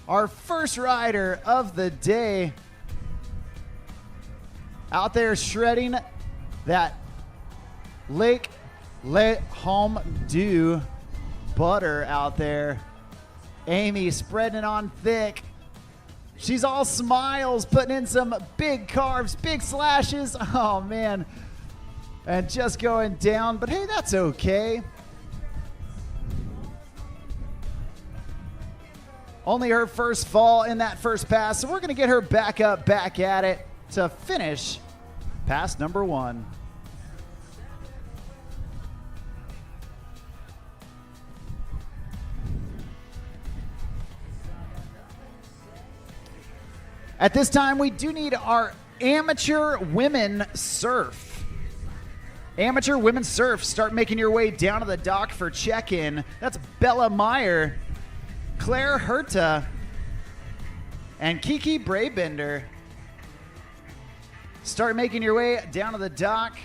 our first rider of the day, out there shredding that Lake Helm Dew butter out there. Amy spreading it on thick. She's all smiles, putting in some big carves, big slashes. Oh, man. And just going down, but hey, that's okay. Only her first fall in that first pass, so we're going to get her back up, back at it to finish pass number 1. At this time, we do need our amateur women surf. Amateur women surf, start making your way down to the dock for check-in. That's Bella Meyer, Claire Herta, and Kiki Braybender. Start making your way down to the dock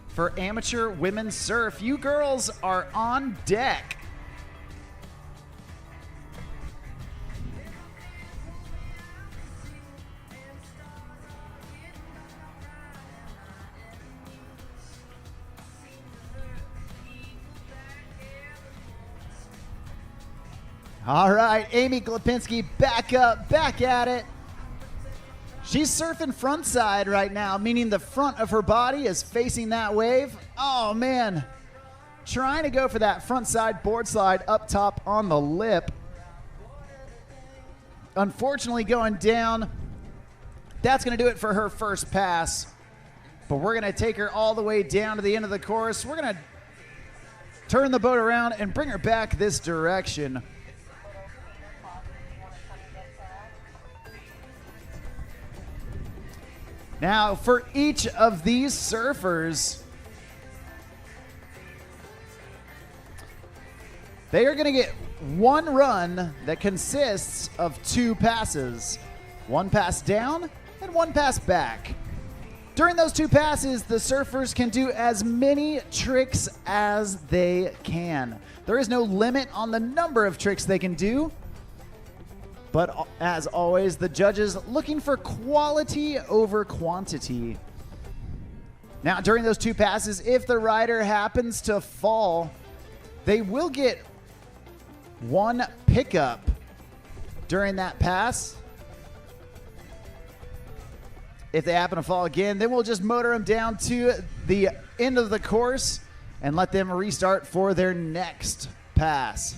for amateur women's surf. You girls are on deck. All right, Amy Glapinski back up, back at it. She's surfing front side right now, meaning the front of her body is facing that wave. Oh, man. Trying to go for that front side board slide up top on the lip. Unfortunately, going down. That's going to do it for her first pass. But we're going to take her all the way down to the end of the course. We're going to turn the boat around and bring her back this direction. Now, for each of these surfers, they are going to get one run that consists of 2 passes. 1 pass down and 1 pass back. During those 2 passes, the surfers can do as many tricks as they can. There is no limit on the number of tricks they can do. But as always, the judges looking for quality over quantity. Now, during those 2 passes, if the rider happens to fall, they will get 1 pickup during that pass. If they happen to fall again, then we'll just motor them down to the end of the course and let them restart for their next pass.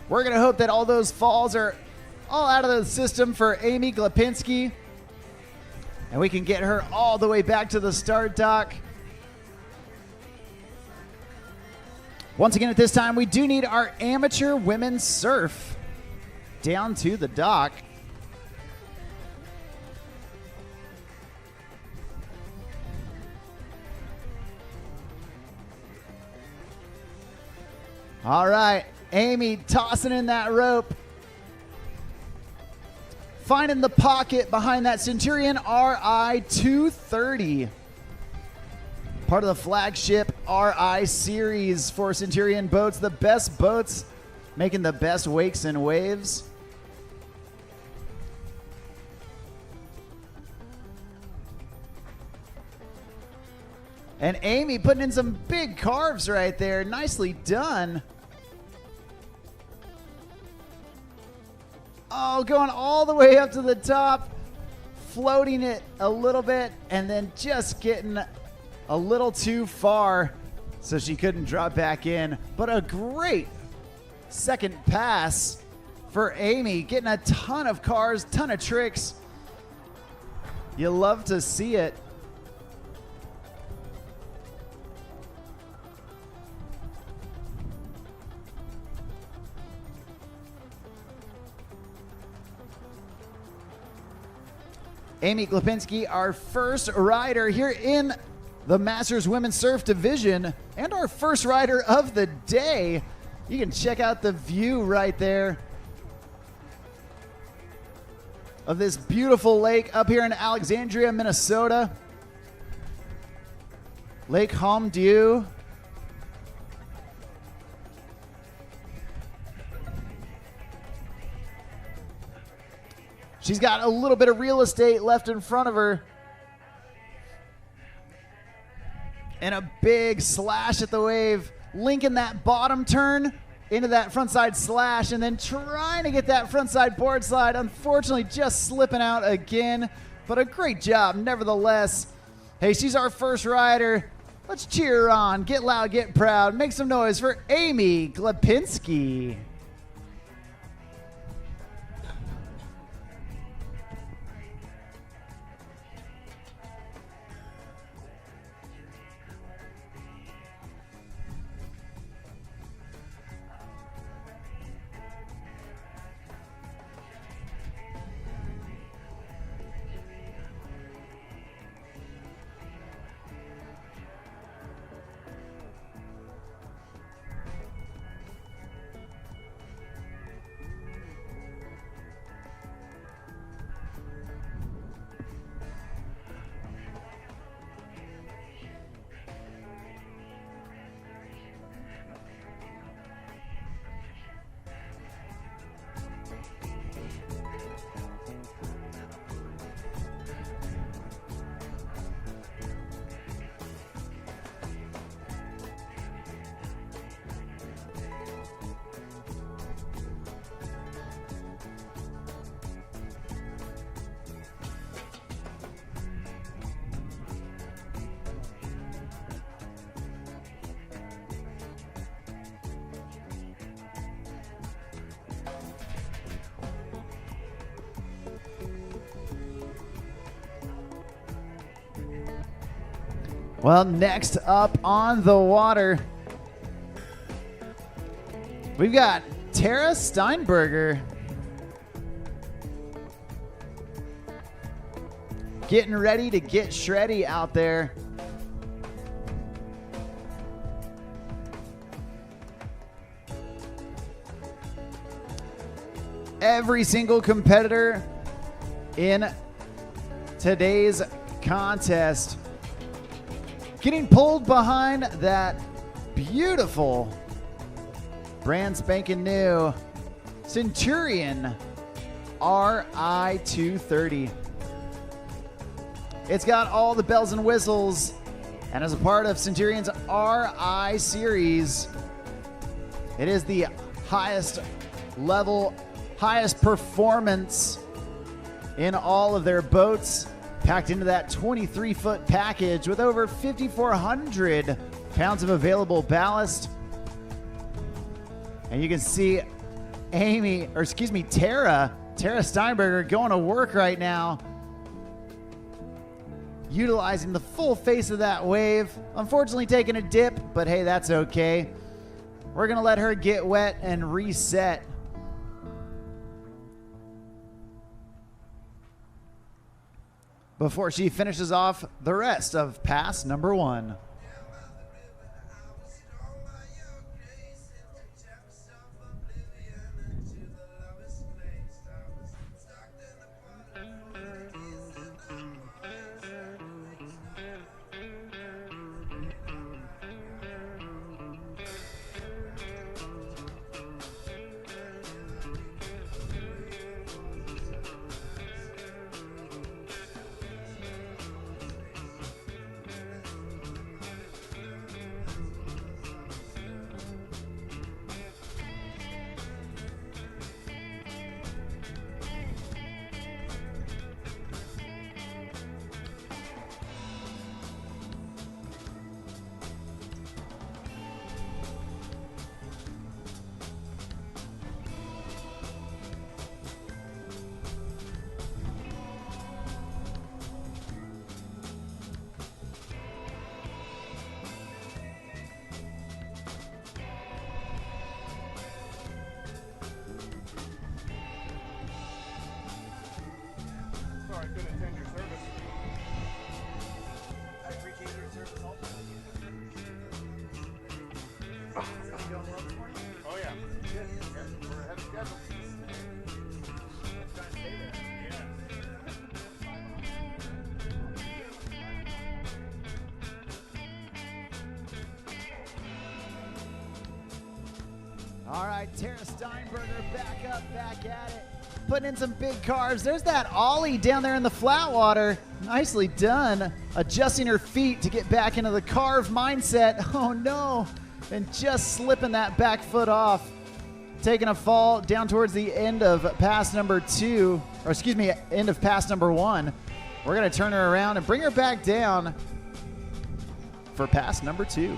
We're going to hope that all those falls are all out of the system for Amy Glapinski, and we can get her all the way back to the start dock. Once again, at this time, we do need our amateur women's surf down to the dock. All right. Amy tossing in that rope. Finding the pocket behind that Centurion RI 230. Part of the flagship RI series for Centurion Boats. The best boats making the best wakes and waves. And Amy putting in some big carves right there. Nicely done. Oh, going all the way up to the top, floating it a little bit, and then just getting a little too far so she couldn't drop back in. But a great second pass for Amy, getting a ton of cars, ton of tricks. You love to see it. Amy Glapinski, our first rider here in the Masters Women's Surf Division, and our first rider of the day. You can check out the view right there of this beautiful lake up here in Alexandria, Minnesota. Lake Helm Dew. She's got a little bit of real estate left in front of her. And a big slash at the wave, linking that bottom turn into that frontside slash, and then trying to get that frontside board slide. Unfortunately, just slipping out again, but a great job nevertheless. Hey, she's our first rider. Let's cheer her on. Get loud, get proud. Make some noise for Amy Glepinski. Well, next up on the water, we've got Tara Steinberger getting ready to get shreddy out there. Every single competitor in today's contest getting pulled behind that beautiful, brand spanking new Centurion RI 230. It's got all the bells and whistles, and as a part of Centurion's RI series, it is the highest level, highest performance in all of their boats, packed into that 23-foot package with over 5,400 pounds of available ballast. And you can see Tara Steinberger going to work right now, utilizing the full face of that wave. Unfortunately taking a dip, but hey, that's okay. We're gonna let her get wet and reset. Before she finishes off the rest of pass number 1. All right, Tara Steinberger back up, back at it. putting in some big carves. There's that ollie down there in the flat water. Nicely done. Adjusting her feet to get back into the carve mindset. Oh no. And just slipping that back foot off. Taking a fall down towards the end of pass number 2, or excuse me, end of pass number 1. We're going to turn her around and bring her back down for pass number 2.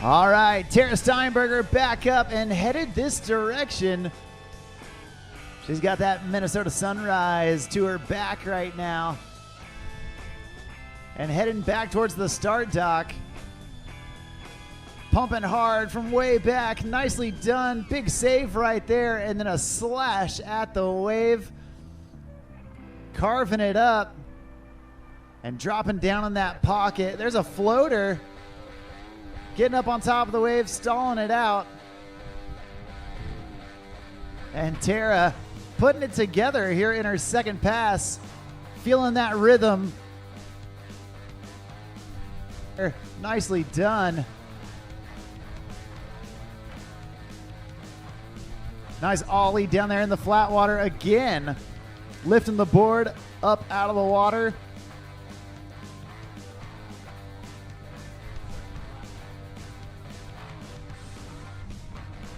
All right, Tara Steinberger back up and headed this direction. She's got that Minnesota sunrise to her back right now. And heading back towards the start dock. Pumping hard from way back. Nicely done. Big save right there. And then a slash at the wave. Carving it up. And dropping down in that pocket. There's a floater. Getting up on top of the wave, stalling it out. And Tara putting it together here in her second pass. Feeling that rhythm. Nicely done. Nice ollie down there in the flat water again. Lifting the board up out of the water.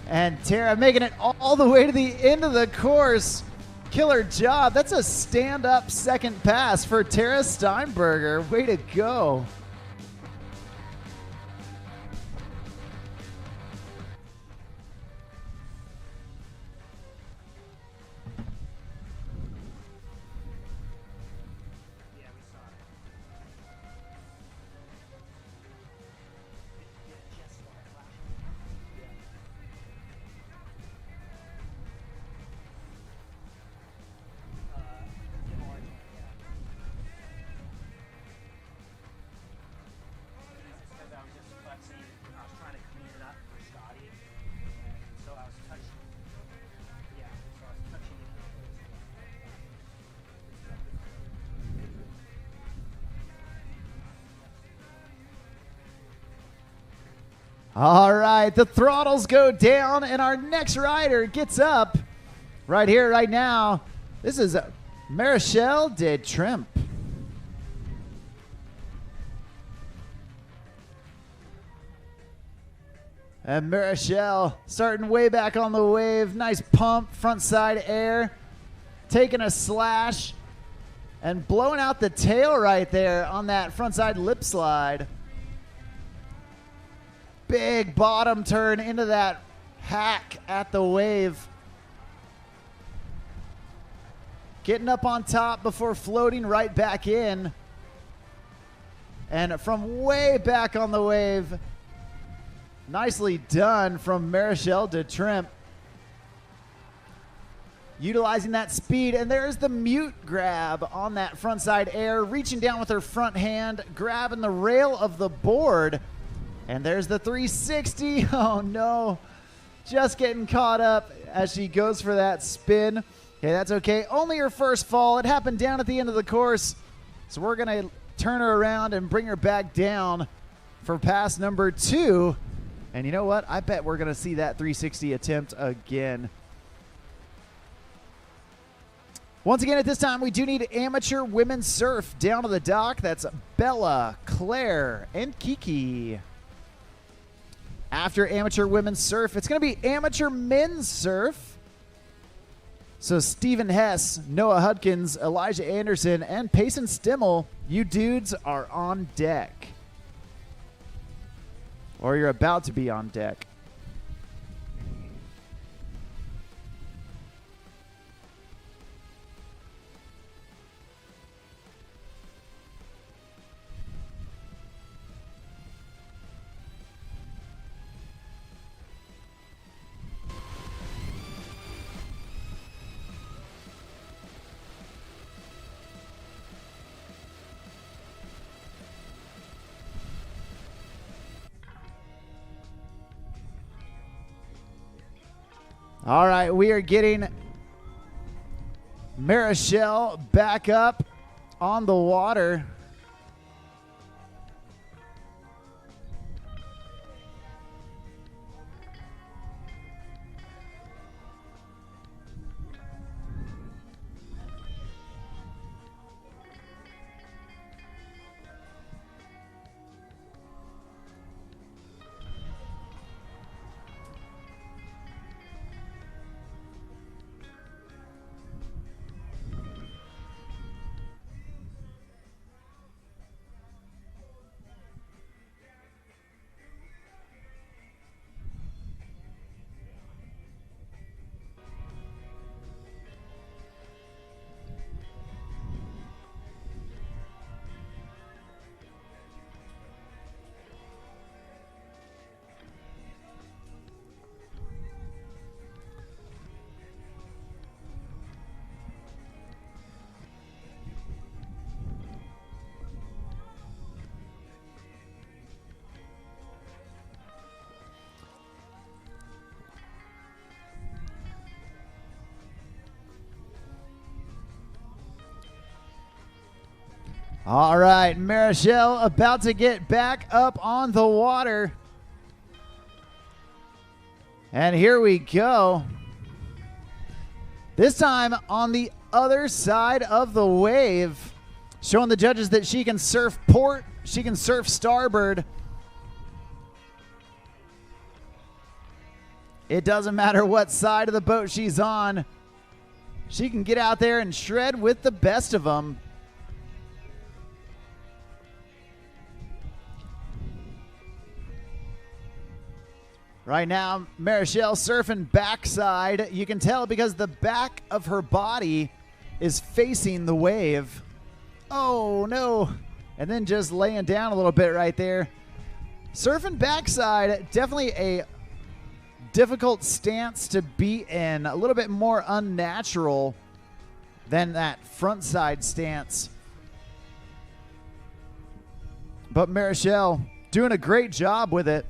And Tara making it all the way to the end of the course. Killer job. That's a stand-up second pass for Tara Steinberger. Way to go. All right, the throttles go down, and our next rider gets up right here, right now. This is Marishelle de Trimp. And Marishelle starting way back on the wave. Nice pump, front side air. Taking a slash and blowing out the tail right there on that front side lip slide. Big bottom turn into that hack at the wave. Getting up on top before floating right back in. And from way back on the wave, nicely done from Marishelle de Trimp. Utilizing that speed, and there's the mute grab on that front side air, reaching down with her front hand, grabbing the rail of the board. And there's the 360. Oh no. Just getting caught up as she goes for that spin. Okay, that's okay. Only her first fall. It happened down at the end of the course. So we're going to turn her around and bring her back down for pass number 2. And you know what? I bet we're going to see that 360 attempt again. Once again, at this time, we do need amateur women's surf down to the dock. That's Bella, Claire, and Kiki. After amateur women's surf, it's going to be amateur men's surf. So Stephen Hess, Noah Hudkins, Elijah Anderson, and Pacin Stimmel, you dudes are on deck. Or you're about to be on deck. All right, we are getting Marishelle back up on the water. All right, Marishelle about to get back up on the water. And here we go. This time on the other side of the wave, showing the judges that she can surf port, she can surf starboard. It doesn't matter what side of the boat she's on. She can get out there and shred with the best of them. Right now, Marishelle surfing backside. You can tell because the back of her body is facing the wave. Oh, no. And then just laying down a little bit right there. Surfing backside, definitely a difficult stance to be in. A little bit more unnatural than that front side stance. But Marishelle doing a great job with it.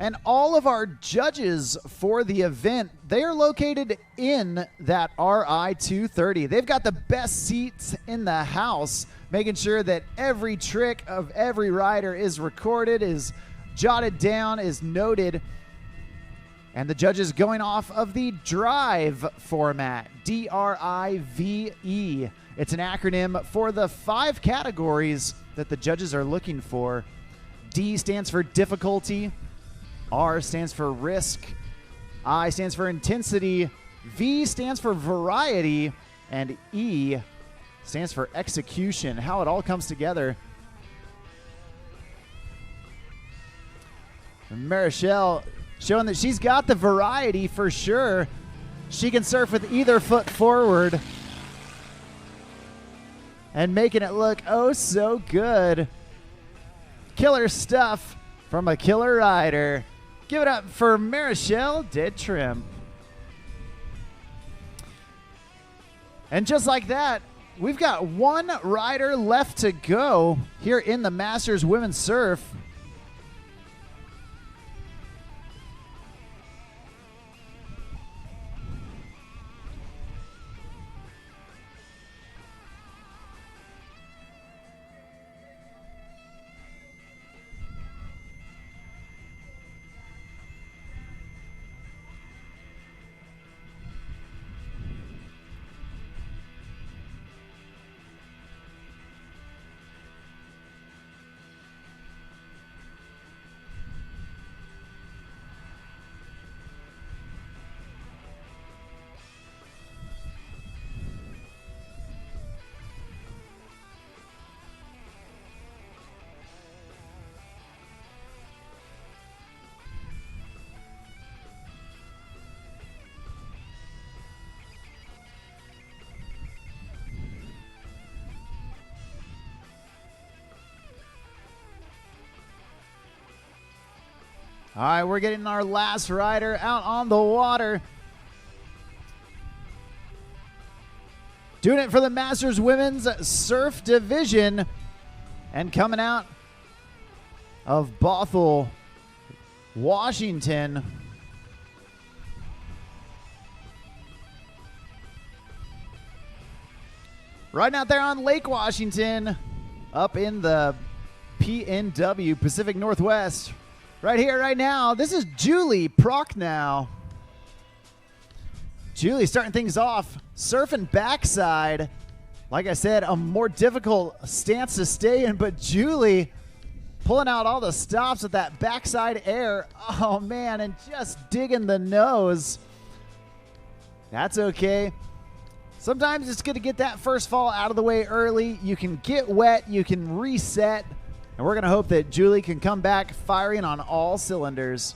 And all of our judges for the event, they are located in that RI 230. They've got the best seats in the house, making sure that every trick of every rider is recorded, is jotted down, is noted. And the judges going off of the drive format, DRIVE. It's an acronym for the 5 categories that the judges are looking for. D stands for difficulty. R stands for risk, I stands for intensity, V stands for variety, and E stands for execution, how it all comes together. And Marishelle showing that she's got the variety for sure. She can surf with either foot forward and making it look oh so good. Killer stuff from a killer rider. Give it up for Marishelle de Trimp. And just like that, we've got one rider left to go here in the Masters Women's Surf. All right, we're getting our last rider out on the water. Doing it for the Masters Women's Surf Division. And coming out of Bothell, Washington. Right out there on Lake Washington, up in the PNW, Pacific Northwest. Right here, right now, this is Julie Procnow. Julie starting things off, surfing backside. Like I said, a more difficult stance to stay in, but Julie pulling out all the stops with that backside air. Oh, man, and just digging the nose. That's okay. Sometimes it's good to get that first fall out of the way early. You can get wet, you can reset, and we're going to hope that Julie can come back firing on all cylinders.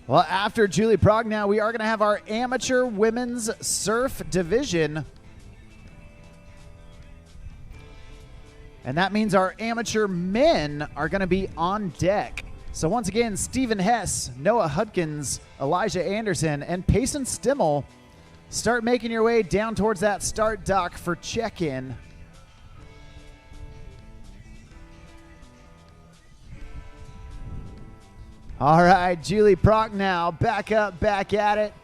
Well, after Julie Procnow, we are going to have our amateur women's surf division. And that means our amateur men are going to be on deck. So once again, Stephen Hess, Noah Hudkins, Elijah Anderson, and Pacin Stimmel start making your way down towards that start dock for check-in. All right, Julie Procnow back up, back at it.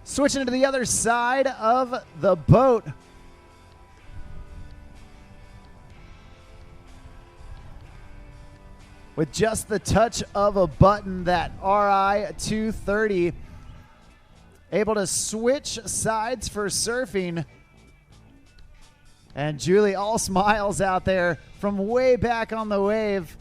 Switching to the other side of the boat. With just the touch of a button, that RI 230. Able to switch sides for surfing. And Julie all smiles out there from way back on the wave.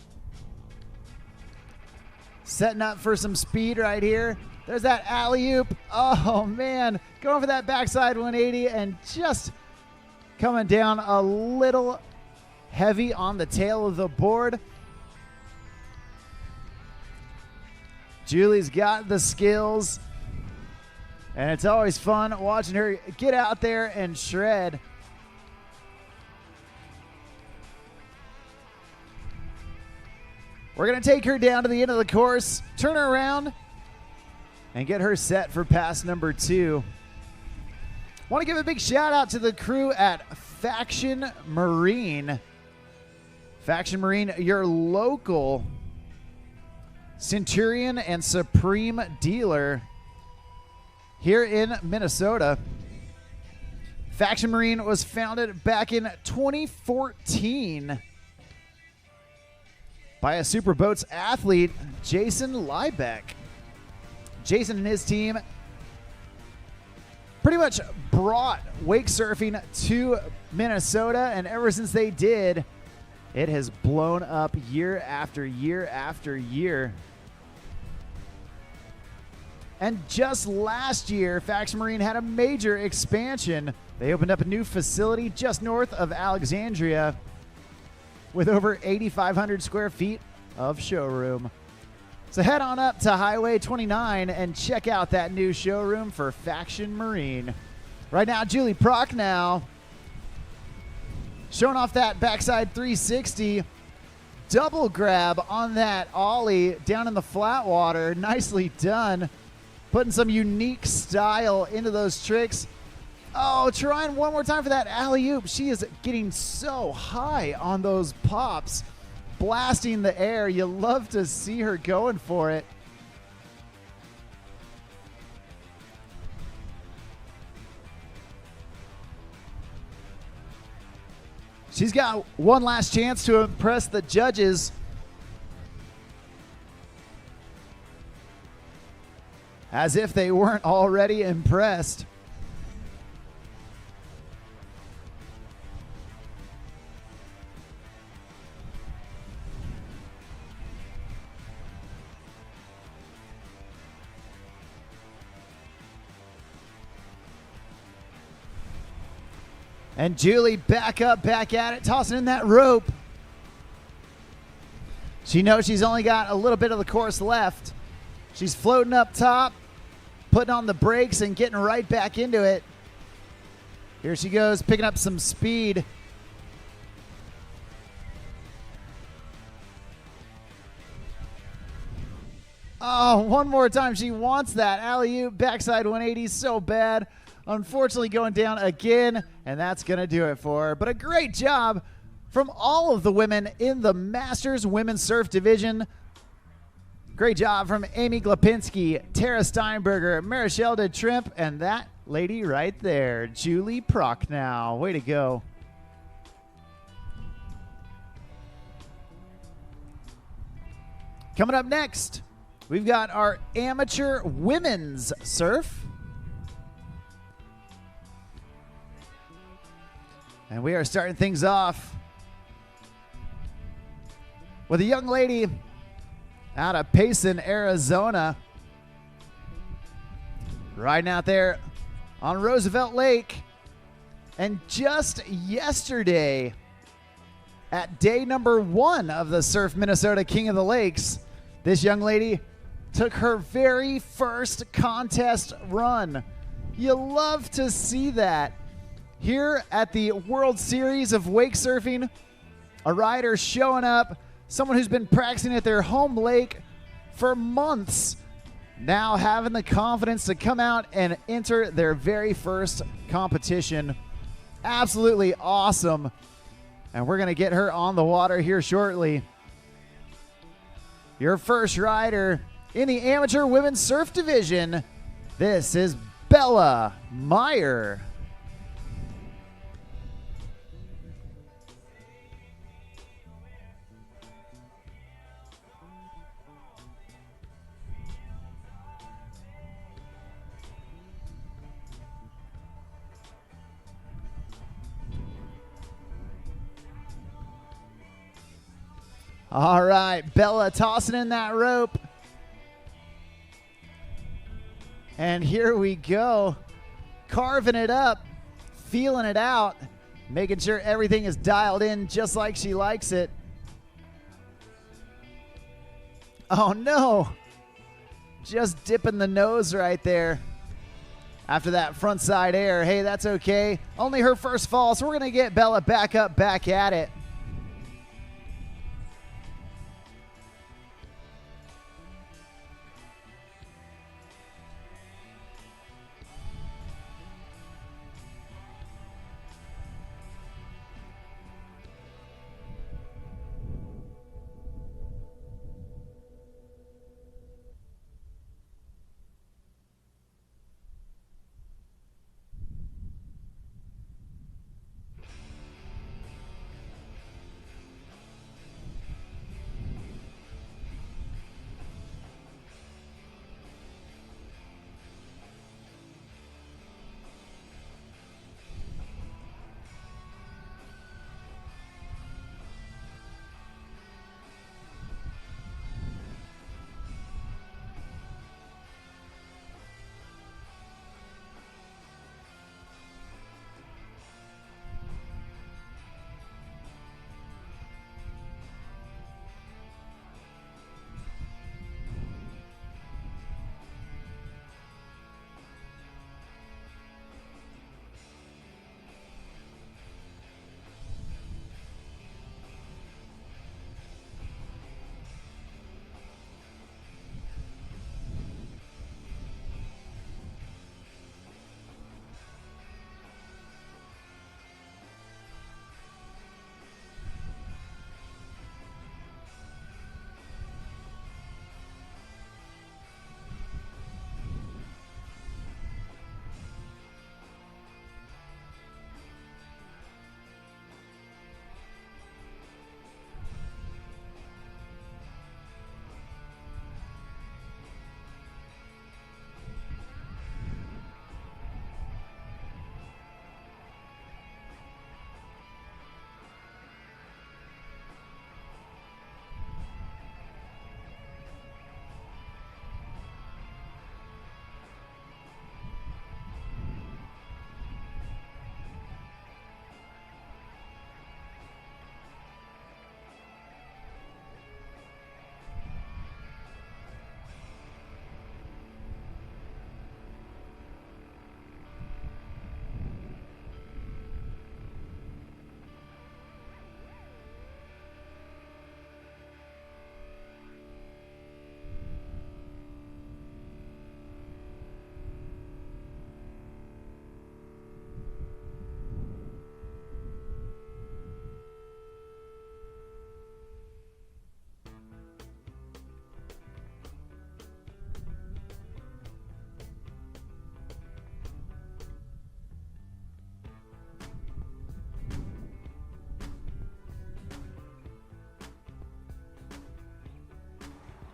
Setting up for some speed right here. There's that alley-oop. Oh, man. Going for that backside 180 and just coming down a little heavy on the tail of the board. Julie's got the skills. And it's always fun watching her get out there and shred. We're going to take her down to the end of the course, turn her around, and get her set for pass number 2. Want to give a big shout out to the crew at Faction Marine. Faction Marine, your local Centurion and Supreme dealer here in Minnesota. Faction Marine was founded back in 2014 by a Super Boats athlete, Jason Leisburg. Jason and his team pretty much brought wake surfing to Minnesota, and ever since they did, it has blown up year after year after year. And just last year, Faction Marine had a major expansion. They opened up a new facility just north of Alexandria with over 8,500 square feet of showroom. So head on up to Highway 29 and check out that new showroom for Faction Marine. Right now, Julie Procnow showing off that backside 360. Double grab on that ollie down in the flat water. Nicely done. Putting some unique style into those tricks. Oh, trying one more time for that alley-oop. She is getting so high on those pops. Blasting the air. You love to see her going for it. She's got one last chance to impress the judges. As if they weren't already impressed. And Julie back up, back at it, tossing in that rope. She knows she's only got a little bit of the course left. She's floating up top, putting on the brakes and getting right back into it. Here she goes, picking up some speed. Oh, one more time. She wants that. Alley-oop, backside 180 so bad. Unfortunately going down again, and that's going to do it for her. But a great job from all of the women in the Masters Women's Surf Division. Great job from Amy Glapinski, Tara Steinberger, Marishelle de Trimp, and that lady right there, Julie Procnow. Way to go. Coming up next, we've got our amateur women's surf. And we are starting things off with a young lady out of Pacin, Arizona, riding out there on Roosevelt Lake. And just yesterday, at day number 1 of the Surf Minnesota King of the Lakes, this young lady took her very first contest run. You love to see that. Here at the World Series of Wake Surfing, a rider showing up, someone who's been practicing at their home lake for months, now having the confidence to come out and enter their very first competition. Absolutely awesome. And we're going to get her on the water here shortly. Your first rider in the Amateur Women's Surf Division, this is Bella Meyer. All right, Bella tossing in that rope. And here we go. Carving it up, feeling it out, making sure everything is dialed in just like she likes it. Oh no, just dipping the nose right there after that front side air. Hey, that's okay. Only her first fall, so we're gonna get Bella back up, back at it.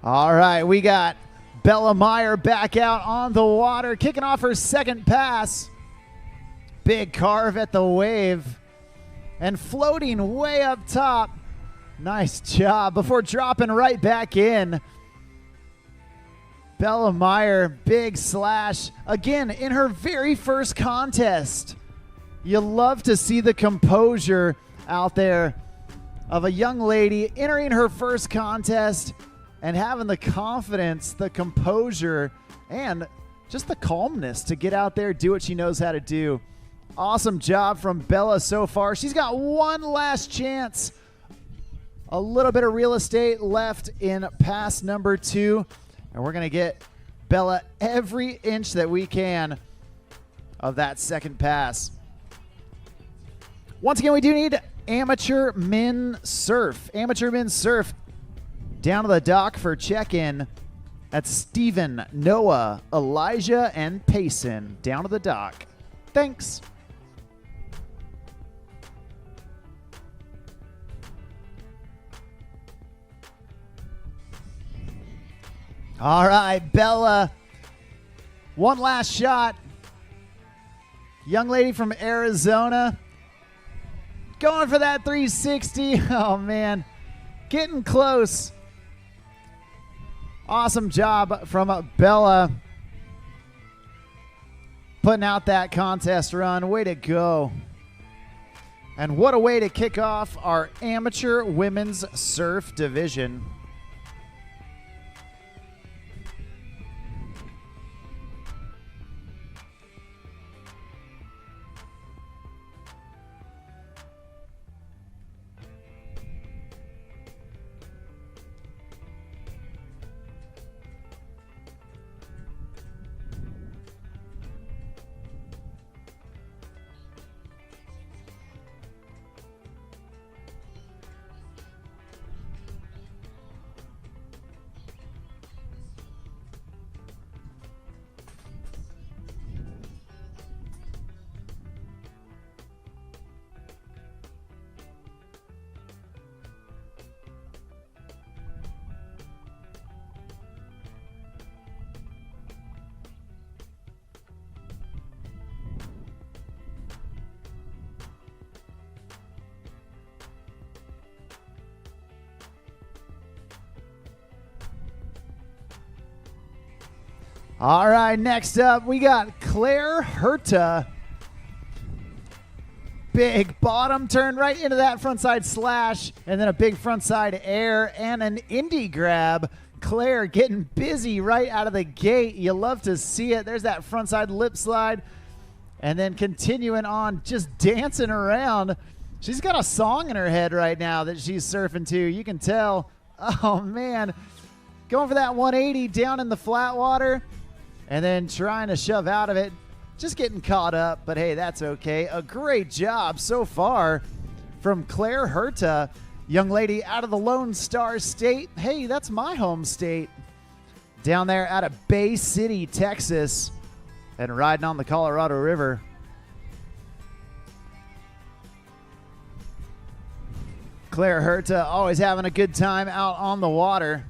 All right, we got Bella Meyer back out on the water, kicking off her second pass. Big carve at the wave and floating way up top. Nice job before dropping right back in. Bella Meyer, big slash. Again, in her very first contest. You love to see the composure out there of a young lady entering her first contest and having the confidence, the composure, and just the calmness to get out there, do what she knows how to do. Awesome job from Bella so far. She's got one last chance. A little bit of real estate left in pass number 2. And we're going to get Bella every inch that we can of that second pass. Once again, we do need amateur men surf. Amateur men surf down to the dock for check-in. That's Steven, Noah, Elijah, and Pacin down to the dock. Thanks. All right, Bella. One last shot. Young lady from Arizona. Going for that 360. Oh, man. Getting close. Awesome job from Bella. Putting out that contest run. Way to go. And what a way to kick off our amateur women's surf division. All right, next up, we got Claire Herta. Big bottom turn right into that frontside slash, and then a big frontside air and an indie grab. Claire getting busy right out of the gate. You love to see it. There's that frontside lip slide, and then continuing on, just dancing around. She's got a song in her head right now that she's surfing to. You can tell. Oh, man. Going for that 180 down in the flat water. And then trying to shove out of it, just getting caught up, but hey, that's okay. A great job so far from Claire Herta, young lady out of the Lone Star State. Hey, that's my home state. Down there out of Bay City, Texas, and riding on the Colorado River. Claire Herta always having a good time out on the water.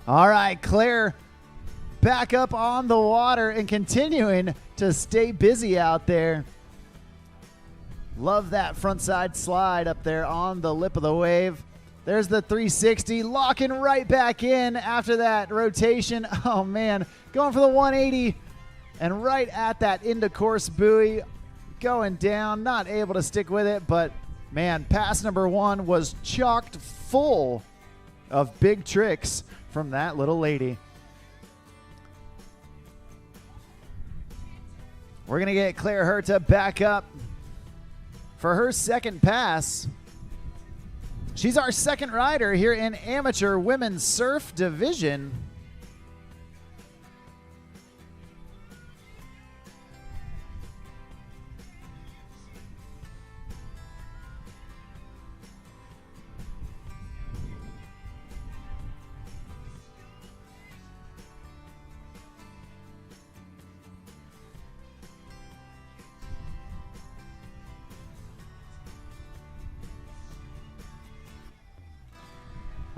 All right, Claire back up on the water and continuing to stay busy out there. Love that frontside slide up there on the lip of the wave. There's the 360, locking right back in after that rotation. Oh, man, going for the 180 and right at that into course buoy, going down, not able to stick with it, but, man, pass number 1 was chocked full of big tricks from that little lady. We're going to get Claire Herta back up for her second pass. She's our second rider here in amateur women's surf division.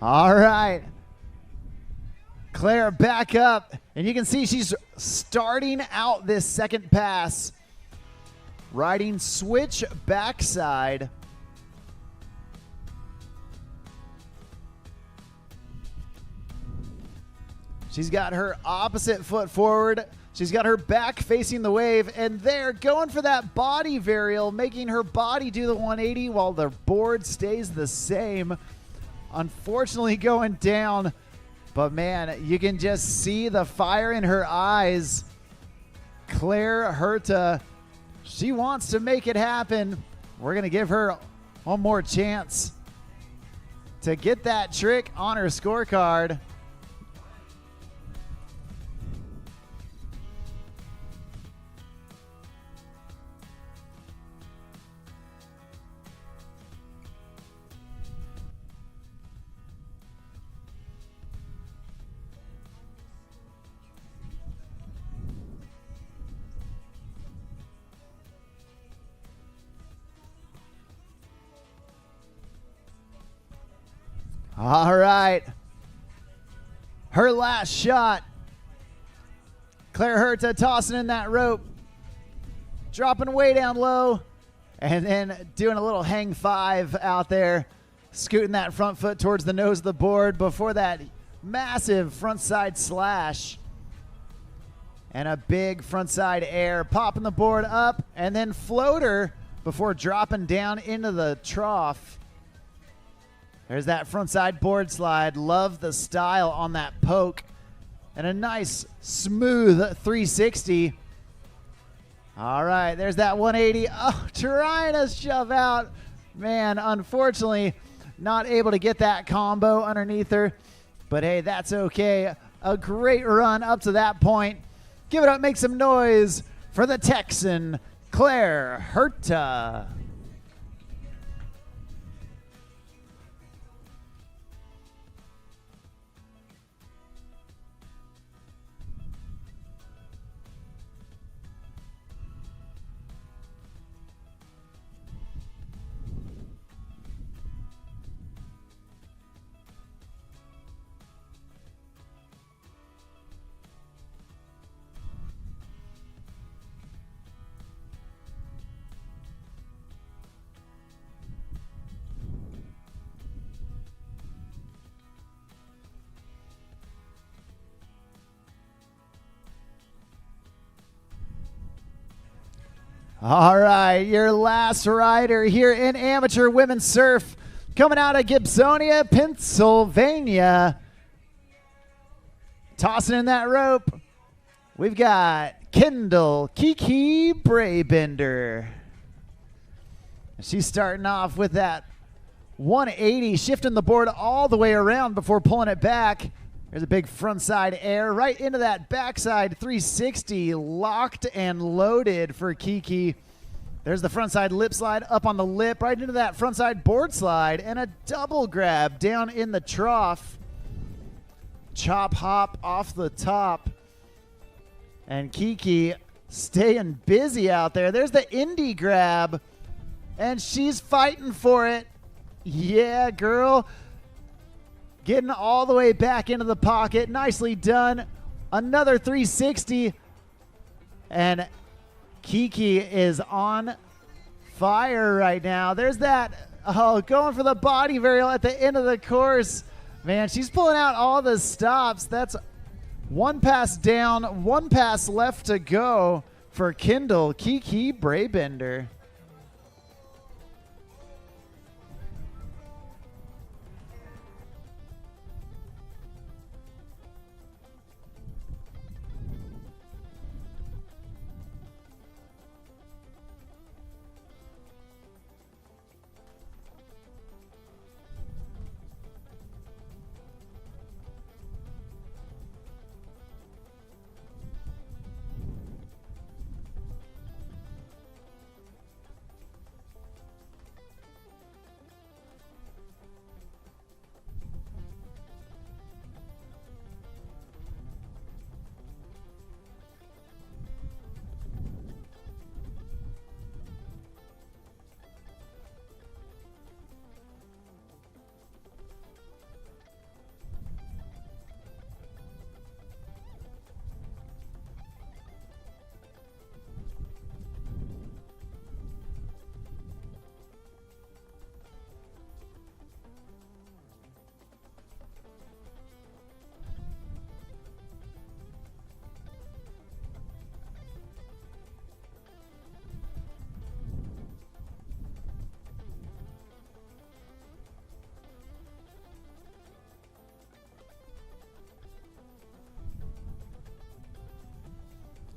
All right. Claire back up, and you can see she's starting out this second pass, riding switch backside. She's got her opposite foot forward. She's got her back facing the wave, and they're going for that body varial, making her body do the 180 while the board stays the same. Unfortunately going down, but man, you can just see the fire in her eyes. Claire Herta, she wants to make it happen. We're going to give her one more chance to get that trick on her scorecard. All right. Her last shot. Claire Herta tossing in that rope. Dropping way down low. And then doing a little hang five out there. Scooting that front foot towards the nose of the board before that massive front side slash. And a big front side air. Popping the board up. And then floater before dropping down into the trough. There's that front side board slide. Love the style on that poke. And a nice smooth 360. All right, there's that 180. Oh, trying to shove out. Man, unfortunately, not able to get that combo underneath her. But hey, that's okay. A great run up to that point. Give it up, make some noise for the Texan, Claire Herta. All right, your last rider here in amateur women's surf, coming out of Gibsonia, Pennsylvania. Tossing in that rope, we've got Kendall Kiki Braybender. She's starting off with that 180, shifting the board all the way around before pulling it back. There's a big frontside air right into that backside 360, locked and loaded for Kiki. There's the frontside lip slide up on the lip, right into that frontside board slide, and a double grab down in the trough. Chop hop off the top. And Kiki staying busy out there. There's the indie grab, and she's fighting for it. Yeah, girl. Getting all the way back into the pocket. Nicely done. Another 360. And Kiki is on fire right now. There's that. Oh, going for the body varial at the end of the course. Man, she's pulling out all the stops. That's one pass down, one pass left to go for Kendall Kiki Braybender.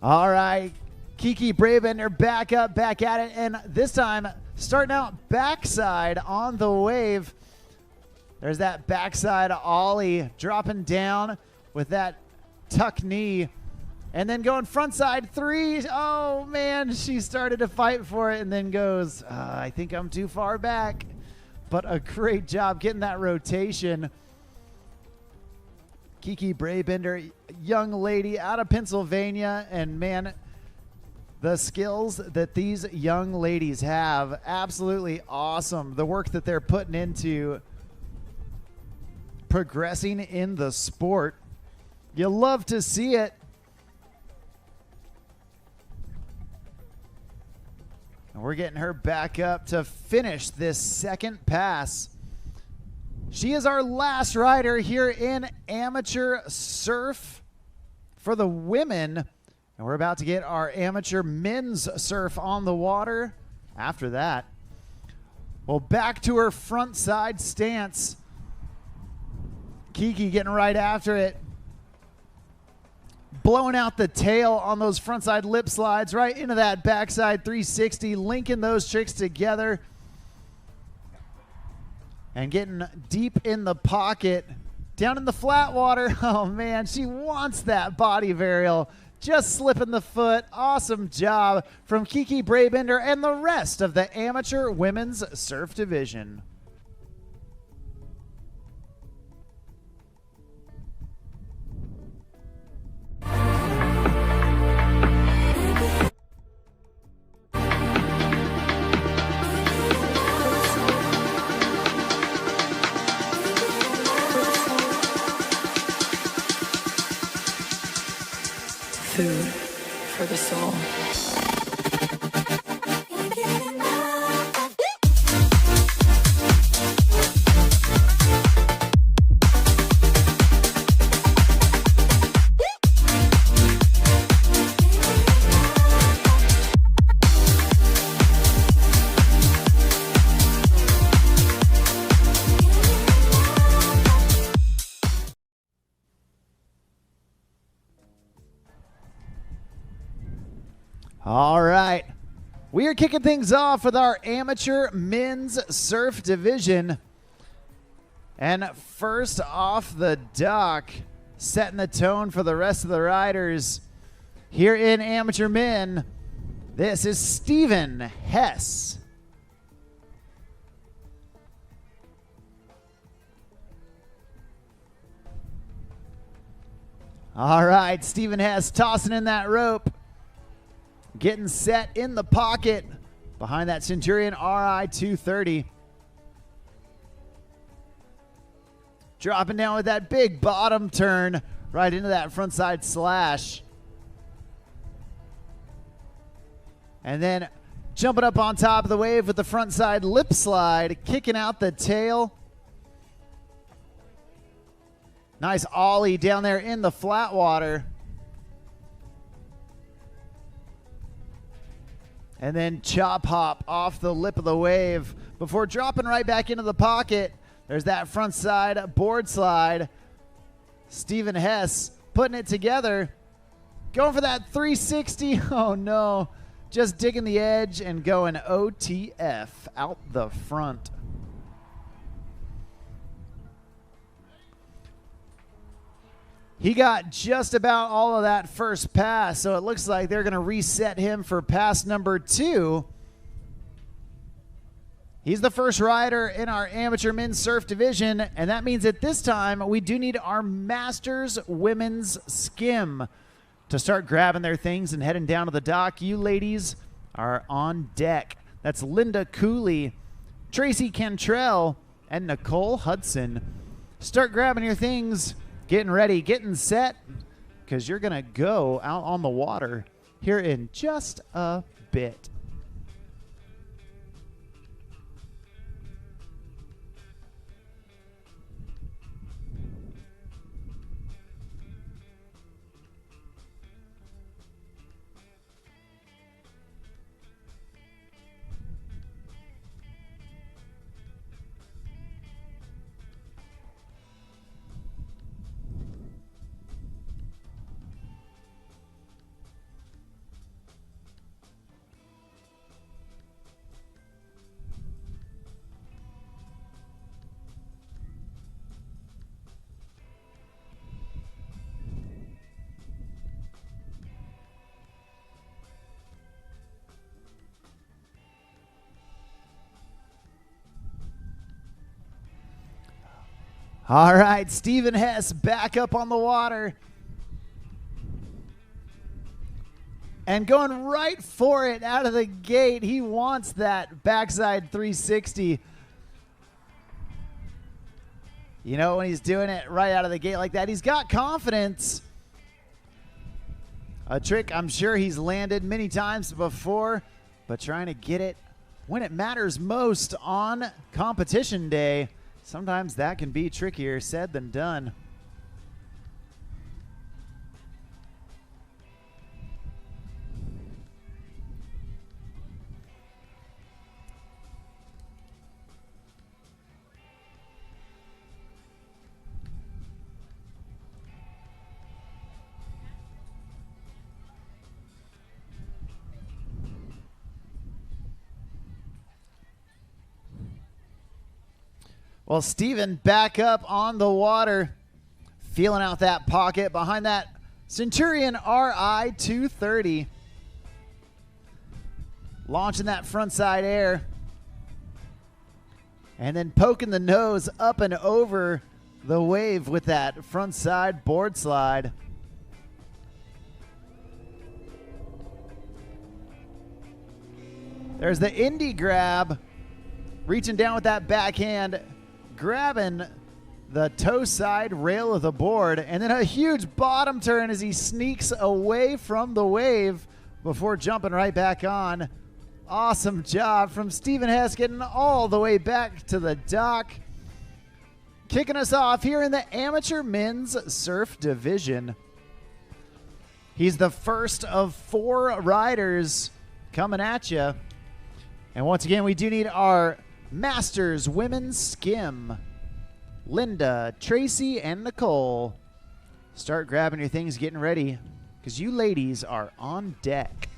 All right, Kiki Braybender back up, back at it, and this time starting out backside on the wave. There's that backside ollie, dropping down with that tuck knee, and then going frontside three. Oh man, she started to fight for it and then goes, I think I'm too far back. But a great job getting that rotation. Kiki Braybender, young lady out of Pennsylvania, and man, the skills that these young ladies have, absolutely awesome. The work that they're putting into progressing in the sport. You love to see it. And we're getting her back up to finish this second pass. She is our last rider here in amateur surf for the women. And we're about to get our amateur men's surf on the water after that. Well, back to her front side stance. Kiki getting right after it. Blowing out the tail on those frontside lip slides right into that backside 360, linking those tricks together. And getting deep in the pocket. Down in the flat water. Oh man, she wants that body varial. Just slipping the foot. Awesome job from Kiki Braybender and the rest of the amateur women's surf division. Food for the soul. All right, we are kicking things off with our amateur men's surf division. And first off the dock, setting the tone for the rest of the riders here in amateur men, this is Steven Hess. All right, Steven Hess tossing in that rope. Getting set in the pocket behind that Centurion RI 230. Dropping down with that big bottom turn right into that frontside slash. And then jumping up on top of the wave with the frontside lip slide, kicking out the tail. Nice ollie down there in the flat water. And then chop hop off the lip of the wave before dropping right back into the pocket. There's that front side board slide. Steven Hess putting it together. Going for that 360. Oh no. Just digging the edge and going OTF out the front. He got just about all of that first pass, so it looks like they're going to reset him for pass number 2. He's the first rider in our amateur men's surf division, and that means at this time we do need our Masters women's skim to start grabbing their things and heading down to the dock. You ladies are on deck. That's Linda Cooley, Tracy Cantrell, and Nicole Hudson. Start grabbing your things. Getting ready, getting set, because you're going to go out on the water here in just a bit. All right, Stephen Hess back up on the water. And going right for it out of the gate. He wants that backside 360. You know, when he's doing it right out of the gate like that, he's got confidence. A trick I'm sure he's landed many times before, but trying to get it when it matters most on competition day, sometimes that can be trickier said than done. Well, Steven back up on the water, feeling out that pocket behind that Centurion RI 230. Launching that frontside air. And then poking the nose up and over the wave with that frontside board slide. There's the indie grab. Reaching down with that backhand. Grabbing the toe side rail of the board, and then a huge bottom turn as he sneaks away from the wave before jumping right back on. Awesome job from Stephen Hess getting all the way back to the dock. Kicking us off here in the amateur men's surf division. He's the first of 4 riders coming at you. And once again, we do need our Masters Women's Skim. Linda, Tracy, and Nicole. Start grabbing your things, getting ready, because you ladies are on deck.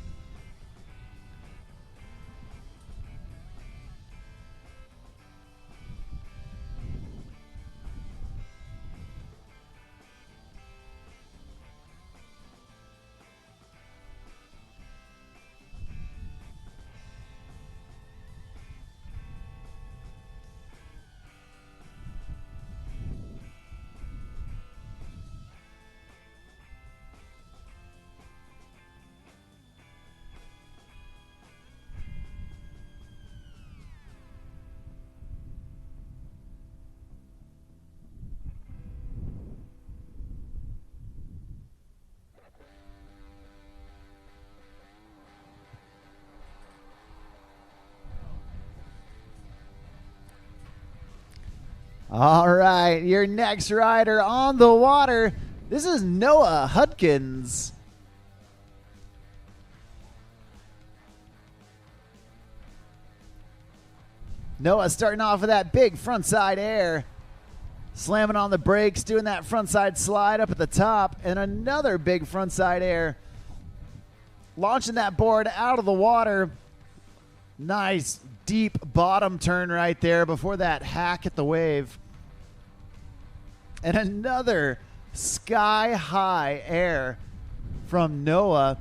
All right, your next rider on the water. This is Noah Hudkins. Noah starting off with that big frontside air. Slamming on the brakes, doing that frontside slide up at the top, and another big frontside air. Launching that board out of the water. Nice deep bottom turn right there before that hack at the wave. And another sky high air from Noah.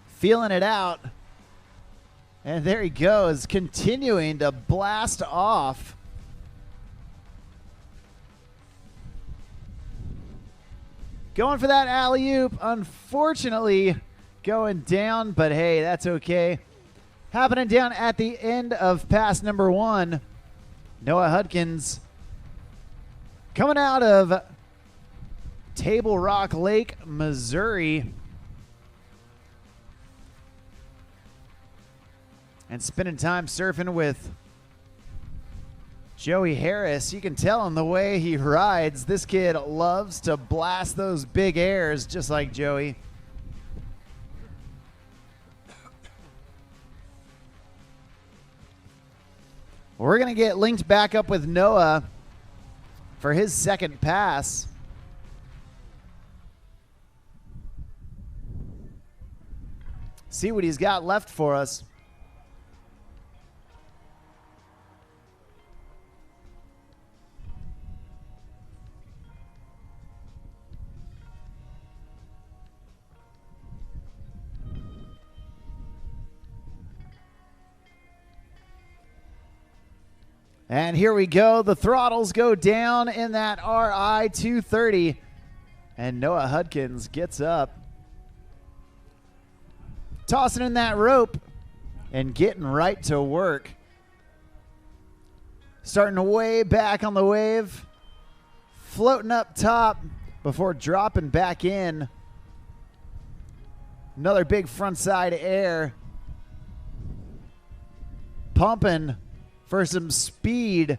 Feeling it out. And there he goes, continuing to blast off. Going for that alley-oop, unfortunately going down, but hey, that's okay. Happening down at the end of pass number 1. Noah Hudkins coming out of Table Rock Lake, Missouri. And spending time surfing with Joey Harris. You can tell in the way he rides, this kid loves to blast those big airs just like Joey. We're going to get linked back up with Noah for his second pass. See what he's got left for us. And here we go. The throttles go down in that RI 230. And Noah Hudkins gets up, tossing in that rope and getting right to work. Starting way back on the wave, floating up top before dropping back in. Another big frontside air. Pumping for some speed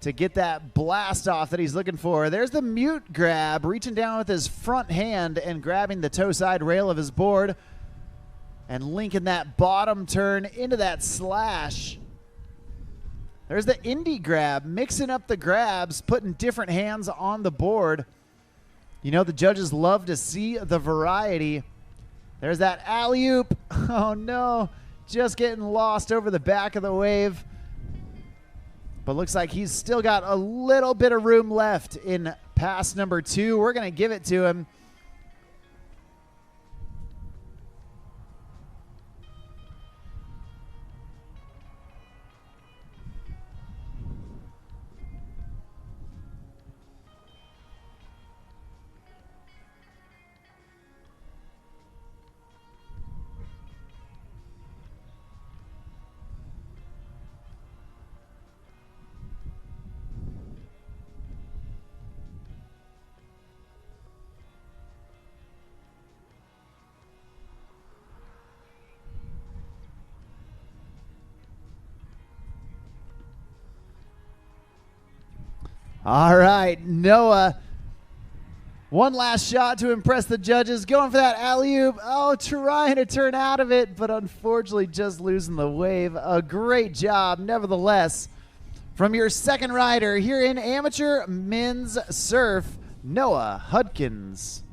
to get that blast off that he's looking for. There's the mute grab, reaching down with his front hand and grabbing the toe side rail of his board and linking that bottom turn into that slash. There's the indie grab, mixing up the grabs, putting different hands on the board. You know, the judges love to see the variety. There's that alley-oop. Oh no, just getting lost over the back of the wave. But looks like he's still got a little bit of room left in pass number 2. We're going to give it to him. All right, Noah. One last shot to impress the judges. Going for that alley-oop. Oh, trying to turn out of it, but unfortunately just losing the wave. A great job, nevertheless, from your second rider here in amateur men's surf, Noah Hudkins.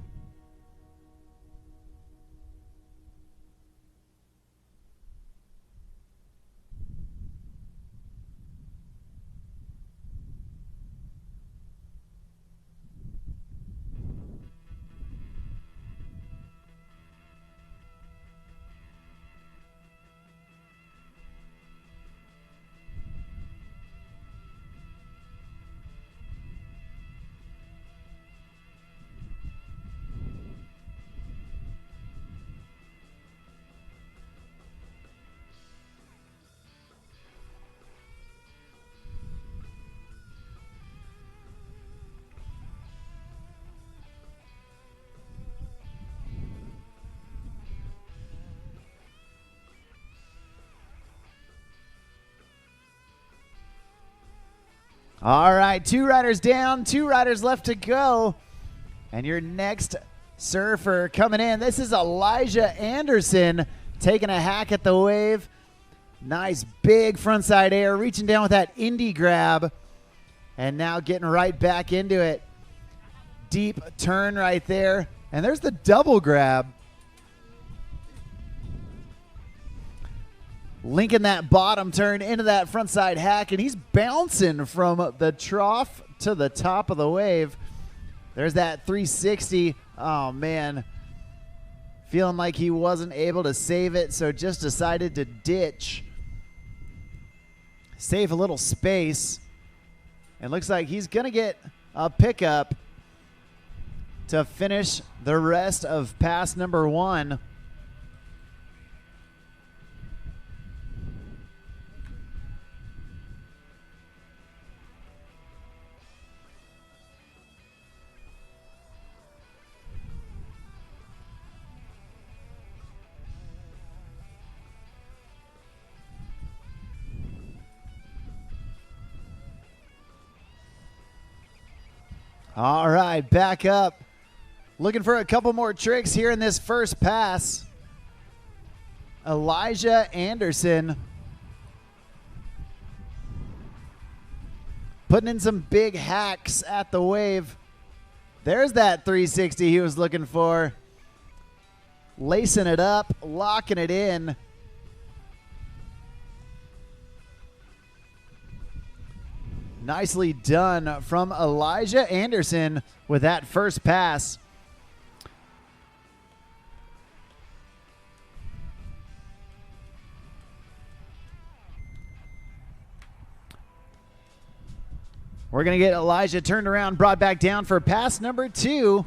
All right, 2 riders down, 2 riders left to go. And your next surfer coming in, this is Elijah Anderson taking a hack at the wave. Nice big frontside air, reaching down with that indie grab. And now getting right back into it. Deep turn right there. And there's the double grab. Linking that bottom turn into that frontside hack, and he's bouncing from the trough to the top of the wave. There's that 360. Oh, man. Feeling like he wasn't able to save it, so just decided to ditch. Save a little space. And looks like he's going to get a pickup to finish the rest of pass number 1. All right, back up. Looking for a couple more tricks here in this first pass. Elijah Anderson putting in some big hacks at the wave. There's that 360 he was looking for. Lacing it up, locking it in. Nicely done from Elijah Anderson with that first pass. We're going to get Elijah turned around, brought back down for pass number 2.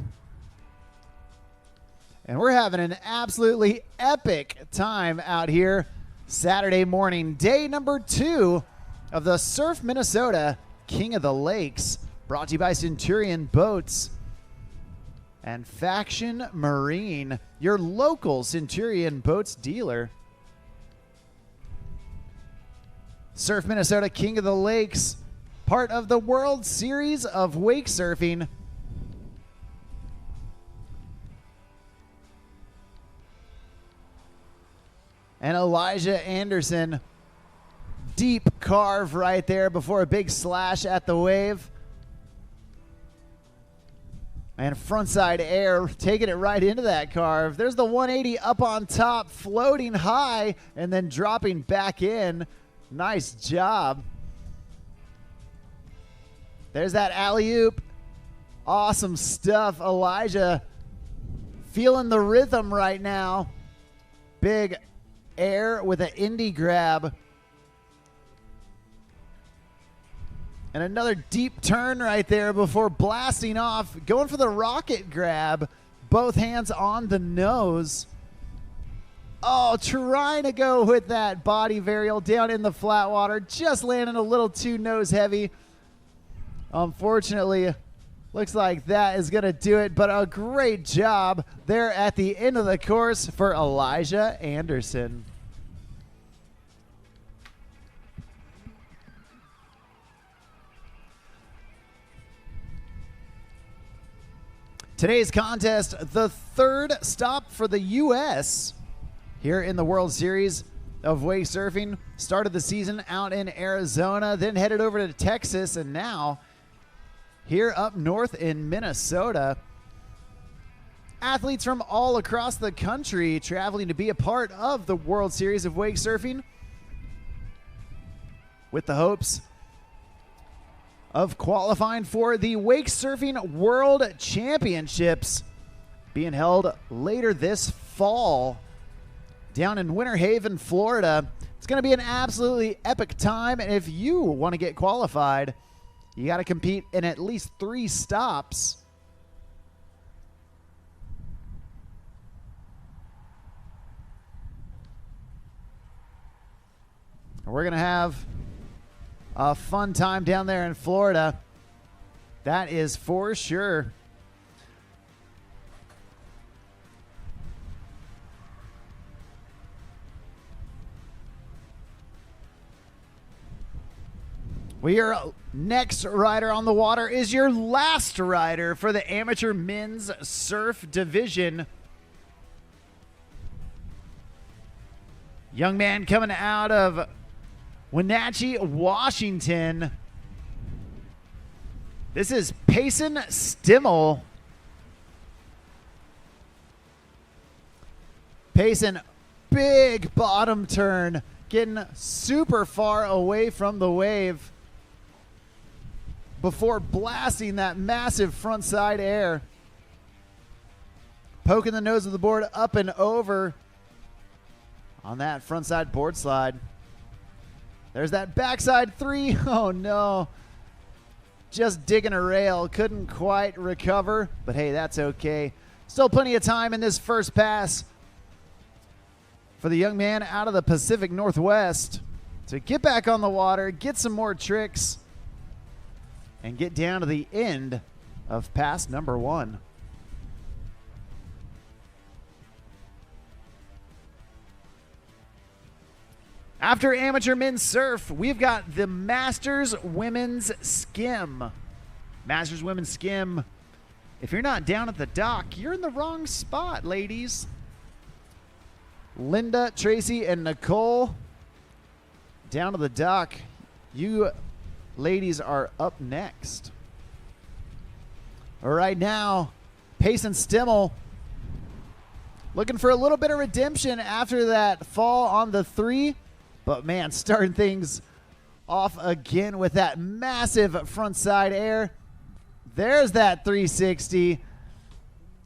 And we're having an absolutely epic time out here Saturday morning, day number 2 of the Surf Minnesota King of the Lakes, brought to you by Centurion Boats and Faction Marine, your local Centurion Boats dealer. Surf Minnesota King of the Lakes, part of the World Series of Wake Surfing. And Elijah Anderson, deep carve right there before a big slash at the wave. And frontside air, taking it right into that carve. There's the 180 up on top, floating high, and then dropping back in. Nice job. There's that alley-oop. Awesome stuff. Elijah feeling the rhythm right now. Big air with an indie grab. And another deep turn right there before blasting off. Going for the rocket grab. Both hands on the nose. Oh, trying to go with that body varial down in the flat water. Just landing a little too nose heavy. Unfortunately, looks like that is going to do it. But a great job there at the end of the course for Elijah Anderson. Today's contest, the third stop for the U.S. here in the World Series of Wake Surfing. Started the season out in Arizona, then headed over to Texas, and now here up north in Minnesota. Athletes from all across the country traveling to be a part of the World Series of Wake Surfing with the hopes of qualifying for the Wake Surfing World Championships being held later this fall down in Winter Haven, Florida. It's going to be an absolutely epic time, and if you want to get qualified, you got to compete in at least 3 stops. We're going to have a fun time down there in Florida. That is for sure. Your next rider on the water is your last rider for the amateur men's surf division. Young man coming out of Wenatchee, Washington. This is Pacin Stimmel. Pacin, big bottom turn, getting super far away from the wave before blasting that massive front side air. Poking the nose of the board up and over on that front side board slide. There's that backside 3. Oh, no. Just digging a rail. Couldn't quite recover, but hey, that's okay. Still plenty of time in this first pass for the young man out of the Pacific Northwest to get back on the water, get some more tricks, and get down to the end of pass number 1. After amateur men's surf, we've got the Masters Women's Skim. Masters Women's Skim. If you're not down at the dock, you're in the wrong spot, ladies. Linda, Tracy, and Nicole down to the dock. You ladies are up next. All right, now, Pacin Stimmel looking for a little bit of redemption after that fall on the 3. But, man, starting things off again with that massive front side air. There's that 360.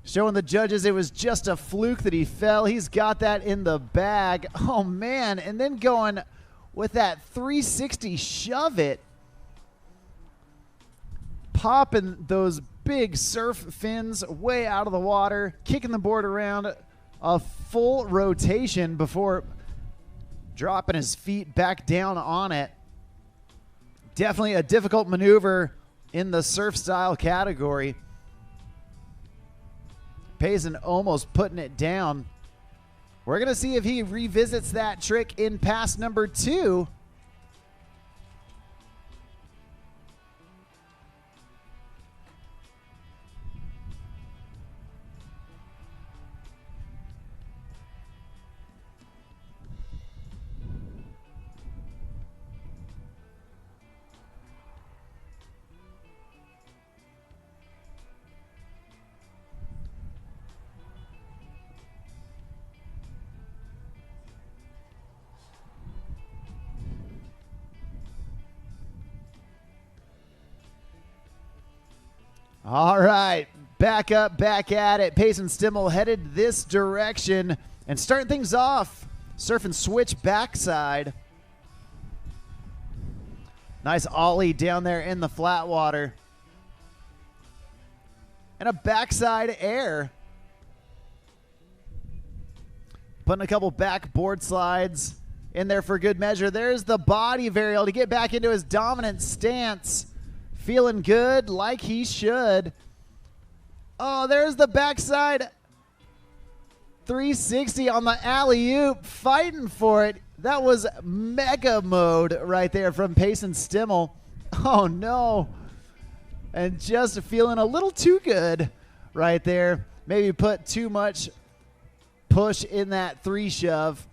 Showing the judges it was just a fluke that he fell. He's got that in the bag. Oh, man. And then going with that 360 shove it. popping those big surf fins way out of the water, kicking the board around a full rotation before dropping his feet back down on it. Definitely a difficult maneuver in the surf style category. Pacin almost putting it down. We're going to see if he revisits that trick in pass number 2. All right, back up, back at it. Pacin Stimmel headed this direction and starting things off. Surf and switch backside. Nice ollie down there in the flat water. And a backside air. Putting a couple backboard slides in there for good measure. There's the body varial to get back into his dominant stance. Feeling good like he should. Oh, there's the backside 360 on the alley-oop, fighting for it. That was mega mode right there from Pacin Stimmel. Oh, no. And just feeling a little too good right there. Maybe put too much push in that 3 shove.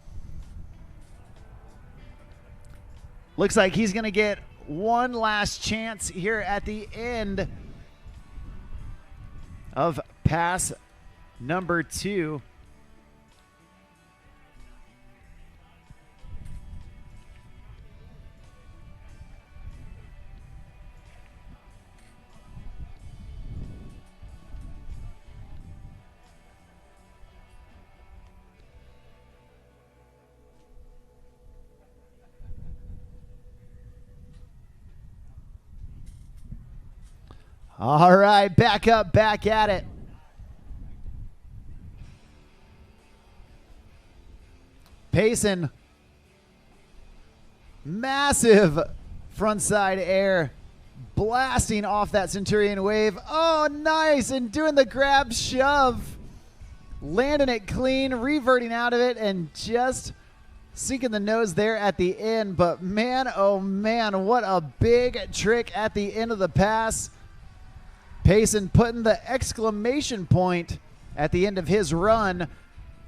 Looks like he's going to get one last chance here at the end of pass number 2. All right, back up, back at it. Pacin, massive frontside air, blasting off that Centurion wave. Oh, nice, and doing the grab shove. Landing it clean, reverting out of it, and just sinking the nose there at the end. But man, oh man, what a big trick at the end of the pass. Pacin putting the exclamation point at the end of his run,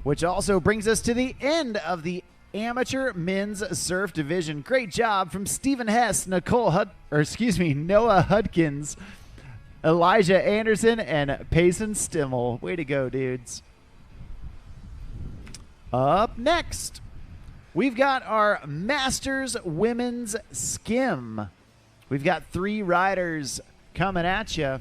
which also brings us to the end of the amateur men's surf division. Great job from Stephen Hess, Noah Hudkins, Elijah Anderson, and Pacin Stimmel. Way to go, dudes. Up next, we've got our Masters Women's Skim. We've got 3 riders coming at you.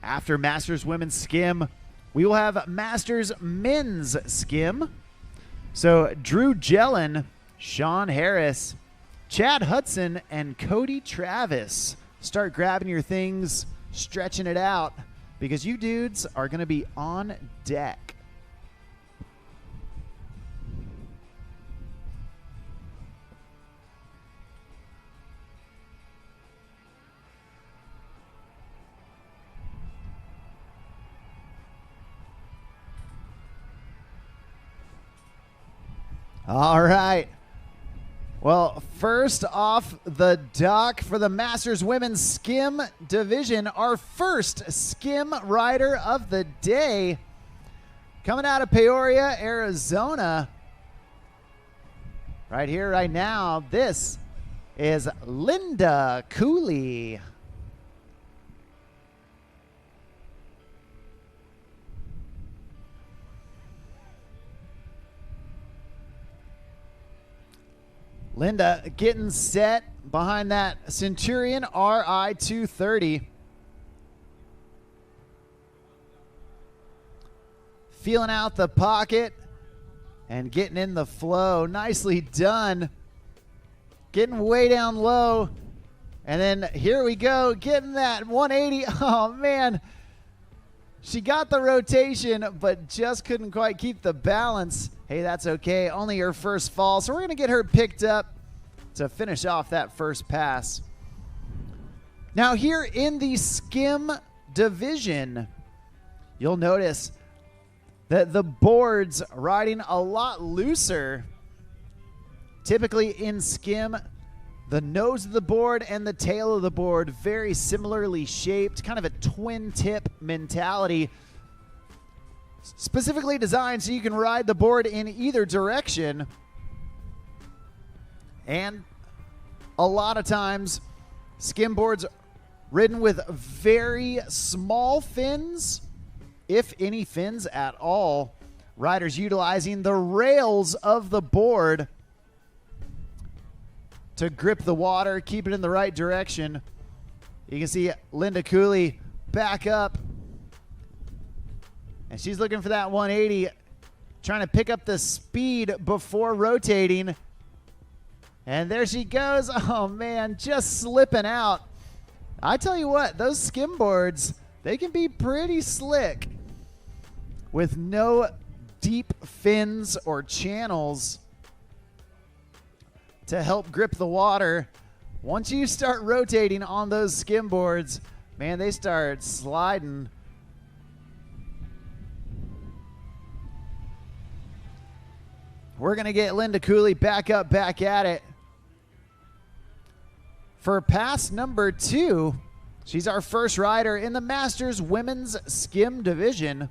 After Masters Women's Skim, we will have Masters Men's Skim. So Drew Jellin, Sean Harris, Chad Hudson, and Cody Travis. Start grabbing your things, stretching it out, because you dudes are going to be on deck. All right. Well, first off the dock for the Masters Women's Skim division, our first skim rider of the day, coming out of Peoria, Arizona. Right here, right now, this is Linda Cooley. Linda getting set behind that Centurion RI 230. Feeling out the pocket and getting in the flow. Nicely done. Getting way down low And then here we go, getting that 180. Oh, man. She got the rotation, but just couldn't quite keep the balance. Hey, that's okay. Only her first fall, so we're going to get her picked up to finish off that first pass. Now here in the skim division, you'll notice that the board's riding a lot looser. Typically in skim, the nose of the board and the tail of the board very similarly shaped, kind of a twin tip mentality, specifically designed so you can ride the board in either direction. And a lot of times, skim boards ridden with very small fins, if any fins at all. Riders utilizing the rails of the board to grip the water, keep it in the right direction. You can see Linda Cooley back up. And she's looking for that 180, trying to pick up the speed before rotating. And there she goes. Oh, man, just slipping out. I tell you what, those skim boards, they can be pretty slick with no deep fins or channels to help grip the water. Once you start rotating on those skim boards, man, they start sliding. We're going to get Linda Cooley back up, back at it. For pass number 2, she's our first rider in the Masters Women's Skim Division.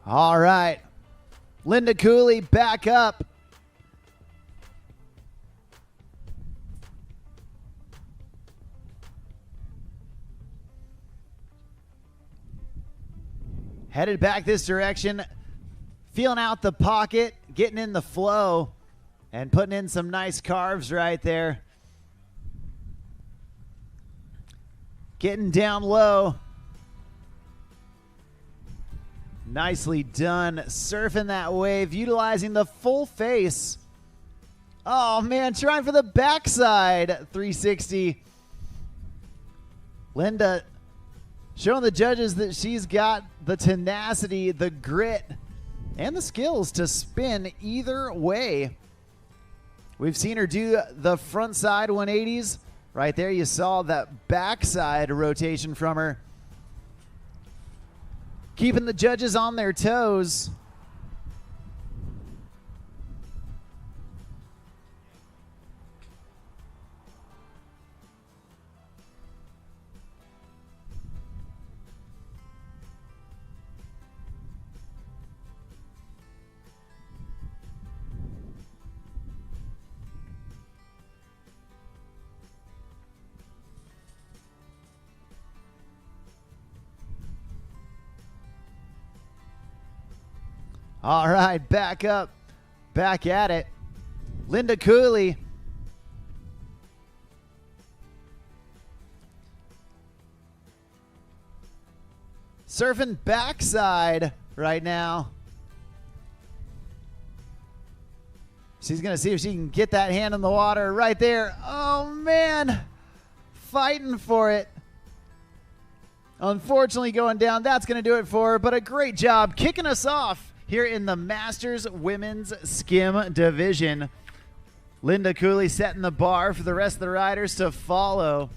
All right, Linda Cooley back up. Headed back this direction, feeling out the pocket, getting in the flow, and putting in some nice carves right there. Getting down low. Nicely done, surfing that wave, utilizing the full face. Oh, man, trying for the backside 360. Linda showing the judges that she's got the tenacity, the grit, and the skills to spin either way. We've seen her do the front side 180s. Right there, you saw that backside rotation from her. Keeping the judges on their toes. All right, back up, back at it. Linda Cooley. Surfing backside right now. She's going to see if she can get that hand in the water right there. Oh, man. Fighting for it. unfortunately going down. That's going to do it for her, but a great job kicking us off here in the Masters Women's Skim Division. Linda Cooley setting the bar for the rest of the riders to follow.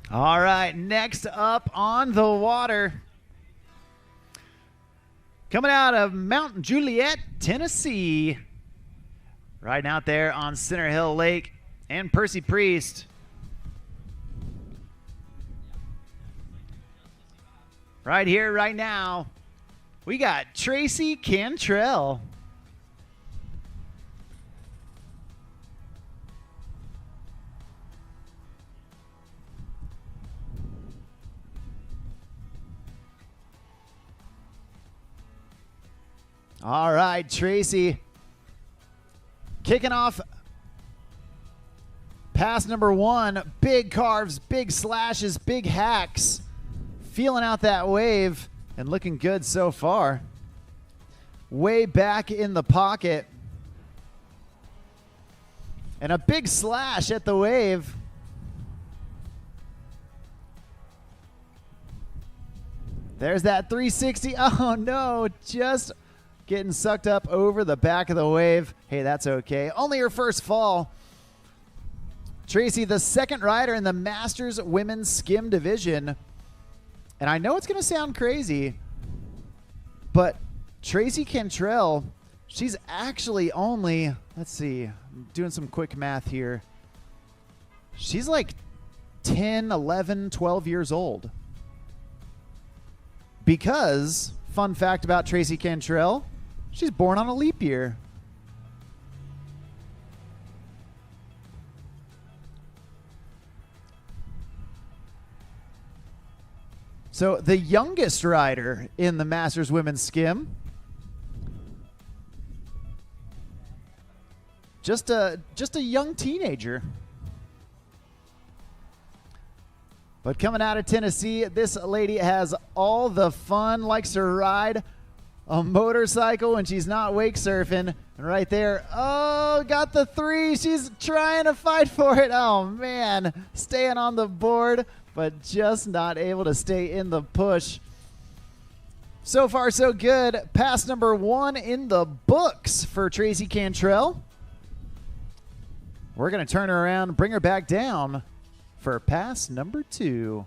All right, next up on the water, coming out of Mount Juliet, Tennessee, riding out there on Center Hill Lake, and Percy Priest. Right here, right now, we got Tracy Cantrell. All right, Tracy kicking off pass number 1. Big carves, big slashes, big hacks. Feeling out that wave and looking good so far. Way back in the pocket. And a big slash at the wave. There's that 360. Oh, no, just getting sucked up over the back of the wave. Hey, that's okay. Only her first fall. Tracy, the second rider in the Masters Women's Skim Division. And I know it's going to sound crazy, but Tracy Cantrell, she's actually only, let's see, I'm doing some quick math here. She's like 10, 11, 12 years old. Because, fun fact about Tracy Cantrell, she's born on a leap year. So the youngest rider in the Masters Women's Skim, just a young teenager. But coming out of Tennessee, this lady has all the fun, likes to ride a motorcycle when she's not wake surfing. And right there, oh, got the 3. She's trying to fight for it. Oh, man, staying on the board, but just not able to stay in the push. So far, so good. Pass number 1 in the books for Tracy Cantrell. We're going to turn her around, bring her back down for pass number 2.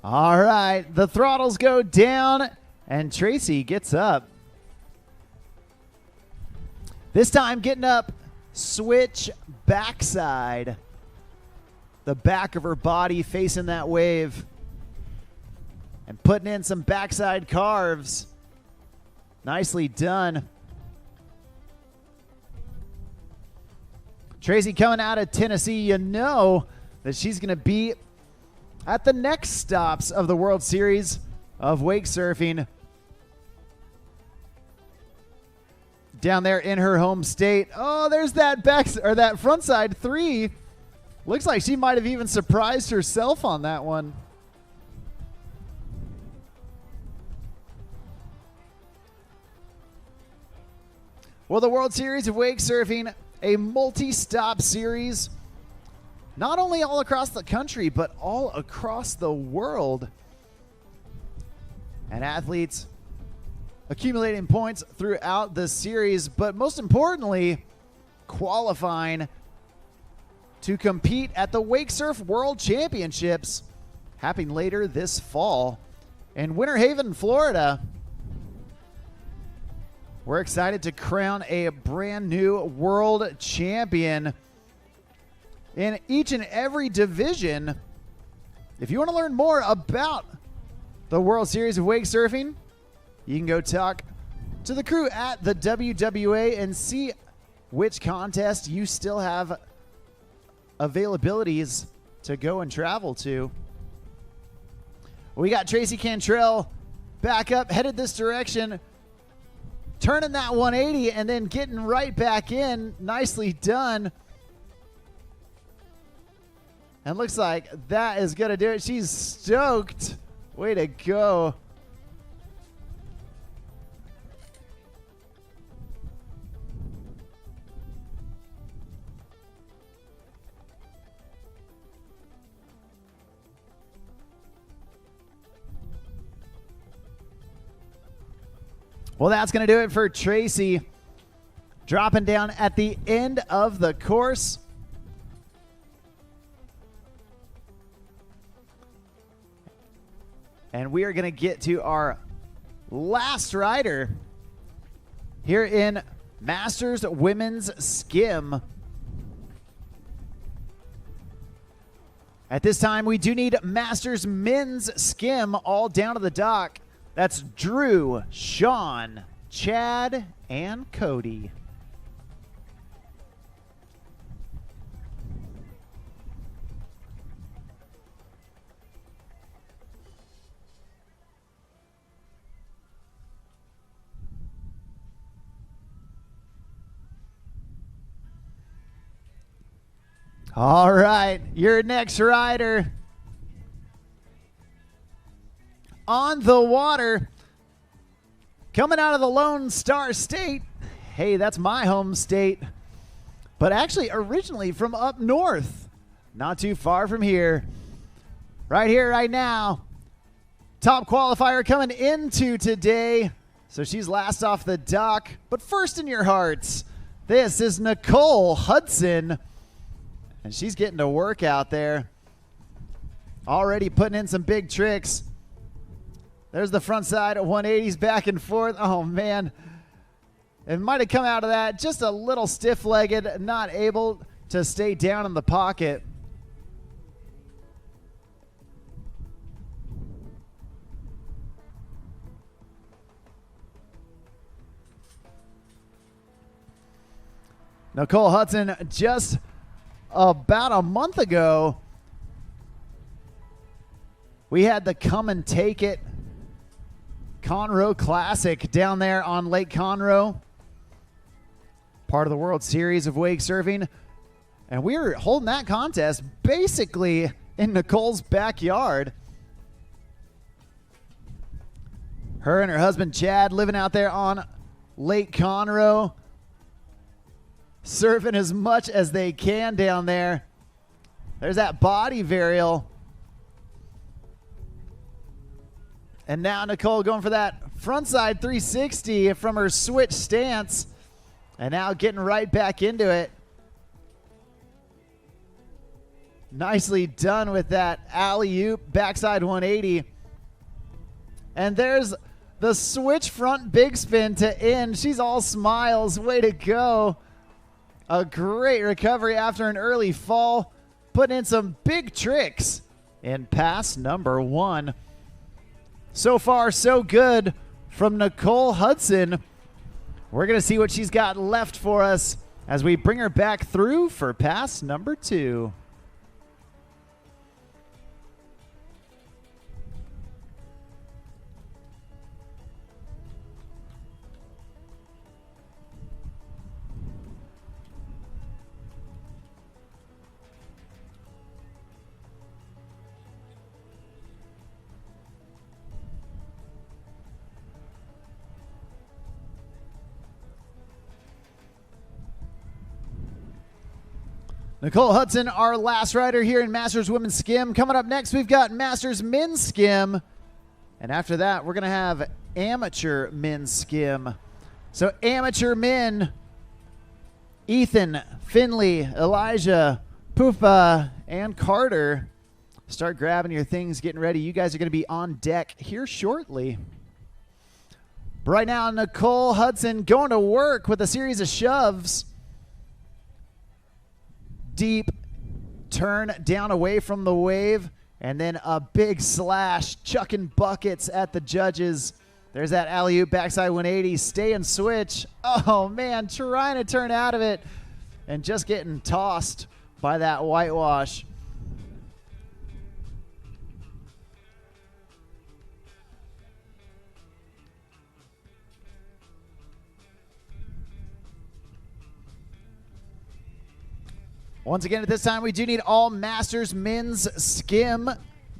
All right, the throttles go down, and Tracy gets up. This time getting up, switch backside. The back of her body facing that wave. And putting in some backside carves. Nicely done. Tracy coming out of Tennessee, you know that she's going to be at the next stops of the World Series of Wake Surfing down there in her home state. Oh, there's that that frontside 3. Looks like she might have even surprised herself on that one. Well, the World Series of Wake Surfing, a multi-stop series, not only all across the country, but all across the world. And athletes accumulating points throughout the series, but most importantly, qualifying to compete at the Wake Surf World Championships happening later this fall in Winter Haven, Florida. We're excited to crown a brand new world champion in each and every division. If you want to learn more about the World Series of Wake Surfing, you can go talk to the crew at the WWA and see which contest you still have availabilities to go and travel to. We got Tracy Cantrell back up, headed this direction, turning that 180 and then getting right back in. Nicely done. And looks like that is going to do it. She's stoked. Way to go. Well, that's going to do it for Tracy. Dropping down at the end of the course. And we are going to get to our last rider here in Masters Women's Skim. At this time, we do need Masters Men's Skim all down to the dock. That's Drew, Sean, Chad, and Cody. All right, your next rider on the water, coming out of the Lone Star State. Hey, that's my home state, but actually originally from up north, not too far from here. Right here, right now, top qualifier coming into today. So she's last off the dock, but first in your hearts, this is Nicole Hudson. And she's getting to work out there. Already putting in some big tricks. There's the front side of 180s back and forth. Oh, man. It might have come out of that just a little stiff-legged, not able to stay down in the pocket. Nicole Hudson just about a month ago, we had the Come and Take It Conroe Classic down there on Lake Conroe, part of the World Series of Wake Surfing, and we were holding that contest basically in Nicole's backyard. Her and her husband Chad living out there on Lake Conroe, surfing as much as they can down there. There's that body varial. And now Nicole going for that frontside 360 from her switch stance. And now getting right back into it. Nicely done with that alley-oop backside 180. And there's the switch front big spin to end. She's all smiles. Way to go. A great recovery after an early fall, putting in some big tricks in pass number 1. So far, so good from Nicole Hudson. We're going to see what she's got left for us as we bring her back through for pass number 2. Nicole Hudson, our last rider here in Masters Women's Skim. Coming up next, we've got Masters Men's Skim. And after that, we're going to have Amateur Men's Skim. So amateur men, Ethan, Finley, Elijah, Poopa, and Carter. Start grabbing your things, getting ready. You guys are going to be on deck here shortly. Right now, Nicole Hudson going to work with a series of shoves. Deep turn down away from the wave, and then a big slash, chucking buckets at the judges. There's that alley-oop backside 180, stay and switch. Oh man, trying to turn out of it and just getting tossed by that whitewash. Once again, at this time, we do need all Masters Men's Skim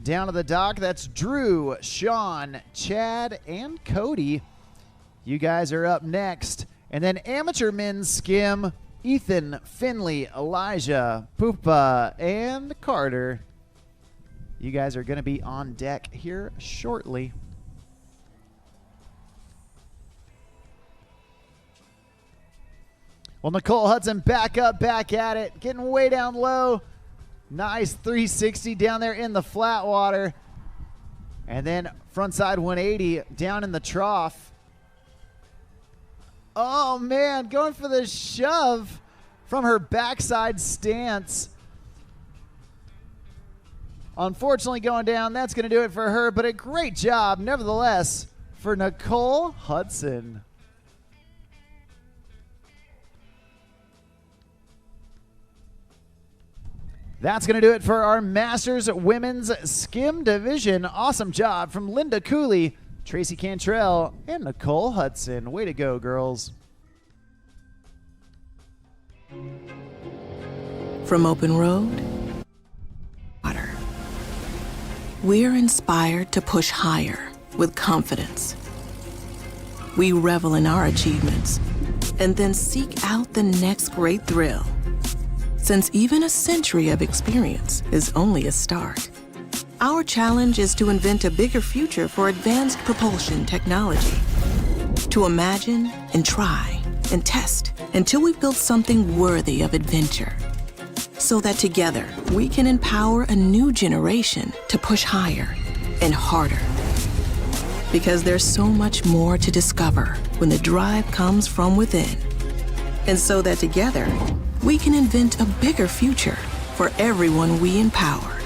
down to the dock. That's Drew, Sean, Chad, and Cody. You guys are up next. And then Amateur Men's Skim, Ethan, Finley, Elijah, Poopa, and Carter. You guys are going to be on deck here shortly. Well, Nicole Hudson back up, back at it, getting way down low. Nice 360 down there in the flat water. And then frontside 180 down in the trough. Oh, man, going for the shove from her backside stance. Unfortunately going down, that's going to do it for her, but a great job, nevertheless, for Nicole Hudson. That's going to do it for our Masters Women's Skim Division. Awesome job from Linda Cooley, Tracy Cantrell, and Nicole Hudson. Way to go, girls. From open road, water. We're inspired to push higher with confidence. We revel in our achievements and then seek out the next great thrill. Since even a century of experience is only a start, our challenge is to invent a bigger future for advanced propulsion technology. To imagine and try and test until we've built something worthy of adventure. So that together we can empower a new generation to push higher and harder. Because there's so much more to discover when the drive comes from within. And so that together, we can invent a bigger future for everyone we empower.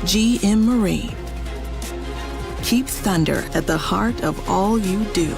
GM Marine. Keep thunder at the heart of all you do.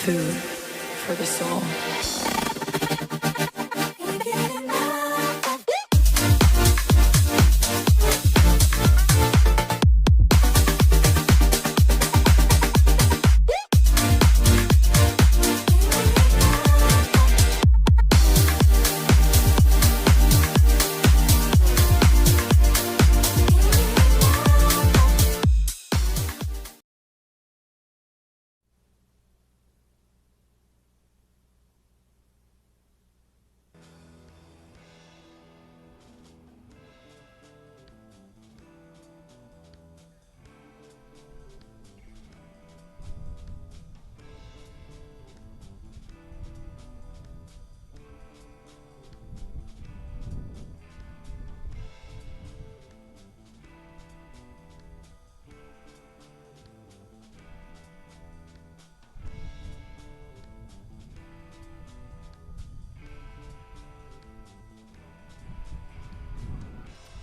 food for the soul.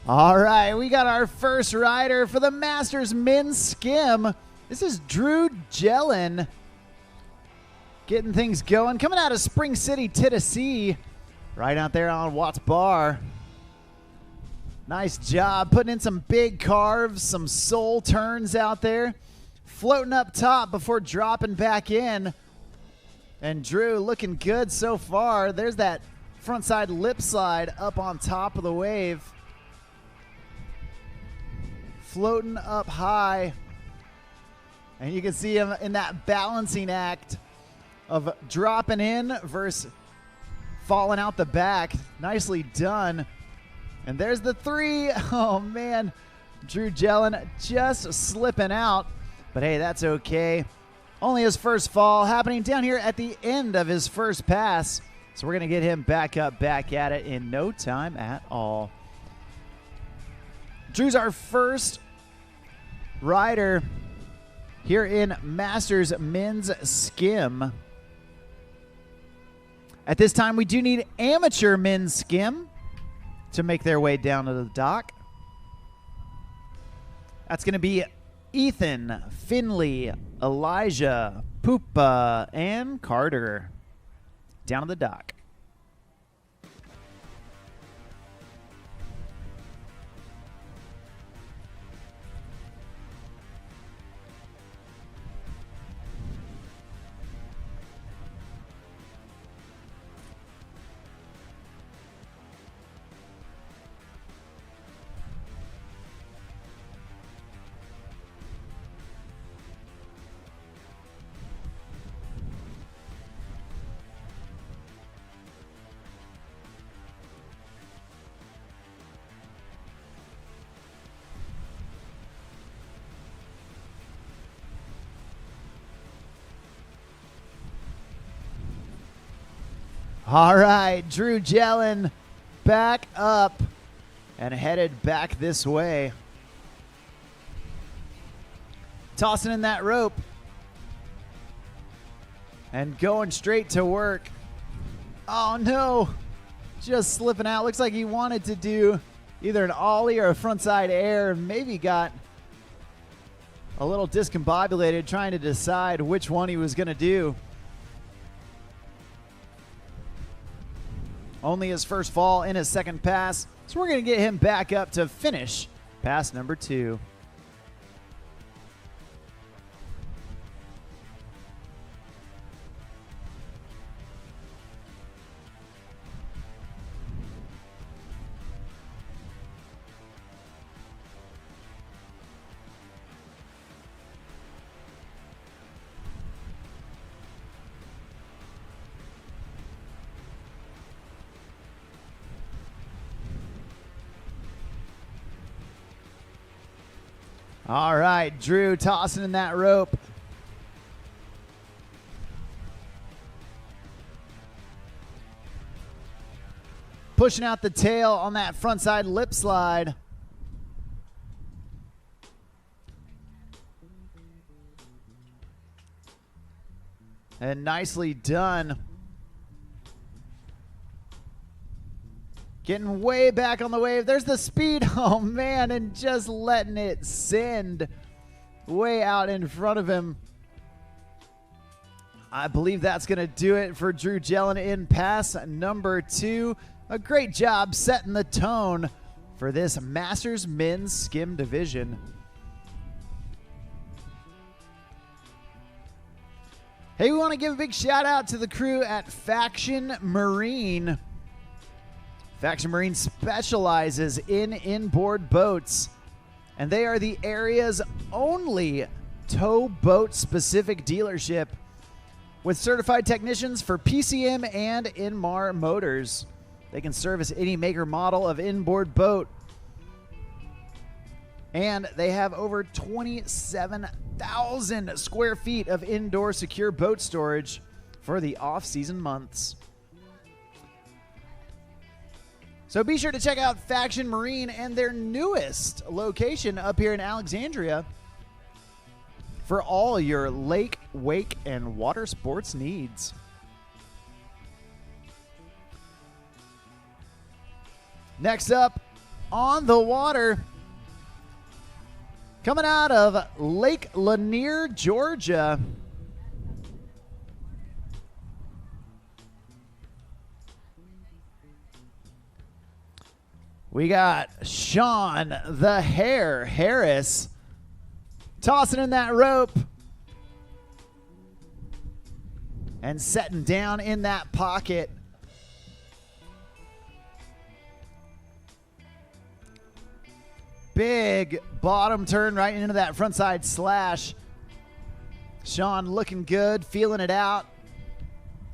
All right, we got our first rider for the Masters men's skim. This is Drew Jellin getting things going. Coming out of Spring City, Tennessee, right out there on Watts Bar. Nice job putting in some big carves, some soul turns out there. Floating up top before dropping back in. And Drew looking good so far. There's that frontside lip slide up on top of the wave. Floating up high, and you can see him in that balancing act of dropping in versus falling out the back. Nicely done. And there's the three. Oh man, Drew Jellin just slipping out, but hey, that's okay. Only his first fall happening down here at the end of his first pass, so we're gonna get him back up, back at it in no time at all. Drew's our first rider here in Masters men's skim. At this time, we do need amateur men's skim to make their way down to the dock. That's going to be Ethan, Finley, Elijah, Poopa, and Carter down to the dock. All right, Drew Jellin back up and headed back this way. Tossing in that rope and going straight to work. Oh no, just slipping out. Looks like he wanted to do either an ollie or a frontside air, and maybe got a little discombobulated trying to decide which one he was going to do. Only his first fall in his second pass, so we're going to get him back up to finish pass number 2. All right, Drew tossing in that rope. Pushing out the tail on that frontside lip slide. And nicely done. Getting way back on the wave. There's the speed. Oh, man. And just letting it send way out in front of him. I believe that's going to do it for Drew Jellin in pass number 2. A great job setting the tone for this Masters Men's Skim Division. Hey, we want to give a big shout out to the crew at Faction Marine. Faction Marine specializes in inboard boats, and they are the area's only towboat specific dealership with certified technicians for PCM and Inmar motors. They can service any maker model of inboard boat. And they have over 27,000 square feet of indoor secure boat storage for the off-season months. So be sure to check out Faction Marine and their newest location up here in Alexandria for all your lake, wake, and water sports needs. Next up on the water, coming out of Lake Lanier, Georgia, we got Sean the Hare Harris tossing in that rope and setting down in that pocket. Big bottom turn right into that frontside slash. Sean looking good, feeling it out,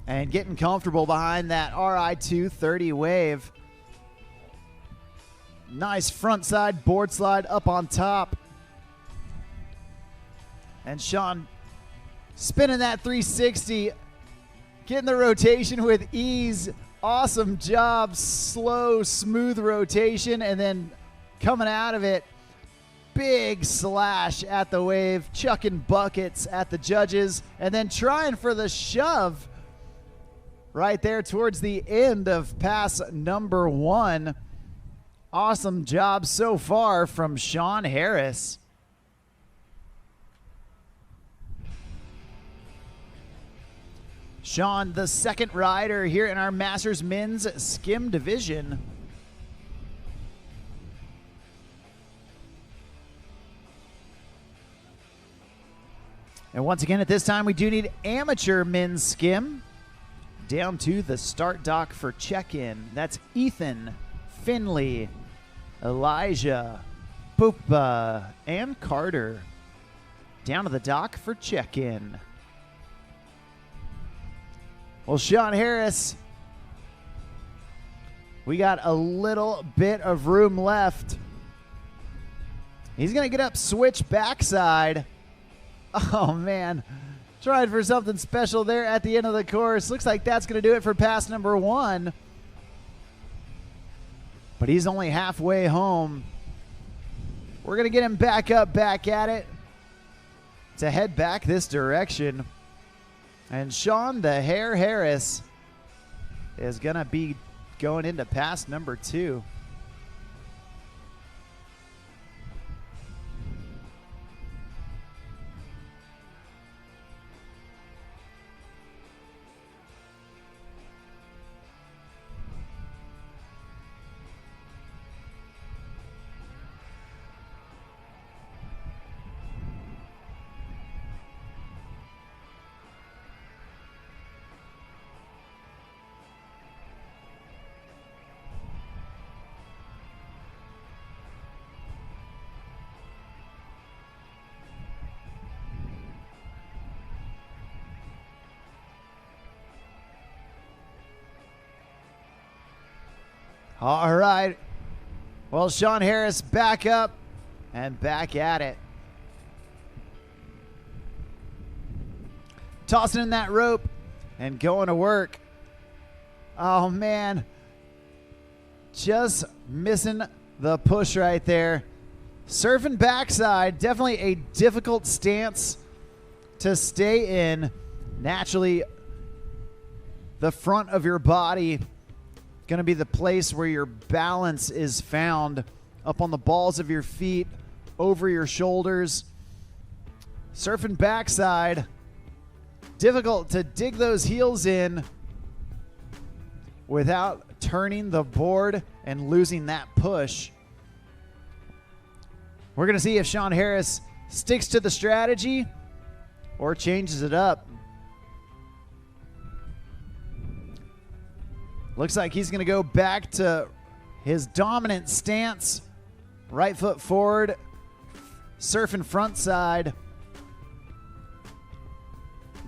and getting comfortable behind that RI 230 wave. Nice frontside board slide up on top. And Sean spinning that 360, getting the rotation with ease. Awesome job, slow, smooth rotation, and then coming out of it, big slash at the wave, chucking buckets at the judges, and then trying for the shove right there towards the end of pass number 1. Awesome job so far from Sean Harris. Sean, the second rider here in our Masters Men's Skim Division. And once again, at this time, we do need amateur men's skim down to the start dock for check-in. That's Ethan, Finley, Elijah, Poopa, and Carter down to the dock for check-in. Well, Sean Harris, we got a little bit of room left. He's going to get up, switch backside. Oh, man. Trying for something special there at the end of the course. Looks like that's going to do it for pass number 1. But he's only halfway home. We're going to get him back up, back at it to head back this direction. And Sean the Hare Harris is going to be going into pass number 2. All right. Well, Sean Harris back up and back at it. Tossing in that rope and going to work. Oh, man. Just missing the push right there. Surfing backside, definitely a difficult stance to stay in. Naturally, the front of your body going to be the place where your balance is found, up on the balls of your feet, over your shoulders. Surfing backside, Difficult to dig those heels in without turning the board and losing that push. We're going to see if Sean Harris sticks to the strategy or changes it up. Looks like he's going to go back to his dominant stance. Right foot forward, surfing front side.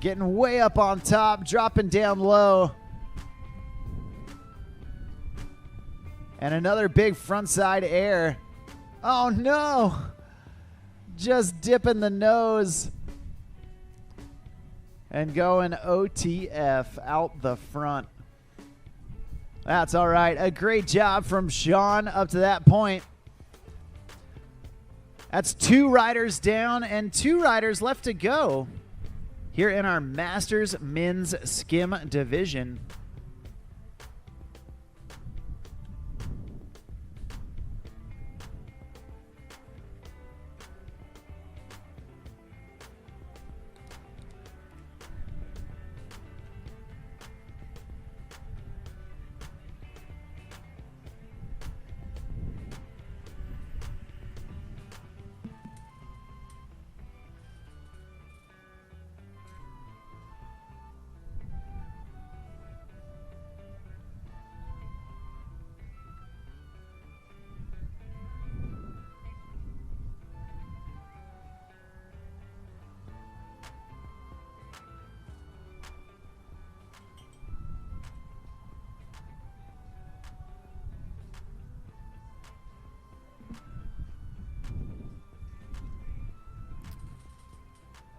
Getting way up on top, dropping down low. And another big frontside air. Oh no! Just dipping the nose. And going OTF out the front. That's all right. A great job from Sean up to that point. That's 2 riders down and 2 riders left to go here in our Masters Men's Skim division.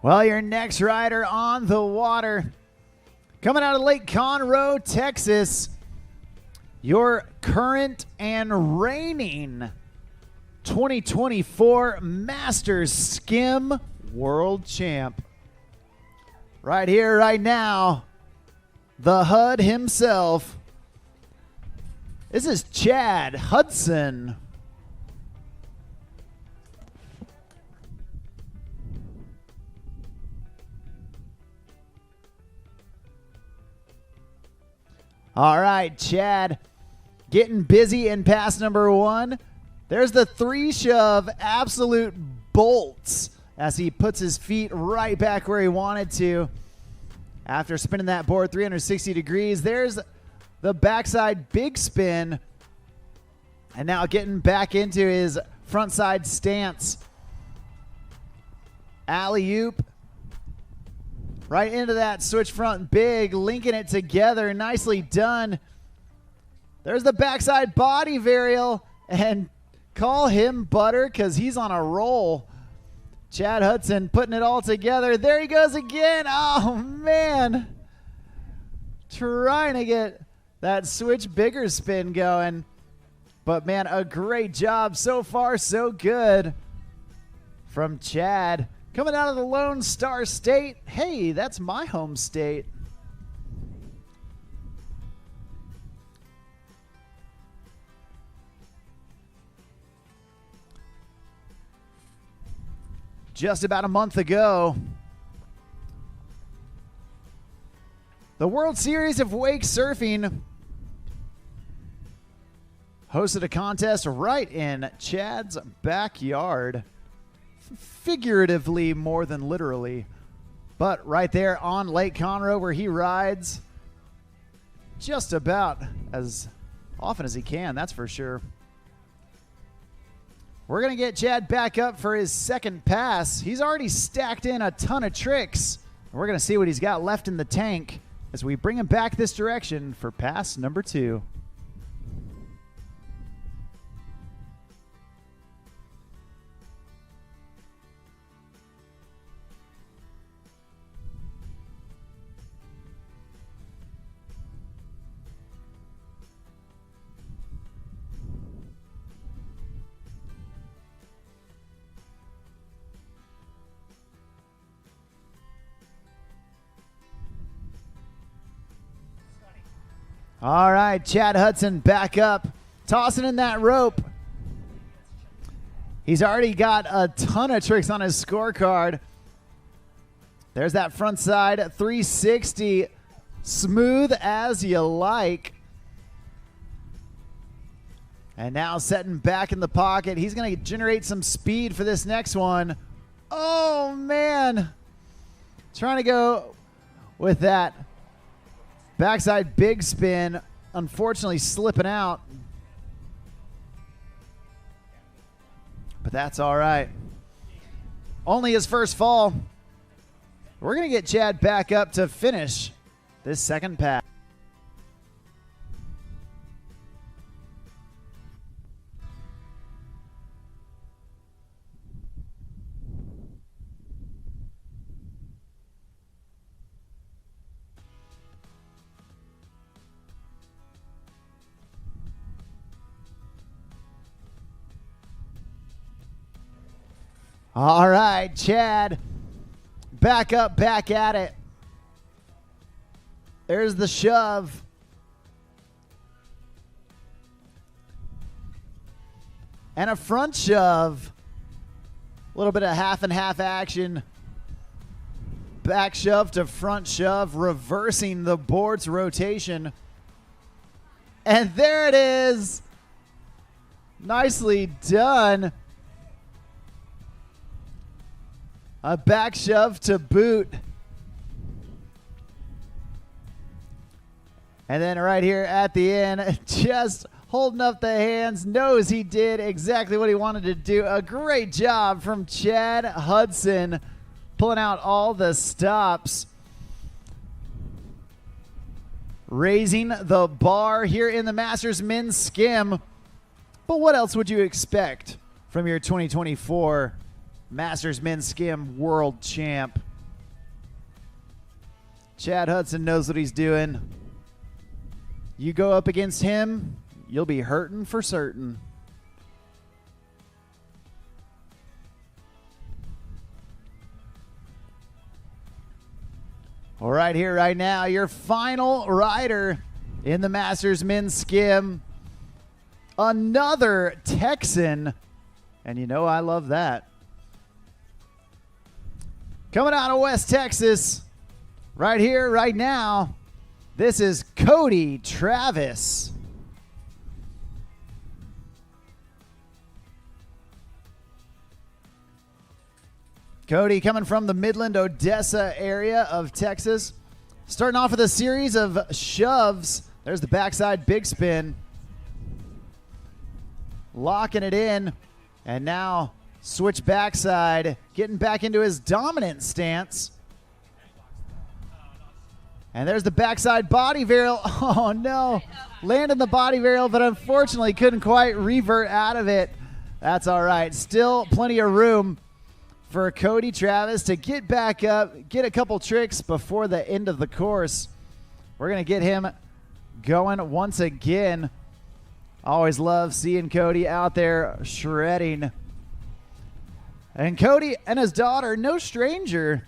Well, your next rider on the water, coming out of Lake Conroe, Texas, your current and reigning 2024 Masters Skim World Champ. Right here, right now, the HUD himself. This is Chad Hudson. All right, Chad getting busy in pass number 1. There's the 3 shove, absolute bolts as he puts his feet right back where he wanted to. After spinning that board 360 degrees, there's the backside big spin. And now getting back into his frontside stance. Alley-oop. Right into that switch front big, linking it together. Nicely done. There's the backside body varial, and call him butter because he's on a roll. Chad Hudson putting it all together. There he goes again. Oh, man. Trying to get that switch bigger spin going. But, man, a great job. So far, so good from Chad. Coming out of the Lone Star State. Hey, that's my home state. Just about a month ago, the World Series of Wake Surfing hosted a contest right in Chad's backyard. Figuratively more than literally, but right there on Lake Conroe where he rides just about as often as he can, that's for sure. We're going to get Chad back up for his second pass. He's already stacked in a ton of tricks. We're going to see what he's got left in the tank as we bring him back this direction for pass number 2. All right, Chad Hudson back up, tossing in that rope. He's already got a ton of tricks on his scorecard. There's that front side 360. Smooth as you like. And now setting back in the pocket. He's going to generate some speed for this next one. Oh, man. Trying to go with that backside big spin. Unfortunately slipping out. But that's all right. Only his first fall. We're going to get Chad back up to finish this second pass. All right, Chad, back up, back at it. There's the shove. And a front shove. A little bit of half and half action. Back shove to front shove, reversing the board's rotation. And there it is. Nicely done. A back shove to boot. And then right here at the end, just holding up the hands, knows he did exactly what he wanted to do. A great job from Chad Hudson, pulling out all the stops. Raising the bar here in the Masters Men's Skim. But what else would you expect from your 2024 Masters Men's Skim World Champ? Chad Hudson knows what he's doing. You go up against him, you'll be hurting for certain. All right, here right now, your final rider in the Masters Men's Skim. Another Texan, and you know I love that. Coming out of West Texas, right here, right now, this is Cody Travis. Cody coming from the Midland, Odessa area of Texas. Starting off with a series of shoves. There's the backside big spin. Locking it in. And now switch backside. Getting back into his dominant stance. And there's the backside body varial. Oh, no. Landed the body varial, but unfortunately couldn't quite revert out of it. That's all right. Still plenty of room for Cody Travis to get back up, get a couple tricks before the end of the course. We're going to get him going once again. Always love seeing Cody out there shredding. And Cody and his daughter, no stranger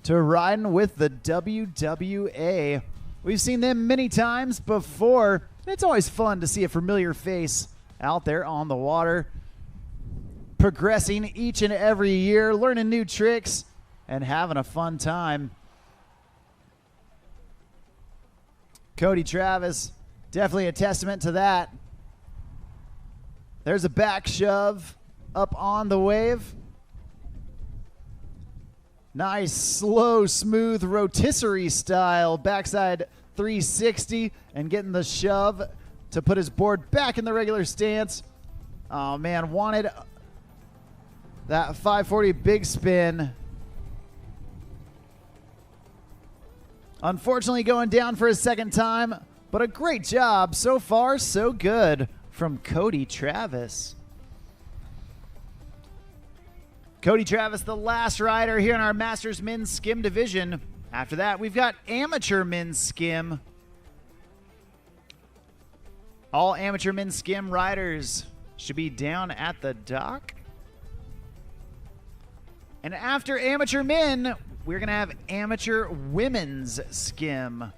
to riding with the WWA. We've seen them many times before. It's always fun to see a familiar face out there on the water, progressing each and every year, learning new tricks, and having a fun time. Cody Travis, definitely a testament to that. There's a back shove up on the wave. Nice, slow, smooth, rotisserie style backside 360 and getting the shove to put his board back in the regular stance. Oh, man, wanted that 540 big spin. Unfortunately going down for his second time, but a great job. So far, so good from Cody Travis. Cody Travis, the last rider here in our Masters Men's Skim division. After that, we've got Amateur Men's Skim. All Amateur Men's Skim riders should be down at the dock. And after Amateur Men, we're going to have Amateur Women's Skim.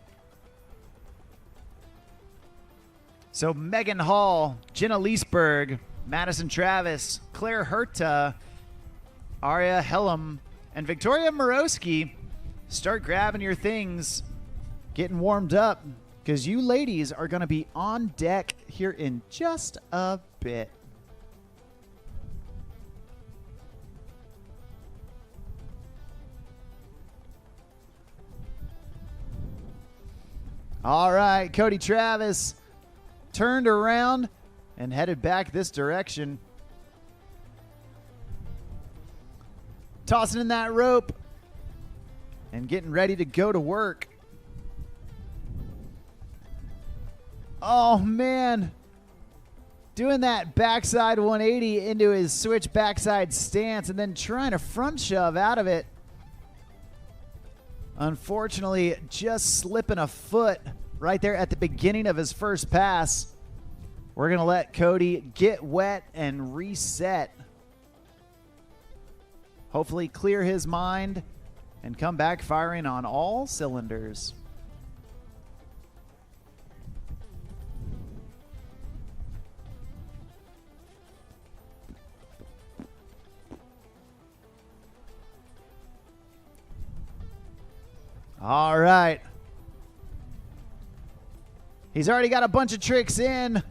So Megan Hall, Jenna Leisburg, Madison Travis, Claire Herta, Arya Helm, And Victoria Maroski, start grabbing your things, getting warmed up, because you ladies are going to be on deck here in just a bit. All right, Cody Travis turned around and headed back this direction. Tossing in that rope and getting ready to go to work. Oh, man. Doing that backside 180 into his switch backside stance and then trying to front shove out of it. Unfortunately, just slipping a foot right there at the beginning of his first pass. We're going to let Cody get wet and reset. Hopefully clear his mind and come back firing on all cylinders. All right. He's already got a bunch of tricks in.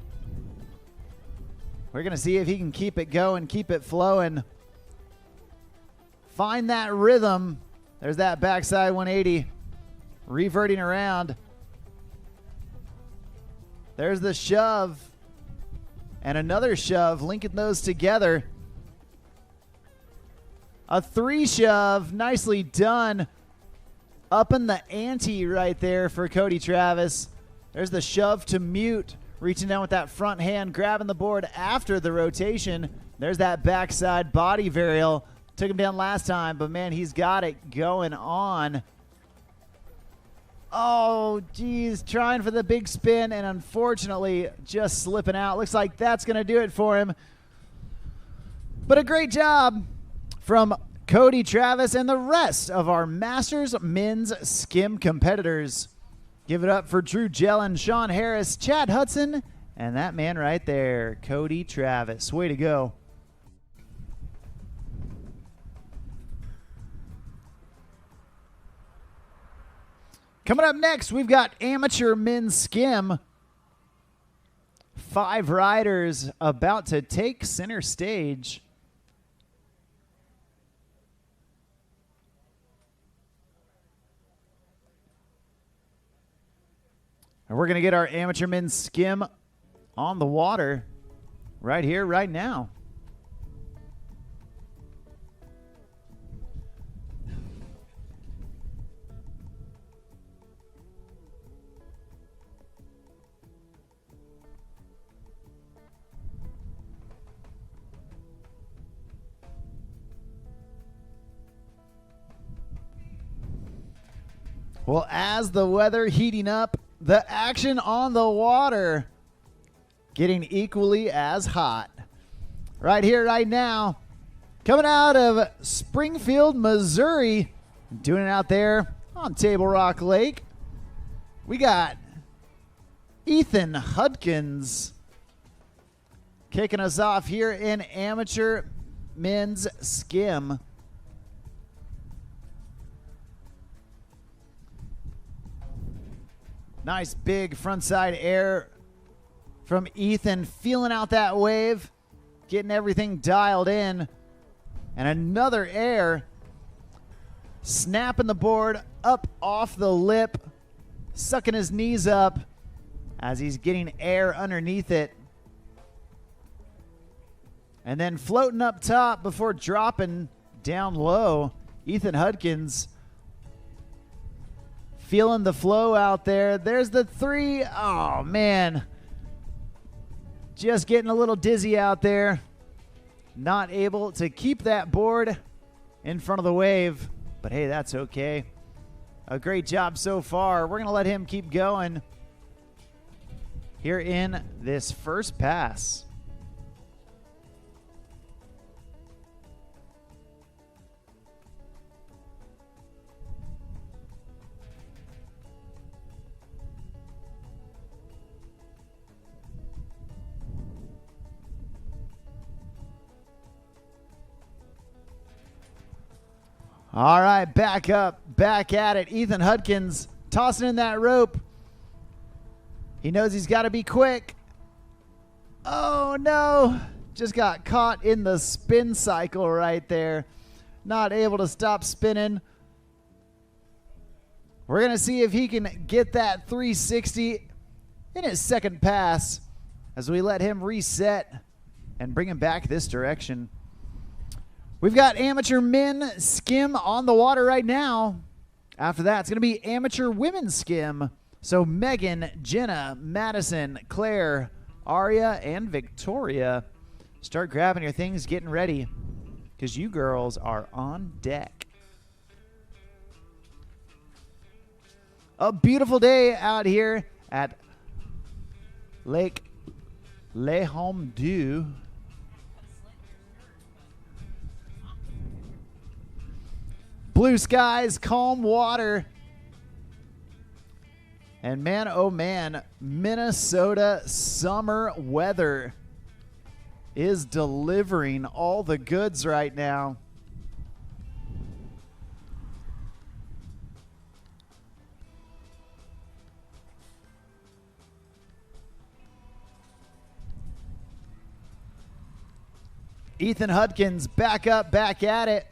We're going to see if he can keep it going, keep it flowing. Find that rhythm. There's that backside 180. Reverting around. There's the shove. And another shove, linking those together. A 3 shove, nicely done. Up in the ante right there for Cody Travis. There's the shove to mute. Reaching down with that front hand, grabbing the board after the rotation. There's that backside body varial. Took him down last time, but man, he's got it going on. Oh, geez, trying for the big spin and unfortunately just slipping out. Looks like that's going to do it for him. But a great job from Cody Travis and the rest of our Masters men's skim competitors. Give it up for Drew Jellin, Sean Harris, Chad Hudson, and that man right there, Cody Travis. Way to go. Coming up next, we've got amateur men's skim. 5 riders about to take center stage. And we're going to get our amateur men's skim on the water right here, right now. Well, as the weather heating up, the action on the water getting equally as hot. Right here, right now, coming out of Springfield, Missouri, doing it out there on Table Rock Lake, we got Ethan Hudkins kicking us off here in amateur men's skim. Nice big frontside air from Ethan, feeling out that wave, getting everything dialed in. And another air, snapping the board up off the lip, sucking his knees up as he's getting air underneath it. And then floating up top before dropping down low. Ethan Hudkins feeling the flow out there. There's the 3. Oh, man. Just getting a little dizzy out there. Not able to keep that board in front of the wave. But, hey, that's okay. A great job so far. We're going to let him keep going here in this first pass. All right, back up, back at it. Ethan Hudkins tossing in that rope. He knows he's got to be quick. Oh, no. Just got caught in the spin cycle right there. Not able to stop spinning. We're going to see if he can get that 360 in his second pass as we let him reset and bring him back this direction. We've got amateur men skim on the water right now. After that, it's going to be amateur women skim. So Megan, Jenna, Madison, Claire, Arya, and Victoria, start grabbing your things, getting ready, because you girls are on deck. A beautiful day out here at Lake Les Hommes du. Blue skies, calm water. And man, oh man, Minnesota summer weather is delivering all the goods right now. Ethan Hudkins back up, back at it.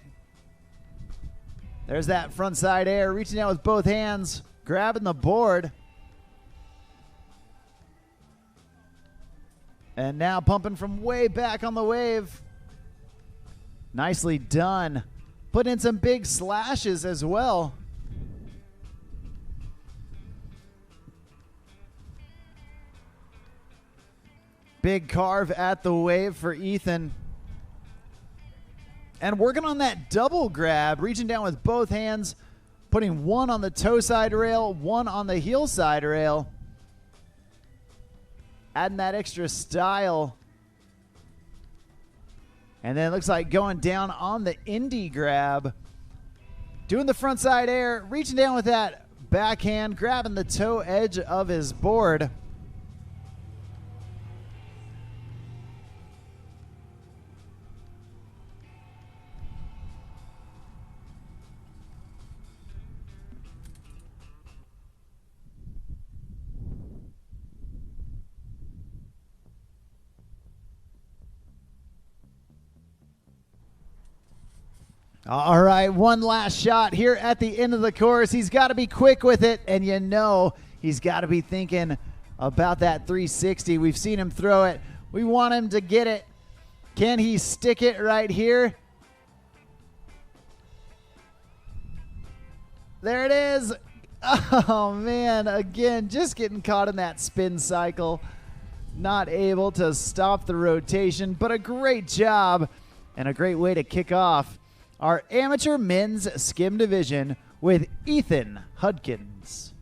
There's that front side air, reaching out with both hands, grabbing the board. And now pumping from way back on the wave. Nicely done. Put in some big slashes as well. Big carve at the wave for Ethan. And working on that double grab, reaching down with both hands, putting one on the toe side rail, one on the heel side rail. Adding that extra style. And then it looks like going down on the indie grab. Doing the front side air, reaching down with that backhand, grabbing the toe edge of his board. All right, one last shot here at the end of the course. He's got to be quick with it, and you know he's got to be thinking about that 360. We've seen him throw it. We want him to get it. Can he stick it right here? There it is. Oh, man, again, just getting caught in that spin cycle. Not able to stop the rotation, but a great job and a great way to kick off our amateur men's skim division with Ethan Hudkins.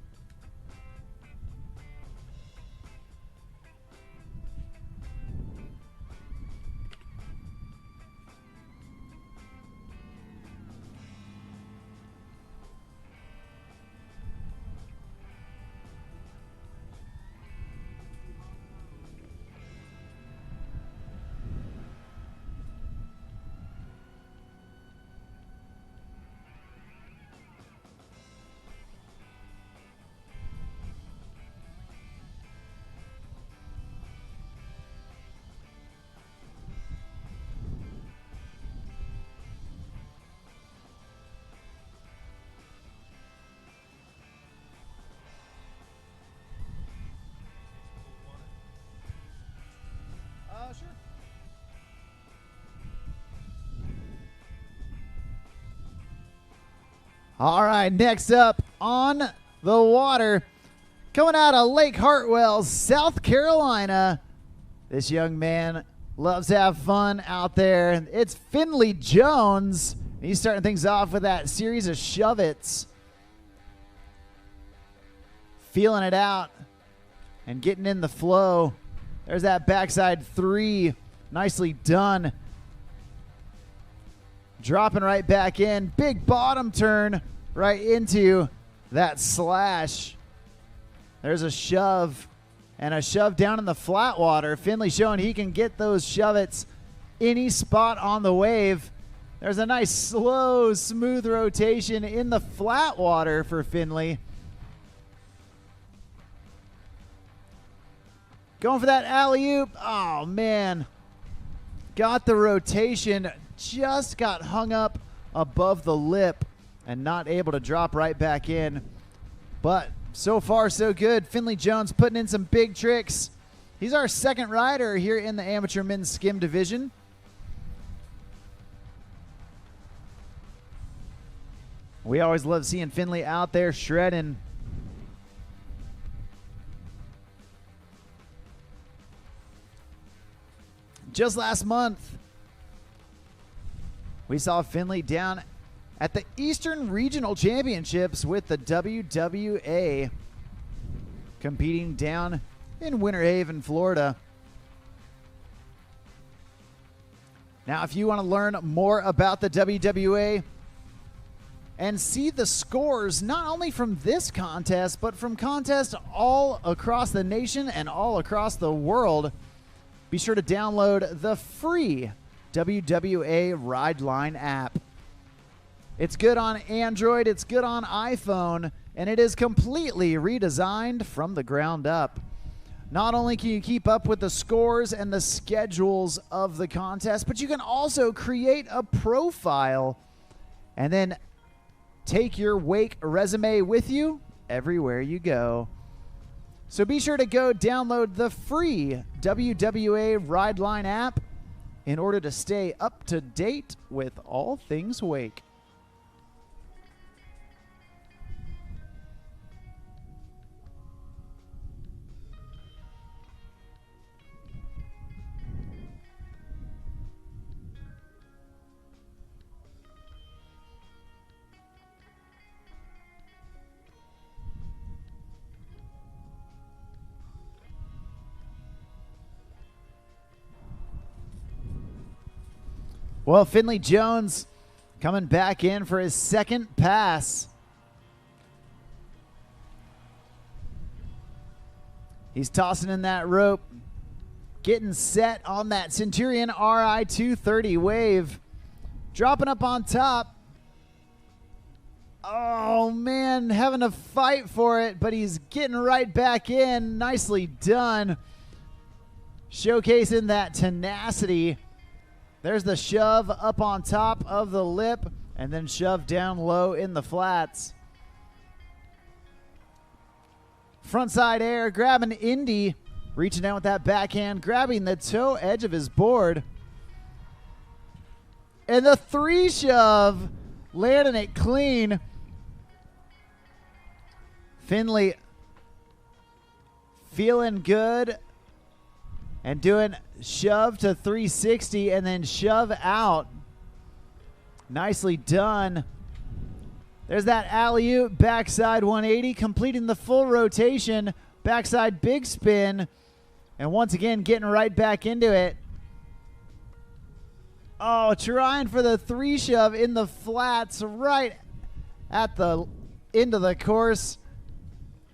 Sure. All right, next up on the water, coming out of Lake Hartwell, South Carolina. This young man loves to have fun out there. It's Finley Jones. He's starting things off with that series of shove-its. Feeling it out and getting in the flow. There's that backside three. Nicely done. Dropping right back in. Big bottom turn right into that slash. There's a shove and a shove down in the flat water. Finley showing he can get those shove-its any spot on the wave. There's a nice, slow, smooth rotation in the flat water for Finley. Going for that alley-oop. Oh, man. Got the rotation. Just got hung up above the lip and not able to drop right back in. But so far, so good. Finley Jones putting in some big tricks. He's our second rider here in the amateur men's skim division. We always love seeing Finley out there shredding. Just last month, we saw Finley down at the Eastern Regional Championships with the WWA, competing down in Winter Haven, Florida. Now, if you want to learn more about the WWA and see the scores not only from this contest, but from contests all across the nation and all across the world, be sure to download the free WWA Ride Line app. It's good on Android, it's good on iPhone, and it is completely redesigned from the ground up. Not only can you keep up with the scores and the schedules of the contest, but you can also create a profile and then take your wake resume with you everywhere you go. So be sure to go download the free WWA Ride Line app in order to stay up to date with all things wake. Well, Finley Jones coming back in for his second pass. He's tossing in that rope, getting set on that Centurion RI 230 wave, dropping up on top. Oh, man, having to fight for it, but he's getting right back in. Nicely done. Showcasing that tenacity. There's the shove up on top of the lip and then shove down low in the flats. Frontside air, grabbing Indy, reaching down with that backhand, grabbing the toe edge of his board. And the three shove, landing it clean. Finley feeling good and doing shove to 360 and then shove out. Nicely done. There's that alley-oop, backside 180, completing the full rotation, backside big spin, and once again getting right back into it. Oh, trying for the three shove in the flats right at the end of the course.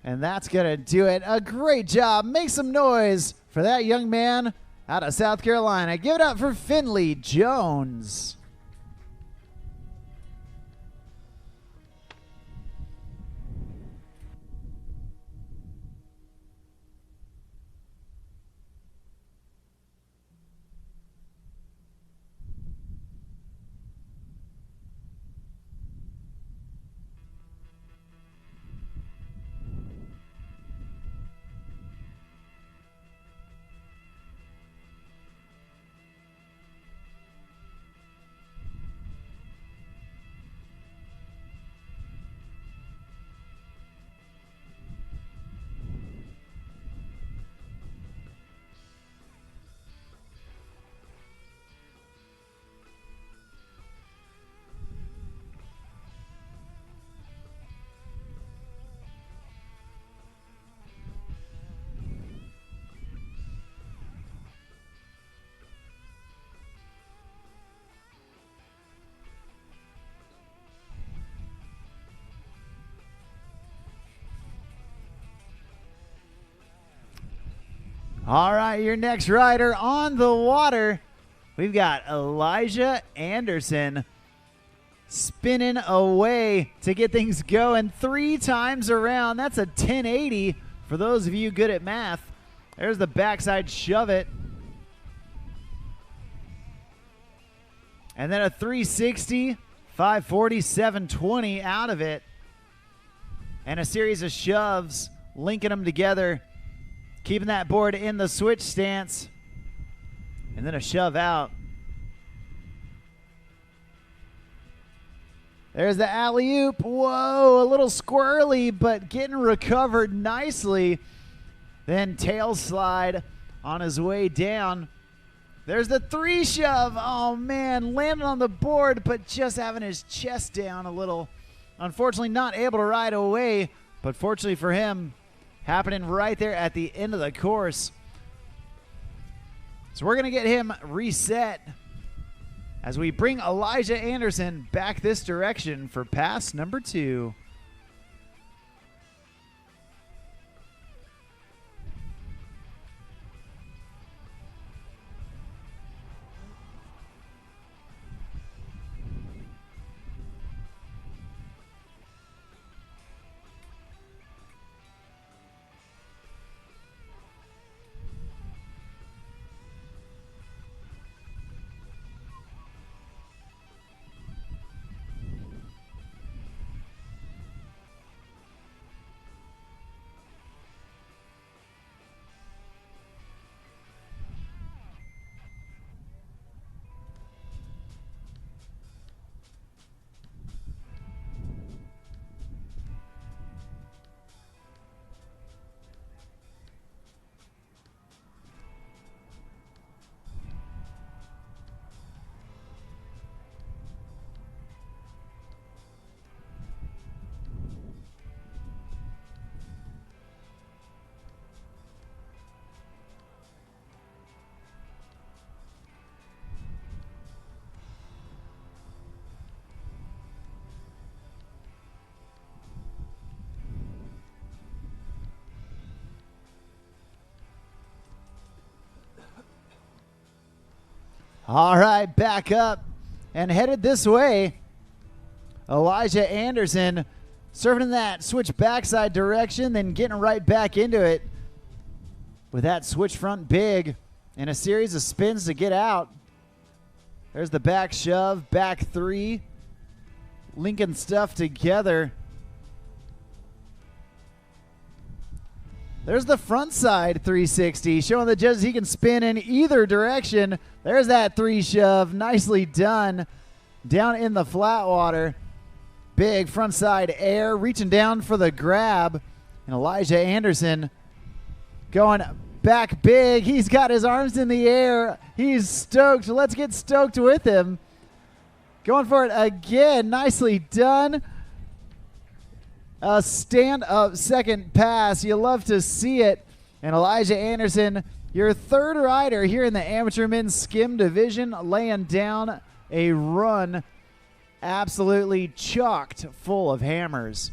And that's going to do it. A great job. Make some noise for that young man out of South Carolina. Give it up for Finley Jones. All right, your next rider on the water, we've got Elijah Anderson. spinning away to get things going 3 times around. That's a 1080 for those of you good at math. There's the backside shove it. And then a 360, 540, 720 out of it. And a series of shoves, linking them together, keeping that board in the switch stance. And then a shove out. There's the alley-oop. Whoa, a little squirrely, but getting recovered nicely. Then tail slide on his way down. There's the 3 shove. Oh, man, landing on the board, but just having his chest down a little. Unfortunately, not able to ride away, but fortunately for him, happening right there at the end of the course. So we're going to get him reset as we bring Elijah Anderson back this direction for pass number 2. All right, back up and headed this way. Elijah Anderson serving in that switch backside direction, then getting right back into it with that switch front big and a series of spins to get out. There's the back shove, back 3, linking stuff together. There's the front side 360, showing the judges he can spin in either direction. There's that 3 shove, nicely done down in the flat water. Big front side air, reaching down for the grab. And Elijah Anderson going back big. He's got his arms in the air. He's stoked. Let's get stoked with him. Going for it again, nicely done. A stand-up second pass. You love to see it. And Elijah Anderson, your 3rd rider here in the amateur men's skim division, laying down a run absolutely chocked full of hammers.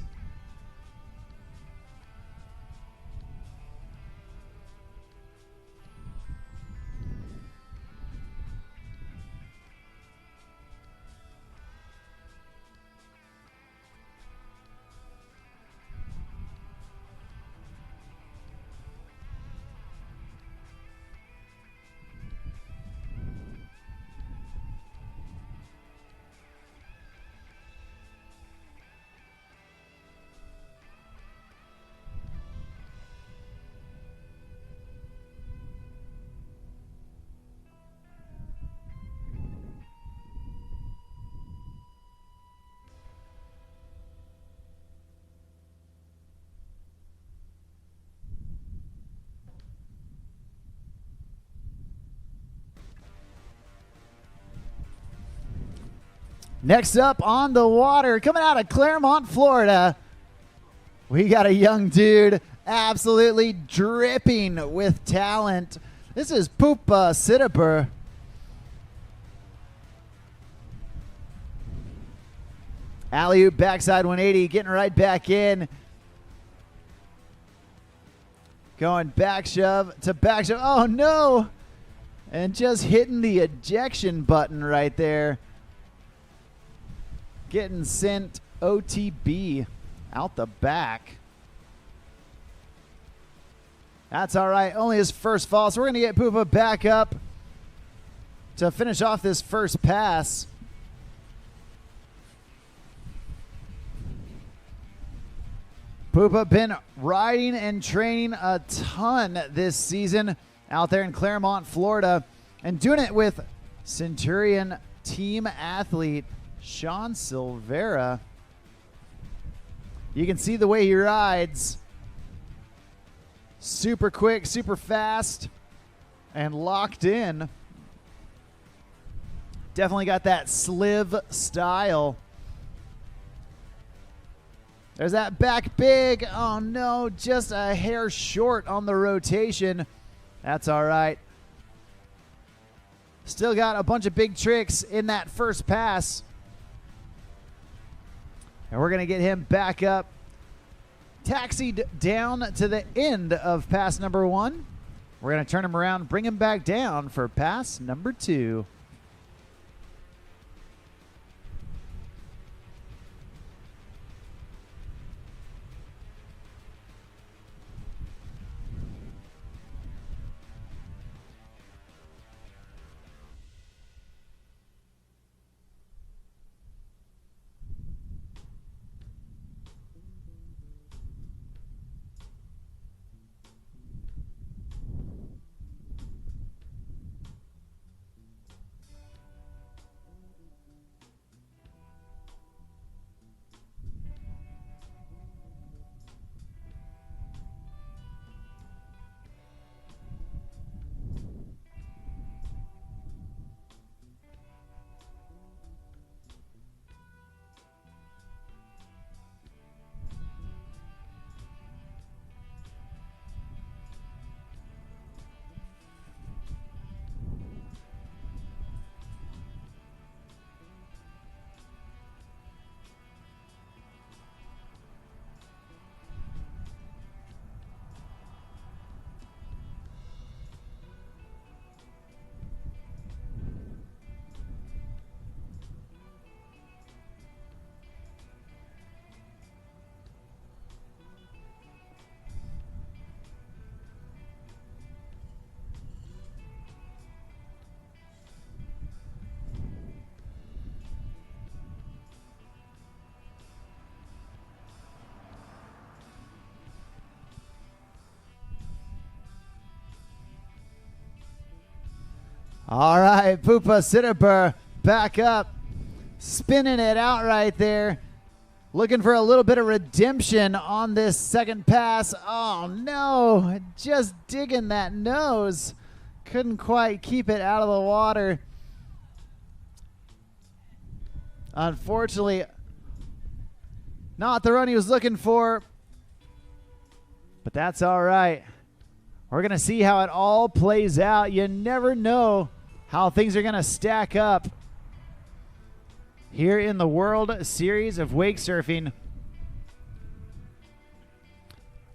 Next up on the water, coming out of Claremont, Florida, we got a young dude absolutely dripping with talent. This is Poopa Sittaber. Alley-oop backside 180, getting right back in. Going back shove to back shove. Oh, no. And just hitting the ejection button right there. getting sent OTB out the back. That's all right. Only his first fall. So we're going to get Poopa back up to finish off this first pass. Poopa been riding and training a ton this season out there in Claremont, Florida, and doing it with Centurion team athlete Sean Silvera. You can see the way he rides. Super quick, super fast, and locked in. Definitely got that sliv style. There's that back big. Oh no, just a hair short on the rotation. That's all right. Still got a bunch of big tricks in that first pass. And we're going to get him back up. Taxied down to the end of pass number 1. We're going to turn him around, bring him back down for pass number 2. All right, Poopa Sitterber back up, spinning it out right there. Looking for a little bit of redemption on this second pass. Oh no, just digging that nose. Couldn't quite keep it out of the water. Unfortunately, not the run he was looking for, but that's all right. We're going to see how it all plays out. You never know how things are going to stack up here in the World Series of Wake Surfing.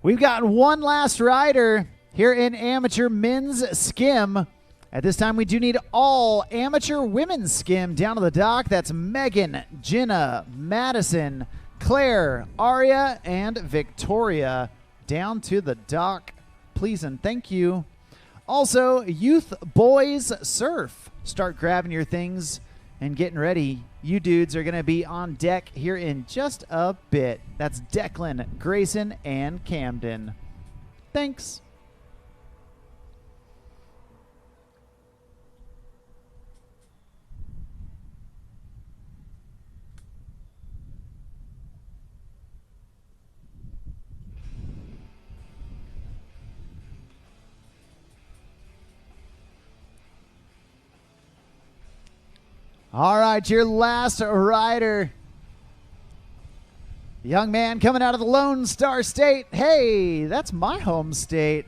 We've got one last rider here in amateur men's skim. At this time, we do need all amateur women's skim down to the dock. That's Megan, Jenna, Madison, Claire, Arya, and Victoria down to the dock. Please and thank you. Also, youth boys surf. Start grabbing your things and getting ready. You dudes are going to be on deck here in just a bit. That's Declan, Grayson, and Camden. Thanks. All right, your last rider. Young man coming out of the Lone Star State. Hey, that's my home state.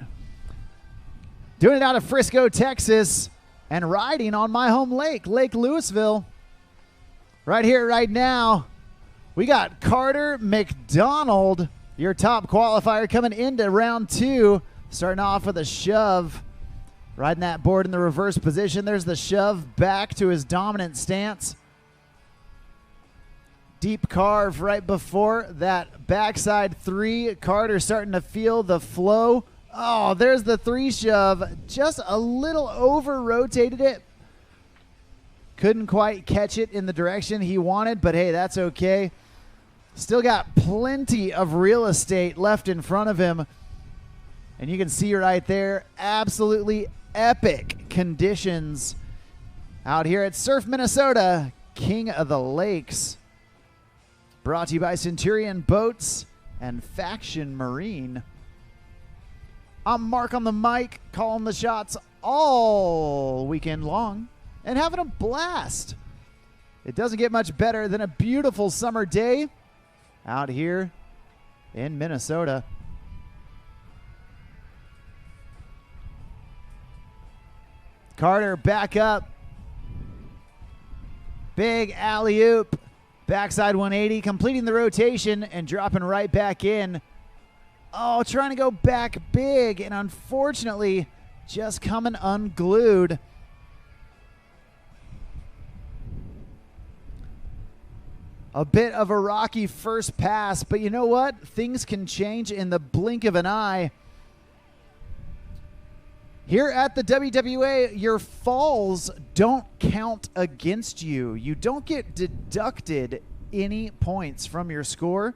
Doing it out of Frisco, Texas, and riding on my home lake, Lake Lewisville. Right here, right now, we got Carter McDonald, your top qualifier, coming into round 2, starting off with a shove. Riding that board in the reverse position. There's the shove back to his dominant stance. deep carve right before that backside three. Carter starting to feel the flow. Oh, there's the three shove. Just a little over rotated it. Couldn't quite catch it in the direction he wanted, but hey, that's okay. Still got plenty of real estate left in front of him. And you can see right there, absolutely epic conditions out here at Surf Minnesota, King of the Lakes. Brought to you by Centurion Boats and Faction Marine. I'm Mark on the mic, calling the shots all weekend long and having a blast. It doesn't get much better than a beautiful summer day out here in Minnesota. Carter back up. Big alley-oop. Backside 180, completing the rotation and dropping right back in. Oh, trying to go back big, and unfortunately, just coming unglued. A bit of a rocky first pass, but you know what? Things can change in the blink of an eye. Here at the WWA, your falls don't count against you. You don't get deducted any points from your score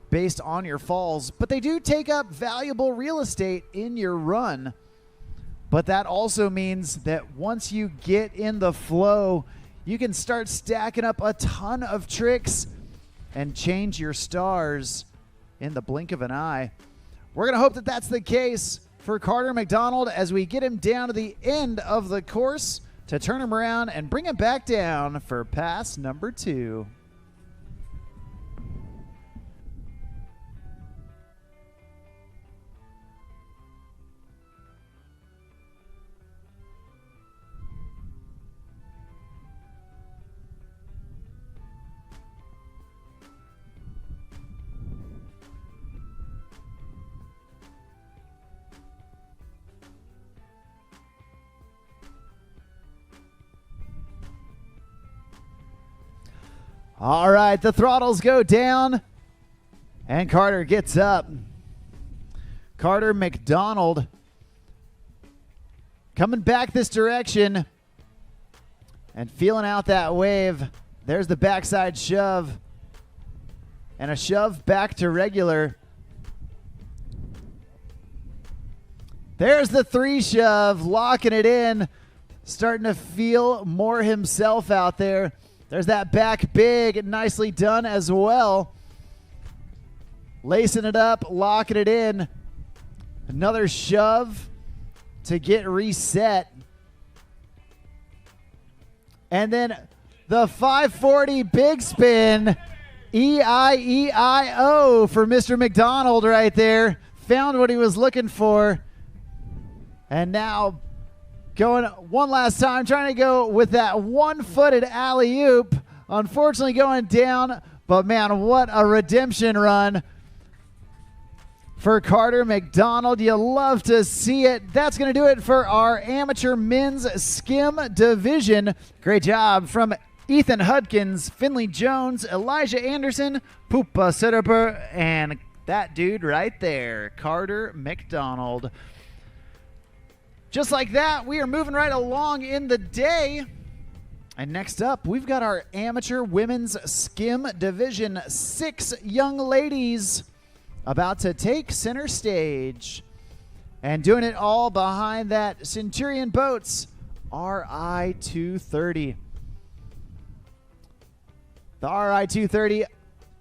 based on your falls, but they do take up valuable real estate in your run. But that also means that once you get in the flow, you can start stacking up a ton of tricks and change your stars in the blink of an eye. We're going to hope that that's the case for Carter McDonald as we get him down to the end of the course to turn him around and bring him back down for pass number 2. All right, the throttles go down, and Carter gets up. Carter McDonald coming back this direction and feeling out that wave. There's the backside shove, and a shove back to regular. There's the 3 shove, locking it in, starting to feel more himself out there. There's that back big, nicely done as well. Lacing it up, locking it in. Another shove to get reset. And then the 540 big spin. E-I-E-I-O for Mr. McDonald right there. Found what he was looking for. And now going one last time, trying to go with that one-footed alley-oop. Unfortunately going down, but man, what a redemption run for Carter McDonald. You love to see it. That's going to do it for our amateur men's skim division. Great job from Ethan Hudkins, Finley Jones, Elijah Anderson, Poopa Sitterber, and that dude right there, Carter McDonald. Just like that, we are moving right along in the day. And next up, we've got our amateur women's skim division. 6 young ladies about to take center stage. And doing it all behind that Centurion Boats RI 230. The RI 230,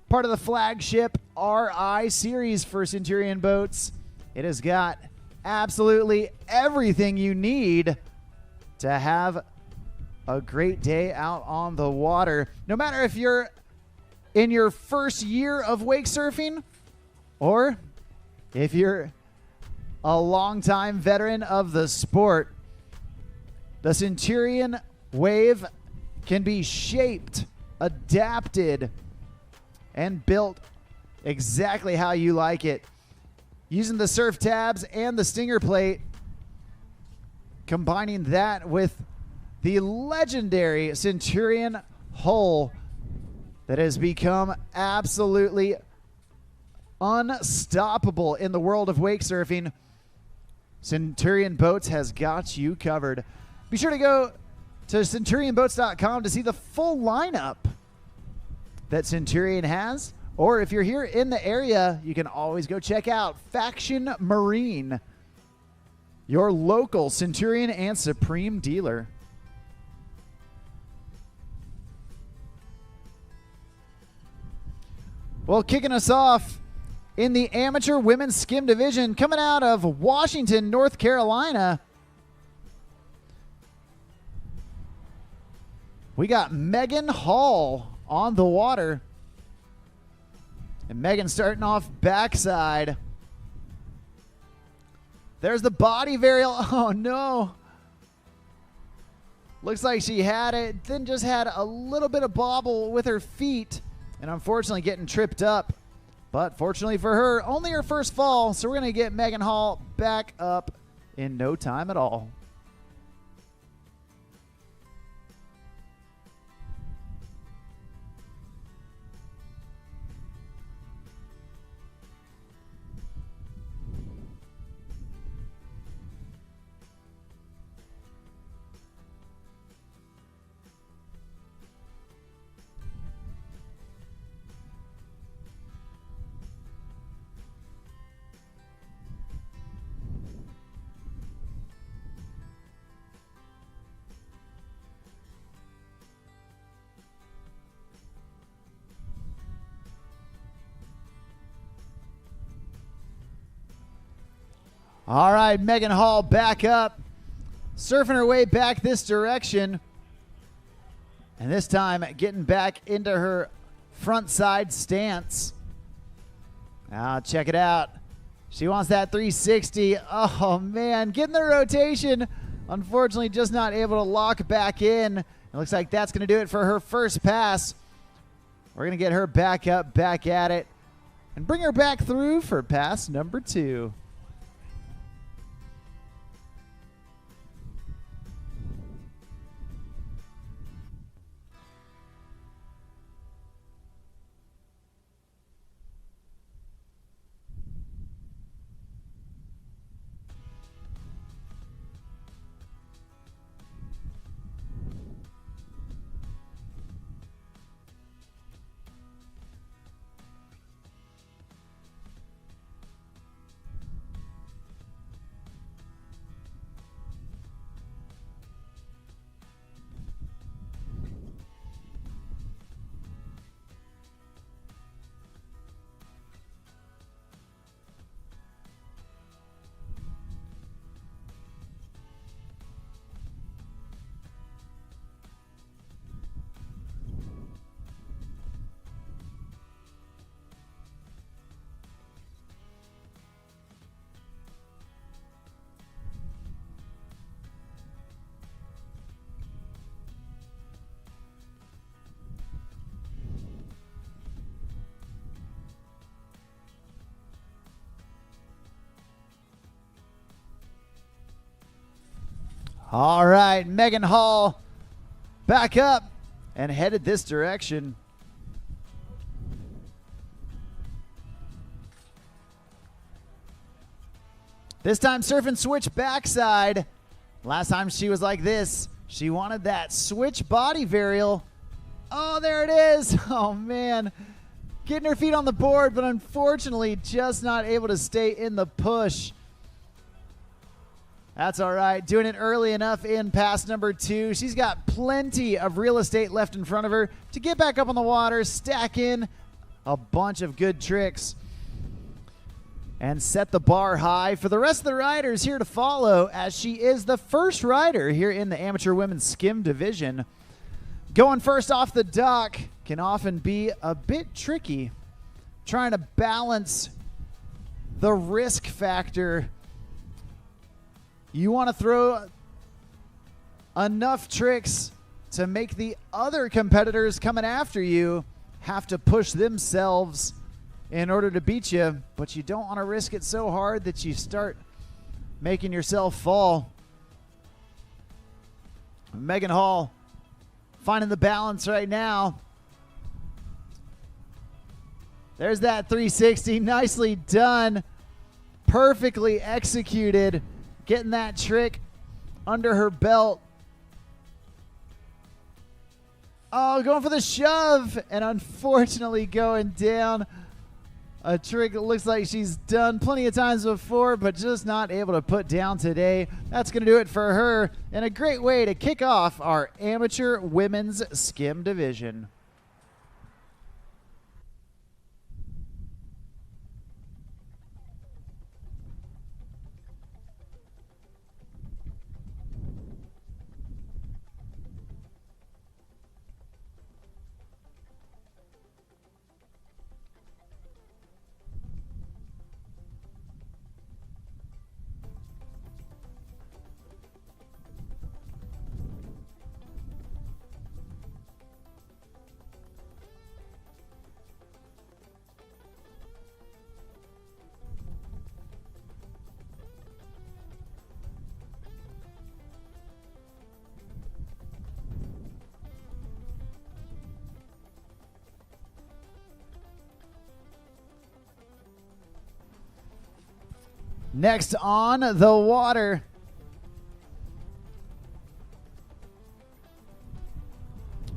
part of the flagship RI series for Centurion Boats. It has got absolutely everything you need to have a great day out on the water. No matter if you're in your first year of wake surfing or if you're a longtime veteran of the sport, the Centurion wave can be shaped, adapted, and built exactly how you like it. Using the surf tabs and the stinger plate, combining that with the legendary Centurion hull, that has become absolutely unstoppable in the world of wake surfing. Centurion Boats has got you covered. Be sure to go to centurionboats.com to see the full lineup that Centurion has. Or if you're here in the area, you can always go check out Faction Marine, your local Centurion and Supreme dealer. Well, kicking us off in the amateur women's skim division, coming out of Washington, North Carolina, we got Megan Hall on the water. And Megan starting off backside. There's the body varial. Oh, no. Looks like she had it, then just had a little bit of bobble with her feet, and unfortunately getting tripped up. But fortunately for her, only her first fall, so we're going to get Megan Hall back up in no time at all. All right, Megan Hall back up, surfing her way back this direction. And this time getting back into her front side stance. Now check it out. She wants that 360. Oh, man, getting the rotation. Unfortunately, just not able to lock back in. It looks like that's going to do it for her first pass. We're going to get her back up, back at it, and bring her back through for pass number 2. All right, Megan Hall back up and headed this direction. This time surfing switch backside. Last time she was like this. She wanted that switch body varial. Oh, there it is. Oh, man. Getting her feet on the board, but unfortunately just not able to stay in the push. That's all right. Doing it early enough in pass number 2. She's got plenty of real estate left in front of her to get back up on the water, stack in a bunch of good tricks, and set the bar high for the rest of the riders here to follow, as she is the first rider here in the amateur women's skim division. Going first off the dock can often be a bit tricky, trying to balance the risk factor. You want to throw enough tricks to make the other competitors coming after you have to push themselves in order to beat you, but you don't want to risk it so hard that you start making yourself fall. Megan Hall finding the balance right now. There's that 360. Nicely done. Perfectly executed. Getting that trick under her belt. Oh, going for the shove. And unfortunately going down. A trick that looks like she's done plenty of times before, but just not able to put down today. That's going to do it for her. And a great way to kick off our amateur women's skim division. Next on the water,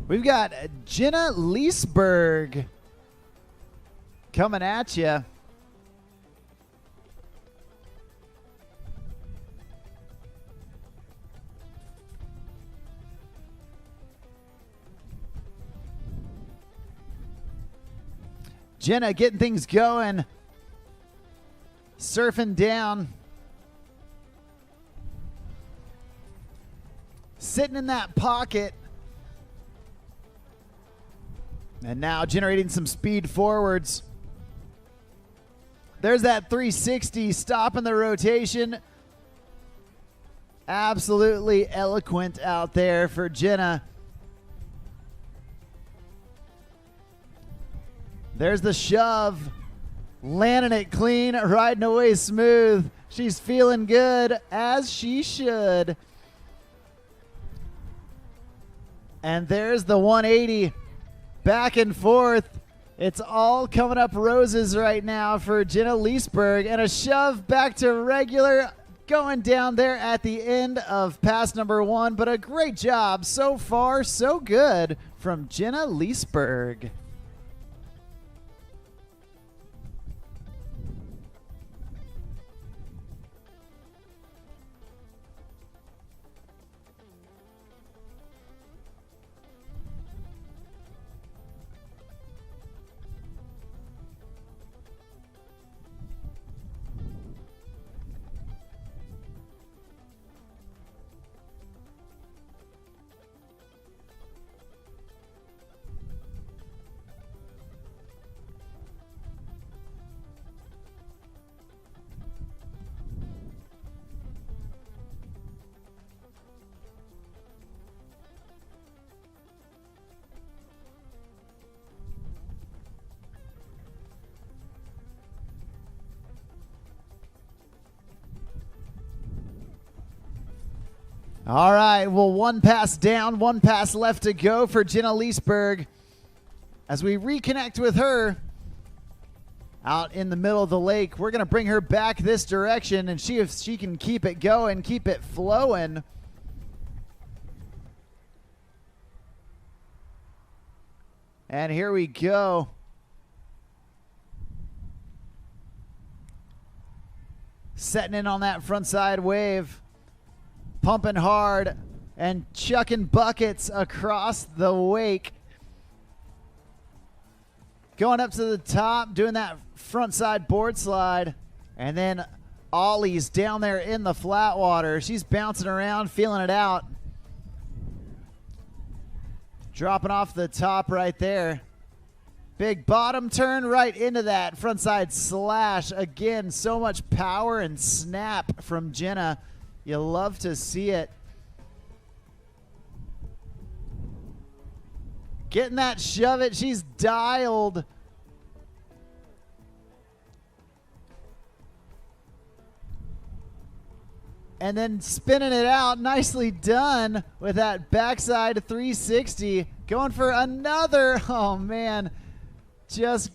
we've got Jenna Leisburg coming at you. Jenna getting things going. Surfing down. Sitting in that pocket. And now generating some speed forwards. There's that 360, stopping the rotation. Absolutely eloquent out there for Jenna. There's the shove. Landing it clean, riding away smooth. She's feeling good, as she should. And there's the 180. Back and forth. It's all coming up roses right now for Jenna Leisburg. And a shove back to regular. Going down there at the end of pass number 1. But a great job so far, so good from Jenna Leisburg. All right, well, one pass down, one pass left to go for Jenna Leisburg. As we reconnect with her out in the middle of the lake, we're going to bring her back this direction and see if she can keep it going, keep it flowing. And here we go. Setting in on that front side wave. Pumping hard and chucking buckets across the wake. Going up to the top, doing that front side board slide. And then ollies down there in the flat water. She's bouncing around, feeling it out. Dropping off the top right there. Big bottom turn right into that front side slash. Again, so much power and snap from Jenna. You love to see it. Getting that shove it. She's dialed. And then spinning it out. Nicely done with that backside 360. Going for another. Oh, man. Just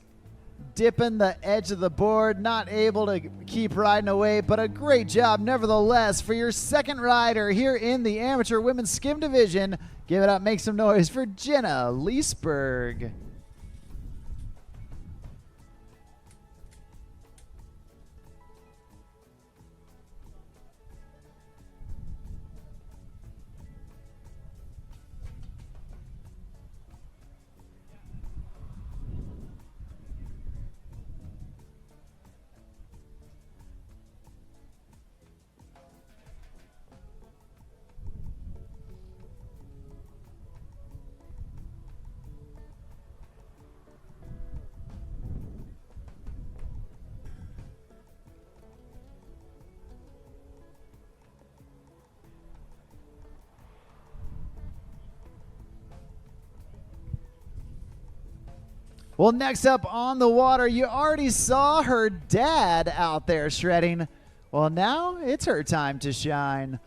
dipping the edge of the board, not able to keep riding away, but a great job nevertheless for your second rider here in the amateur women's skim division. Give it up, make some noise for Jenna Leisburg. Well, next up on the water, you already saw her dad out there shredding. Well, now it's her time to shine.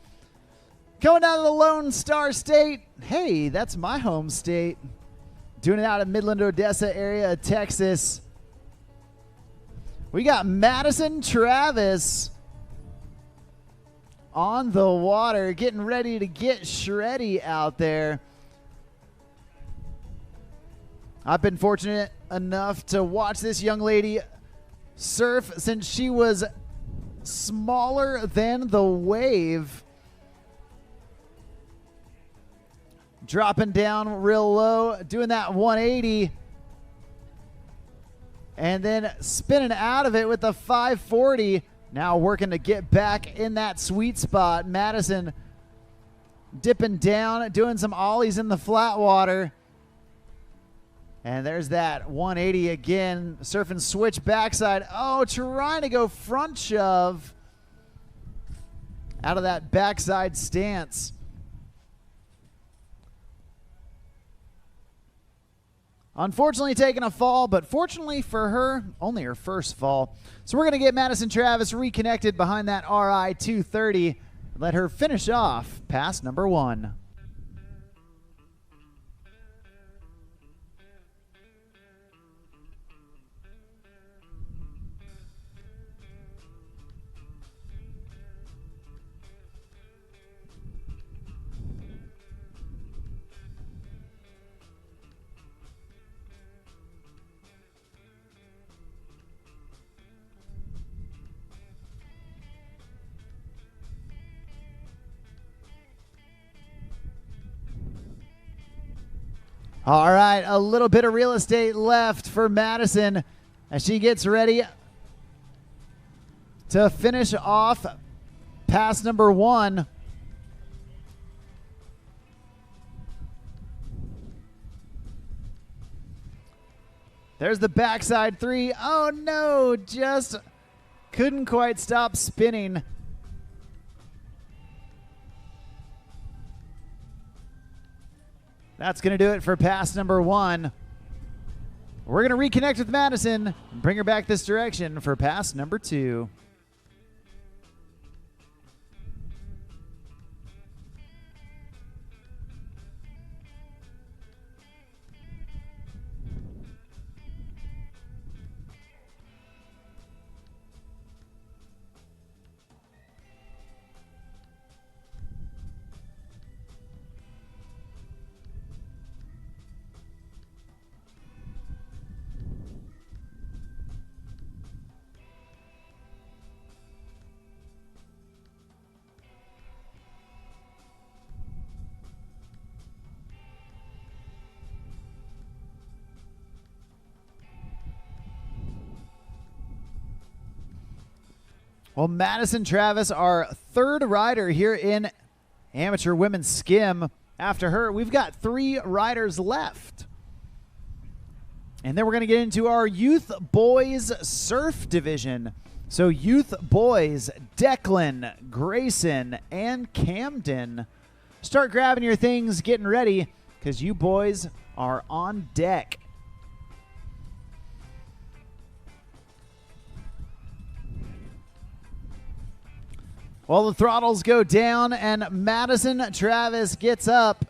Going down to the Lone Star State. Hey, that's my home state. Doing it out of Midland, Odessa area of Texas. We got Madison Travis on the water, getting ready to get shreddy out there. I've been fortunate enough to watch this young lady surf since she was smaller than the wave. Dropping down real low, doing that 180. And then spinning out of it with the 540. Now working to get back in that sweet spot. Madison dipping down, doing some ollies in the flat water. And there's that 180 again, surfing switch backside. Oh, trying to go front shove out of that backside stance. Unfortunately taking a fall, but fortunately for her, only her first fall. So we're going to get Madison Travis reconnected behind that RI 230 and let her finish off pass number 1. All right, a little bit of real estate left for Madison as she gets ready to finish off pass number 1. There's the backside 3. Oh no, just couldn't quite stop spinning. That's going to do it for pass number 1. We're going to reconnect with Madison and bring her back this direction for pass number 2. Well, Madison Travis, our third rider here in amateur women's skim. After her, we've got 3 riders left. And then we're going to get into our youth boys surf division. So youth boys, Declan, Grayson, and Camden. Start grabbing your things, getting ready, because you boys are on deck. Well, the throttles go down, and Madison Travis gets up.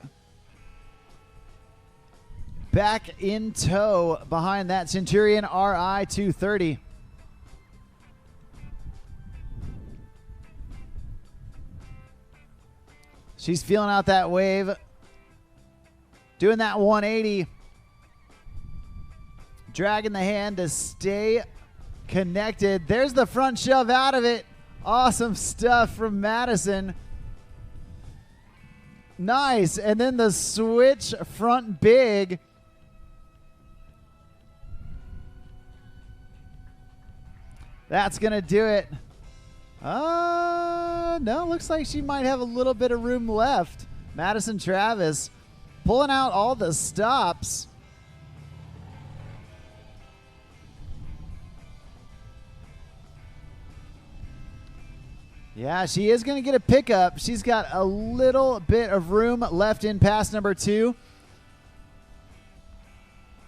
back in tow behind that Centurion RI 230. She's feeling out that wave, doing that 180, dragging the hand to stay connected. There's the front shove out of it. Awesome stuff from Madison. Nice. And then the switch front big. That's going to do it. No, looks like she might have a little bit of room left. Madison Travis pulling out all the stops. Yeah, she is going to get a pickup. She's got a little bit of room left in pass number 2.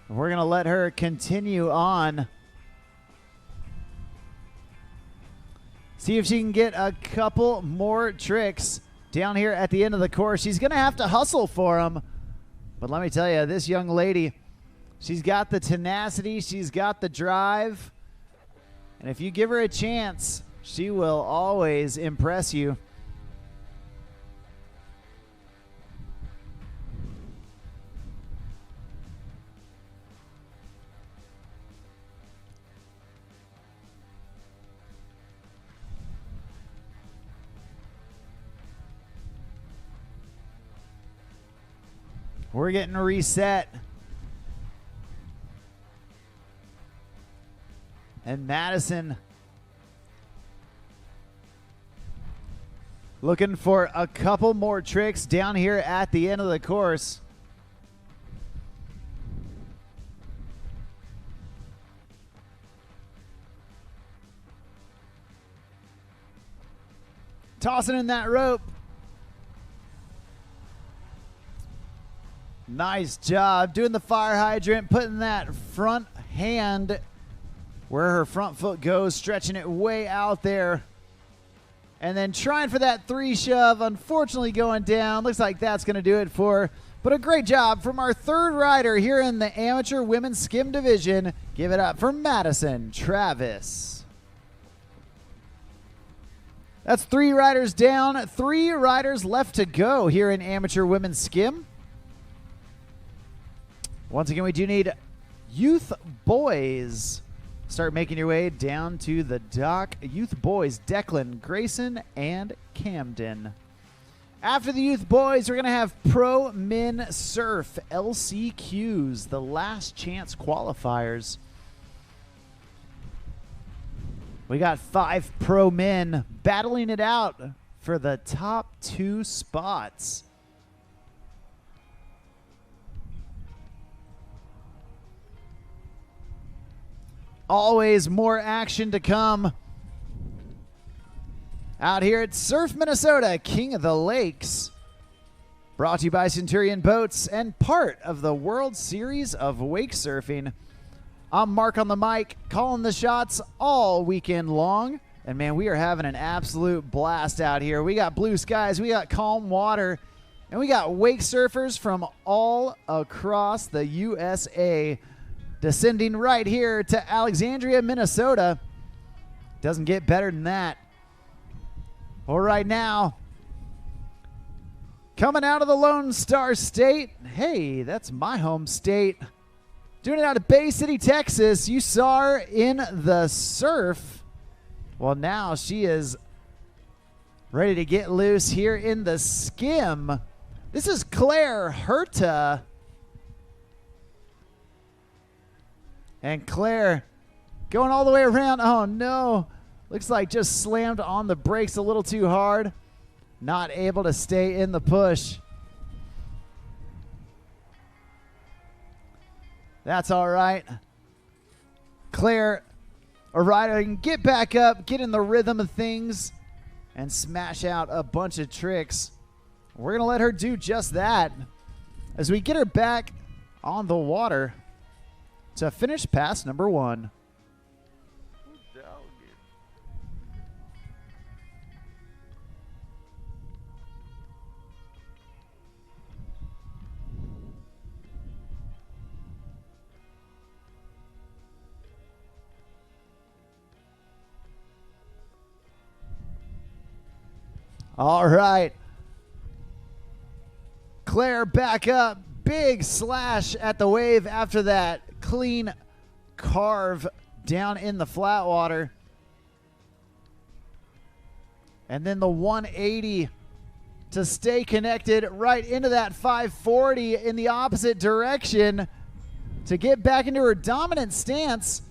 We're going to let her continue on. See if she can get a couple more tricks down here at the end of the course. She's going to have to hustle for them. But let me tell you, this young lady, she's got the tenacity. She's got the drive. And if you give her a chance, she will always impress you. We're getting reset. And Madison looking for a couple more tricks down here at the end of the course. Tossing in that rope. Nice job doing the fire hydrant, putting that front hand where her front foot goes, stretching it way out there. And then trying for that 3 shove, unfortunately going down. Looks like that's going to do it for her. But a great job from our 3rd rider here in the amateur women's skim division. Give it up for Madison Travis. That's 3 riders down, 3 riders left to go here in amateur women's skim. Once again, we do need youth boys. Start making your way down to the dock. Youth boys, Declan, Grayson, and Camden. After the youth boys, we're going to have pro men surf LCQs, the last chance qualifiers. We got 5 pro men battling it out for the top 2 spots. Always more action to come out here at Surf Minnesota, King of the Lakes. Brought to you by Centurion Boats and part of the World Series of Wake Surfing. I'm Mark on the mic, calling the shots all weekend long. And man, we are having an absolute blast out here. We got blue skies, we got calm water, and we got wake surfers from all across the USA. Descending right here to Alexandria, Minnesota. Doesn't get better than that. Well, right now, coming out of the Lone Star State. Hey, that's my home state. Doing it out of Bay City, Texas. You saw her in the surf. Well, now she is ready to get loose here in the skim. This is Claire Herta. And Claire going all the way around. Oh, no. Looks like just slammed on the brakes a little too hard. Not able to stay in the push. That's all right. Claire, a rider, can get back up, get in the rhythm of things, and smash out a bunch of tricks. We're going to let her do just that as we get her back on the water to finish pass number 1. All right. Claire back up. Big slash at the wave after that clean carve down in the flat water. And then the 180 to stay connected right into that 540 in the opposite direction to get back into her dominant stance.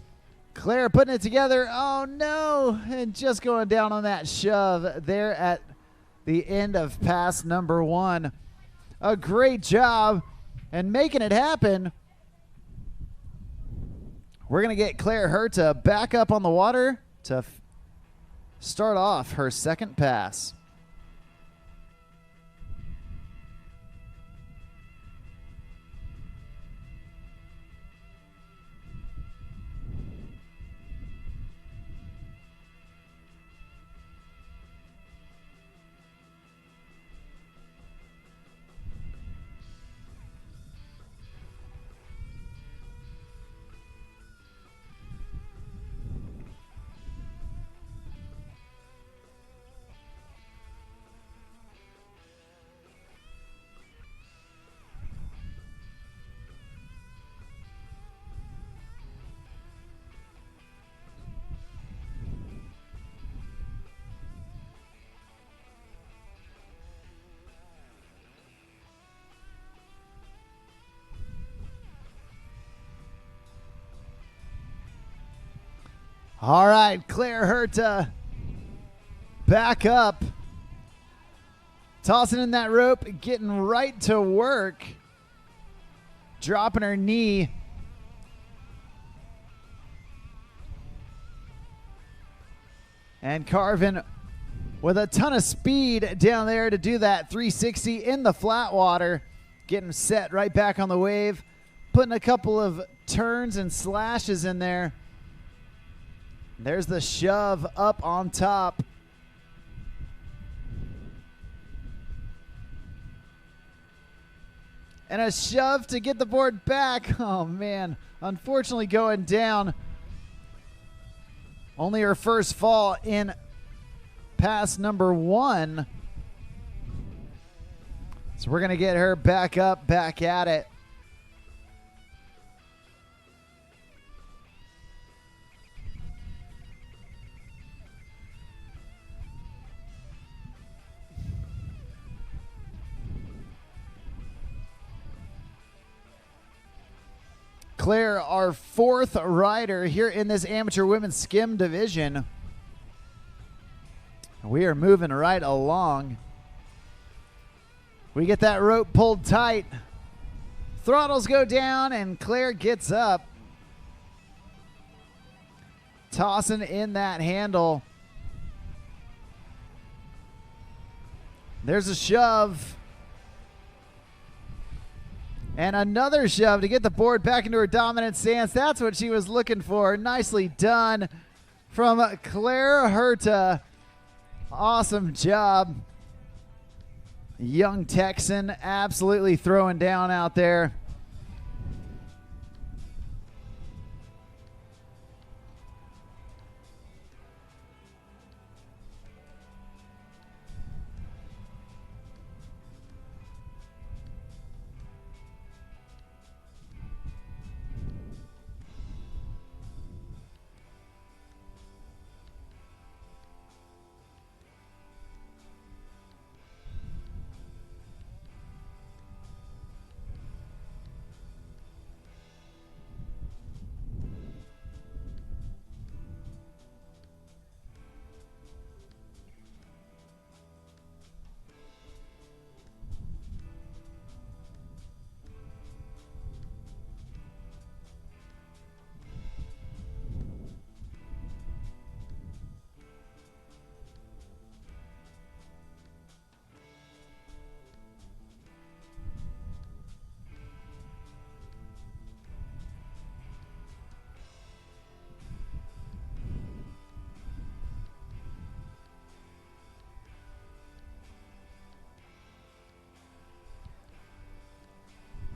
Claire putting it together. Oh no, and just going down on that shove there at the end of pass number 1. A great job and making it happen. We're going to get Claire Herta back up on the water to start off her second pass. All right, Claire Herta back up. Tossing in that rope, getting right to work. Dropping her knee. And carving with a ton of speed down there to do that 360 in the flat water. Getting set right back on the wave. Putting a couple of turns and slashes in there. There's the shove up on top. And a shove to get the board back. Oh, man. Unfortunately going down. Only her first fall in pass number 1. So we're going to get her back up, back at it. Claire, our 4th rider here in this amateur women's skim division. We are moving right along. We get that rope pulled tight. Throttles go down and Claire gets up. Tossing in that handle. There's a shove. And another shove to get the board back into her dominant stance. That's what she was looking for. Nicely done from Claire Herta. Awesome job. Young Texan absolutely throwing down out there.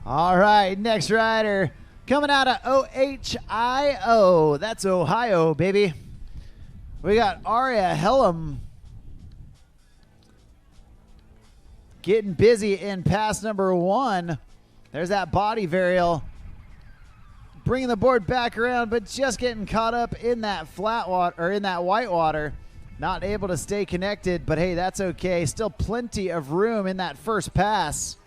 All right, next rider coming out of OHIO. That's Ohio, baby. We got Arya Helm. getting busy in pass number 1. There's that body varial. Bringing the board back around, but just getting caught up in that flat water, or in that white water. Not able to stay connected, but hey, that's okay. Still plenty of room in that first pass.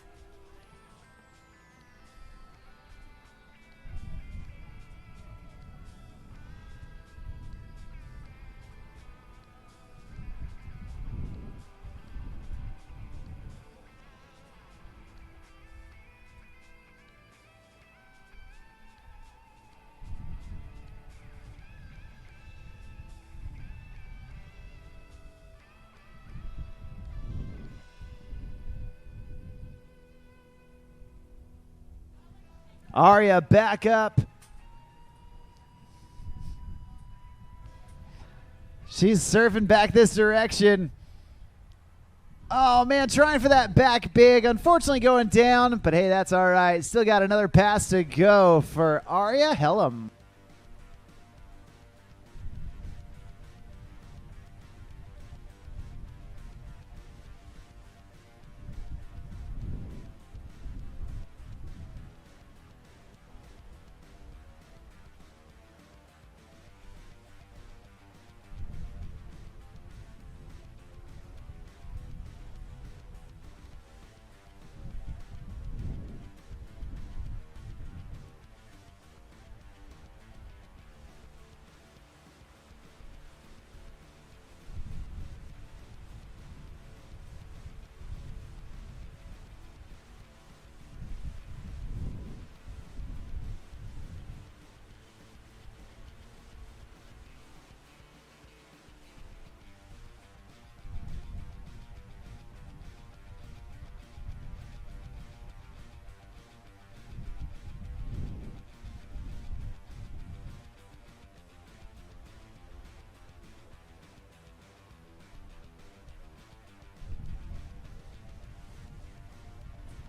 Arya back up. She's surfing back this direction. Oh, man, trying for that back big. Unfortunately going down, but hey, that's all right. Still got another pass to go for Arya Helm.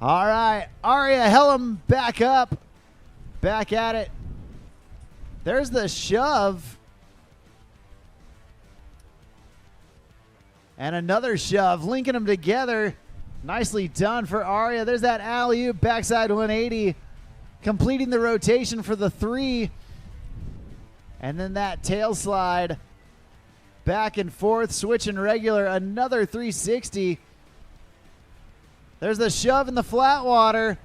All right, Arya Helm back up, back at it. There's the shove. And another shove, linking them together. Nicely done for Arya. There's that alley-oop, backside 180, completing the rotation for the 3. And then that tail slide, back and forth, switching regular, another 360. There's the shove in the flat water.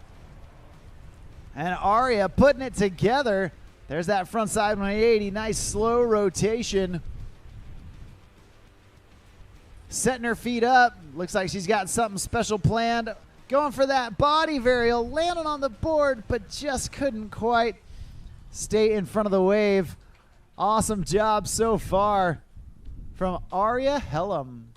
And Arya putting it together. There's that front side 180. Nice slow rotation. Setting her feet up. Looks like she's got something special planned. Going for that body varial. Landing on the board, but just couldn't quite stay in front of the wave. Awesome job so far from Arya Helm.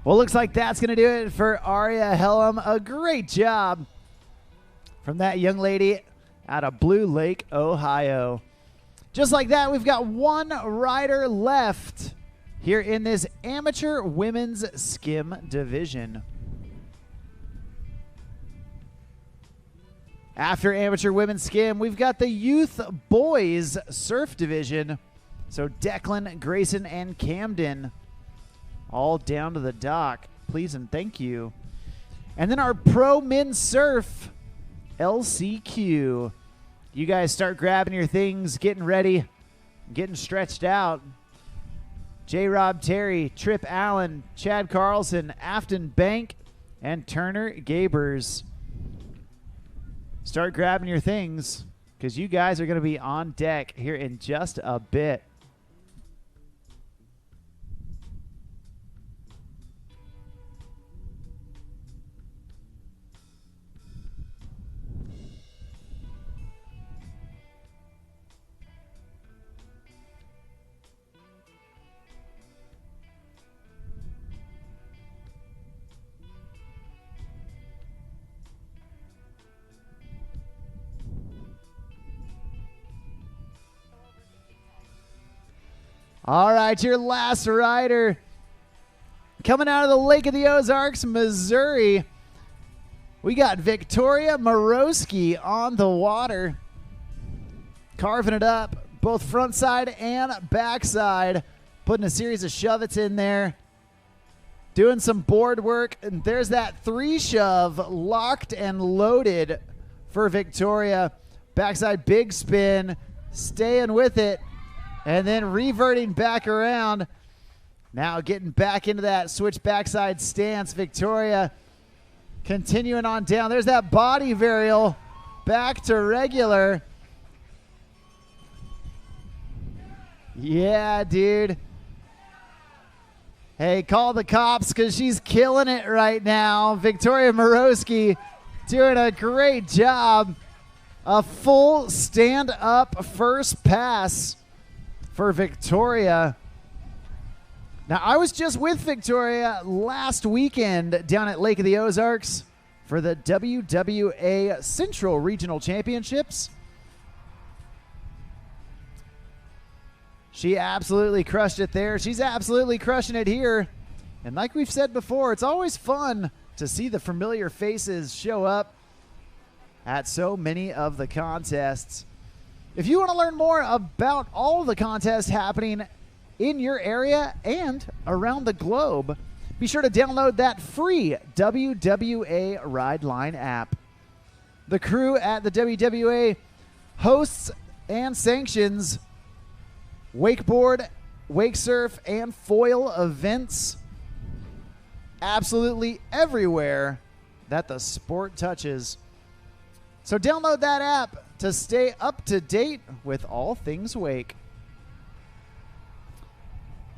Well, looks like that's going to do it for Arya Helm. A great job from that young lady out of Blue Lake, Ohio. Just like that, we've got one rider left here in this amateur women's skim division. After amateur women's skim, we've got the youth boys surf division. So Declan, Grayson, and Camden all down to the dock. Please and thank you. And then our pro men's surf, LCQ. You guys start grabbing your things, getting ready, getting stretched out. J-Rob Terry, Trip Allen, Chad Carlson, Afton Bank, and Turner Gabers. Start grabbing your things because you guys are going to be on deck here in just a bit. All right, your last rider coming out of the Lake of the Ozarks, Missouri. We got Victoria Maroski on the water, carving it up, both front side and back side, putting a series of shove-its in there, doing some board work, and there's that 3 shove locked and loaded for Victoria. Backside big spin, staying with it, and then reverting back around. Now getting back into that switch backside stance. Victoria continuing on down. There's that body varial back to regular. Yeah, dude. Hey, call the cops because she's killing it right now. Victoria Maroski doing a great job. A full stand-up first pass for Victoria. Now, I was just with Victoria last weekend down at Lake of the Ozarks for the WWA Central Regional Championships. She absolutely crushed it there. She's absolutely crushing it here. And like we've said before, it's always fun to see the familiar faces show up at so many of the contests. If you want to learn more about all the contests happening in your area and around the globe, be sure to download that free WWA Ride Line app. The crew at the WWA hosts and sanctions wakeboard, wake surf, and foil events absolutely everywhere that the sport touches. So download that app to stay up to date with all things wake.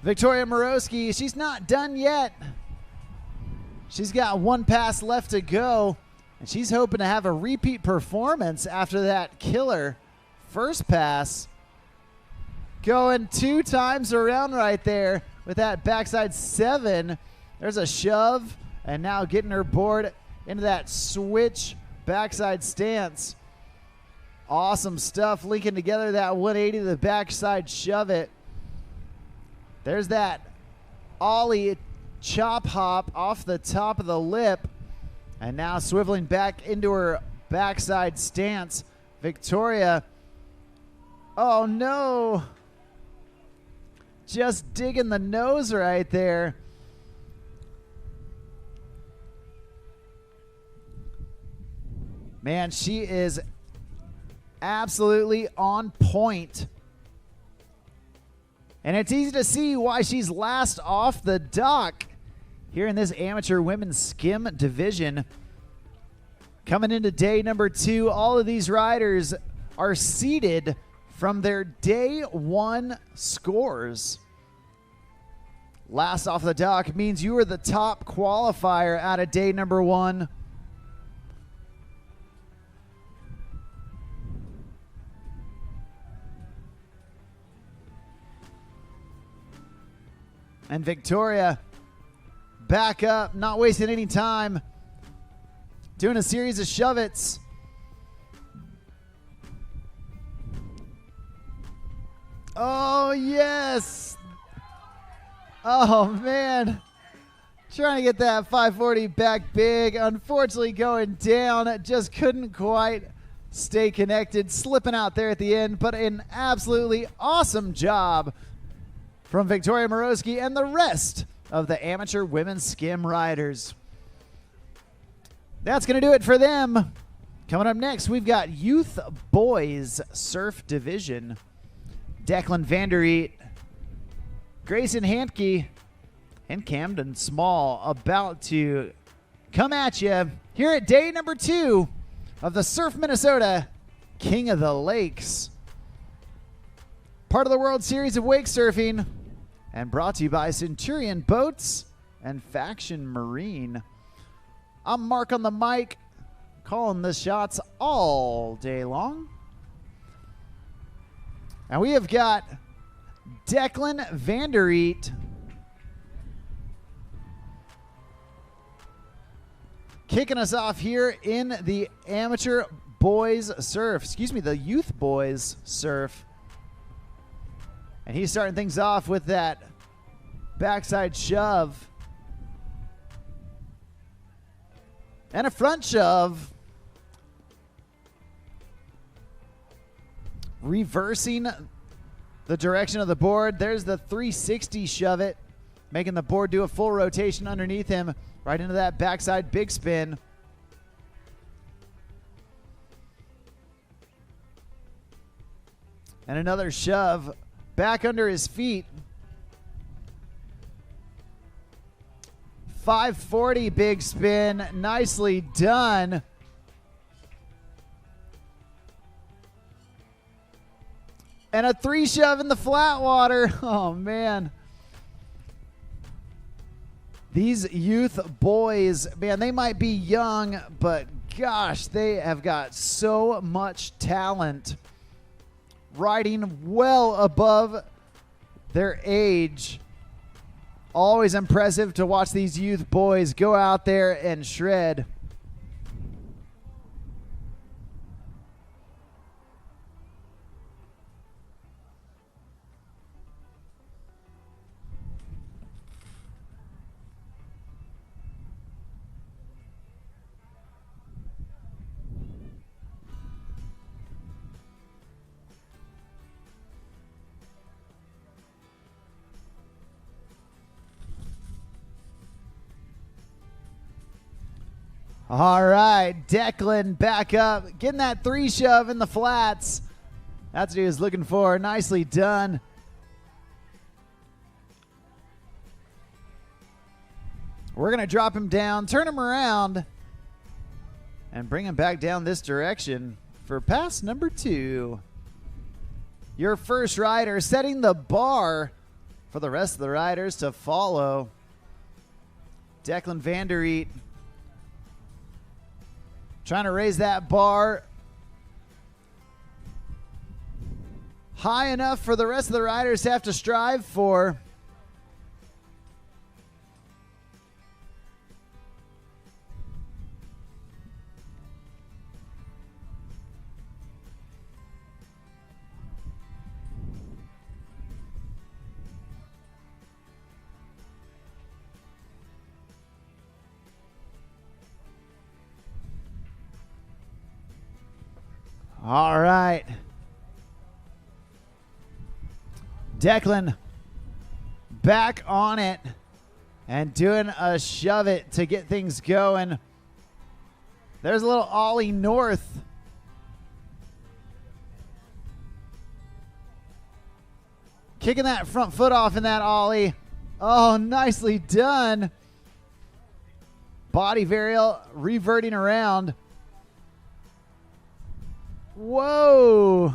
Victoria Maroski, she's not done yet. She's got 1 pass left to go, and she's hoping to have a repeat performance after that killer first pass. Going 2 times around right there with that backside 7. There's a shove, and now getting her board into that switch backside stance. Awesome stuff, linking together that 180 to the backside shove it. There's that ollie chop hop off the top of the lip, and now swiveling back into her backside stance. Victoria, oh no, just digging the nose right there. Man, she is absolutely on point. And it's easy to see why she's last off the dock here in this amateur women's skim division. Coming into day number 2, all of these riders are seeded from their day 1 scores. Last off the dock means you are the top qualifier out of day number 1. And Victoria back up, not wasting any time, doing a series of shove-its. Oh, yes. Oh, man. Trying to get that 540 back big. Unfortunately, going down. Just couldn't quite stay connected. Slipping out there at the end, but an absolutely awesome job from Victoria Maroski and the rest of the amateur women's skim riders. That's going to do it for them. Coming up next, we've got Youth Boys Surf Division. Declan Vandereet, Grayson Hansky, and Camden Small about to come at you here at day number 2 of the Surf Minnesota King of the Lakes. Part of the World Series of Wake Surfing, and brought to you by Centurion Boats and Faction Marine. I'm Mark on the mic, calling the shots all day long. And we have got Declan Vandereet kicking us off here in the amateur boys surf, the youth boys surf. And he's starting things off with that backside shove. And a front shove. Reversing the direction of the board. There's the 360 shove it, making the board do a full rotation underneath him, right into that backside big spin. And another shove back under his feet. 540 big spin, nicely done. And a 3 shove in the flat water. Oh, man. These youth boys, man, they might be young, but gosh, they have got so much talent. Riding well above their age. Always impressive to watch these youth boys go out there and shred. All right, Declan back up, getting that 3 shove in the flats. That's what he was looking for. Nicely done. We're going to drop him down, turn him around, and bring him back down this direction for pass number 2. Your first rider, setting the bar for the rest of the riders to follow. Declan Vander Eet. Trying to raise that bar high enough for the rest of the riders to have to strive for. All right. Declan back on it and doing a shove it to get things going. There's a little ollie north. Kicking that front foot off in that ollie. Oh, nicely done. Body varial reverting around. Whoa.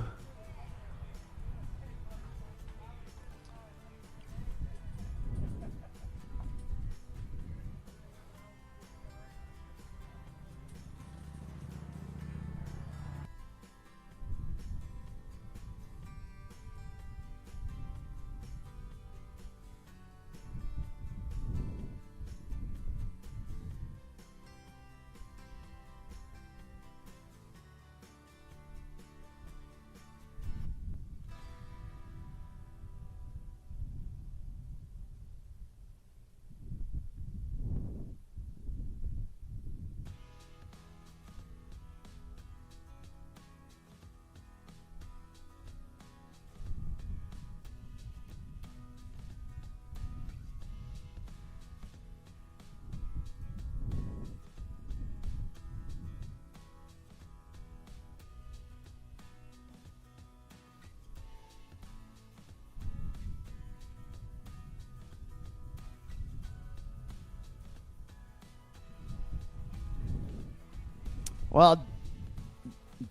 Well,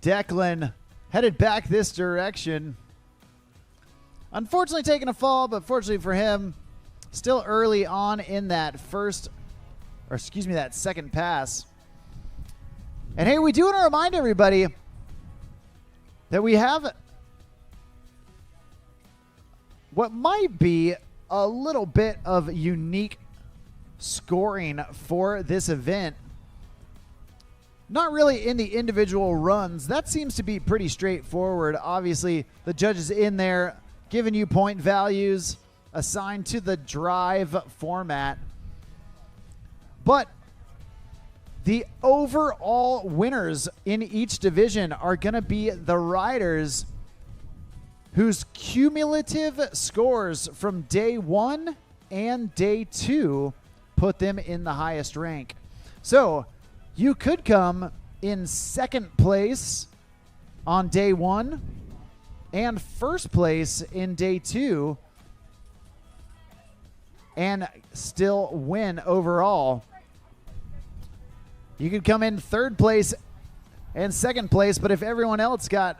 Declan headed back this direction. Unfortunately taking a fall, but fortunately for him, still early on in that that second pass. And hey, we do want to remind everybody that we have what might be a little bit of unique scoring for this event. Not really in the individual runs. That seems to be pretty straightforward. Obviously, the judges in there giving you point values assigned to the drive format. But the overall winners in each division are going to be the riders whose cumulative scores from day 1 and day 2 put them in the highest rank. So you could come in second place on day 1 and first place in day 2 and still win overall. You could come in third place and second place, but if everyone else got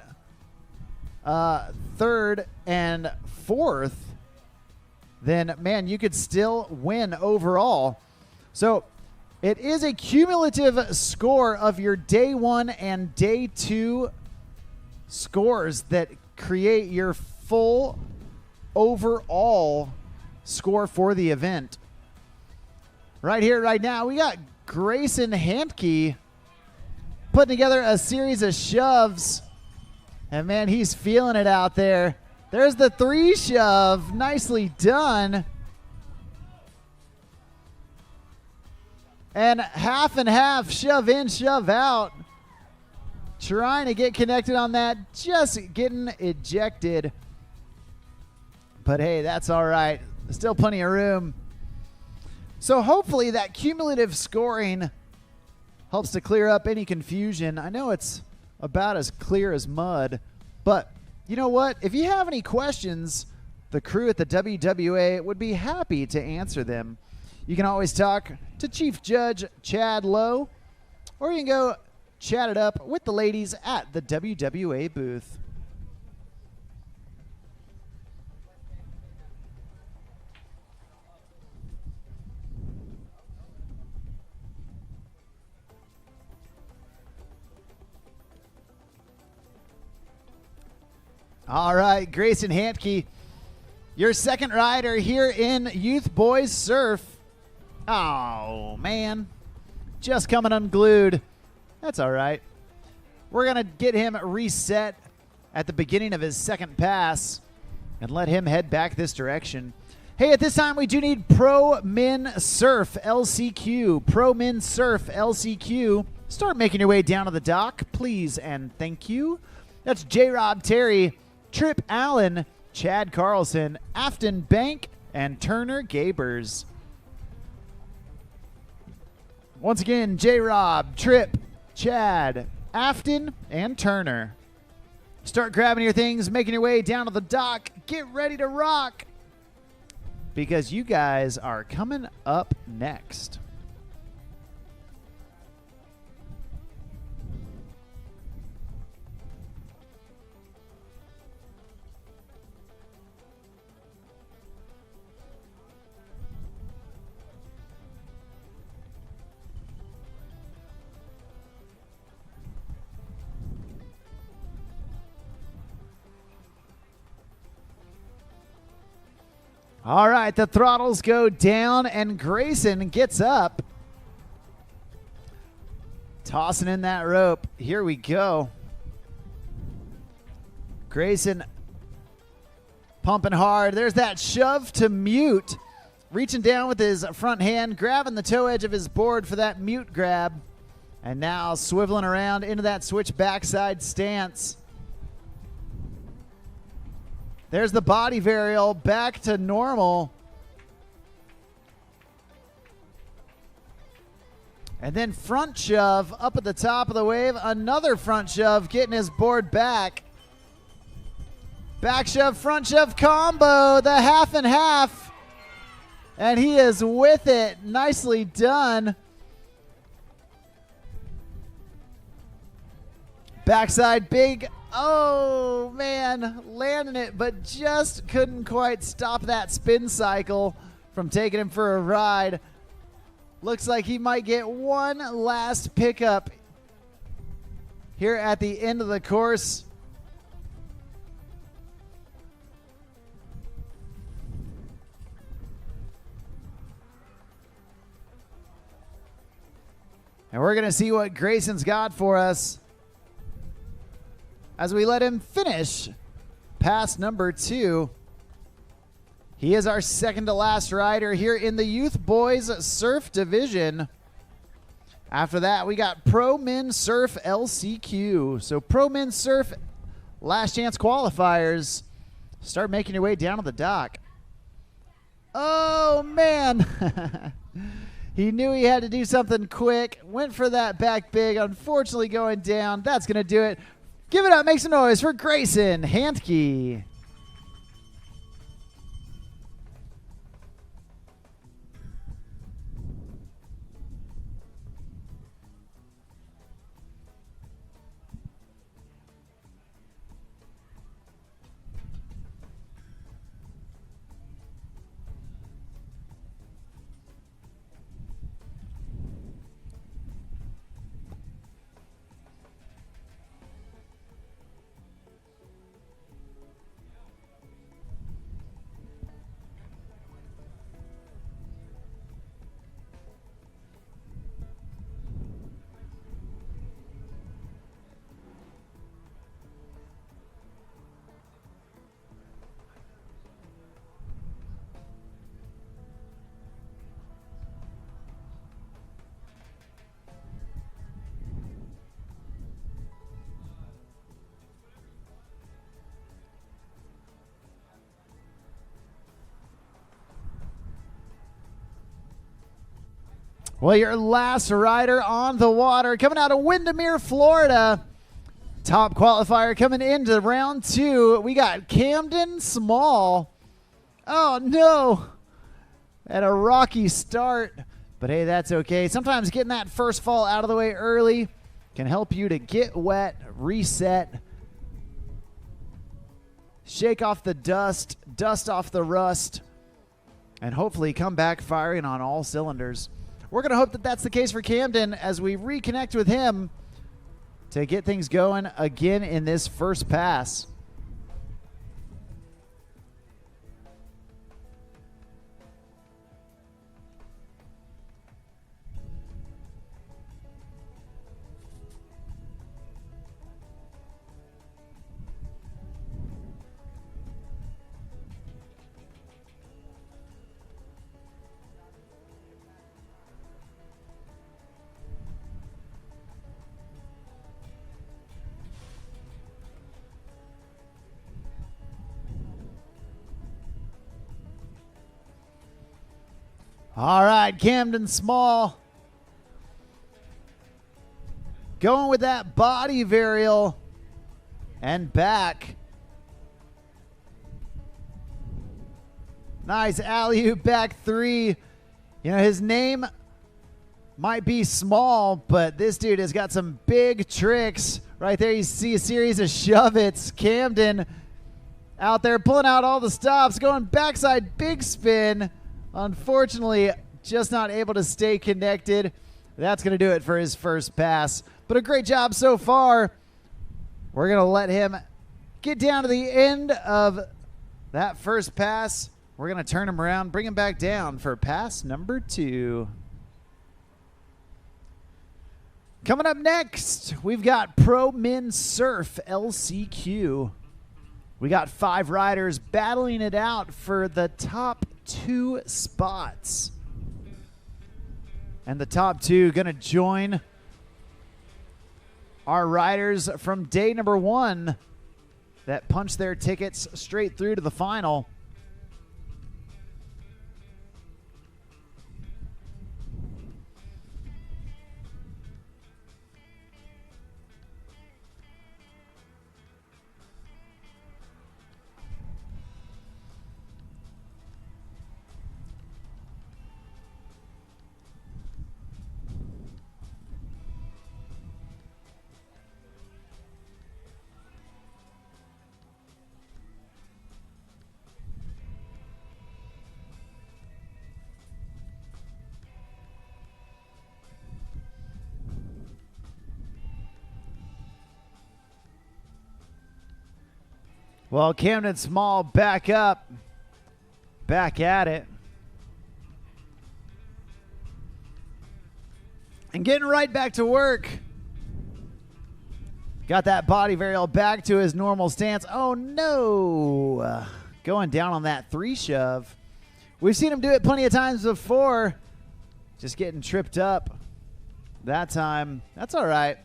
third and fourth, then, man, you could still win overall. So it is a cumulative score of your day 1 and day 2 scores that create your full overall score for the event. Right here, right now, we got Grayson Hansky putting together a series of shoves. And, man, he's feeling it out there. There's the 3 shove. Nicely done. And half, shove in, shove out. Trying to get connected on that. Just getting ejected. But, hey, that's all right. Still plenty of room. So hopefully that cumulative scoring helps to clear up any confusion. I know it's about as clear as mud, but you know what? If you have any questions, the crew at the WWA would be happy to answer them. You can always talk to Chief Judge Chad Lowe, or you can go chat it up with the ladies at the WWA booth. All right, Grayson Hansky, your second rider here in Youth Boys Surf. Oh, man. Just coming unglued. That's all right. We're going to get him reset at the beginning of his second pass and let him head back this direction. Hey, at this time, we do need Pro Min Surf LCQ. Pro Min Surf LCQ. Start making your way down to the dock, please and thank you. That's J-Rob Terry, Trip Allen, Chad Carlson, Afton Bank, and Turner Gabers. Once again, J-Rob, Trip, Chad, Afton, and Turner. Start grabbing your things, making your way down to the dock. Get ready to rock, because you guys are coming up next. All right, the throttles go down, and Grayson gets up. Tossing in that rope. Here we go. Grayson pumping hard. There's that shove to mute. Reaching down with his front hand, grabbing the toe edge of his board for that mute grab. And now swiveling around into that switch backside stance. There's the body varial back to normal. And then front shove up at the top of the wave. Another front shove, getting his board back. Back shove, front shove combo, the half and half. And he is with it. Nicely done. Backside big. Oh, man, landing it, but just couldn't quite stop that spin cycle from taking him for a ride. Looks like he might get one last pickup here at the end of the course. And we're going to see what Grayson's got for us as we let him finish pass number 2. He is our second to last rider here in the Youth Boys Surf Division. After that, we got Pro Men Surf LCQ. So Pro Men Surf last chance qualifiers. Start making your way down to the dock. Oh, man. He knew he had to do something quick. Went for that back big. Unfortunately going down. That's going to do it. Give it up. Make some noise for Grayson Hansky. Well, your last rider on the water coming out of Windermere, Florida. Top qualifier coming into round 2. We got Camden Small. Oh, no. At a rocky start. But, hey, that's okay. Sometimes getting that first fall out of the way early can help you to get wet, reset, shake off the dust, dust off the rust, and hopefully come back firing on all cylinders. We're going to hope that that's the case for Camden as we reconnect with him to get things going again in this first pass. All right, Camden Small going with that body varial and back. Nice alley-oop back 3. You know, his name might be small, but this dude has got some big tricks. Right there, you see a series of shove-its. Camden out there pulling out all the stops, going backside big spin. Unfortunately, just not able to stay connected. That's going to do it for his first pass. But a great job so far. We're going to let him get down to the end of that first pass. We're going to turn him around, bring him back down for pass number 2. Coming up next, we've got Pro Men Surf LCQ. We got 5 riders battling it out for the top 2 spots. And the top 2 going to join our riders from day number 1 that punched their tickets straight through to the final. Well, Camden Small back up, back at it. And getting right back to work. Got that body varial back to his normal stance. Oh, no. Going down on that 3 shove. We've seen him do it plenty of times before. Just getting tripped up that time. That's all right.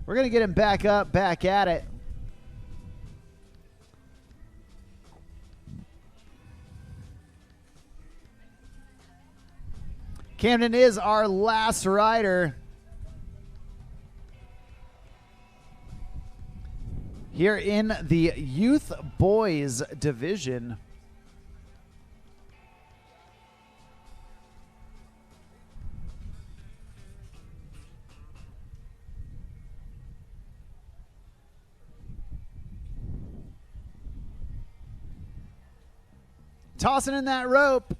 We're going to get him back up, back at it. Camden is our last rider here in the Youth Boys division. Tossing in that rope.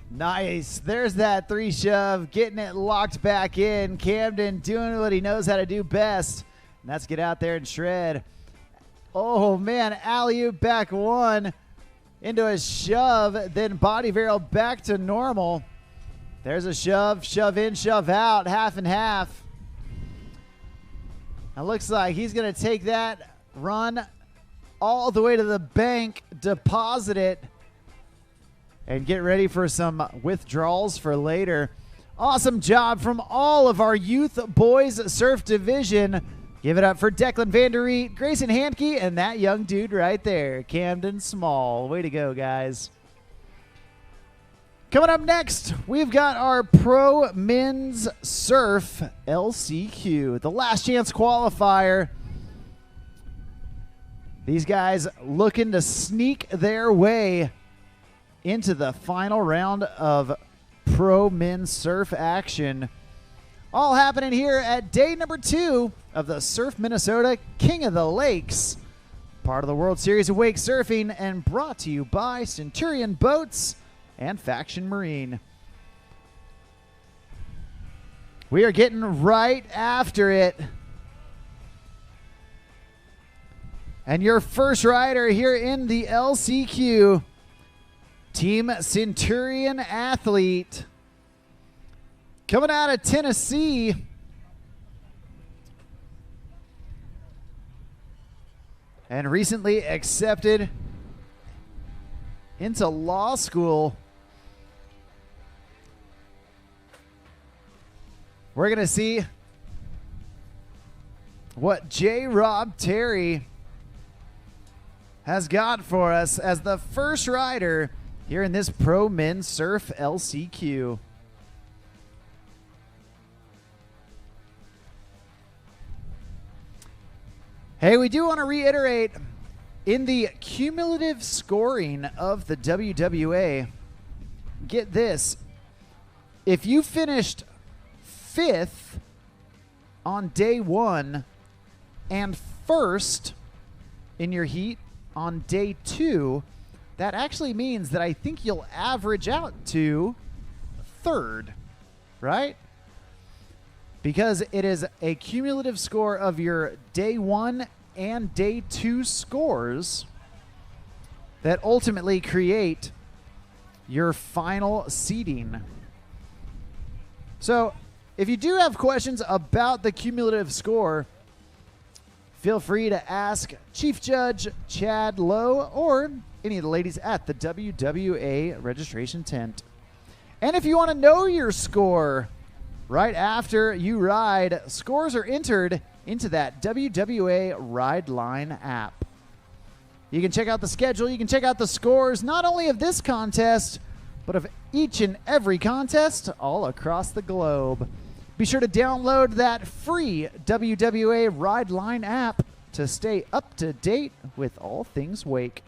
Nice. There's that 3 shove, getting it locked back in. Camden doing what he knows how to do best, and that's get out there and shred. Oh, man, alley-oop back 1 into a shove, then body varial back to normal. There's a shove, shove in, shove out, half and half. It looks like he's going to take that run all the way to the bank, deposit it, and get ready for some withdrawals for later. Awesome job from all of our Youth Boys Surf Division. Give it up for Declan Vandereet, Grayson Hansky, and that young dude right there, Camden Small. Way to go, guys. Coming up next, we've got our Pro Men's Surf LCQ, the last chance qualifier. These guys looking to sneak their way into the final round of Pro Men's Surf action. All happening here at day number 2 of the Surf Minnesota King of the Lakes, part of the World Series of Wake Surfing, and brought to you by Centurion Boats and Faction Marine. We are getting right after it. And your first rider here in the LCQ, Team Centurion Athlete, coming out of Tennessee. And recently accepted into law school. We're going to see what J. Rob Terry has got for us as the first rider here in this Pro Men's Surf LCQ. Hey, we do want to reiterate, in the cumulative scoring of the WWA, get this, if you finished 5th on day 1 and 1st in your heat on day 2, that actually means that I think you'll average out to 3rd, right? Because it is a cumulative score of your day 1 and day 2 scores that ultimately create your final seeding. So if you do have questions about the cumulative score, feel free to ask Chief Judge Chad Lowe or any of the ladies at the WWA registration tent. And if you want to know your score right after you ride, scores are entered into that WWA Ride Line app. You can check out the schedule. You can check out the scores, not only of this contest, but of each and every contest all across the globe. Be sure to download that free WWA Ride Line app to stay up to date with all things wake.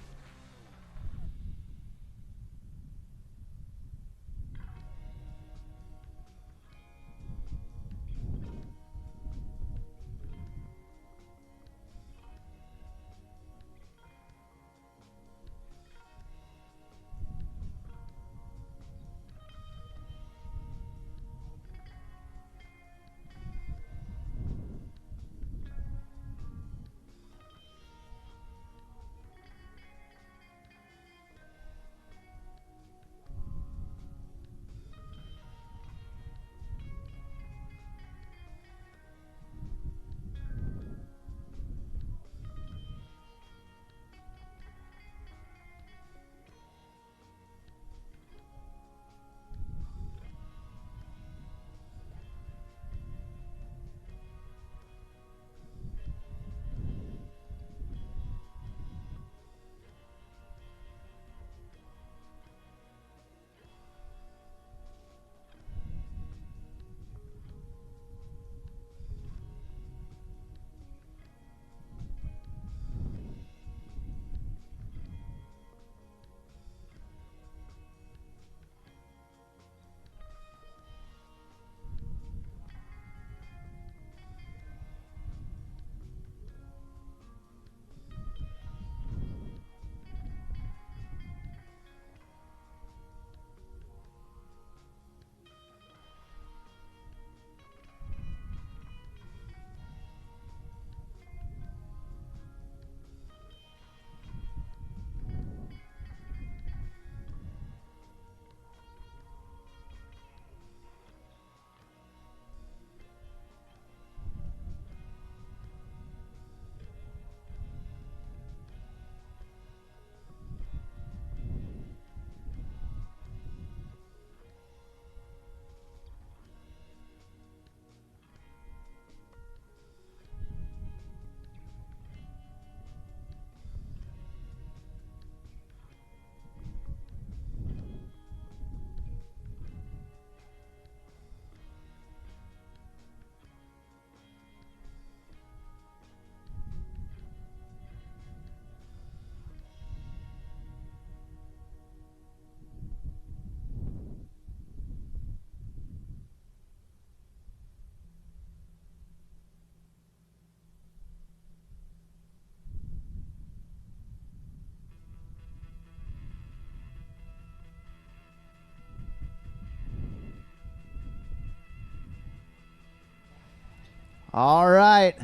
All right.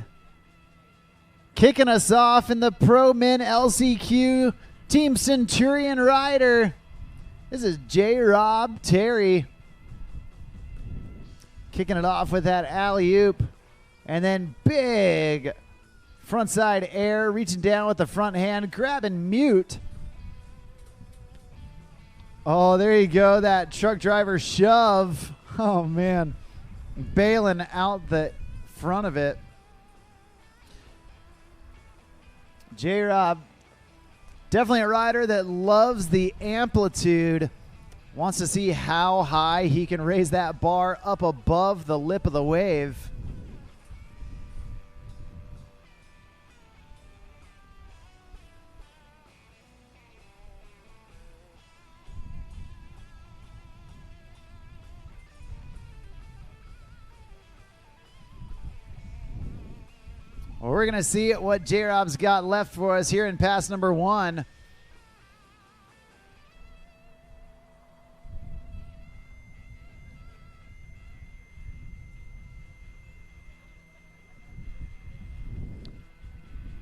Kicking us off in the Pro Men LCQ Team Centurion Rider. This is J-Rob Terry. Kicking it off with that alley-oop. And then big frontside air, reaching down with the front hand, grabbing mute. Oh, there you go, that truck driver shove. Oh, man. Bailing out the front of it. J-Rob, definitely a rider that loves the amplitude. Wants to see how high he can raise that bar up above the lip of the wave. Well, we're going to see what J-Rob's got left for us here in pass number 1.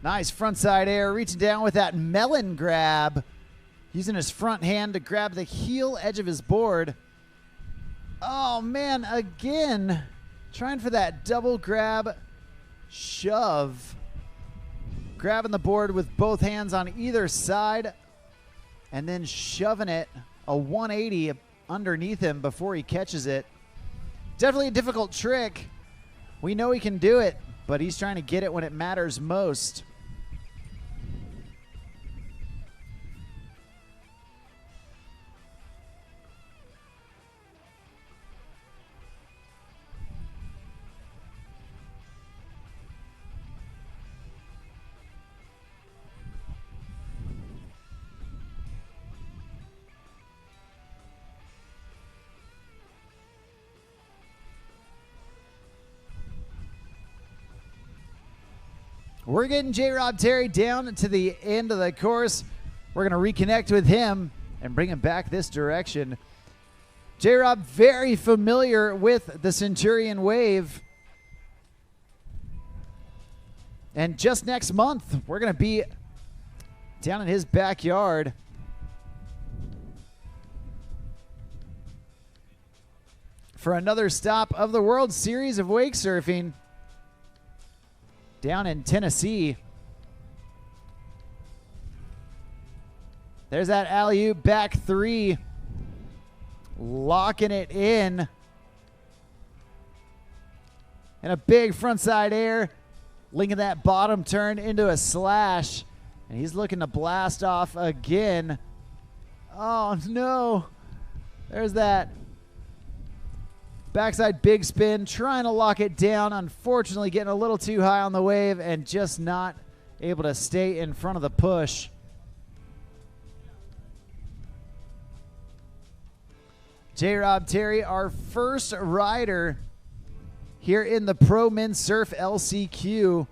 Nice frontside air, reaching down with that melon grab. Using his front hand to grab the heel edge of his board. Oh, man, again, trying for that double grab. Shove, grabbing the board with both hands on either side and then shoving it a 180 underneath him before he catches it. Definitely a difficult trick. We know he can do it, but he's trying to get it when it matters most. We're getting J-Rob Terry down to the end of the course. We're going to reconnect with him and bring him back this direction. J-Rob, very familiar with the Centurion wave. And just next month, we're going to be down in his backyard. For another stop of the World Series of Wake Surfing. Down in Tennessee. There's that alley-oop back 3. Locking it in. And a big frontside air. Linking that bottom turn into a slash. And he's looking to blast off again. Oh, no. There's that backside big spin, trying to lock it down. Unfortunately, getting a little too high on the wave and just not able to stay in front of the push. J-Rob Terry, our first rider here in the Pro Men's Surf LCQ.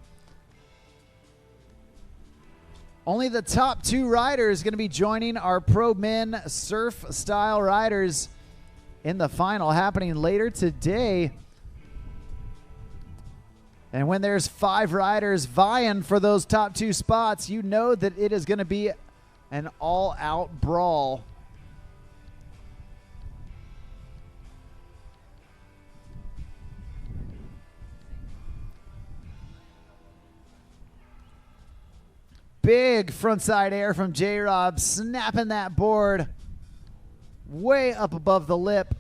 Only the top 2 riders going to be joining our Pro Men Surf Style riders in the final, happening later today. And when there's 5 riders vying for those top 2 spots, you know that it is going to be an all-out brawl. Big frontside air from J-Rob, snapping that board way up above the lip.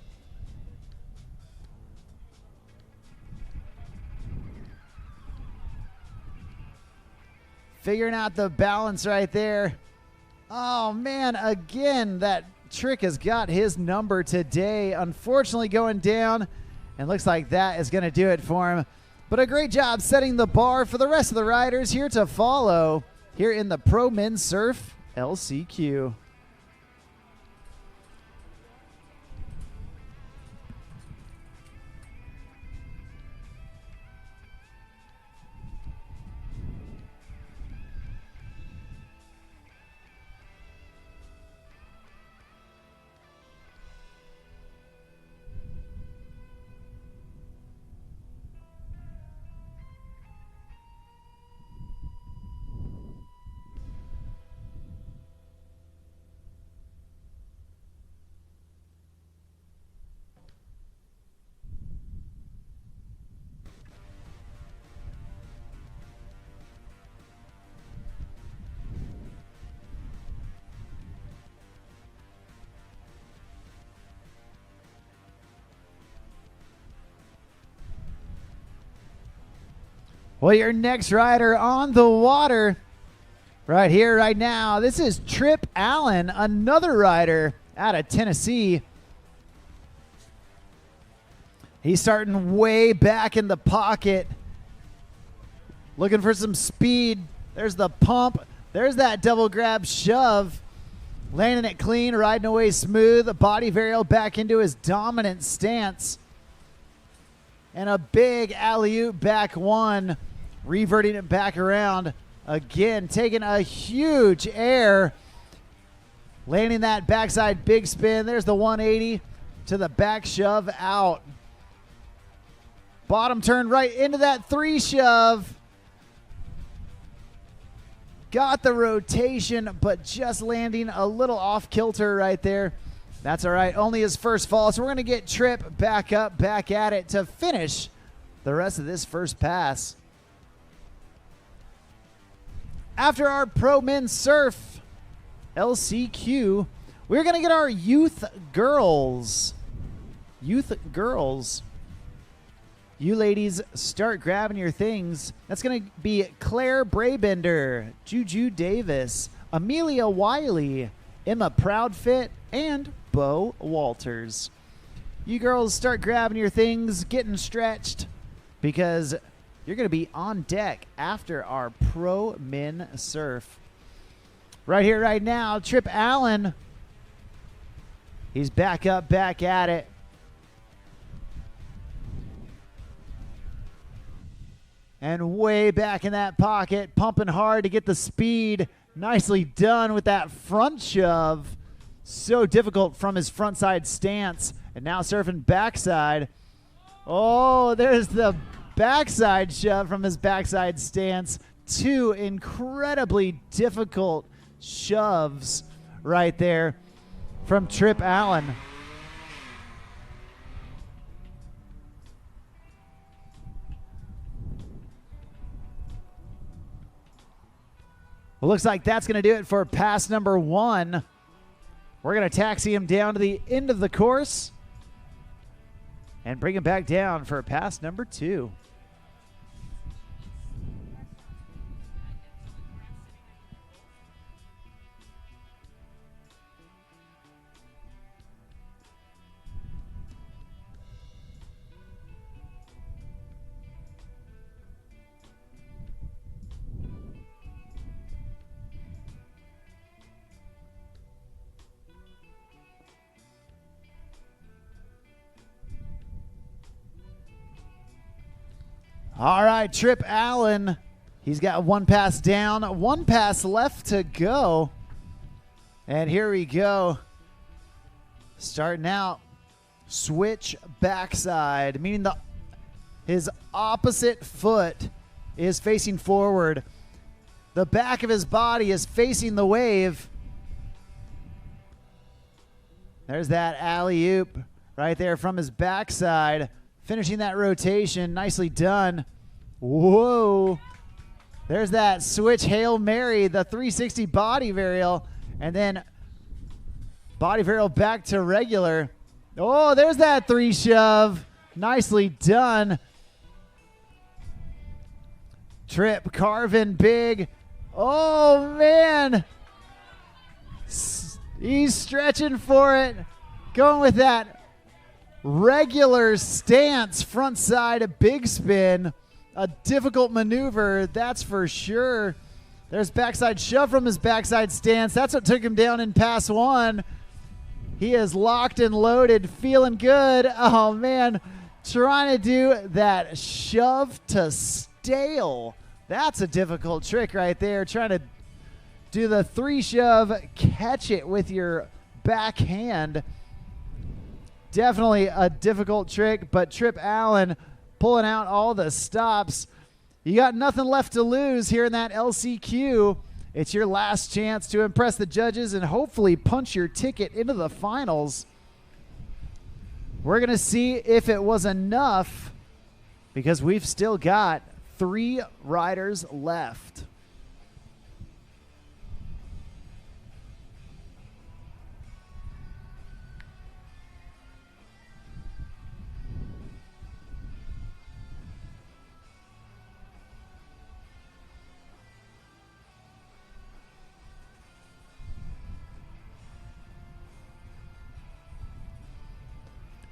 Figuring out the balance right there. Oh, man, again, that trick has got his number today. Unfortunately going down, and looks like that is going to do it for him. But a great job setting the bar for the rest of the riders here to follow here in the Pro Men's Surf LCQ. Well, your next rider on the water right here, right now, this is Trip Allen, another rider out of Tennessee. He's starting way back in the pocket, looking for some speed. There's the pump. There's that double grab shove. Landing it clean, riding away smooth. Body varial back into his dominant stance. And a big alley-oop back one, reverting it back around. Again, taking a huge air. Landing that backside big spin. There's the 180 to the back shove out. Bottom turn right into that 3 shove. Got the rotation, but just landing a little off kilter right there. That's all right. Only his first fall. So we're going to get Trip back up, back at it to finish the rest of this first pass. After our Pro Men's Surf LCQ, we're going to get our Youth Girls. Youth Girls. You ladies start grabbing your things. That's going to be Claire Braybender, Juju Davis, Amelia Wy, Emma Proudfit, and Bo Walters. You girls start grabbing your things, getting stretched, because you're going to be on deck after our Pro Men Surf. Right here, right now, Trip Allen. He's back up, back at it. And way back in that pocket, pumping hard to get the speed. Nicely done with that front shove. So difficult from his front side stance. And now surfing backside. Oh, there's the backside shove from his backside stance. 2 incredibly difficult shoves right there from Trip Allen. Well, looks like that's going to do it for pass number 1. We're going to taxi him down to the end of the course and bring him back down for pass number 2. All right, Trip Allen. He's got 1 pass down, 1 pass left to go. And here we go. Starting out, switch backside, meaning his opposite foot is facing forward. The back of his body is facing the wave. There's that alley-oop right there from his backside. Finishing that rotation, nicely done. Whoa. There's that switch Hail Mary, the 360 body varial, and then body varial back to regular. Oh, there's that 3 shove. Nicely done. Trip carving big. Oh, man. He's stretching for it. Going with that regular stance, front side, big spin. A difficult maneuver, that's for sure. There's backside shove from his backside stance. That's what took him down in pass 1. He is locked and loaded, feeling good. Oh, man. Trying to do that shove to stale. That's a difficult trick right there. Trying to do the 3 shove, catch it with your backhand. Definitely a difficult trick, but Trip Allen pulling out all the stops. You got nothing left to lose here in that LCQ. It's your last chance to impress the judges and hopefully punch your ticket into the finals. We're going to see if it was enough because we've still got 3 riders left.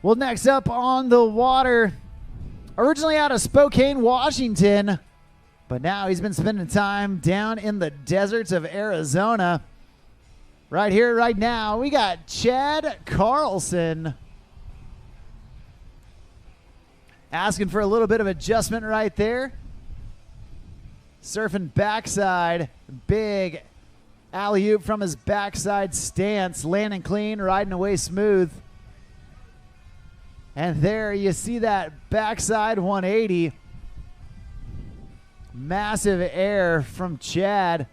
Well, next up on the water, originally out of Spokane, Washington, but now he's been spending time down in the deserts of Arizona. Right here, right now, we got Chad Carlson. Asking for a little bit of adjustment right there. Surfing backside, big alley-oop from his backside stance, landing clean, riding away smooth. And there you see that backside 180. Massive air from Chad.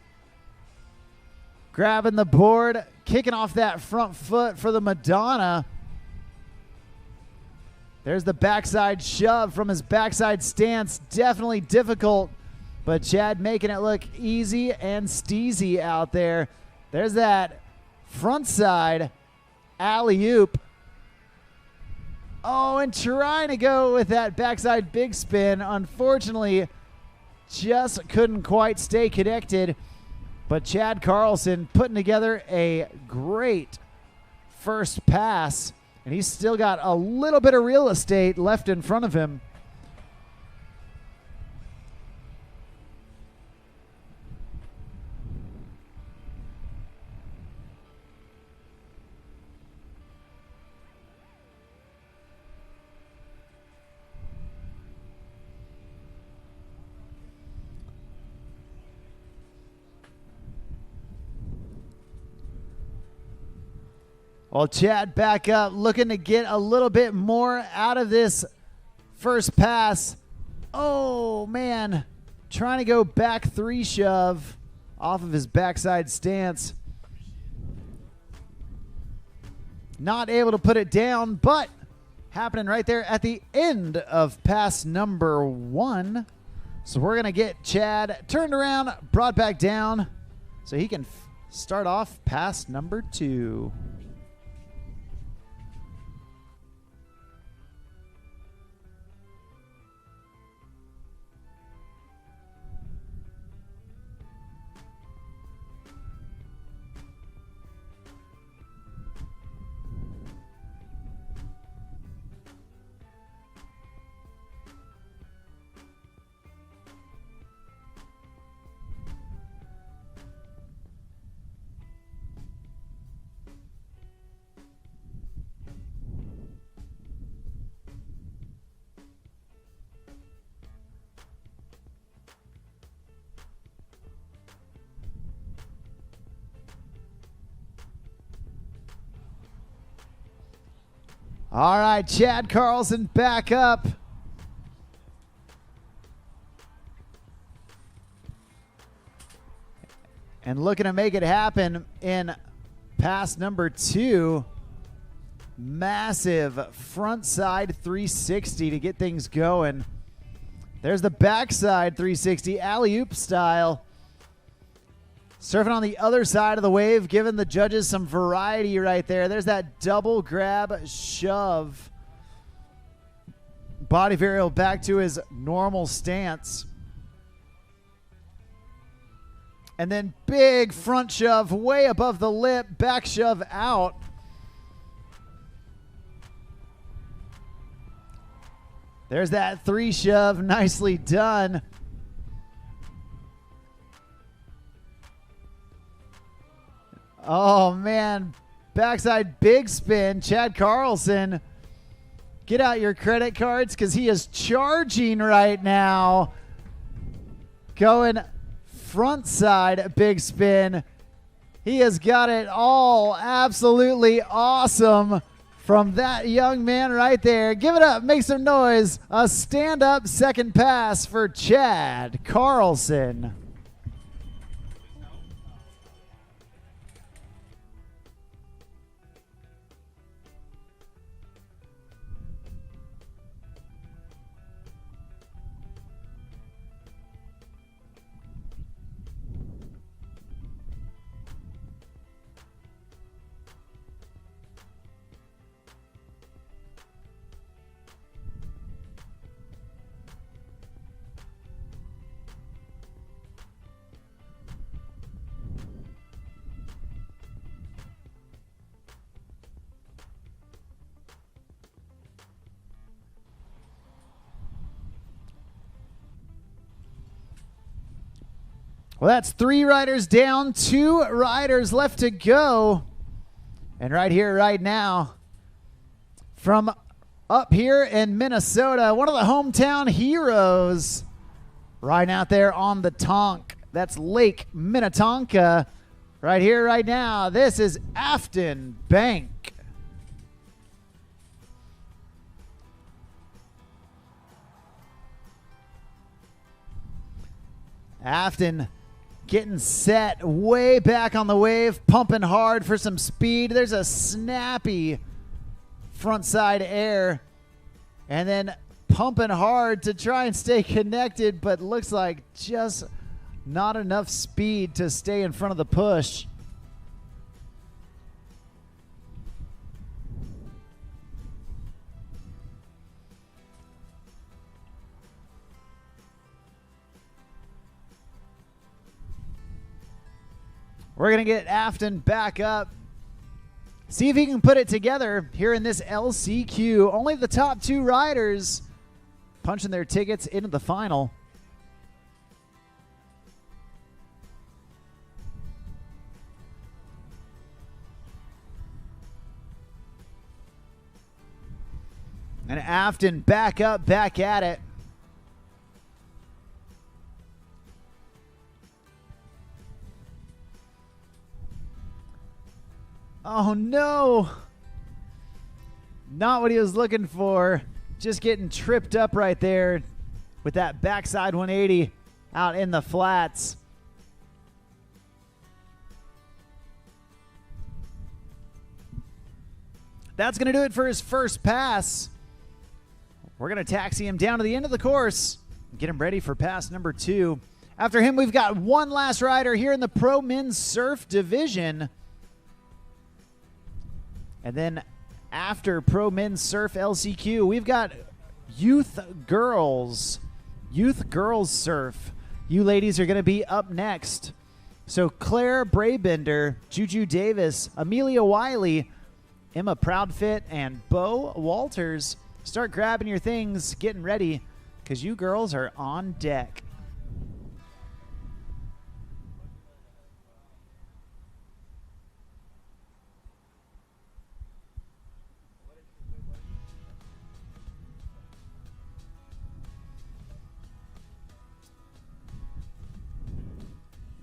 Grabbing the board, kicking off that front foot for the Madonna. There's the backside shove from his backside stance. Definitely difficult, but Chad making it look easy and steezy out there. There's that front side alley-oop. Oh, and trying to go with that backside big spin. Unfortunately, just couldn't quite stay connected. But Chad Carlson putting together a great first pass. And he's still got a little bit of real estate left in front of him. Well, Chad back up, looking to get a little bit more out of this first pass. Oh, man. Trying to go back 3 shove off of his backside stance. Not able to put it down, but happening right there at the end of pass number 1. So we're going to get Chad turned around, brought back down, so he can start off pass number 2. All right, Chad Carlson back up. And looking to make it happen in pass number 2. Massive front side 360 to get things going. There's the backside 360 alley-oop style. Surfing on the other side of the wave, giving the judges some variety right there. There's that double grab shove. Body varial back to his normal stance. And then big front shove way above the lip, back shove out. There's that 3 shove, nicely done. Oh, man. Backside big spin. Chad Carlson, get out your credit cards because he is charging right now. Going front side big spin. He has got it all absolutely awesome from that young man right there. Give it up. Make some noise. A stand-up second pass for Chad Carlson. Well, that's 3 riders down, 2 riders left to go. And right here, right now, from up here in Minnesota, one of the hometown heroes, right out there on the Tonk. That's Lake Minnetonka. Right here, right now, this is Afton Bank. Afton getting set way back on the wave, pumping hard for some speed. There's a snappy front side air, and then pumping hard to try and stay connected, but looks like just not enough speed to stay in front of the push. We're going to get Afton back up. See if he can put it together here in this LCQ. Only the top 2 riders punching their tickets into the final. And Afton back up, back at it. Oh no, not what he was looking for. Just getting tripped up right there with that backside 180 out in the flats. That's going to do it for his first pass. We're going to taxi him down to the end of the course and get him ready for pass number 2. After him, we've got one last rider here in the Pro Men's Surf Division. And then after Pro Men's Surf LCQ, we've got Youth Girls Surf. You ladies are going to be up next. So Claire Braybender, Juju Davis, Amelia Wy, Emma Proudfit, and Bo Walters. Start grabbing your things, getting ready, because you girls are on deck.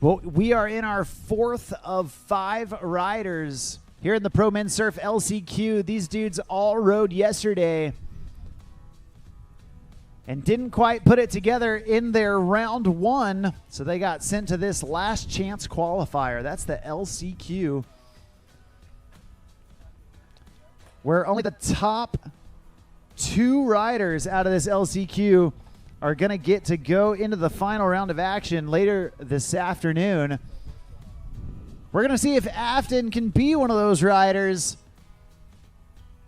Well, we are in our 4th of 5 riders here in the Pro Men's Surf LCQ. These dudes all rode yesterday and didn't quite put it together in their round 1, so they got sent to this last chance qualifier. That's the LCQ, where only the top 2 riders out of this LCQ are going to get to go into the final round of action later this afternoon. We're going to see if Afton can be one of those riders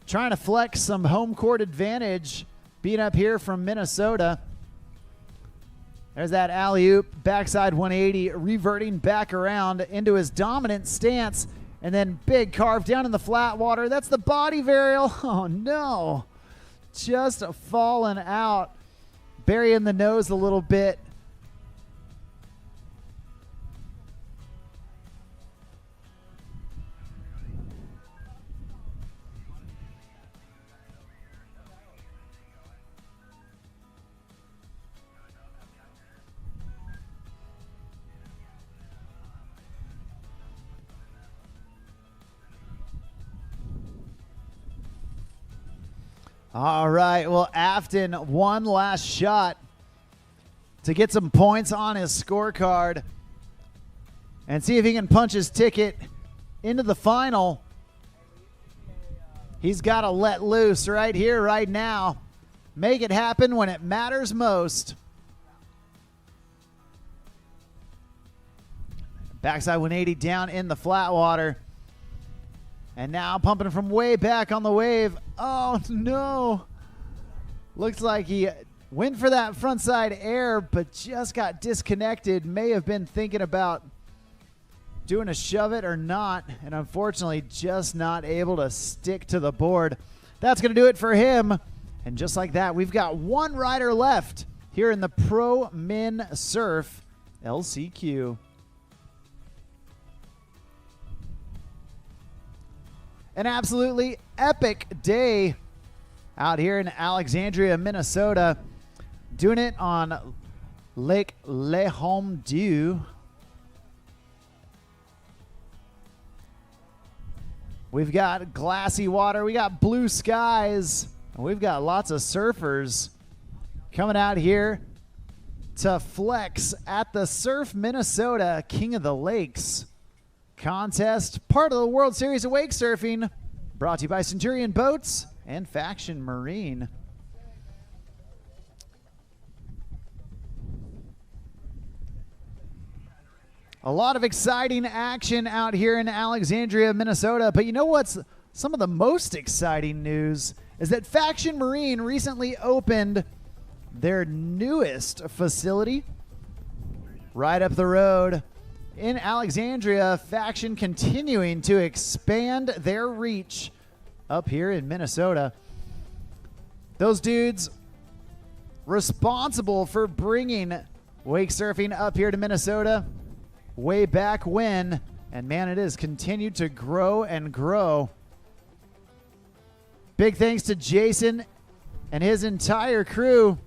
trying to flex some home court advantage being up here from Minnesota. There's that alley-oop, backside 180, reverting back around into his dominant stance, and then big carve down in the flat water. That's the body varial. Oh, no. Just falling out. Burying the nose a little bit. All right, well, Afton, one last shot to get some points on his scorecard and see if he can punch his ticket into the final. He's got to let loose right here, right now. Make it happen when it matters most. Backside 180 down in the flat water. And now pumping from way back on the wave. Oh, no. Looks like he went for that front side air, but just got disconnected. May have been thinking about doing a shove it or not, and unfortunately just not able to stick to the board. That's going to do it for him. And just like that, we've got one rider left here in the Pro Men Surf LCQ. An absolutely epic day out here in Alexandria, Minnesota. Doing it on Lake Le Homme Dieu. We've got glassy water, we got blue skies, and we've got lots of surfers coming out here to flex at the Surf Minnesota King of the Lakes contest, part of the World Series of Wake Surfing, brought to you by Centurion Boats and Faction Marine. A lot of exciting action out here in Alexandria, Minnesota. But you know what's some of the most exciting news is that Faction Marine recently opened their newest facility right up the road in Alexandria. Faction continuing to expand their reach up here in Minnesota. Those dudes responsible for bringing wake surfing up here to Minnesota way back when, and man, it has continued to grow and grow. Big thanks to Jason and his entire crew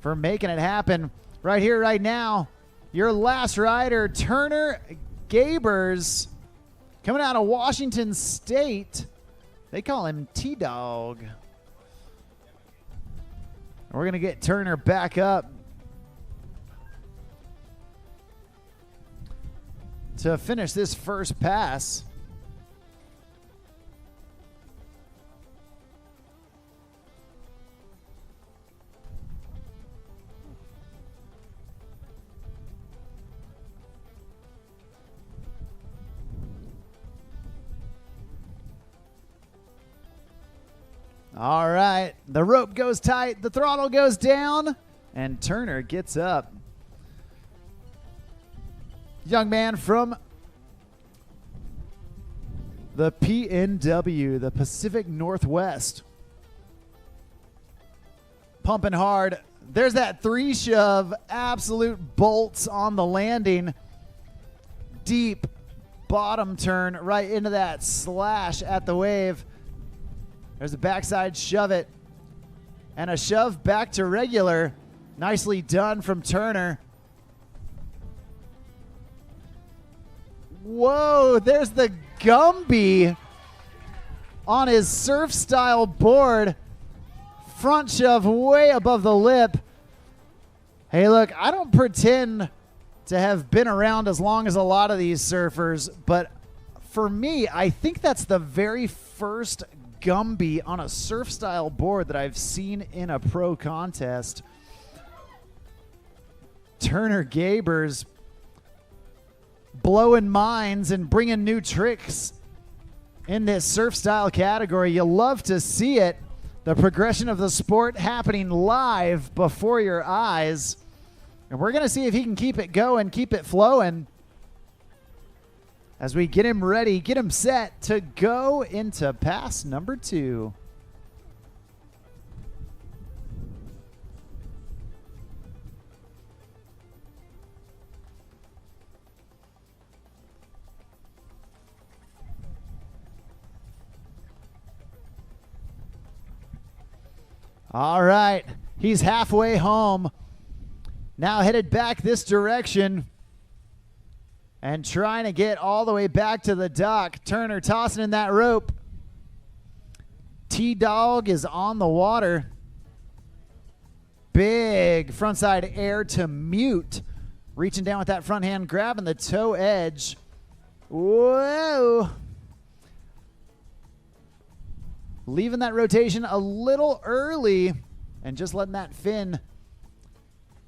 for making it happen. Right here, right now, your last rider, Turner Gabers, coming out of Washington State. They call him T-Dog. We're going to get Turner back up to finish this first pass. All right, the rope goes tight, the throttle goes down, and Turner gets up. Young man from the PNW, the Pacific Northwest. Pumping hard. There's that 3-shove, absolute bolts on the landing. Deep bottom turn right into that slash at the wave. There's a backside shove it. And a shove back to regular. Nicely done from Turner. Whoa, there's the Gumby on his surf style board. Front shove way above the lip. Hey, look, I don't pretend to have been around as long as a lot of these surfers, but for me, I think that's the very first Gumby on a surf style board that I've seen in a pro contest. Turner Gabers blowing minds and bringing new tricks in this surf style category. You love to see it. The progression of the sport happening live before your eyes. And we're going to see if he can keep it going, keep it flowing as we get him ready, get him set to go into pass number 2. All right, he's halfway home. Now headed back this direction and trying to get all the way back to the dock. Turner tossing in that rope. T-Dog is on the water. Big frontside air to mute. Reaching down with that front hand, grabbing the toe edge. Whoa. Leaving that rotation a little early and just letting that fin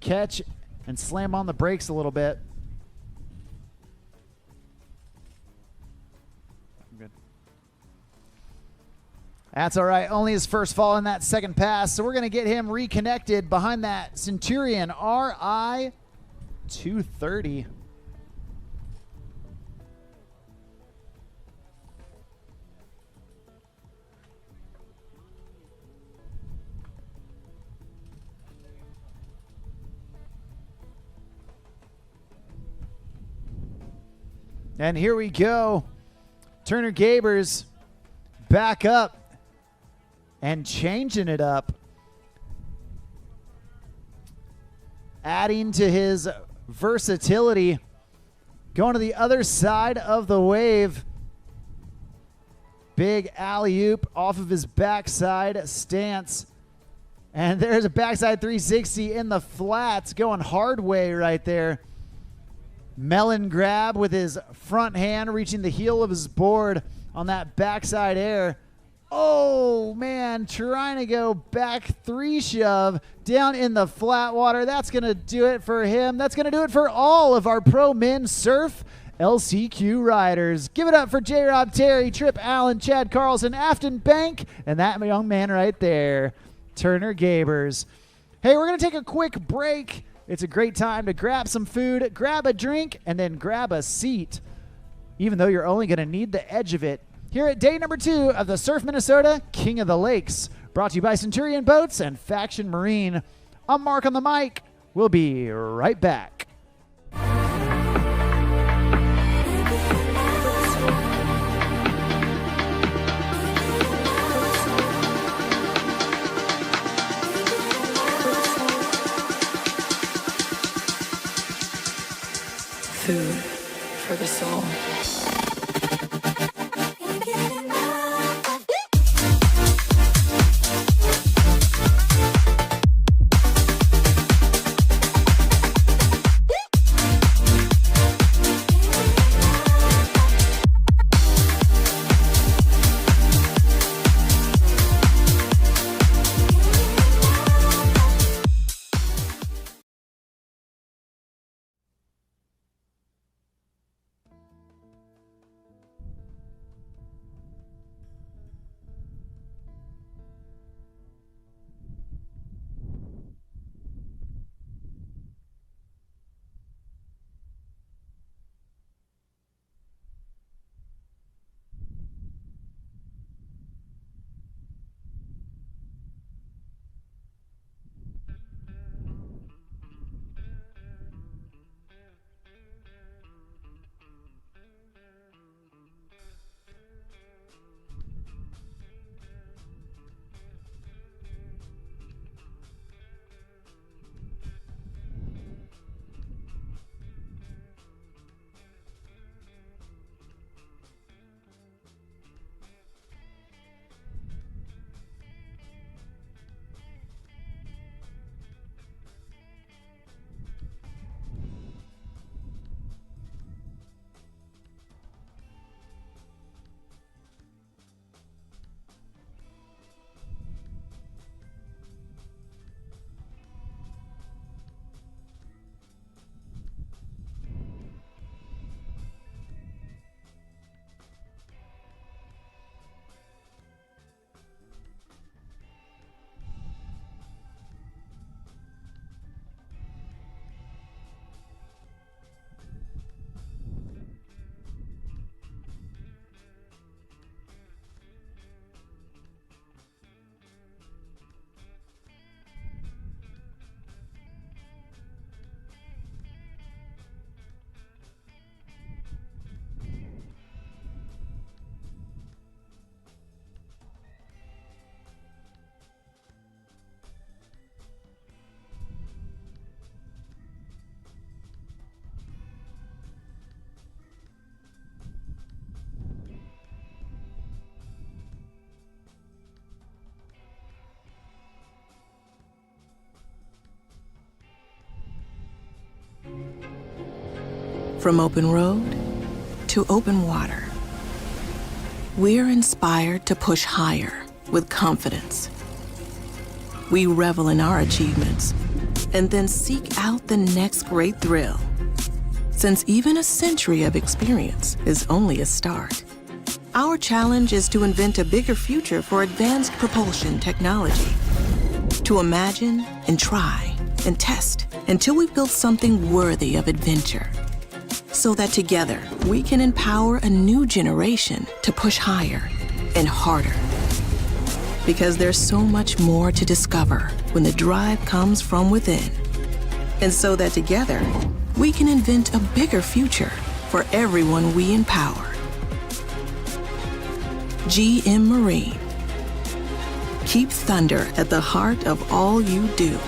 catch and slam on the brakes a little bit. Good. That's all right. Only his first fall in that second pass. So we're going to get him reconnected behind that Centurion RI 230. And here we go. Turner Gabers back up and changing it up. Adding to his versatility. Going to the other side of the wave. Big alley-oop off of his backside stance. And there's a backside 360 in the flats, going hard way right there. Melon grab with his front hand, reaching the heel of his board on that backside air. Oh, man, trying to go back 3 shove down in the flat water. That's going to do it for him. That's going to do it for all of our pro men surf LCQ riders. Give it up for J-Rob Terry, Trip Allen, Chad Carlson, Afton Bank, and that young man right there, Turner Gabers. Hey, we're going to take a quick break. It's a great time to grab some food, grab a drink, and then grab a seat, even though you're only going to need the edge of it. Here at day number 2 of the Surf Minnesota King of the Lakes, brought to you by Centurion Boats and Faction Marine. I'm Mark on the mic. We'll be right back. Food for the soul. From open road to open water, we're inspired to push higher with confidence. We revel in our achievements and then seek out the next great thrill. Since even a century of experience is only a start, our challenge is to invent a bigger future for advanced propulsion technology. To imagine and try and test until we've built something worthy of adventure. So that together, we can empower a new generation to push higher and harder. Because there's so much more to discover when the drive comes from within. And so that together, we can invent a bigger future for everyone we empower. GM Marine. Keep thunder at the heart of all you do.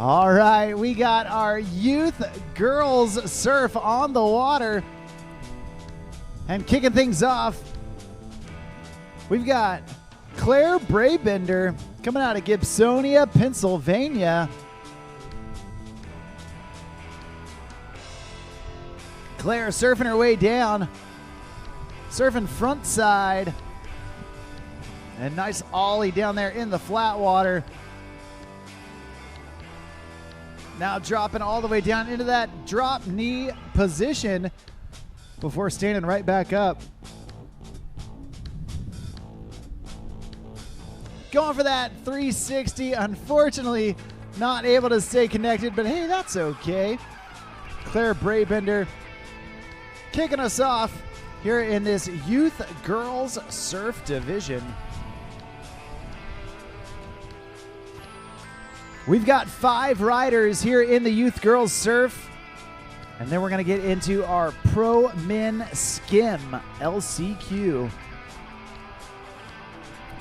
All right, we got our youth girls surf on the water. And kicking things off, we've got Claire Braybender coming out of Gibsonia, Pennsylvania. Claire surfing her way down, surfing front side. And nice ollie down there in the flat water. Now dropping all the way down into that drop knee position before standing right back up. Going for that 360. Unfortunately, not able to stay connected, but hey, that's okay. Claire Braybender kicking us off here in this youth girls surf division. We've got 5 riders here in the youth girls surf, and then we're going to get into our pro men skim LCQ.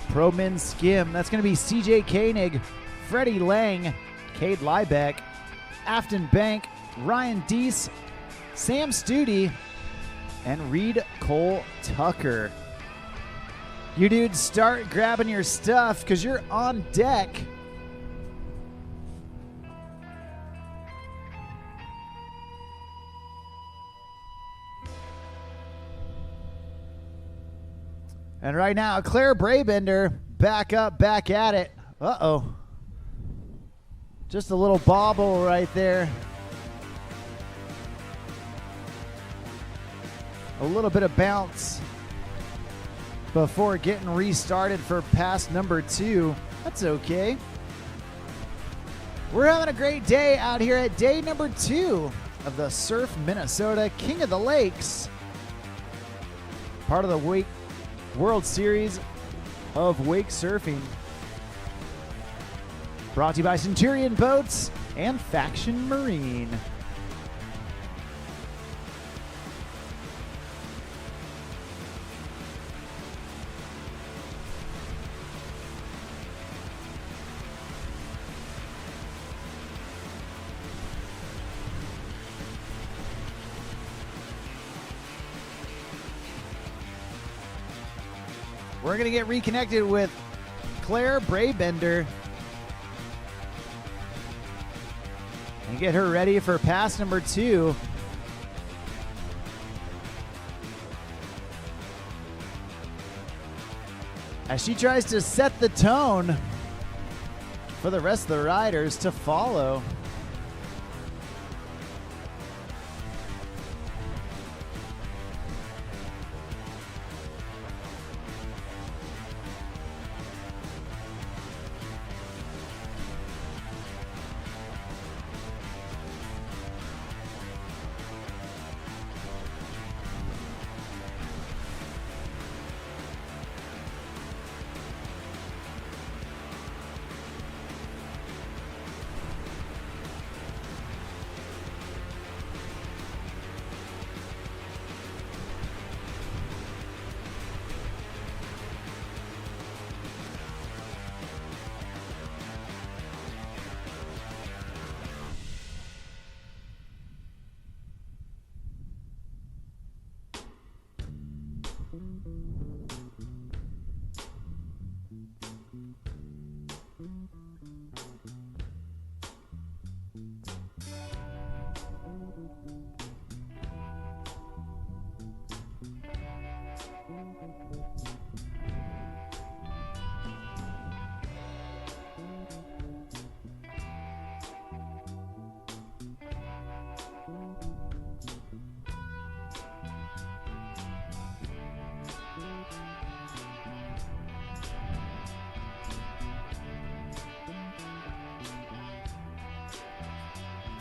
Pro men skim, that's going to be CJ Koenig, Freddie Lang, Cade Liebeck, Afton Bank, Ryan Deese, Sam Studi, and Reed Cole Tucker. You dudes start grabbing your stuff because you're on deck. And right now, Claire Braybender back up, back at it. Uh-oh. Just a little bobble right there. A little bit of bounce before getting restarted for pass number 2. That's okay. We're having a great day out here at day number 2 of the Surf Minnesota King of the Lakes. Part of the Wake World Series of Wake Surfing. Brought to you by Centurion Boats and Faction Marine. We're going to get reconnected with Claire Braybender and get her ready for pass number 2. As she tries to set the tone for the rest of the riders to follow.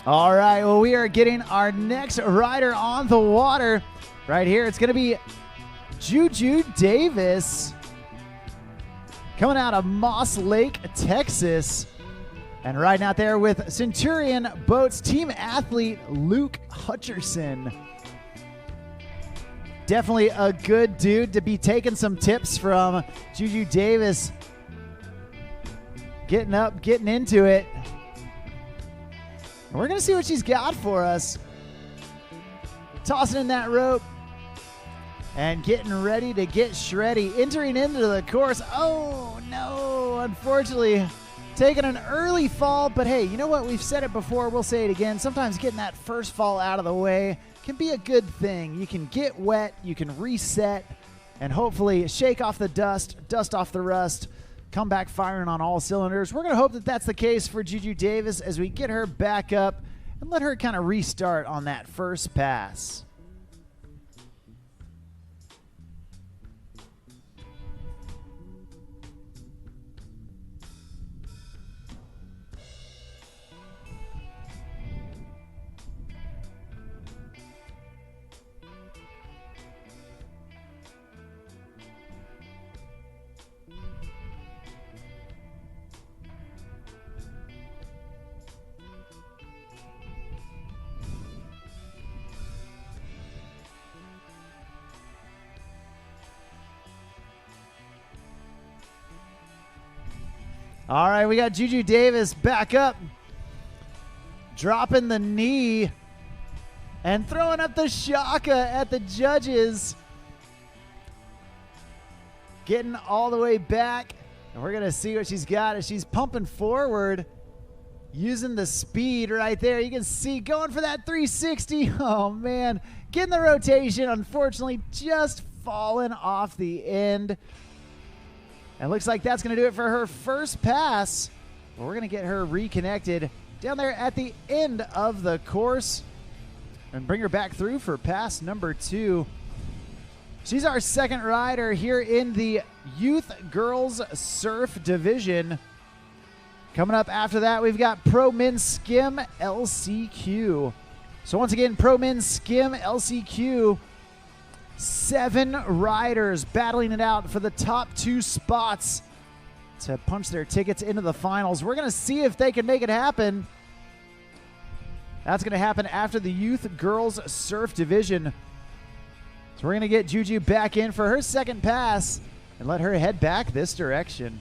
All right, well, we are getting our next rider on the water right here. It's going to be Juju Davis coming out of Moss Lake, Texas. And riding out there with Centurion Boats team athlete Luke Hutcherson. Definitely a good dude to be taking some tips from. Juju Davis getting up, getting into it. And we're going to see what she's got for us. Tossing in that rope and getting ready to get shreddy. Entering into the course. Oh, no. Unfortunately, taking an early fall. But, hey, you know what? We've said it before. We'll say it again. Sometimes getting that first fall out of the way can be a good thing. You can get wet. You can reset. And hopefully shake off the dust off the rust. Come back firing on all cylinders. We're going to hope that that's the case for Juju Davis as we get her back up and let her kind of restart on that first pass. All right, we got Juju Davis back up, dropping the knee and throwing up the shaka at the judges. Getting all the way back, and we're going to see what she's got as she's pumping forward, using the speed right there. You can see going for that 360. Oh, man. Getting the rotation, unfortunately, just falling off the end. And it looks like that's going to do it for her first pass. But we're going to get her reconnected down there at the end of the course and bring her back through for pass number 2. She's our second rider here in the Youth Girls Surf Division. Coming up after that, we've got Pro Men's Skim LCQ. So once again, Pro Men's Skim LCQ. 7 riders battling it out for the top 2 spots to punch their tickets into the finals. We're going to see if they can make it happen. That's going to happen after the Youth Girls Surf Division. So we're going to get Juju back in for her second pass and let her head back this direction.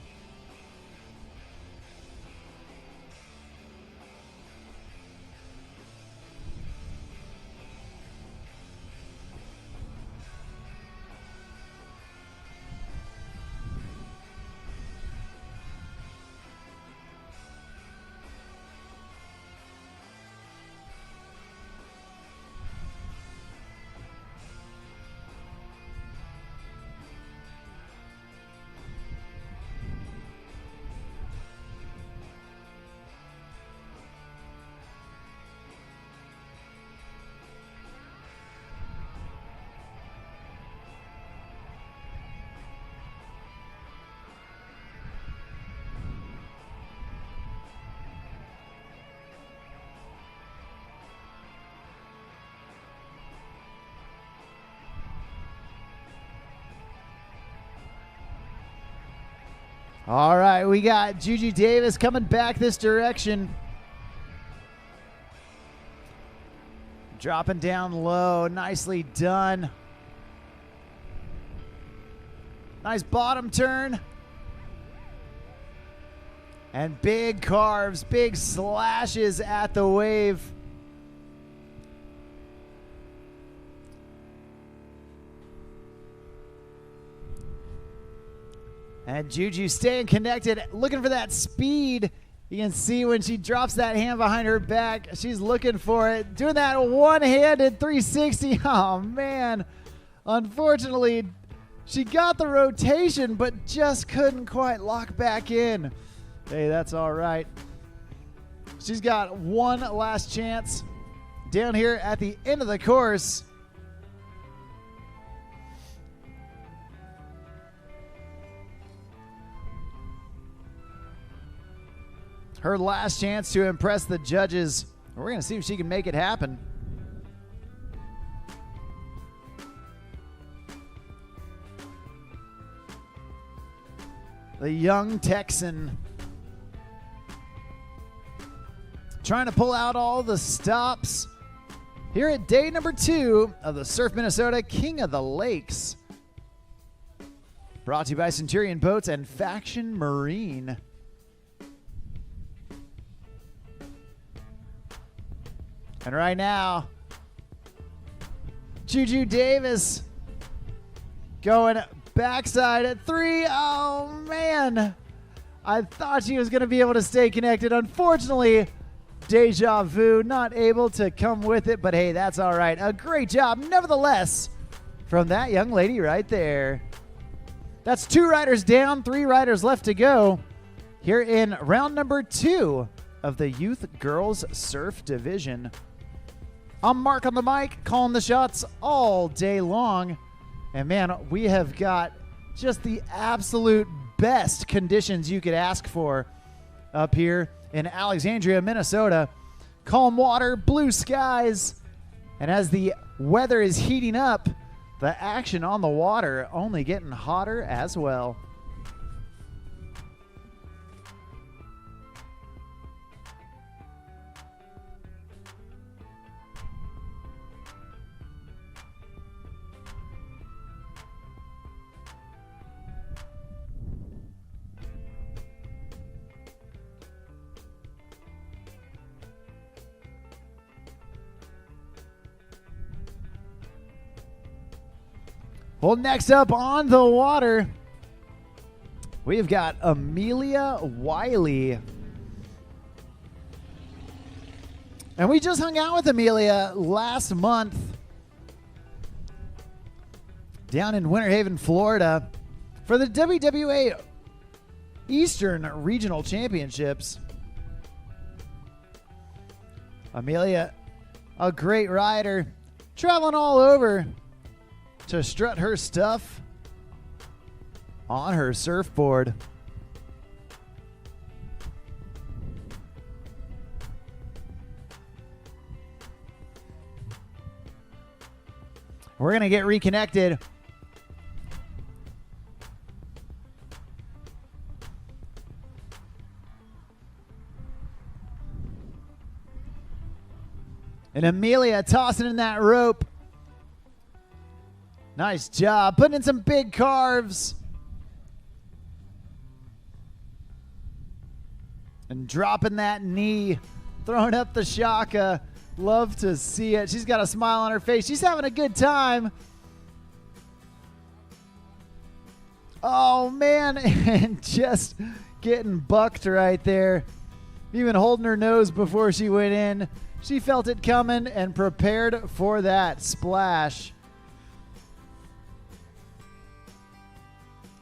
All right, we got Juju Davis coming back this direction. Dropping down low, nicely done. Nice bottom turn. And big carves, big slashes at the wave. And Juju staying connected, looking for that speed. You can see when she drops that hand behind her back, she's looking for it. Doing that one-handed 360. Oh, man. Unfortunately, she got the rotation, but just couldn't quite lock back in. Hey, that's all right. She's got one last chance down here at the end of the course. Her last chance to impress the judges. We're going to see if she can make it happen. The young Texan trying to pull out all the stops here at day number 2 of the Surf Minnesota King of the Lakes. Brought to you by Centurion Boats and Faction Marine. And right now, Juju Davis going backside at 3. Oh, man. I thought she was going to be able to stay connected. Unfortunately, Deja Vu not able to come with it, but hey, that's all right. A great job, nevertheless, from that young lady right there. That's 2 riders down, 3 riders left to go here in round number 2 of the Youth Girls Surf Division. I'm Mark on the mic, calling the shots all day long. And man, we have got just the absolute best conditions you could ask for up here in Alexandria, Minnesota. Calm water, blue skies, and as the weather is heating up, the action on the water only getting hotter as well. Well, next up on the water, we've got Amelia Wy. And we just hung out with Amelia last month down in Winter Haven, Florida for the WWA Eastern Regional Championships. Amelia, a great rider, traveling all over to strut her stuff on her surfboard. We're going to get reconnected. And Amelia tossing in that rope. Nice job. Putting in some big carves. And dropping that knee. Throwing up the shaka. Love to see it. She's got a smile on her face. She's having a good time. Oh, man. And just getting bucked right there. Even holding her nose before she went in. She felt it coming and prepared for that splash.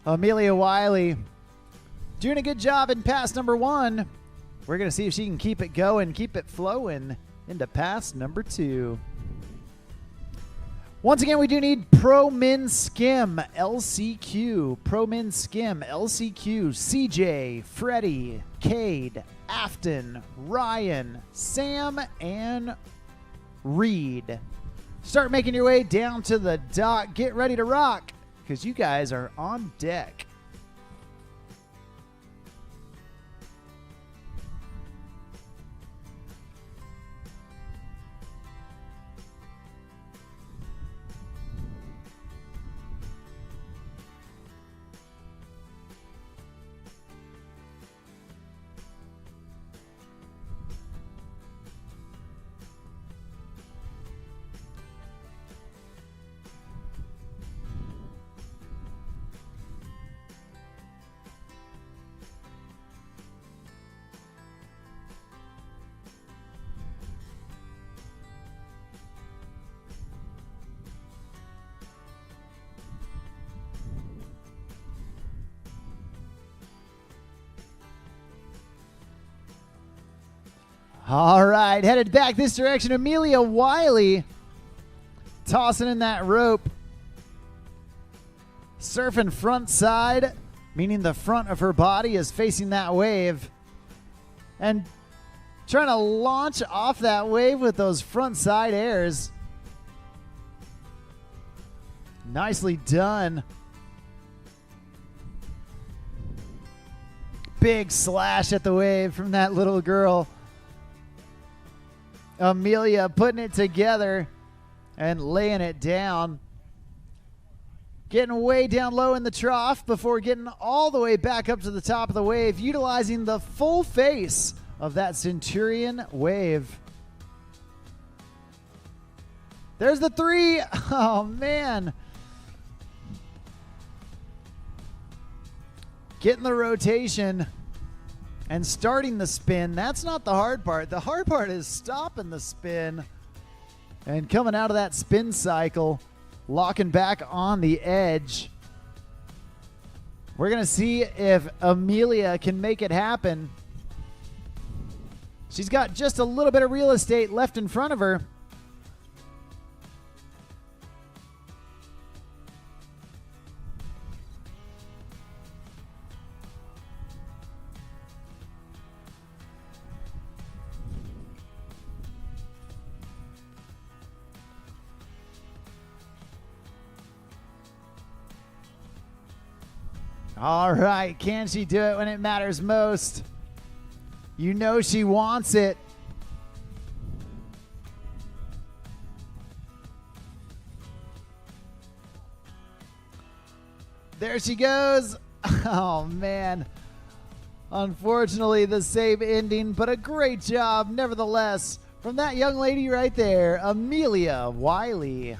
Amelia Wy doing a good job in pass number 1. We're going to see if she can keep it going, keep it flowing into pass number 2. Once again, we do need Pro Min Skim LCQ. Pro Min Skim LCQ. CJ, Freddie, Cade, Afton, Ryan, Sam, and Reed. Start making your way down to the dock. Get ready to rock, because you guys are on deck. All right, headed back this direction. Amelia Wy tossing in that rope. Surfing front side, meaning the front of her body is facing that wave. And trying to launch off that wave with those front side airs. Nicely done. Big slash at the wave from that little girl. Amelia putting it together and laying it down. Getting way down low in the trough before getting all the way back up to the top of the wave, utilizing the full face of that Centurion wave. There's the 3. Oh, man. Getting the rotation and starting the spin. That's not the hard part. The hard part is stopping the spin and coming out of that spin cycle, locking back on the edge. We're going to see if Amelia can make it happen. She's got just a little bit of real estate left in front of her. All right, can she do it when it matters most? You know she wants it. There she goes. Oh, man. Unfortunately, the same ending, but a great job nevertheless from that young lady right there, Amelia Wy.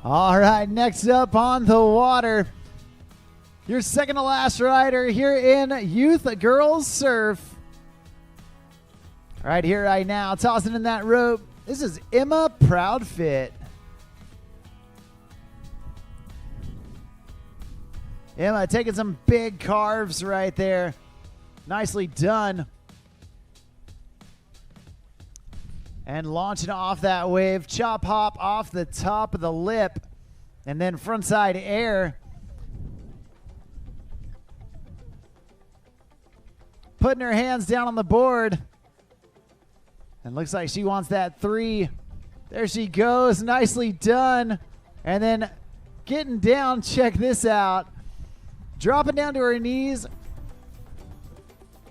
All right, next up on the water, your second to last rider here in Youth Girls Surf. Right here, right now, tossing in that rope. This is Emma Proudfit. Emma taking some big carves right there. Nicely done. And launching off that wave, chop hop off the top of the lip, and then frontside air. Putting her hands down on the board. And looks like she wants that 3. There she goes, nicely done. And then getting down, check this out. Dropping down to her knees,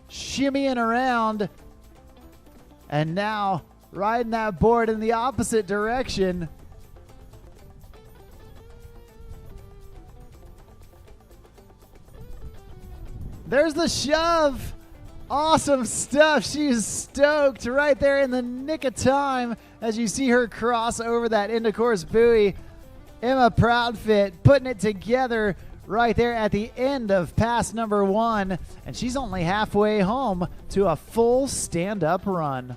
shimmying around, and now riding that board in the opposite direction. There's the shove. Awesome stuff. She's stoked right there in the nick of time as you see her cross over that end of course buoy. Emma Proudfit putting it together right there at the end of pass number 1. And she's only halfway home to a full stand-up run.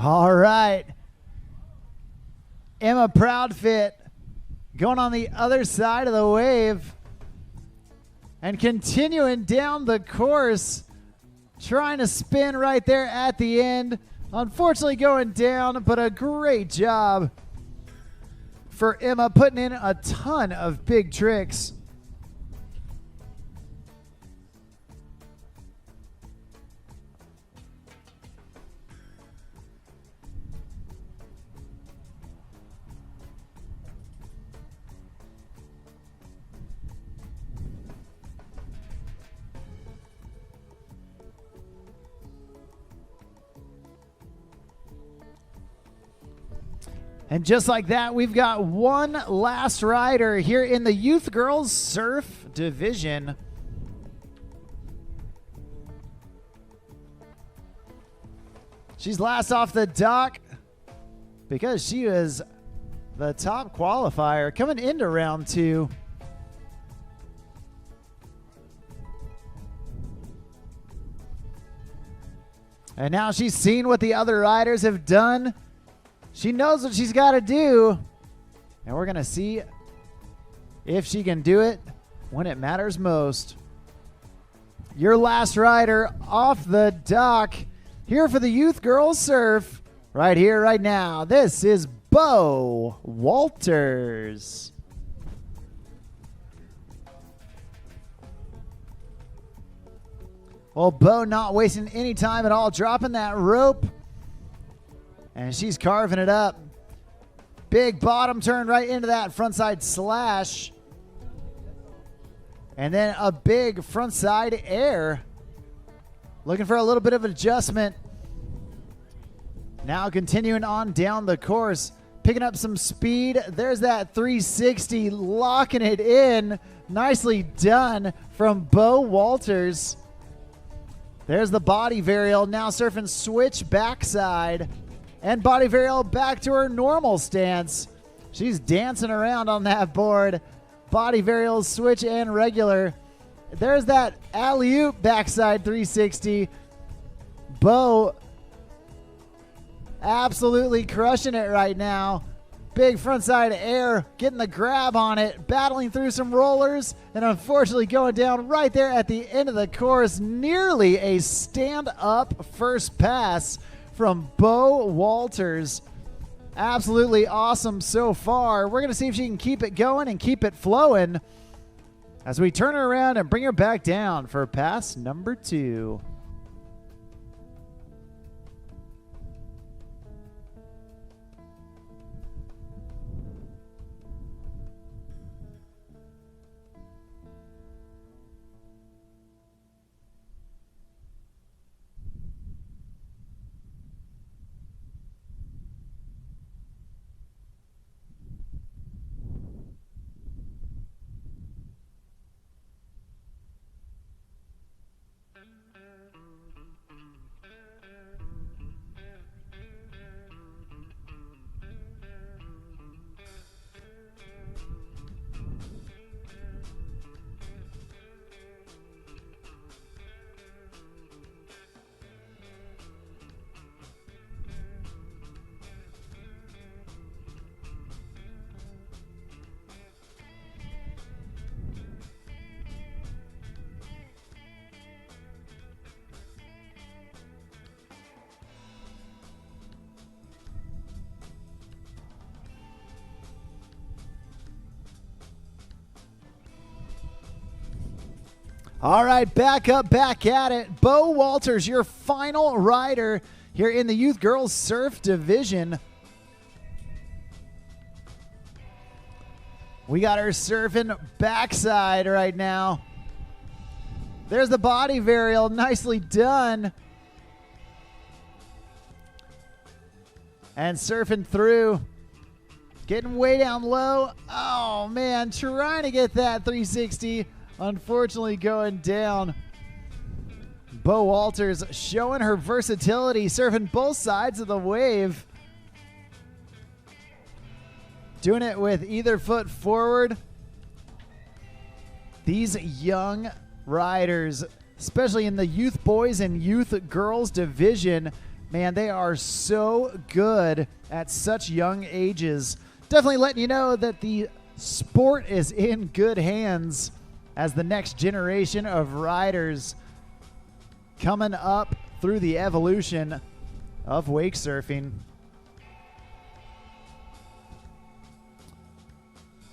All right. Emma Proudfit going on the other side of the wave and continuing down the course, trying to spin right there at the end. Unfortunately going down, but a great job for Emma, putting in a ton of big tricks. And just like that, we've got one last rider here in the Youth Girls Surf Division. She's last off the dock because she was the top qualifier coming into round 2. And now she's seen what the other riders have done. She knows what she's got to do, and we're going to see if she can do it when it matters most. Your last rider off the dock here for the Youth Girls Surf right here, right now. This is Bo Walters. Well, Bo not wasting any time at all, dropping that rope. And she's carving it up. Big bottom turn right into that frontside slash. And then a big frontside air. Looking for a little bit of adjustment. Now continuing on down the course. Picking up some speed. There's that 360, locking it in. Nicely done from Bo Walters. There's the body varial. Now surfing switch backside. And body varial back to her normal stance. She's dancing around on that board. Body varial, switch, and regular. There's that alley-oop backside 360. Bo absolutely crushing it right now. Big frontside air, getting the grab on it, battling through some rollers, and unfortunately going down right there at the end of the course. Nearly a stand-up first pass from Bo Walters. Absolutely awesome so far. We're going to see if she can keep it going and keep it flowing as we turn her around and bring her back down for pass number 2. All right, back up, back at it. Bo Walters, your final rider here in the Youth Girls Surf Division. We got her surfing backside right now. There's the body varial, nicely done. And surfing through, getting way down low. Oh man, trying to get that 360. Unfortunately going down. Bo Walters showing her versatility, surfing both sides of the wave. Doing it with either foot forward. These young riders, especially in the youth boys and youth girls division, Man, they are so good at such young ages. Definitely letting you know that the sport is in good hands as the next generation of riders coming up through the evolution of wake surfing.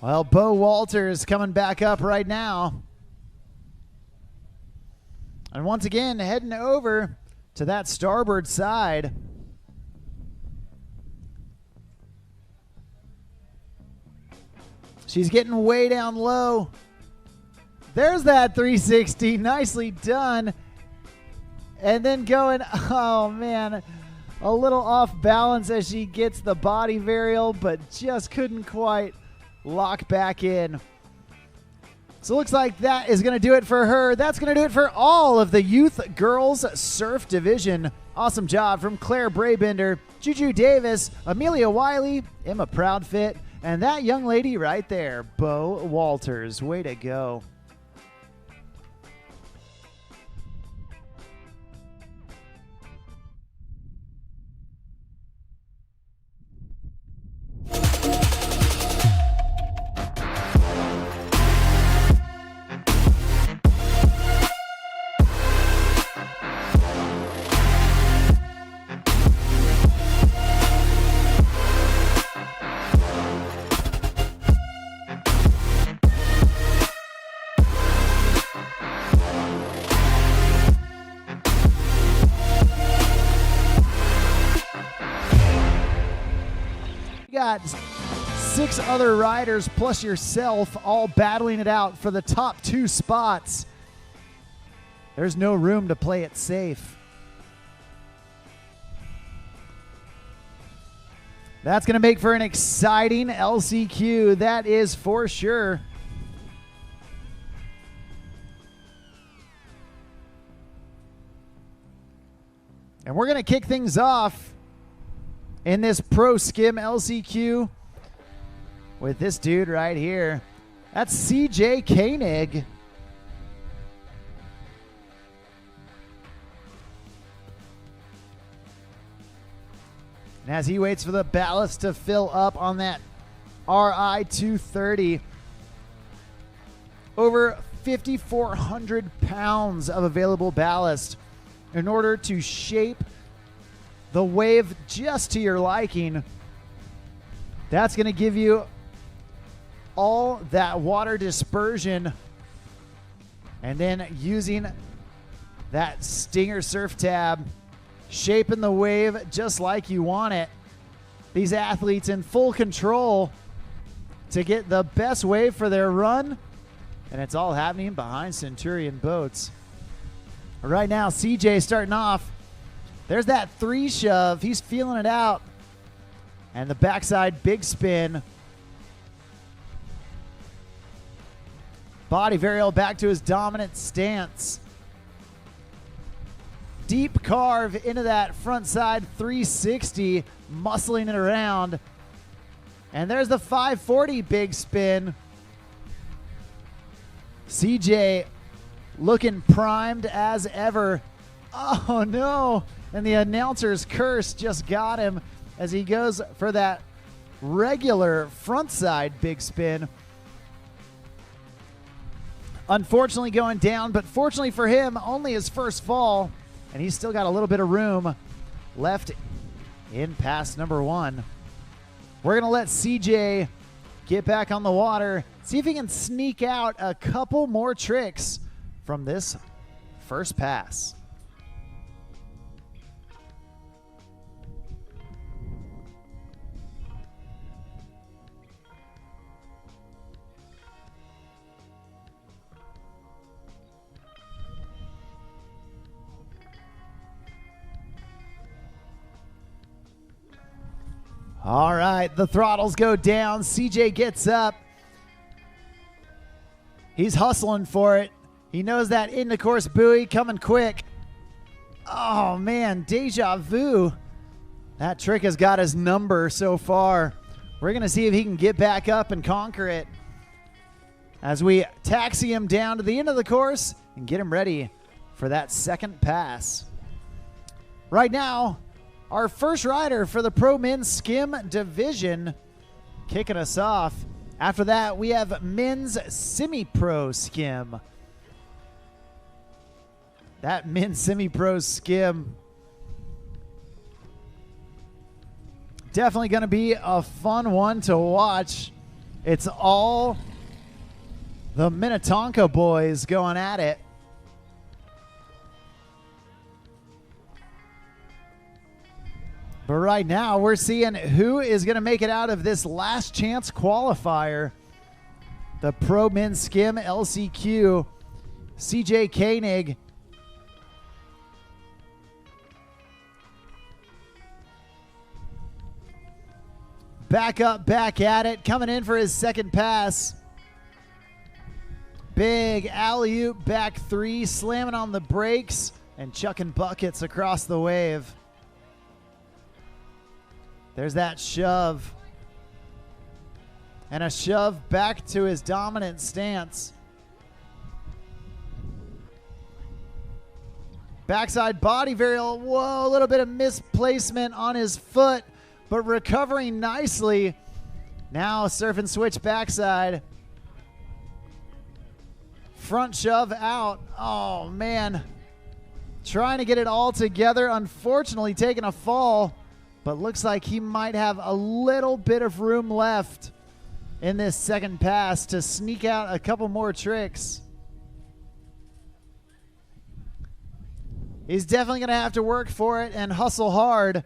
Well, Bo Walters coming back up right now. And once again, heading over to that starboard side. She's getting way down low. There's that 360. Nicely done. And then going, oh man, a little off balance as she gets the body varial, but just couldn't quite lock back in. So it looks like that is going to do it for her. That's going to do it for all of the youth girls surf division. Awesome job from Claire Braybender, Juju Davis, Amelia Wy, Emma Proudfit, and that young lady right there, Bo Walters. Way to go. Got 6 other riders plus yourself all battling it out for the top 2 spots. There's no room to play it safe. That's going to make for an exciting LCQ. That is for sure. And we're going to kick things off in this Pro Skim LCQ with this dude right here. That's CJ Koenig. And as he waits for the ballast to fill up on that RI 230, over 5,400 pounds of available ballast in order to shape the wave just to your liking. That's going to give you all that water dispersion, and then using that Stinger surf tab, shaping the wave just like you want it. These athletes in full control to get the best wave for their run, and it's all happening behind Centurion Boats. Right now, CJ starting off. There's that 3 shove. He's feeling it out. And the backside big spin. Body varial back to his dominant stance. Deep carve into that front side 360, muscling it around. And there's the 540 big spin. CJ looking primed as ever. Oh no. And the announcer's curse just got him as he goes for that regular front side big spin. Unfortunately going down, but fortunately for him, only his first fall. And he's still got a little bit of room left in pass number 1. We're going to let CJ get back on the water, see if he can sneak out a couple more tricks from this first pass. All right, the throttles go down. CJ gets up. He's hustling for it. He knows that in the course buoy coming quick. Oh, man, deja vu. That trick has got his number so far. We're going to see if he can get back up and conquer it as we taxi him down to the end of the course and get him ready for that second pass. Right now, our first rider for the Pro Men's Skim Division, kicking us off. After that, we have Men's Semi-Pro Skim. That Men's Semi-Pro Skim, definitely going to be a fun one to watch. It's all the Minnetonka boys going at it. But right now, we're seeing who is going to make it out of this last chance qualifier. The Pro Men's Skim LCQ, CJ Koenig. Back up, back at it, coming in for his second pass. Big alley-oop back three, slamming on the brakes and chucking buckets across the wave. There's that shove. And a shove back to his dominant stance. Backside body varial. Whoa, a little bit of misplacement on his foot, but recovering nicely. Now surf and switch backside. Front shove out. Oh, man. Trying to get it all together. Unfortunately, taking a fall. But looks like he might have a little bit of room left in this second pass to sneak out a couple more tricks. He's definitely going to have to work for it and hustle hard.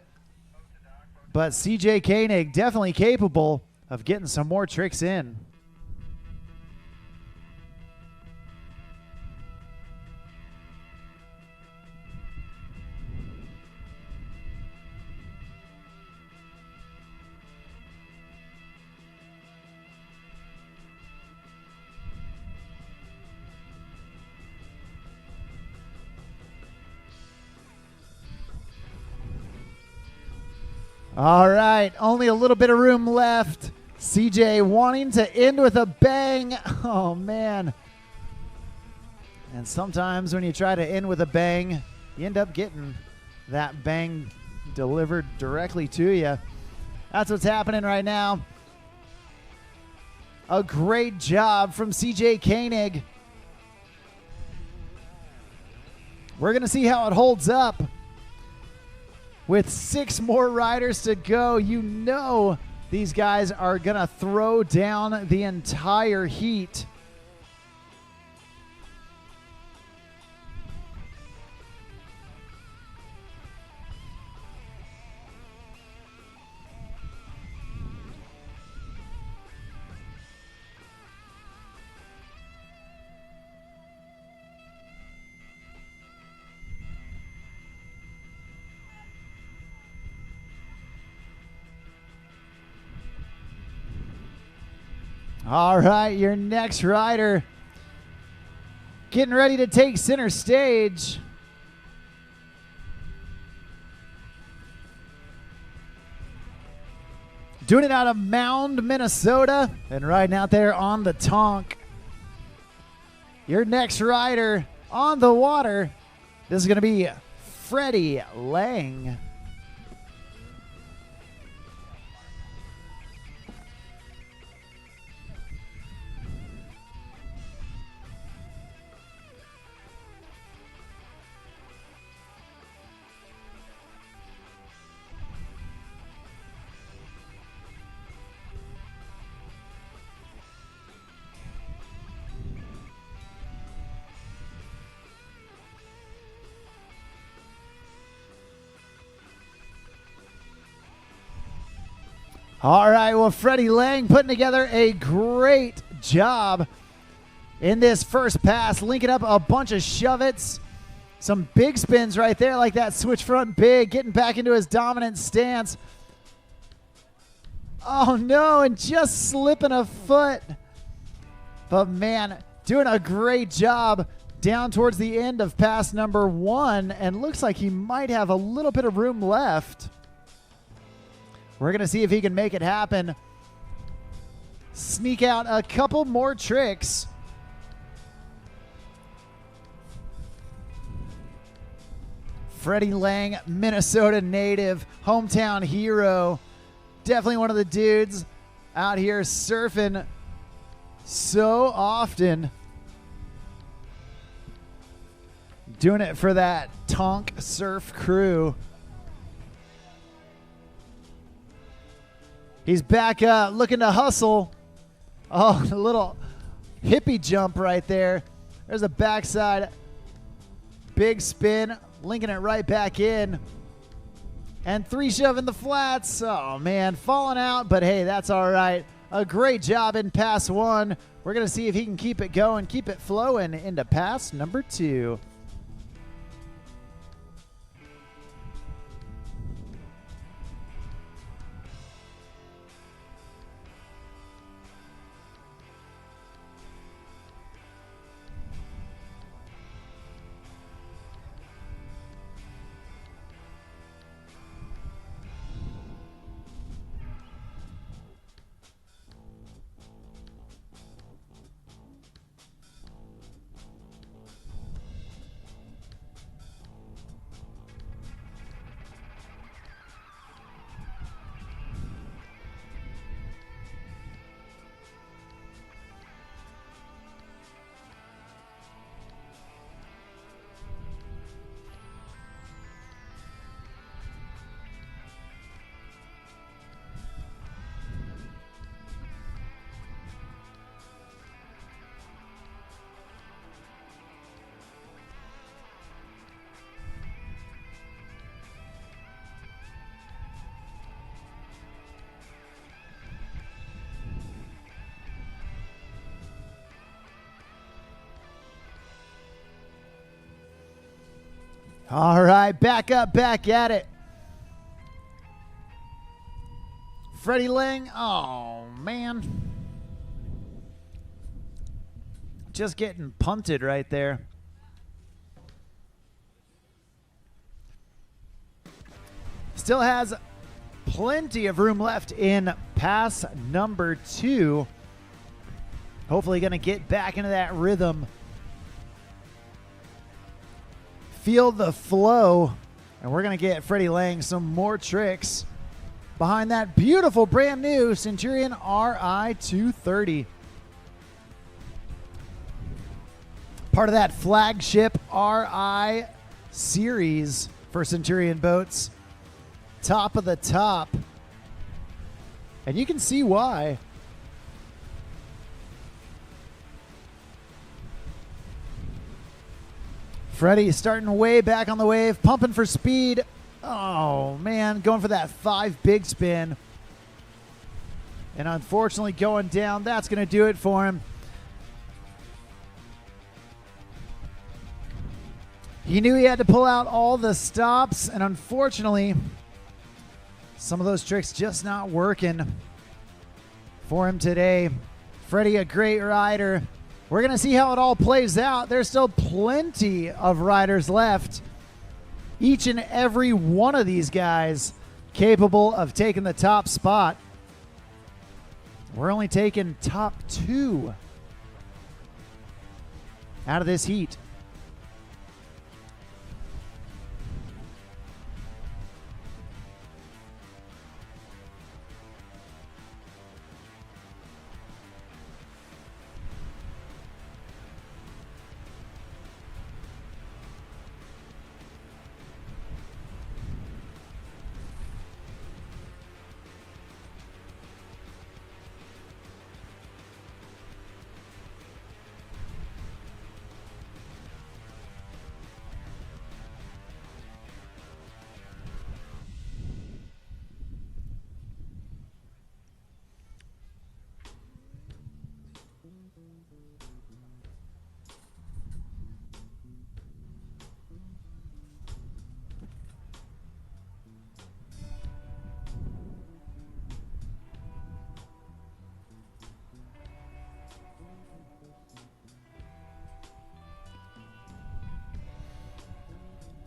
But CJ Koenig definitely capable of getting some more tricks in. All right, only a little bit of room left. CJ wanting to end with a bang. Oh, man. And sometimes when you try to end with a bang, you end up getting that bang delivered directly to you. That's what's happening right now. A great job from CJ Koenig. We're going to see how it holds up. With 6 more riders to go, you know these guys are going to throw down the entire heat. All right, your next rider getting ready to take center stage. Doing it out of Mound, Minnesota, and riding out there on the Tonk. Your next rider on the water, this is going to be Freddie Lang. All right, well, Freddie Lang putting together a great job in this first pass, linking up a bunch of shove-its. Some big spins right there, like that switch front big, getting back into his dominant stance. Oh, no, and just slipping a foot. But, man, doing a great job down towards the end of pass number 1, and looks like he might have a little bit of room left. We're going to see if he can make it happen. Sneak out a couple more tricks. Freddie Lang, Minnesota native, hometown hero. Definitely one of the dudes out here surfing so often. Doing it for that Tonk Surf crew. He's back looking to hustle. Oh, a little hippie jump right there. There's a backside big spin, linking it right back in. And 3 shove in the flats. Oh, man, falling out, but hey, that's all right. A great job in pass 1. We're going to see if he can keep it going, keep it flowing into pass number 2. All right, back up, back at it. Freddie Lang, oh, man. Just getting punted right there. Still has plenty of room left in pass number 2. Hopefully going to get back into that rhythm. Feel the flow, and we're going to get Freddie Lang some more tricks behind that beautiful brand new Centurion RI 230. Part of that flagship RI series for Centurion Boats. Top of the top. And you can see why. Freddie starting way back on the wave, pumping for speed. Oh, man, going for that 5 big spin. And unfortunately going down. That's going to do it for him. He knew he had to pull out all the stops, and unfortunately, some of those tricks just not working for him today. Freddie, a great rider. We're going to see how it all plays out. There's still plenty of riders left. Each and every one of these guys capable of taking the top spot. We're only taking top 2 out of this heat.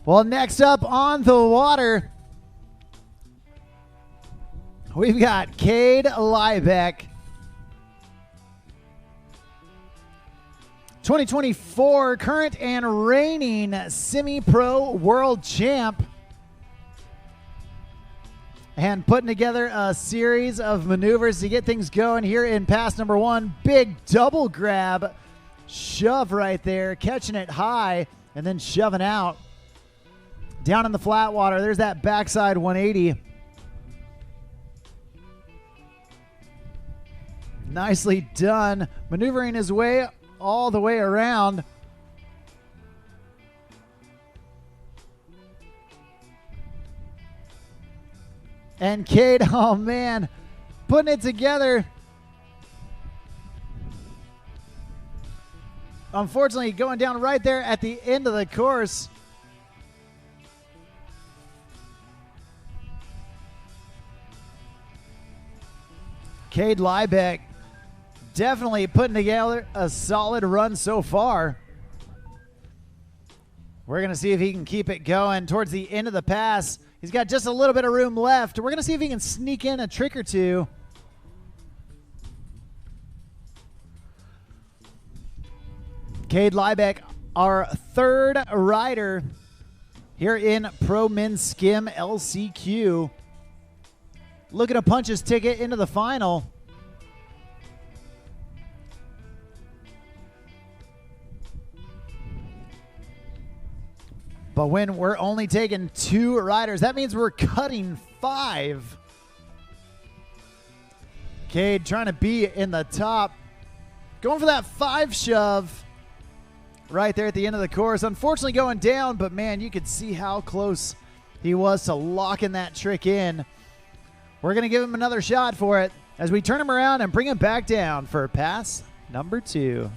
Well, next up on the water, we've got Cade Liebeck. 2024 current and reigning semi-pro world champ. And putting together a series of maneuvers to get things going here in pass number 1. Big double grab, shove right there, catching it high and then shoving out. Down in the flat water, there's that backside 180. Nicely done, maneuvering his way all the way around. And Cade, oh man, putting it together. Unfortunately, going down right there at the end of the course. Cade Leisburg definitely putting together a solid run so far. We're going to see if he can keep it going towards the end of the pass. He's got just a little bit of room left. We're going to see if he can sneak in a trick or two. Cade Leisburg, our third rider here in Pro Men's Skim LCQ. Looking to punch his ticket into the final. But when we're only taking 2 riders, that means we're cutting 5. Cade trying to be in the top. Going for that 5 shove right there at the end of the course. Unfortunately going down, but man, you could see how close he was to locking that trick in. We're going to give him another shot for it as we turn him around and bring him back down for pass number 2.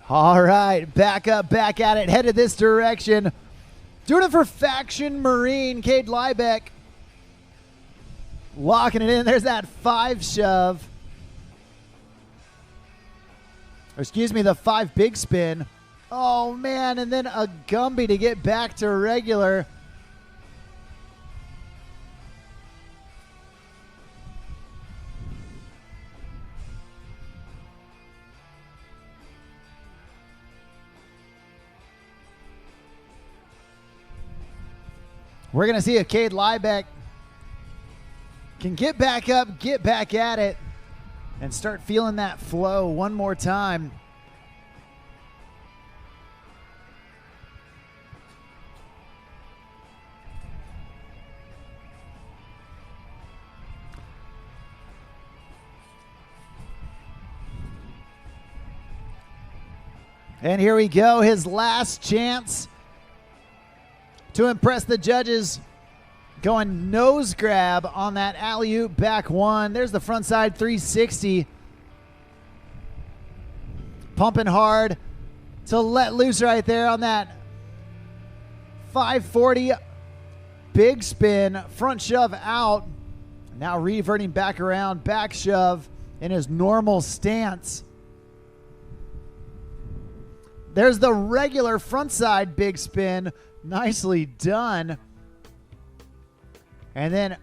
All right, back up, back at it, headed this direction. Doing it for Faction Marine, Cade Leisburg. Locking it in, there's that 5 shove. Or excuse me, the 5 big spin. Oh man, and then a Gumby to get back to regular. We're going to see if Cade Leisburg can get back up, get back at it, and start feeling that flow one more time. And here we go, his last chance to impress the judges, going nose grab on that alley-oop back 1. There's the front side 360. Pumping hard to let loose right there on that 540 big spin, front shove out. Now reverting back around, back shove in his normal stance. There's the regular front side big spin. Nicely done. And then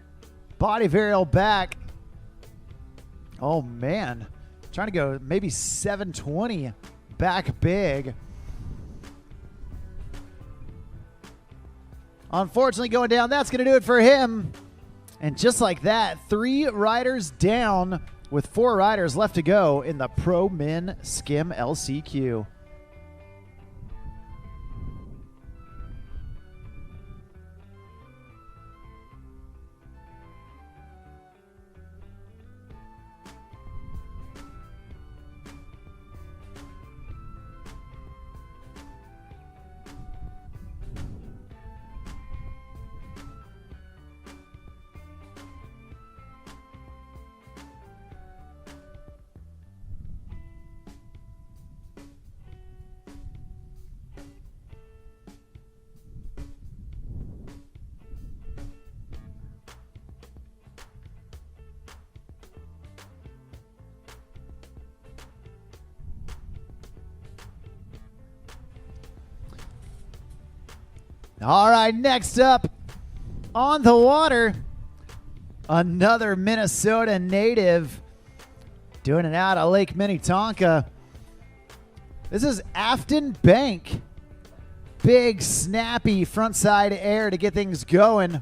body varial back. Oh man. Trying to go maybe 720 back big. Unfortunately going down. That's going to do it for him. And just like that, 3 riders down with 4 riders left to go in the Pro Men Skim LCQ. All right, next up on the water, another Minnesota native doing it out of Lake Minnetonka. This is Afton Bank. Big, snappy frontside air to get things going.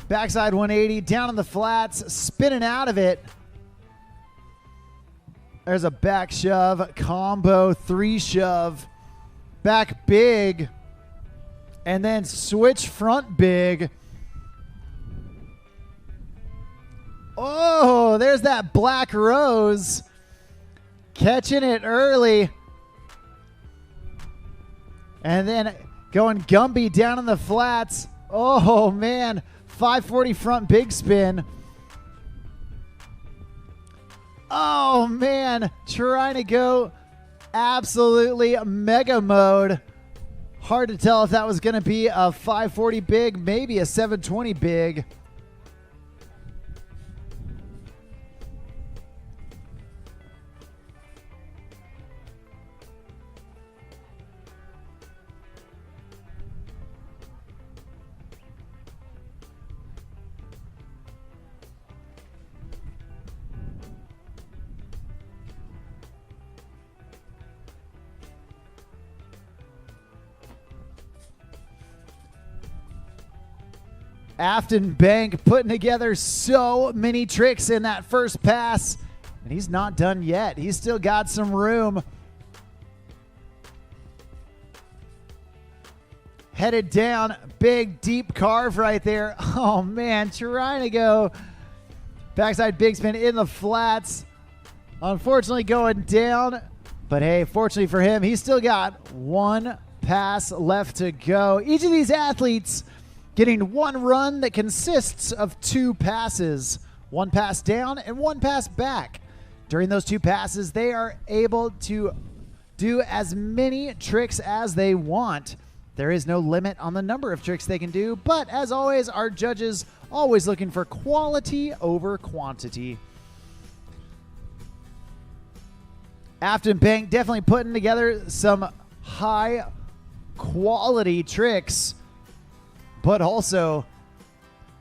Backside 180, down on the flats, spinning out of it. There's a back shove, combo, 3 shove, back big, and then switch front big. Oh, there's that black rose. Catching it early. And then going Gumby down in the flats. Oh, man. 540 front big spin. Oh, man. Trying to go absolutely mega mode. Hard to tell if that was going to be a 540 big, maybe a 720 big. Afton Bank putting together so many tricks in that first pass, and he's not done yet. He's still got some room. Headed down, big deep carve right there. Oh man, trying to go backside big spin in the flats. Unfortunately going down, but hey, fortunately for him, he's still got 1 pass left to go. Each of these athletes getting 1 run that consists of 2 passes, 1 pass down and 1 pass back. During those 2 passes, they are able to do as many tricks as they want. There is no limit on the number of tricks they can do, but as always, our judges always looking for quality over quantity. Afton Bank definitely putting together some high quality tricks, but also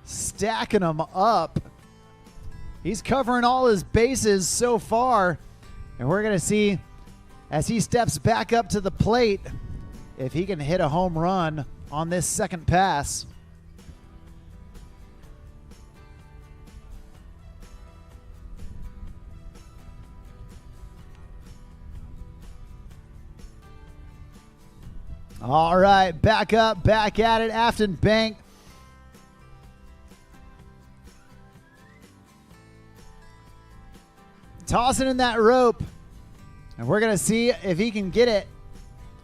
stacking them up. He's covering all his bases so far, and we're going to see as he steps back up to the plate if he can hit a home run on this second pass. All right, back up, back at it, Afton Bank. Tossing in that rope, and we're going to see if he can get it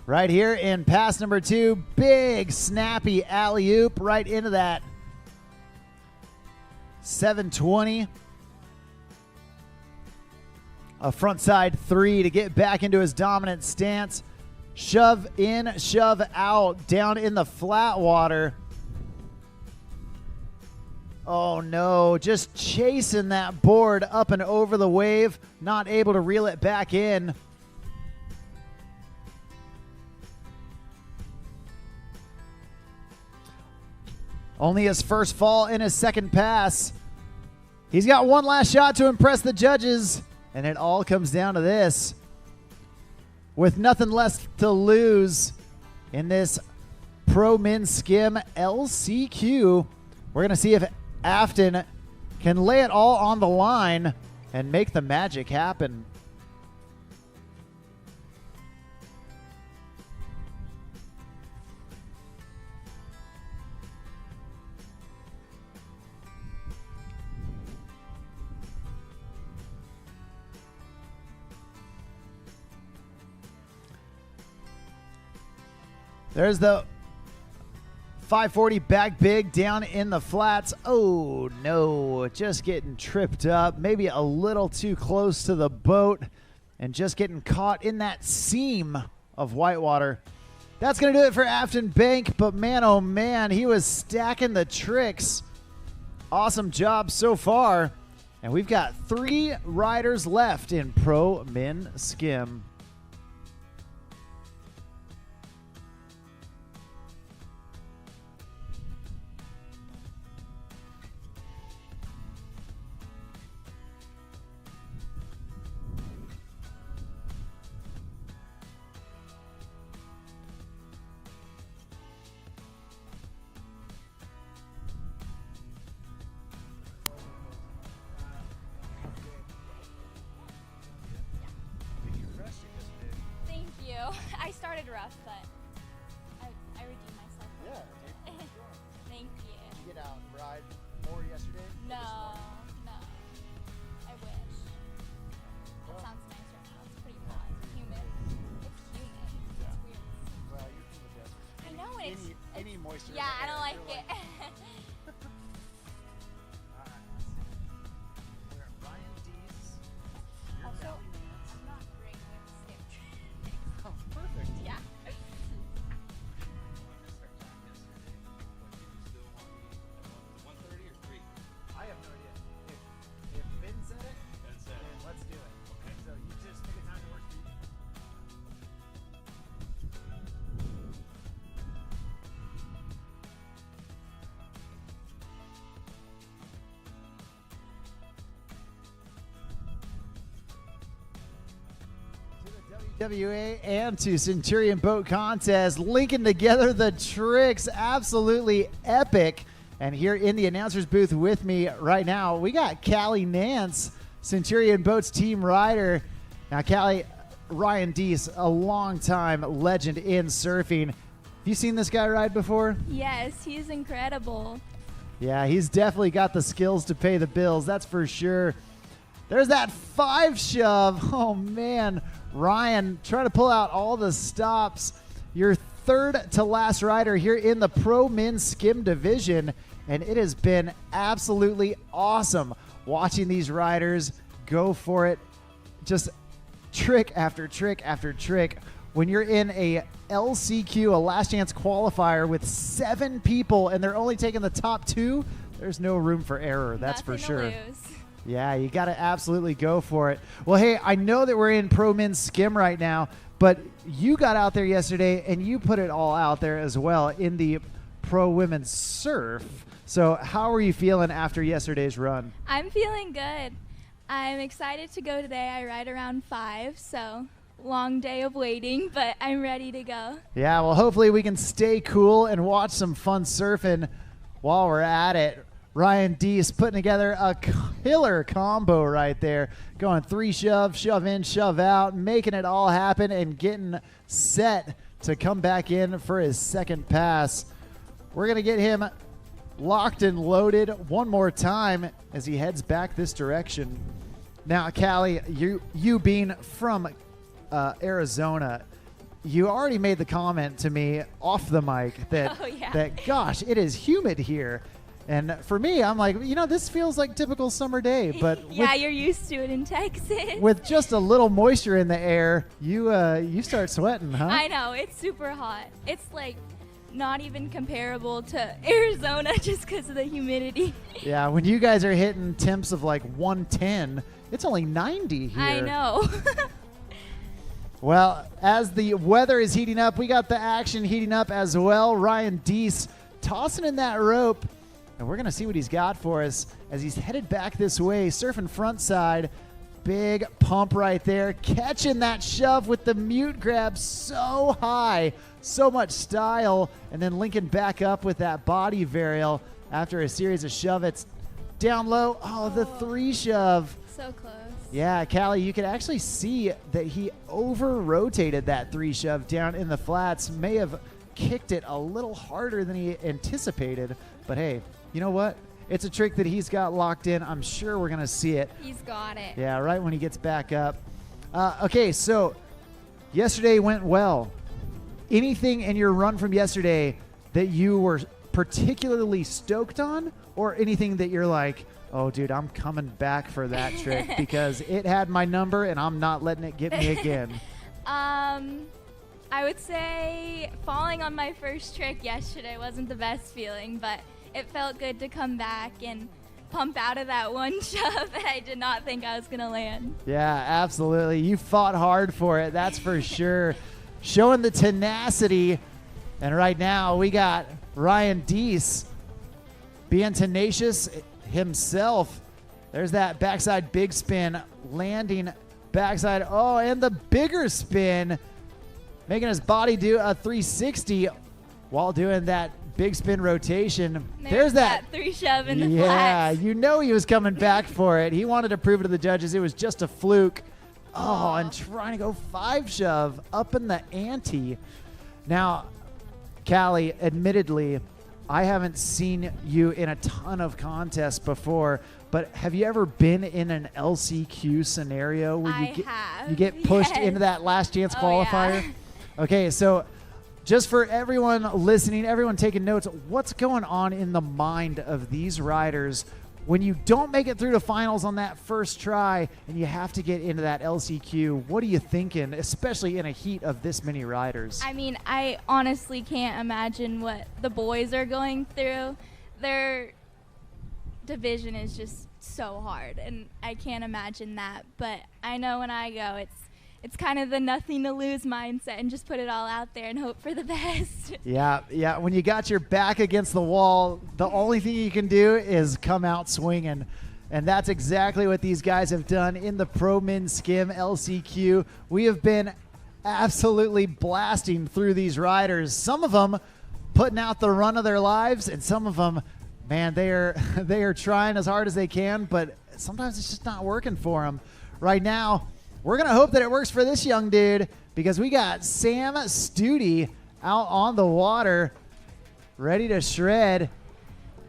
right here in pass number 2. Big, snappy alley-oop right into that 720. A frontside 3 to get back into his dominant stance. Shove in, shove out, down in the flat water. Oh no, just chasing that board up and over the wave, not able to reel it back in. Only his first fall in his second pass. He's got 1 last shot to impress the judges, and it all comes down to this. With nothing left to lose in this Pro Men Skim LCQ, we're going to see if Afton can lay it all on the line and make the magic happen. There's the 540 back big down in the flats. Oh no, just getting tripped up. Maybe a little too close to the boat and just getting caught in that seam of whitewater. That's going to do it for Afton Bank, but man, oh man, he was stacking the tricks. Awesome job so far. And we've got 3 riders left in Pro Men Skim. started rough, but I redeemed myself. Yeah. Thank you. Did you get out and ride more yesterday? No. I wish. It sounds nice right now. It's pretty hot. It's humid. It's humid. Yeah. It's weird. Well, you're from the desert. I know it's Any moisture. yeah, I in the don't air, like you're it. All right. We're at Ryan Deese. You're Also, Callie Nance. I'm not great with skim. Oh, perfect. Yeah. I have no idea. If Ben said it, then let's do it. Okay. So you just pick a time that works for you. To the WWA and to Centurion Boat Contest, linking together the tricks, absolutely epic. And here in the announcer's booth with me right now, we got Callie Nance, Centurion Boats team rider. Now, Callie, Ryan Deese, a longtime legend in surfing. Have you seen this guy ride before? Yes, he's incredible. Yeah, he's definitely got the skills to pay the bills, that's for sure. There's that 5 shove. Oh, man. Ryan trying to pull out all the stops. Your third to last rider here in the Pro Men's Skim division. And it has been absolutely awesome watching these riders go for it. Just trick after trick after trick. When you're in a LCQ, a last chance qualifier with 7 people and they're only taking the top 2, there's no room for error. That's Nothing for sure. to lose. Yeah, you got to absolutely go for it. Well, hey, I know that we're in Pro Men's Skim right now, but you got out there yesterday and you put it all out there as well in the Pro Women's Surf. So how are you feeling after yesterday's run? I'm feeling good. I'm excited to go today. I ride around 5, so long day of waiting, but I'm ready to go. Yeah, well, hopefully we can stay cool and watch some fun surfing while we're at it. Ryan Deese putting together a killer combo right there, going 3 shove, shove in, shove out, making it all happen and getting set to come back in for his second pass. We're going to get him locked and loaded one more time as he heads back this direction. Now, Callie, you being from Arizona, you already made the comment to me off the mic that, that gosh, it is humid here. And for me, I'm like, this feels like typical summer day, but yeah, you're used to it in Texas. With just a little moisture in the air, you start sweating, huh? I know, it's super hot. It's like not even comparable to Arizona just because of the humidity. Yeah, when you guys are hitting temps of like 110, it's only 90 here. I know. Well, as the weather is heating up, we got the action heating up as well. Ryan Deese tossing in that rope. And we're going to see what he's got for us as he's headed back this way, surfing front side. Big pump right there, catching that shove with the mute grab so high, so much style, and then linking back up with that body varial after a series of shove-its. Down low, the 3 shove. So close. Yeah, Callie, you could actually see that he over-rotated that 3 shove down in the flats, may have kicked it a little harder than he anticipated, but hey, you know what? It's a trick that he's got locked in. I'm sure we're going to see it. He's got it. Yeah, right when he gets back up. Okay, so yesterday went well. Anything in your run from yesterday that you were particularly stoked on, or anything that you're like, oh, dude, I'm coming back for that trick because it had my number and I'm not letting it get me again? I would say falling on my first trick yesterday wasn't the best feeling, but it felt good to come back and pump out of that 1 shove that I did not think I was going to land. Yeah, absolutely. You fought hard for it, that's for sure. Showing the tenacity. And right now we got Ryan Deese being tenacious himself. There's that backside big spin, landing backside. Oh, and the bigger spin, making his body do a 360 while doing that big spin rotation. There's that 3 shove in the Yeah, flats. you know he was coming back for it. He wanted to prove it to the judges it was just a fluke. Oh, and trying to go 5 shove up in the ante. Now, Callie, admittedly, I haven't seen you in a ton of contests before, but have you ever been in an LCQ scenario where you get pushed into that last chance qualifier? Yeah. Okay, so just for everyone listening, everyone taking notes, what's going on in the mind of these riders when you don't make it through the finals on that first try and you have to get into that LCQ? What are you thinking, especially in a heat of this many riders? I mean, I honestly can't imagine what the boys are going through. Their division is just so hard, and I can't imagine that. But I know when I go, it's kind of the nothing to lose mindset and just put it all out there and hope for the best. Yeah. When you got your back against the wall, the only thing you can do is come out swinging. And that's exactly what these guys have done in the Pro Min Skim LCQ. We have been absolutely blasting through these riders. Some of them putting out the run of their lives, and some of them, man, they are trying as hard as they can, but sometimes it's just not working for them. Right now, we're going to hope that it works for this young dude, because we got Sam Studi out on the water, ready to shred.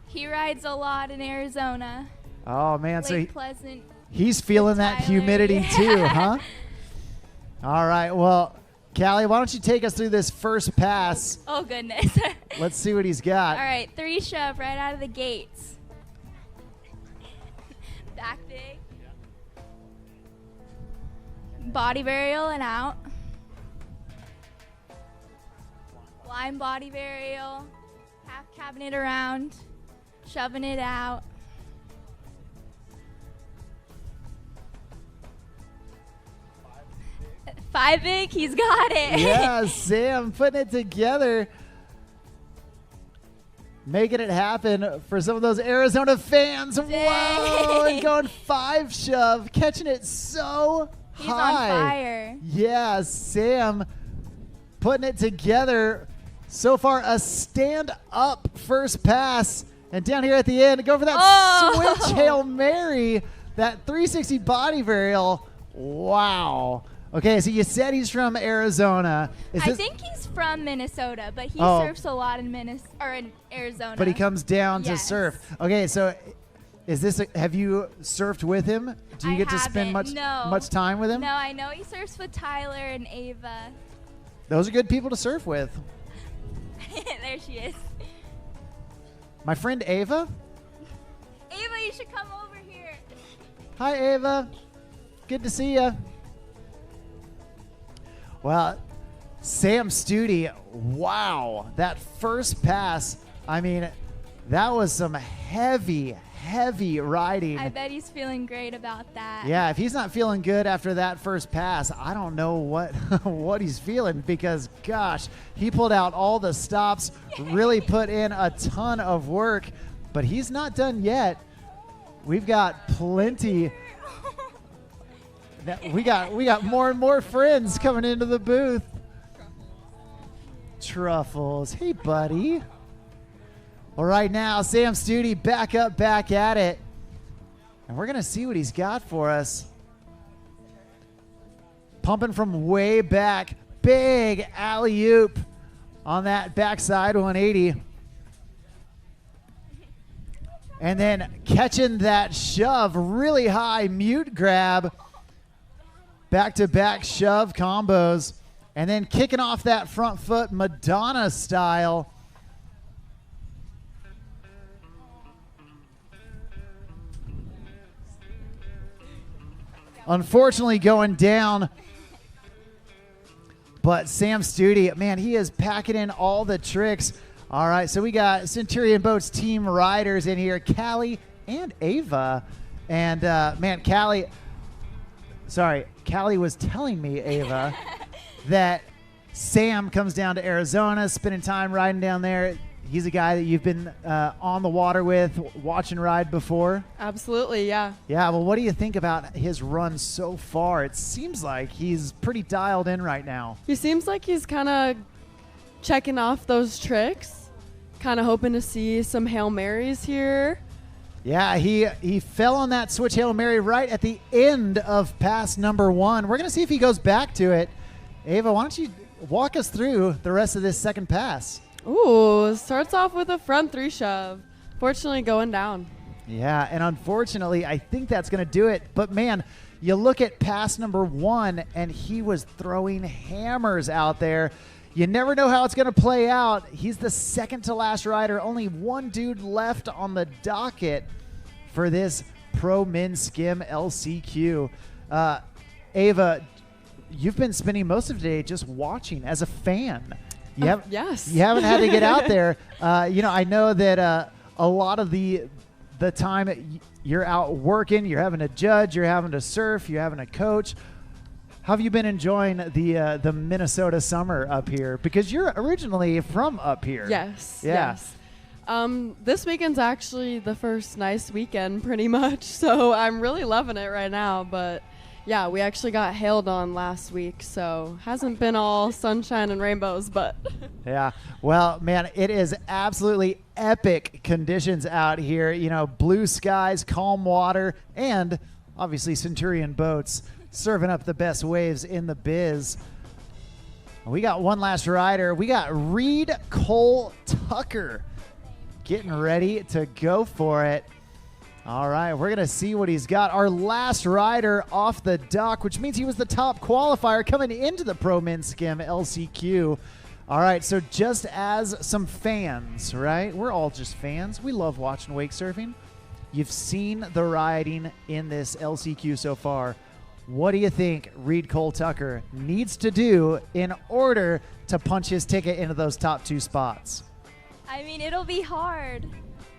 He rides a lot in Arizona. Oh, man. Lake Pleasant. He's feeling that humidity too, huh? All right. Well, Callie, why don't you take us through this first pass? Oh, goodness. Let's see what he's got. All right, 3 shove right out of the gates. Back big. Body burial and out. Line body burial. Half cabinet around. Shoving it out. Five big, he's got it. Yeah, Sam putting it together. Making it happen for some of those Arizona fans. Dang. Whoa, and going 5 shove, catching it so He's high. on fire. Yeah, Sam putting it together. So far, a stand-up first pass. And down here at the end, go for that switch Hail Mary. That 360 body burial. Wow. Okay, so you said he's from Arizona. I think he's from Minnesota, but he surfs a lot in Arizona. But he comes down to Yes. surf. Okay, so have you surfed with him? Do you get to spend much time with him? No, I know he surfs with Tyler and Ava. Those are good people to surf with. There she is. My friend Ava. Ava, you should come over here. Hi, Ava. Good to see you. Well, Sam Studi, wow. That first pass, I mean, that was some heavy riding. I bet he's feeling great about that. Yeah, if he's not feeling good after that first pass, I don't know what he's feeling, because, gosh, he pulled out all the stops, really put in a ton of work, but he's not done yet. We've got plenty. We got more and more friends coming into the booth. Truffles. Hey, buddy. Well, right now, Sam Studi back at it. And we're going to see what he's got for us. Pumping from way back. Big alley-oop on that backside 180. And then catching that shove really high, mute grab. Back-to-back shove combos. And then kicking off that front foot Madonna style. Unfortunately going down. But Sam Studi, man, he is packing in all the tricks. All right, so we got Centurion Boats team riders in here, Callie and Ava. And, man, Callie was telling me, Ava, that Sam comes down to Arizona, spending time riding down there. He's a guy that you've been on the water with, watching ride before. Absolutely, yeah. Yeah, well, what do you think about his run so far? It seems like he's pretty dialed in right now. He seems like he's kind of checking off those tricks, kind of hoping to see some Hail Marys here. Yeah, he fell on that switch Hail Mary right at the end of pass number 1. We're going to see if he goes back to it. Ava, why don't you walk us through the rest of this second pass? Ooh, starts off with a front 3 shove. Fortunately, going down. Yeah, and unfortunately, I think that's going to do it. But, man, you look at pass number 1, and he was throwing hammers out there. You never know how it's going to play out. He's the second to last rider. Only one dude left on the docket for this Pro Men's Skim LCQ. Ava, you've been spending most of the day just watching as a fan. Yes. You haven't had to get out there. I know that a lot of the time you're out working, you're having to judge, you're having to surf, you're having to coach. How have you been enjoying the Minnesota summer up here? Because you're originally from up here. Yes. Yeah. Yes. This weekend's actually the first nice weekend, pretty much. So I'm really loving it right now. But yeah, we actually got hailed on last week, so hasn't been all sunshine and rainbows. But yeah. Well, man, it is absolutely epic conditions out here. You know, blue skies, calm water, and obviously Centurion Boats serving up the best waves in the biz. We got one last rider. We got Nicole Tucker getting ready to go for it. All right, we're going to see what he's got. Our last rider off the dock, which means he was the top qualifier coming into the Pro Men's Skim LCQ. All right, so just as some fans, right? We're all just fans. We love watching wake surfing. You've seen the riding in this LCQ so far. What do you think Nicole Tucker needs to do in order to punch his ticket into those top 2 spots? I mean, it'll be hard.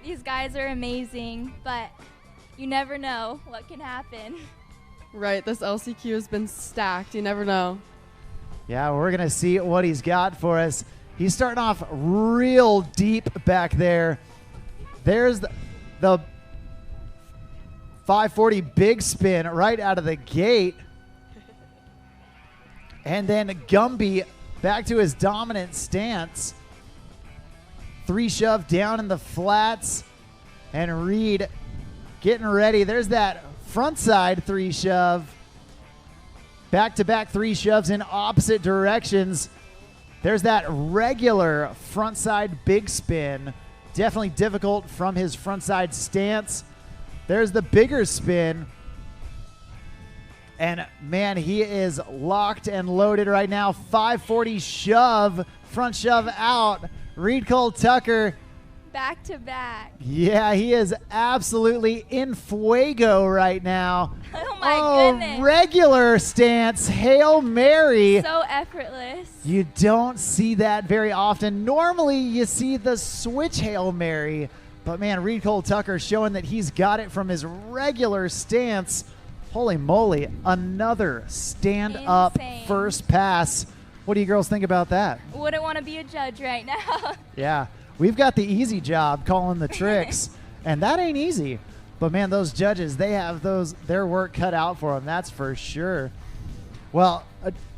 These guys are amazing, but you never know what can happen. right, this LCQ has been stacked. You never know. Yeah, we're going to see what he's got for us. He's starting off real deep back there. There's the 540 big spin right out of the gate. And then Gumby back to his dominant stance. 3 shove down in the flats. And Reed getting ready. There's that front side 3 shove. Back-to-back 3 shoves in opposite directions. There's that regular front side big spin. Definitely difficult from his front side stance. There's the bigger spin. And, man, he is locked and loaded right now. 540 shove, front shove out. Nicole Tucker. Back to back. Yeah, he is absolutely in fuego right now. Oh, my goodness. Regular stance, Hail Mary. So effortless. You don't see that very often. Normally, you see the switch Hail Mary. But, man, Nicole Tucker showing that he's got it from his regular stance. Holy moly, another stand-up Insane. first pass. What do you girls think about that? Wouldn't want to be a judge right now. Yeah, we've got the easy job calling the tricks, and that ain't easy. But, man, those judges, they have their work cut out for them, that's for sure. Well,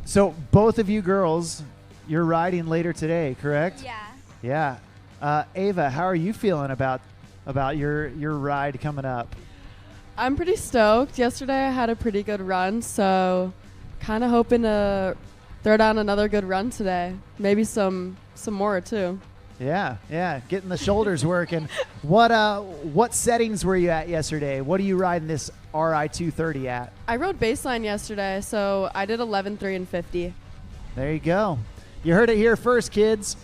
so both of you girls, you're riding later today, correct? Yeah. Yeah. Ava, how are you feeling about your ride coming up? I'm pretty stoked. Yesterday I had a pretty good run, so kind of hoping to throw down another good run today. Maybe some more too. Yeah, getting the shoulders working. What settings were you at yesterday? What are you riding this RI 230 at? I rode baseline yesterday, so I did 11, 3, and 50. There you go. You heard it here first, kids.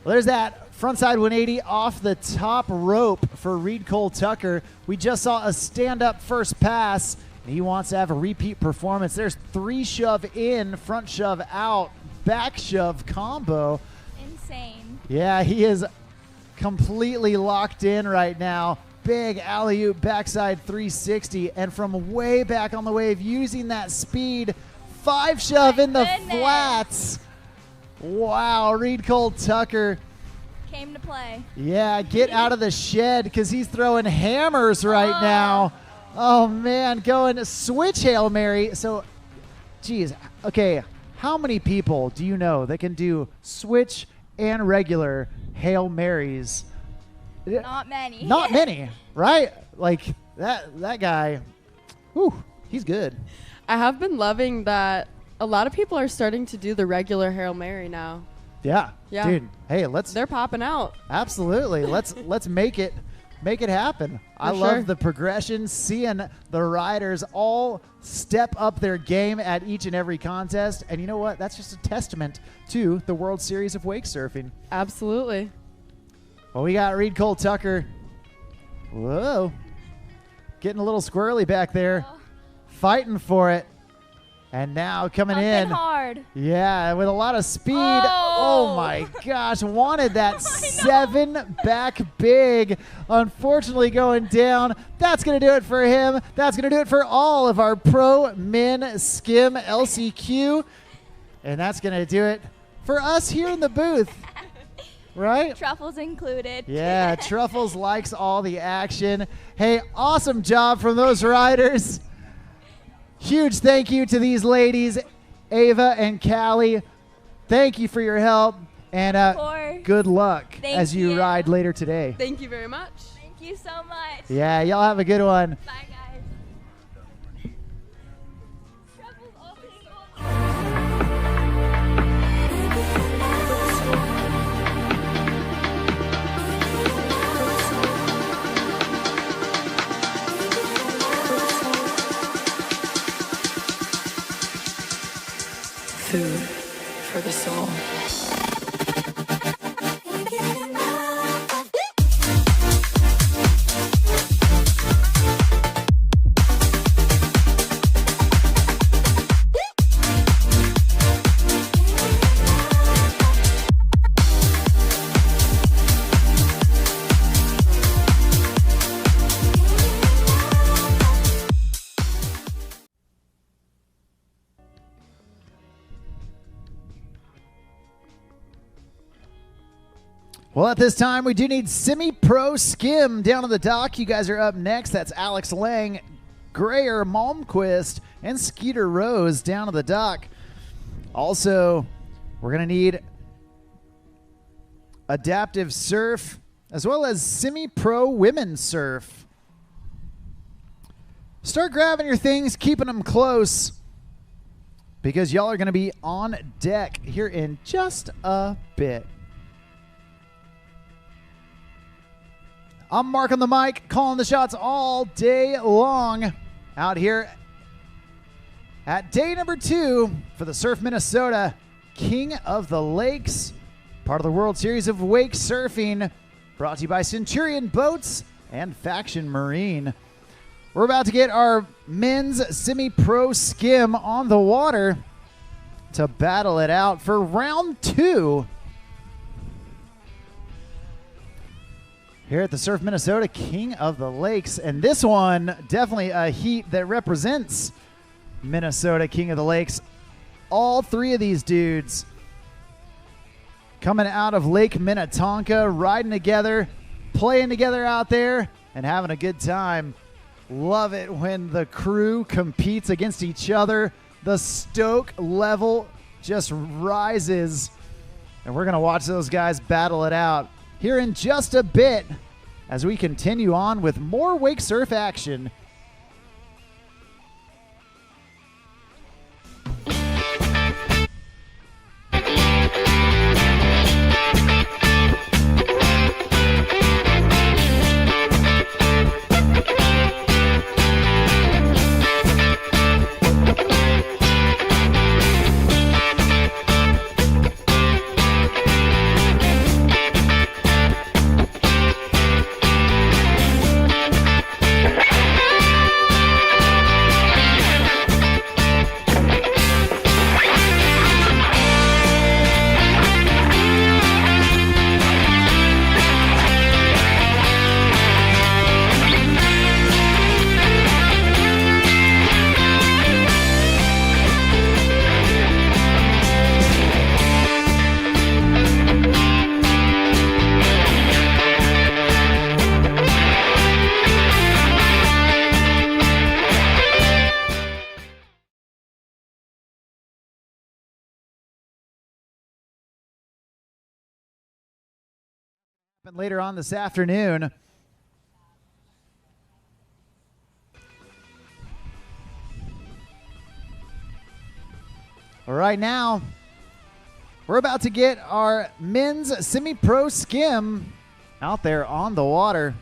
Well, there's that frontside 180 off the top rope for Nicole Tucker. We just saw a stand-up first pass, and he wants to have a repeat performance. There's 3 shove in, front shove out, back shove combo. Insane. Yeah, he is completely locked in right now. Big alley-oop backside 360, and from way back on the wave, using that speed, 5 shove in the flats. Wow, Nicole Tucker. Came to play. Yeah, get out of the shed because he's throwing hammers right now. Oh, man, going switch Hail Mary. So, geez, okay, how many people do you know that can do switch and regular Hail Marys? Not many. Not many, right? Like that guy, whew, he's good. I have been loving that a lot of people are starting to do the regular Hail Mary now. Yeah. Yeah. Dude, hey, They're popping out. absolutely. Let's make it happen. I For love sure. the progression, seeing the riders all step up their game at each and every contest. And you know what? That's just a testament to the World Series of Wake Surfing. Absolutely. Well, we got Reed Cole Tucker. Whoa. Getting a little squirrely back there. Fighting for it. And now coming Up in. and hard. Yeah, with a lot of speed. Oh. Oh my gosh, wanted that 7 back big. Unfortunately going down. That's going to do it for him. That's going to do it for all of our pro min skim LCQ. And that's going to do it for us here in the booth. Right? Truffles included. Yeah, Truffles likes all the action. Hey, awesome job from those riders. Huge thank you to these ladies, Ava and Callie. Thank you for your help, and course. good luck Thank as you you. ride later today. Thank you very much. Thank you so much. Yeah, y'all have a good one. Bye, guys. Truffles opening Food for the soul. Well, at this time, we do need semi-pro skim down on the dock. You guys are up next. That's Alex Lang, Grayer Malmquist, and Skeeter Rose down on the dock. Also, we're going to need adaptive surf as well as semi-pro women's surf. Start grabbing your things, keeping them close, because y'all are going to be on deck here in just a bit. I'm Mark on the mic, calling the shots all day long out here at day number 2 for the Surf Minnesota King of the Lakes, part of the World Series of Wake Surfing, brought to you by Centurion Boats and Faction Marine. We're about to get our men's semi-pro skim on the water to battle it out for round 2. Here at the Surf Minnesota King of the Lakes. And this one, definitely a heat that represents Minnesota King of the Lakes. All 3 of these dudes coming out of Lake Minnetonka, riding together, playing together out there, and having a good time. Love it when the crew competes against each other. The stoke level just rises. And we're going to watch those guys battle it out here in just a bit as we continue on with more wake surf action. Later on this afternoon. Right now, we're about to get our men's semi-pro skim out there on the water.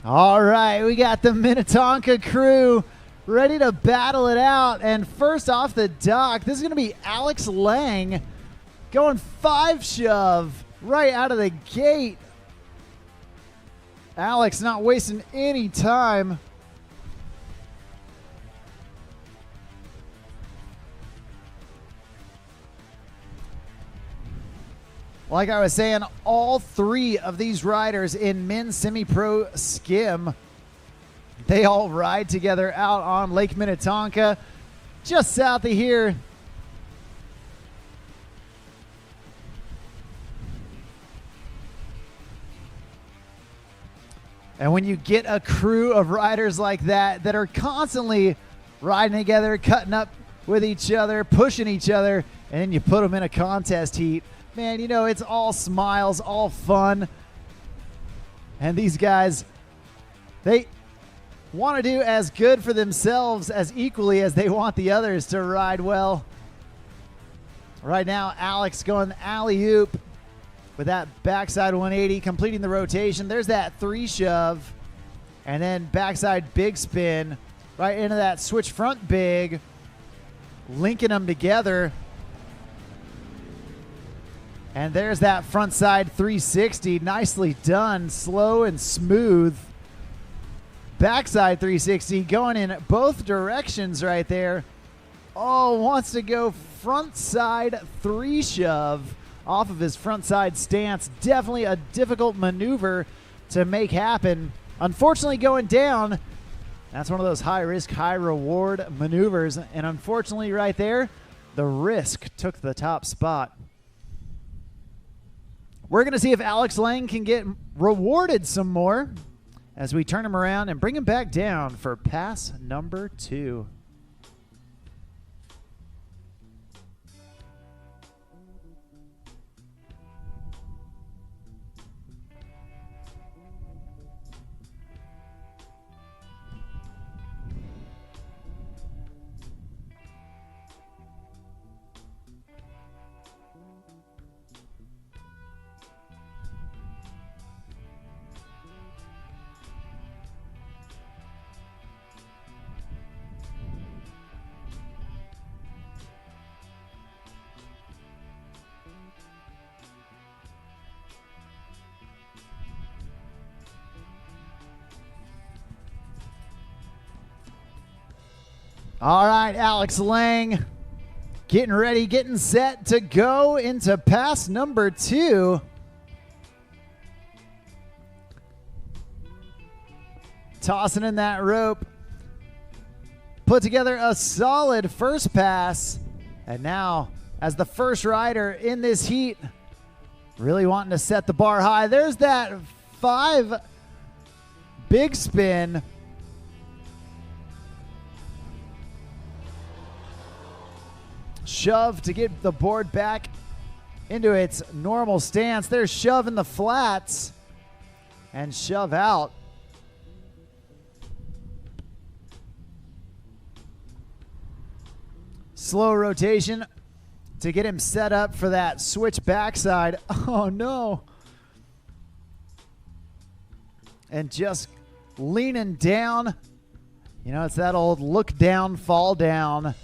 All right, we got the Minnetonka crew ready to battle it out. And first off the dock, this is going to be Alex Lang going 5 shove right out of the gate. Alex not wasting any time. Like I was saying, all 3 of these riders in men's semi-pro skim, they all ride together out on Lake Minnetonka, just south of here. And when you get a crew of riders like that that are constantly riding together, cutting up with each other, pushing each other, and then you put them in a contest heat, man, you know, it's all smiles, all fun. And these guys, they want to do as good for themselves as equally as they want the others to ride well. Right now, Alex going alley-oop with that backside 180, completing the rotation. There's that 3 shove, and then backside big spin right into that switch front big, linking them together. And there's that front side 360. Nicely done. Slow and smooth. Backside 360 going in both directions right there. Oh, wants to go front side 3 shove off of his front side stance. Definitely a difficult maneuver to make happen. Unfortunately going down. That's one of those high risk, high reward maneuvers. And unfortunately right there, the risk took the top spot. We're going to see if Alex Lang can get rewarded some more as we turn him around and bring him back down for pass number 2. All right, Alex Lang getting ready, getting set to go into pass number 2. Tossing in that rope. Put together a solid first pass. And now, as the first rider in this heat, really wanting to set the bar high. There's that 5 big spin. Shove to get the board back into its normal stance. There's shove in the flats and shove out. Slow rotation to get him set up for that switch backside. Oh no. And just leaning down. You know, it's that old look down, fall down.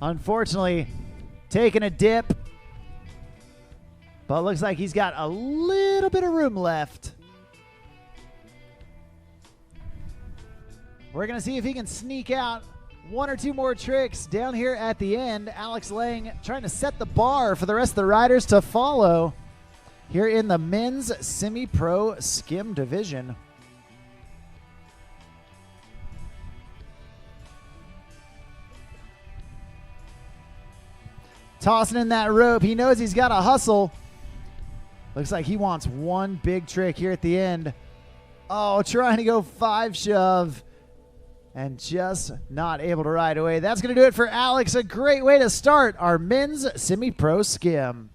Unfortunately, taking a dip, but looks like he's got a little bit of room left. We're going to see if he can sneak out 1 or 2 more tricks down here at the end. Alex Lang trying to set the bar for the rest of the riders to follow here in the men's semi-pro skim division. Tossing in that rope. He knows he's got to hustle. Looks like he wants one big trick here at the end. Oh, trying to go 5 shove and just not able to ride away. That's going to do it for Alex. A great way to start our men's semi-pro skim.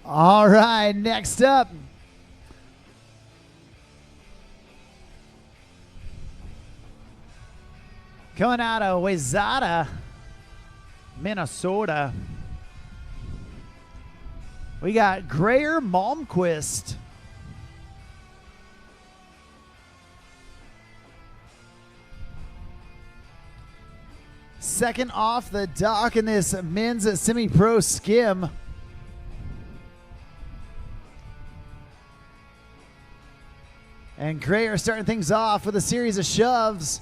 All right, next up, coming out of Wayzata, Minnesota, we got Greer Malmquist. Second off the dock in this men's semi-pro skim. And Greer starting things off with a series of shoves.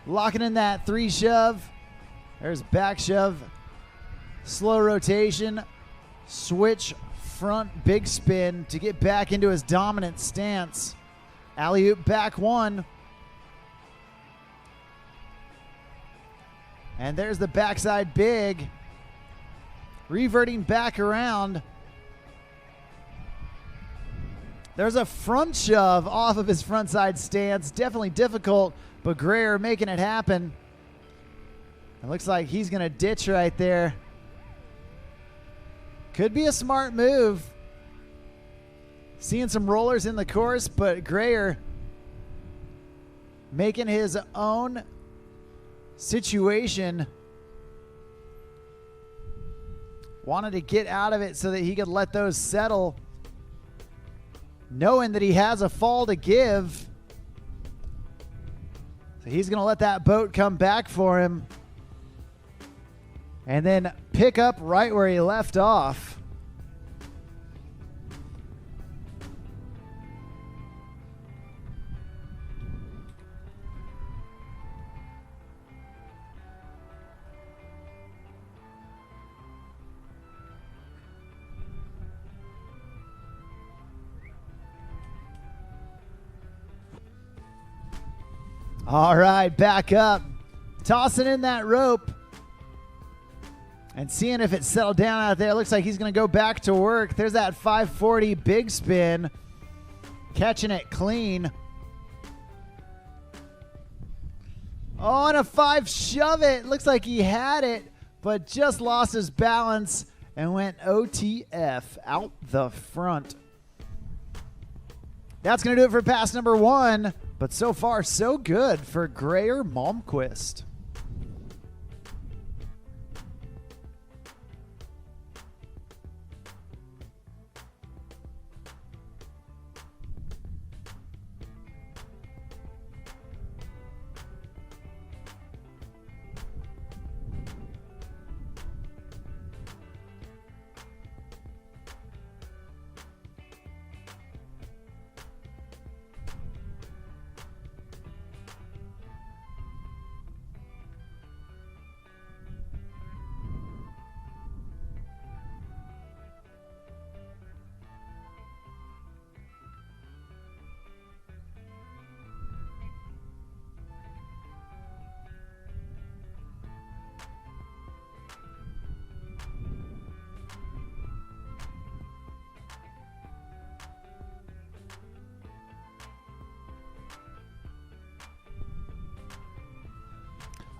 Locking in that 3 shove. There's back shove. Slow rotation. Switch front big spin to get back into his dominant stance. Alley-oop back 1. And there's the backside big. Reverting back around. There's a front shove off of his frontside stance. Definitely difficult, but Greer making it happen. It looks like he's going to ditch right there. Could be a smart move. Seeing some rollers in the course, but Greer making his own situation. Wanted to get out of it so that he could let those settle, knowing that he has a fall to give. So he's going to let that boat come back for him and then pick up right where he left off. All right, back up. Tossing in that rope and seeing if it settled down out there. Looks like he's going to go back to work. There's that 540 big spin. Catching it clean. Oh, and a 5 shove it. Looks like he had it, but just lost his balance and went OTF out the front. That's going to do it for pass number 1. But so far, so good for Grayer Malmquist.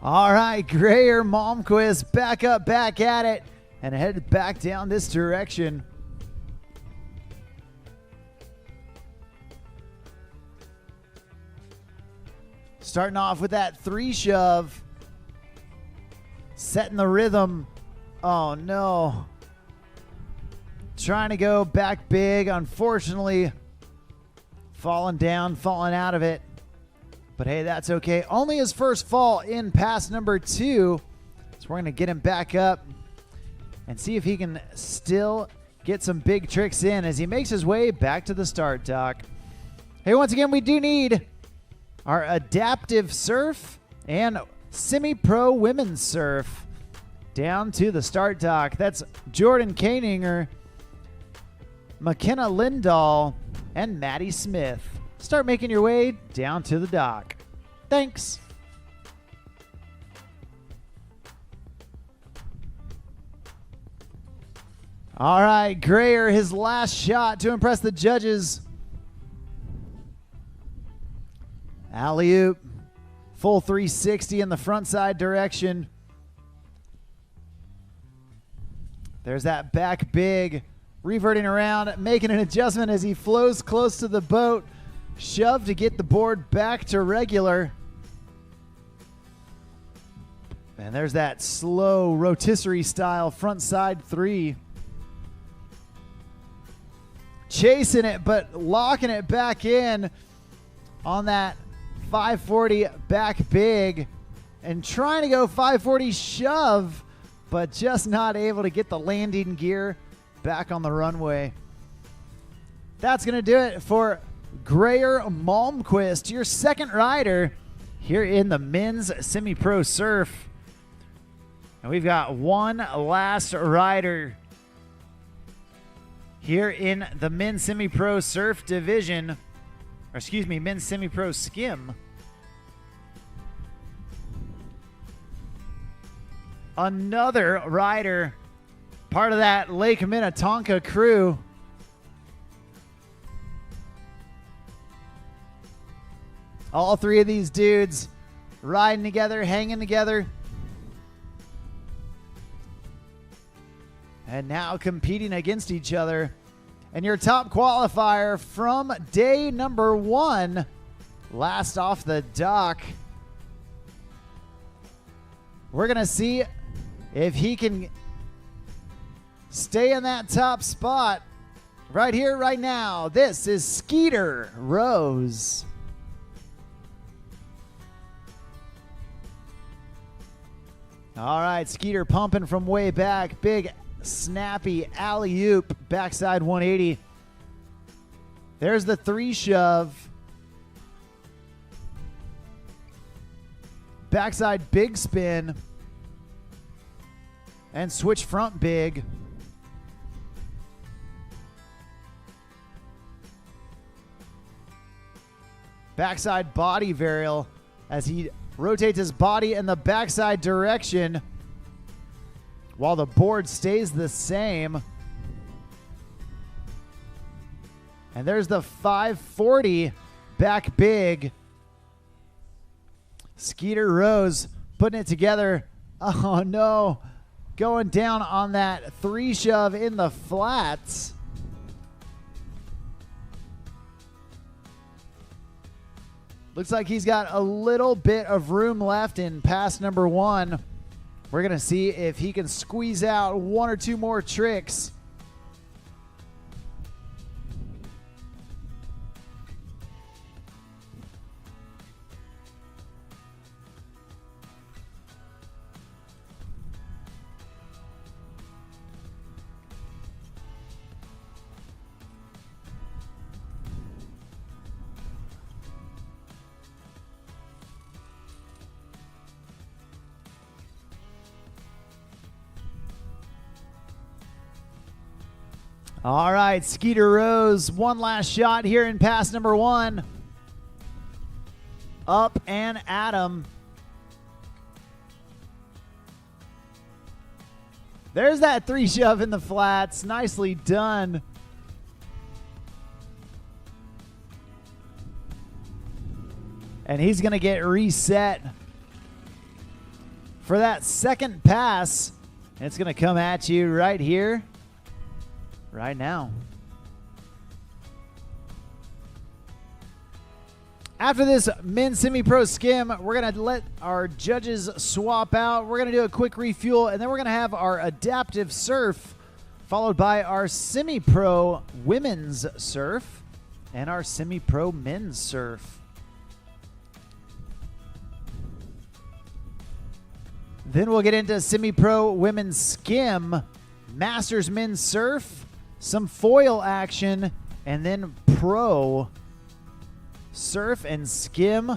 All right, Grayer Malmquist back up, back at it, and headed back down this direction. Starting off with that 3 shove. Setting the rhythm. Oh, no. Trying to go back big. Unfortunately, falling down, falling out of it. But hey, that's okay. Only his first fall in pass number 2. So we're going to get him back up and see if he can still get some big tricks in as he makes his way back to the start dock. Hey, once again, we do need our adaptive surf and semi-pro women's surf down to the start dock. That's Jordan Koeninger, McKenna Lindahl, and Maddie Smith. Start making your way down to the dock. Thanks. All right, Grayer, his last shot to impress the judges. Alley-oop, full 360 in the front side direction. There's that back big, reverting around, making an adjustment as he flows close to the boat. Shove to get the board back to regular. And there's that slow rotisserie style front side 3. Chasing it, but locking it back in on that 540 back big. And trying to go 540 shove, but just not able to get the landing gear back on the runway. That's going to do it for Grayer Malmquist, your second rider here in the men's semi-pro surf. And we've got one last rider here in the men's semi-pro surf division, or excuse me, men's semi-pro skim. Another rider, part of that Lake Minnetonka crew. All 3 of these dudes riding together, hanging together. And now competing against each other. And your top qualifier from day number 1 last off the dock. We're going to see if he can stay in that top spot right here, right now. This is Skeeter Rose. All right, Skeeter pumping from way back. Big snappy alley-oop, backside 180. There's the 3 shove. Backside big spin. And switch front big. Backside body varial as he rotates his body in the backside direction while the board stays the same. And there's the 540 back big. Skeeter Rose putting it together. Oh no, going down on that 3 shove in the flats. Looks like he's got a little bit of room left in pass number 1. We're going to see if he can squeeze out 1 or 2 more tricks. All right, Skeeter Rose, one last shot here in pass number 1. Up and at him. There's that 3 shove in the flats. Nicely done. And he's going to get reset for that second pass. It's going to come at you right here. Right now. After this men's semi-pro skim, we're going to let our judges swap out. We're going to do a quick refuel, and then we're going to have our adaptive surf, followed by our semi-pro women's surf and our semi-pro men's surf. Then we'll get into semi-pro women's skim, masters men's surf, some foil action, and then pro surf and skim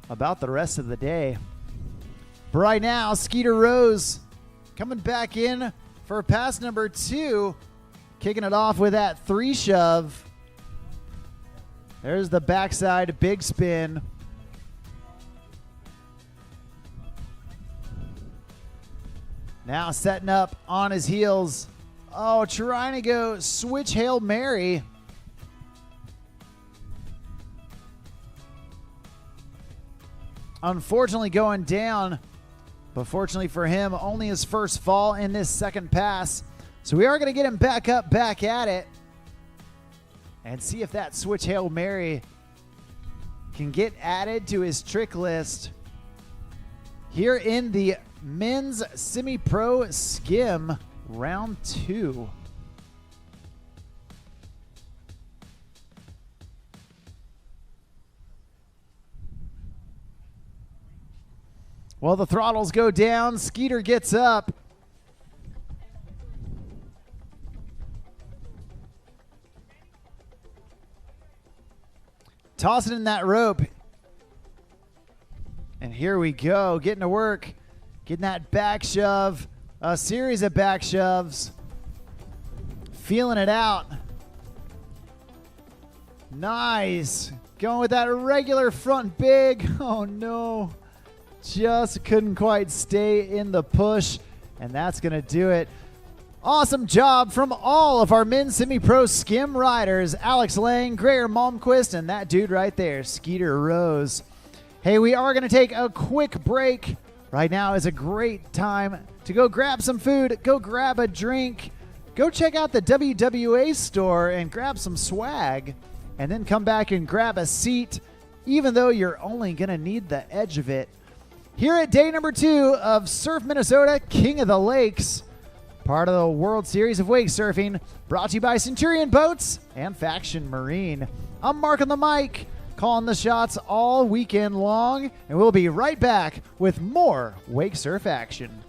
about the rest of the day. But right now, Skeeter Rose coming back in for pass number 2, kicking it off with that 3 shove. There's the backside big spin. Now setting up on his heels. Oh, trying to go switch Hail Mary. Unfortunately going down, but fortunately for him, only his first fall in this second pass. So we are going to get him back up, back at it, and see if that switch Hail Mary can get added to his trick list here in the men's semi-pro skim round 2. Well, the throttles go down. Skeeter gets up. Tossing in that rope. And here we go, getting to work. Getting that back shove. A series of back shoves. Feeling it out. Nice. Going with that regular front big. Oh no. Just couldn't quite stay in the push. And that's going to do it. Awesome job from all of our men's semi-pro skim riders. Alex Lang, Greer Malmquist, and that dude right there, Skeeter Rose. Hey, we are going to take a quick break. Right now is a great time to go grab some food, go grab a drink, go check out the WWA store and grab some swag, and then come back and grab a seat even though you're only going to need the edge of it. Here at day number 2 of Surf Minnesota King of the Lakes, part of the World Series of Wake Surfing, brought to you by Centurion Boats and Faction Marine. I'm Mark on the mic, calling the shots all weekend long, and we'll be right back with more wake surf action.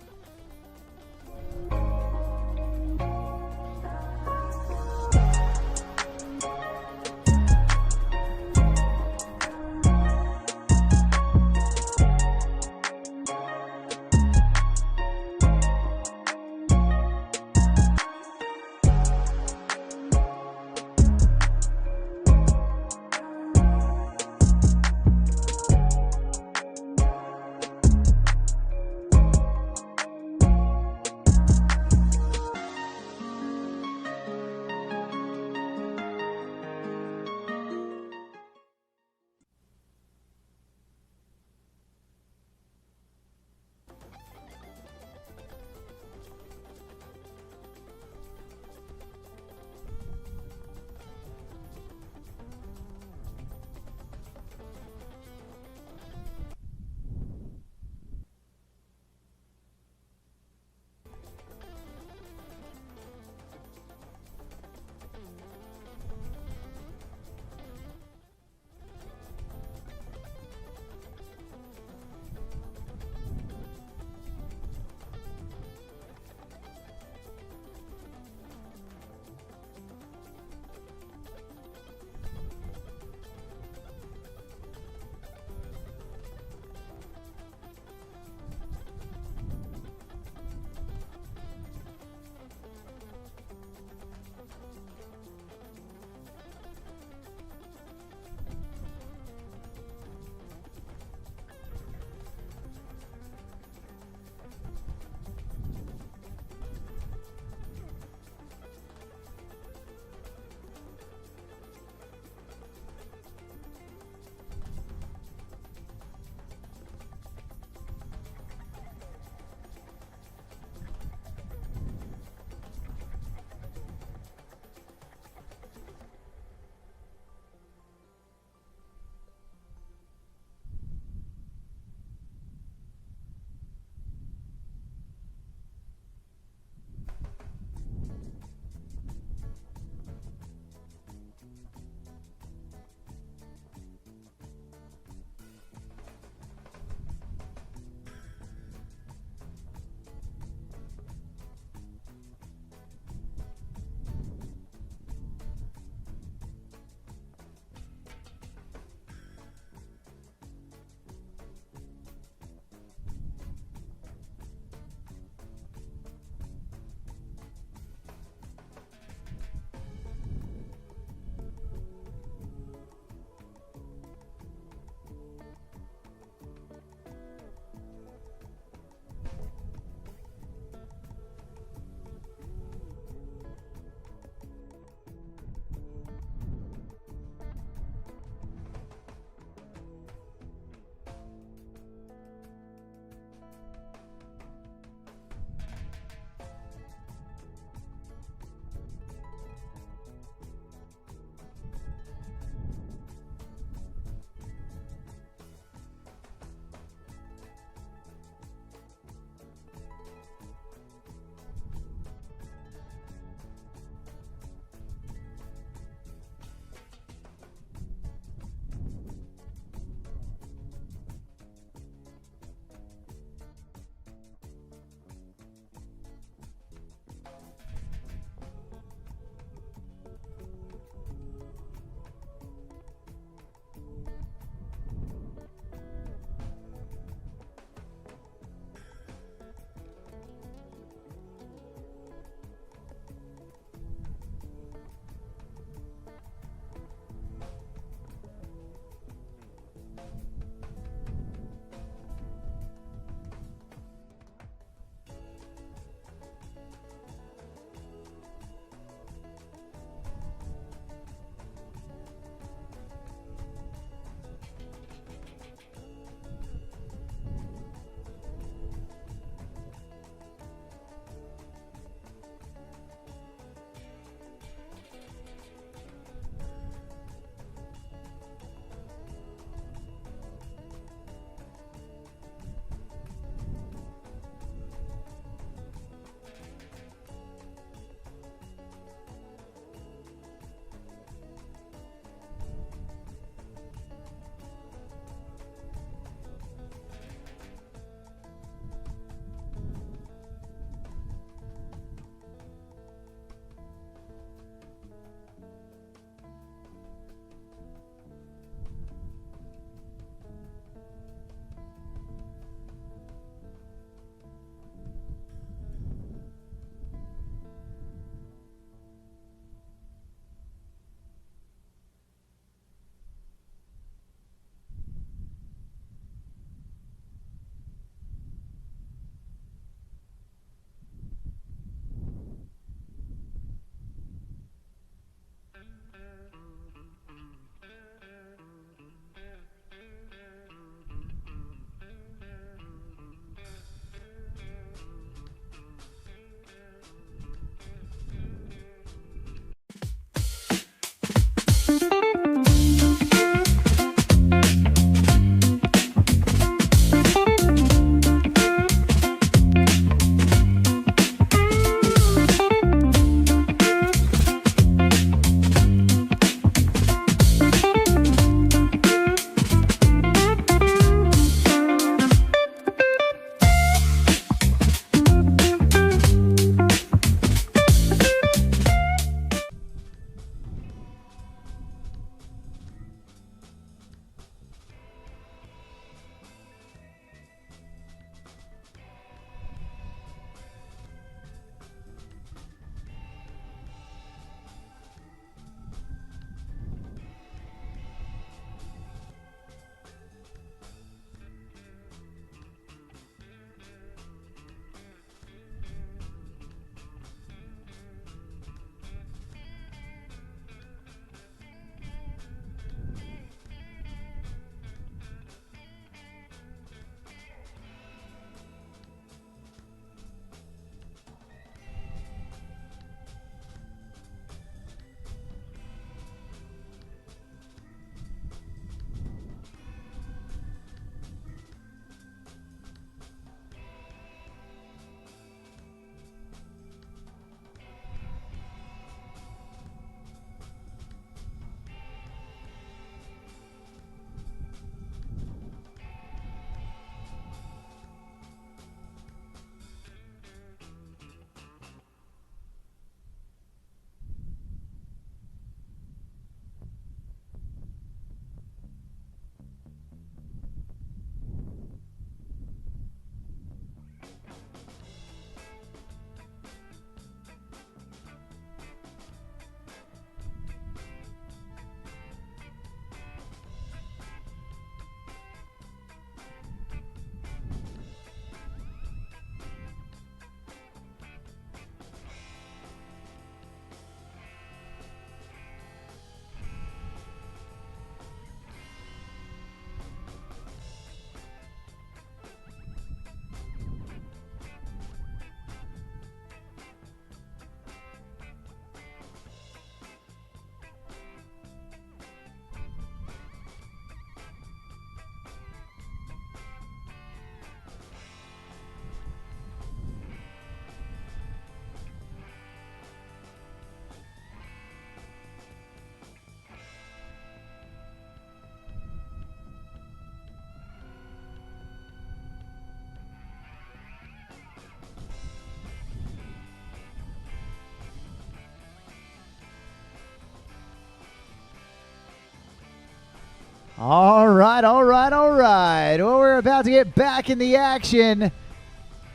All right, all right, all right. Well, we're about to get back in the action,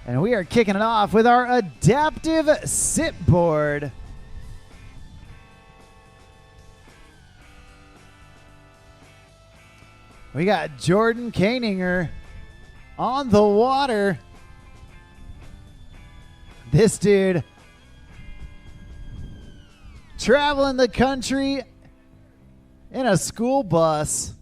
and we are kicking it off with our adaptive sit board. We got Jordan Koeninger on the water. This dude traveling the country in a school bus,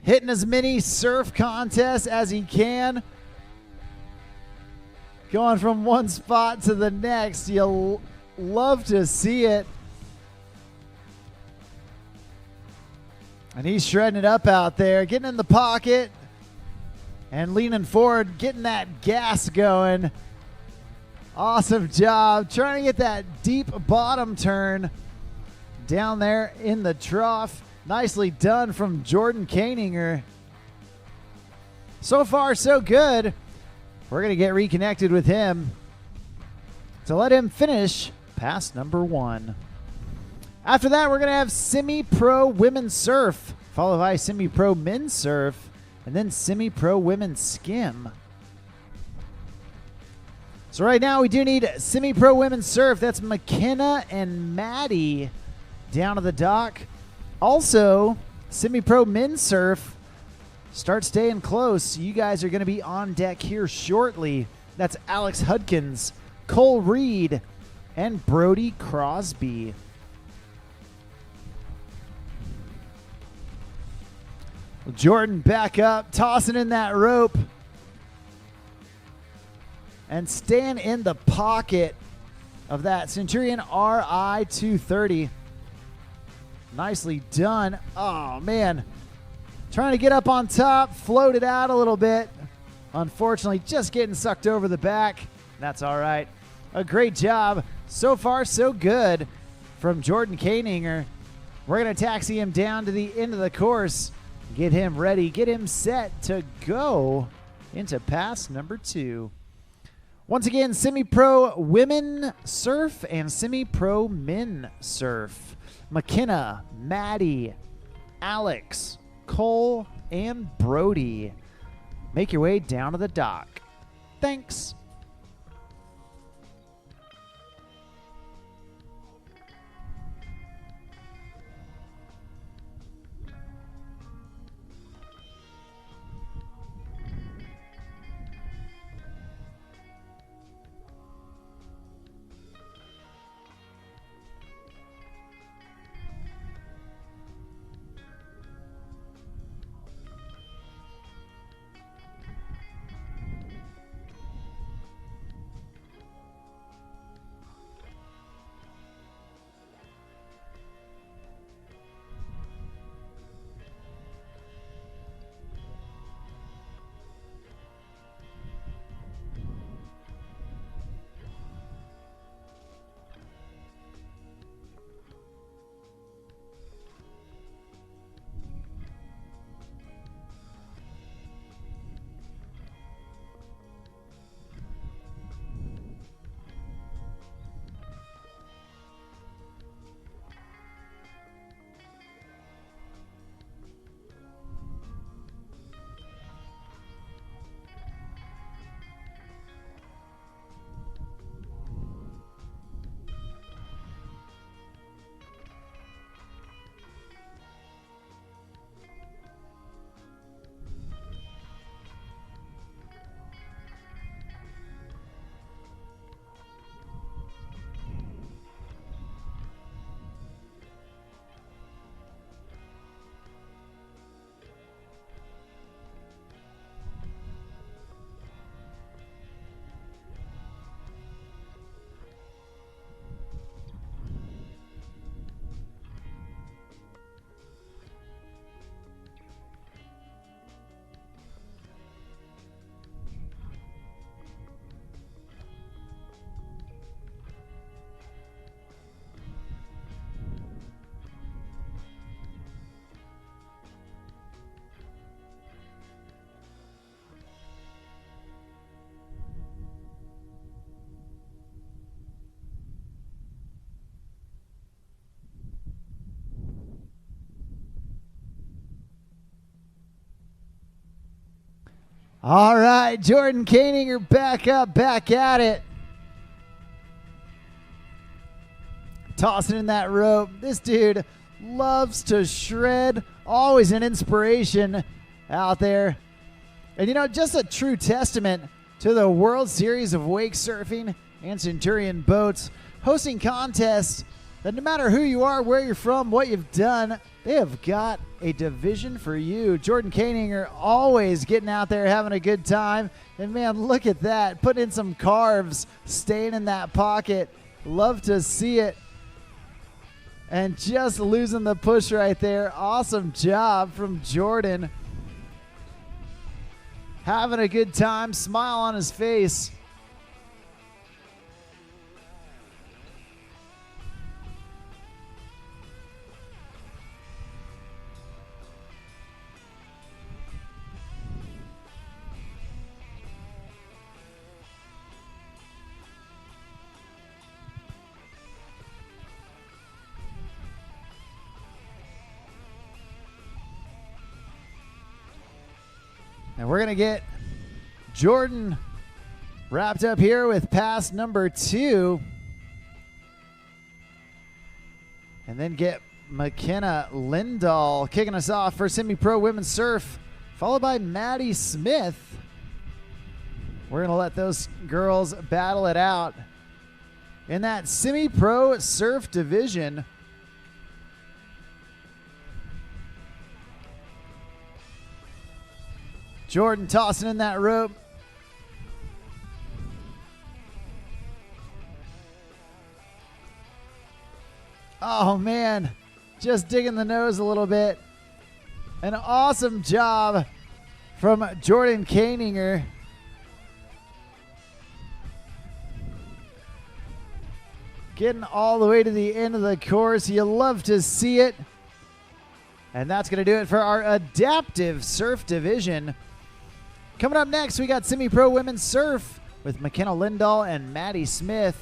hitting as many surf contests as he can, going from one spot to the next. You'll love to see it. And he's shredding it up out there, getting in the pocket and leaning forward, getting that gas going. Awesome job. Trying to get that deep bottom turn down there in the trough. Nicely done from Jordan Koeninger. So far, so good. We're going to get reconnected with him to let him finish pass number 1. After that, we're going to have semi-pro women's surf, followed by semi-pro men's surf, and then semi-pro women's skim. So right now, we do need semi-pro women's surf. That's McKenna and Maddie down to the dock. Also, semi-pro men's surf. Start staying close. You guys are going to be on deck here shortly. That's Alex Hudkins, Cole Reed, and Brody Crosby. Jordan back up, tossing in that rope and staying in the pocket of that Centurion RI 230. Nicely done. Oh, man. Trying to get up on top, float it out a little bit. Unfortunately, just getting sucked over the back. That's all right. A great job. So far, so good from Jordan Koeninger. We're going to taxi him down to the end of the course. Get him ready, get him set to go into pass number 2. Once again, semi-pro women surf and semi-pro men surf. McKenna, Maddie, Alex, Cole, and Brody. Make your way down to the dock. Thanks. All right, Jordan Koeninger back up, back at it. Tossing in that rope. This dude loves to shred. Always an inspiration out there. And, you know, just a true testament to the World Series of Wake Surfing and Centurion Boats, hosting contests that no matter who you are, where you're from, what you've done, they have got a division for you. Jordan Koeninger always getting out there, having a good time. And, man, look at that. Putting in some carves, staying in that pocket. Love to see it. And just losing the push right there. Awesome job from Jordan. Having a good time, smile on his face. And we're going to get Jordan wrapped up here with pass number 2. And then get McKenna Lindahl kicking us off for semi-pro women's surf, followed by Maddie Smith. We're going to let those girls battle it out in that semi-pro surf division. Jordan tossing in that rope. Oh, man. Just digging the nose a little bit. An awesome job from Jordan Koeninger. Getting all the way to the end of the course. You love to see it. And that's going to do it for our adaptive surf division. Coming up next, we got semi-pro women's surf with McKenna Lindahl and Maddie Smith.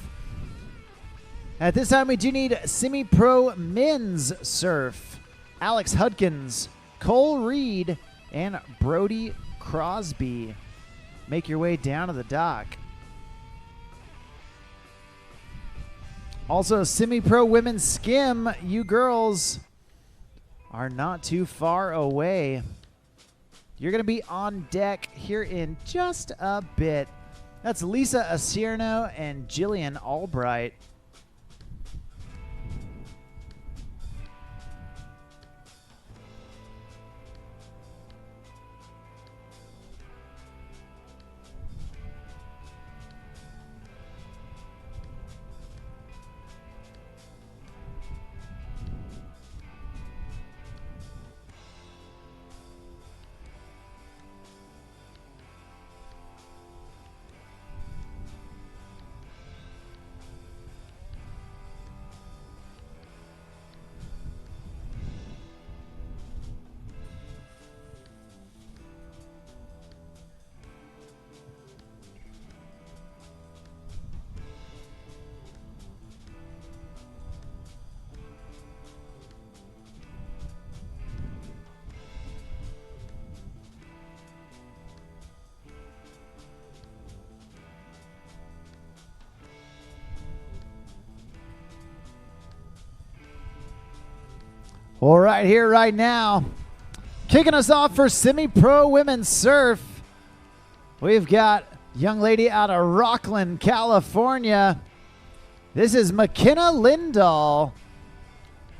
At this time, we do need semi-pro men's surf. Alex Hudkins, Cole Reed, and Brody Crosby. Make your way down to the dock. Also, semi-pro women's skim. You girls are not too far away. You're going to be on deck here in just a bit. That's Lisa Acierno and Jillian Albright. All right, here right now, kicking us off for semi-pro women's surf, we've got young lady out of Rockland, California. This is McKenna Lindahl,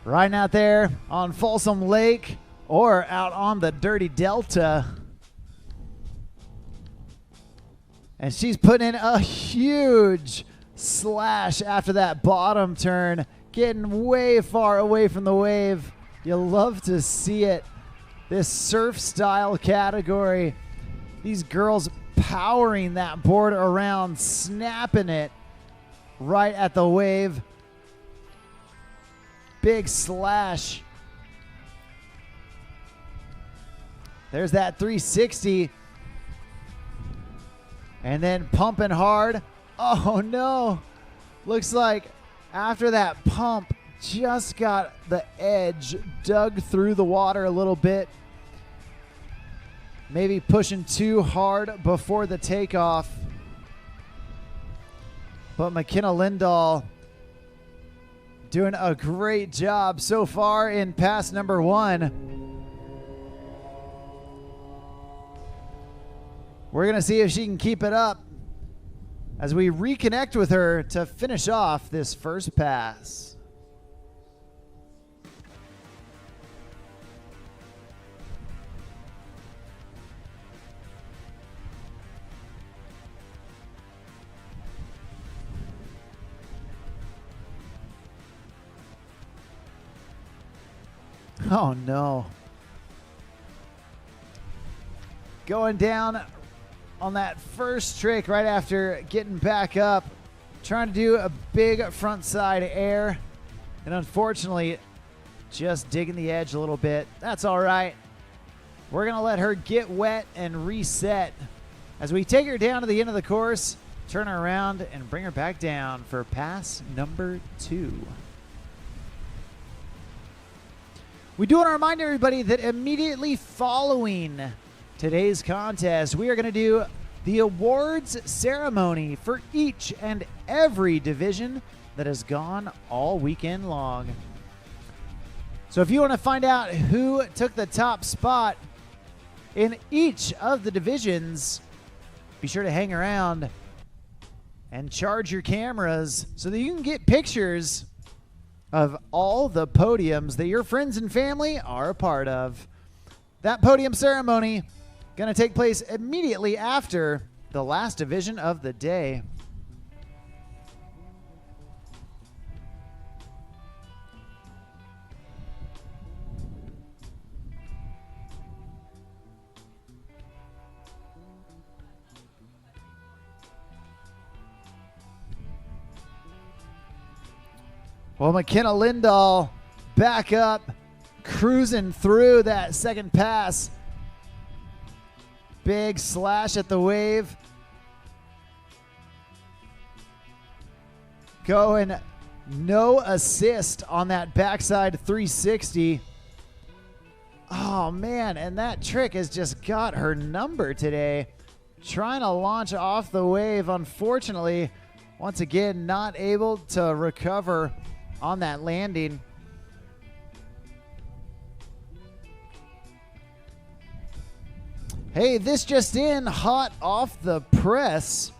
riding out there on Folsom Lake or out on the Dirty Delta. And she's putting in a huge slash after that bottom turn, getting way far away from the wave. You love to see it. This surf style category. These girls powering that board around, snapping it right at the wave. Big slash. There's that 360. And then pumping hard. Oh no. Looks like after that pump, just got the edge dug through the water a little bit. maybe pushing too hard before the takeoff. But McKenna Lindahl doing a great job so far in pass number 1. We're going to see if she can keep it up as we reconnect with her to finish off this first pass. Oh no. Going down on that first trick right after getting back up, trying to do a big front side air, and unfortunately just digging the edge a little bit. That's all right. We're going to let her get wet and reset as we take her down to the end of the course, turn her around, and bring her back down for pass number 2. We do want to remind everybody that immediately following today's contest, we are going to do the awards ceremony for each and every division that has gone all weekend long. So if you want to find out who took the top spot in each of the divisions, be sure to hang around and charge your cameras so that you can get pictures of all the podiums that your friends and family are a part of. That podium ceremony going to take place immediately after the last division of the day. Well, McKenna Lindahl back up, cruising through that second pass. Big slash at the wave. Going no assist on that backside 360. Oh, man, and that trick has just got her number today. Trying to launch off the wave, unfortunately, once again, not able to recover on that landing. Hey, this just in, hot off the press.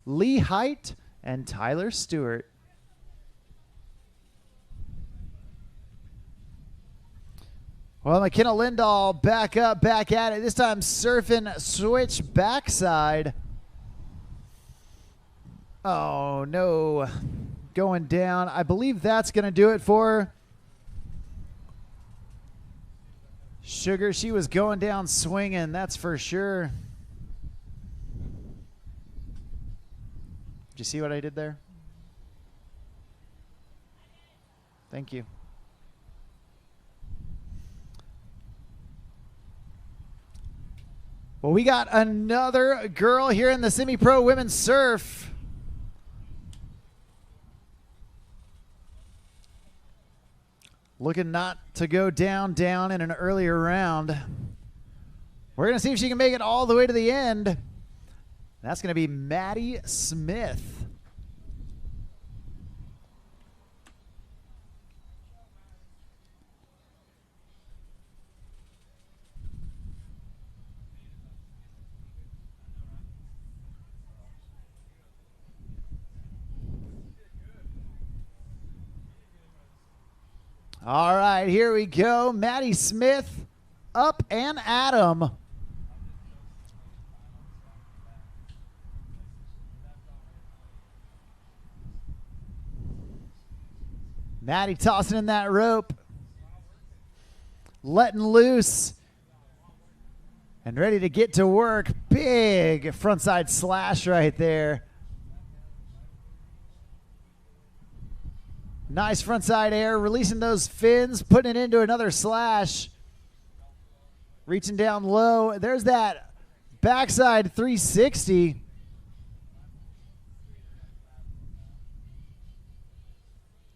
Lee Height and Tyler Stewart. Well, McKenna Lindahl back up, back at it. This time surfing switch backside. Oh, no. Going down. I believe that's going to do it for her. Sugar, she was going down swinging, that's for sure. Did you see what I did there? Thank you. Well, we got another girl here in the semi-pro women's surf. Looking not to go down in an earlier round. We're going to see if she can make it all the way to the end. That's going to be Maddie Smith. All right, here we go. Maddie Smith up and at 'em. Maddie tossing in that rope, letting loose, and ready to get to work. Big frontside slash right there. Nice frontside air, releasing those fins, putting it into another slash. Reaching down low. There's that backside 360.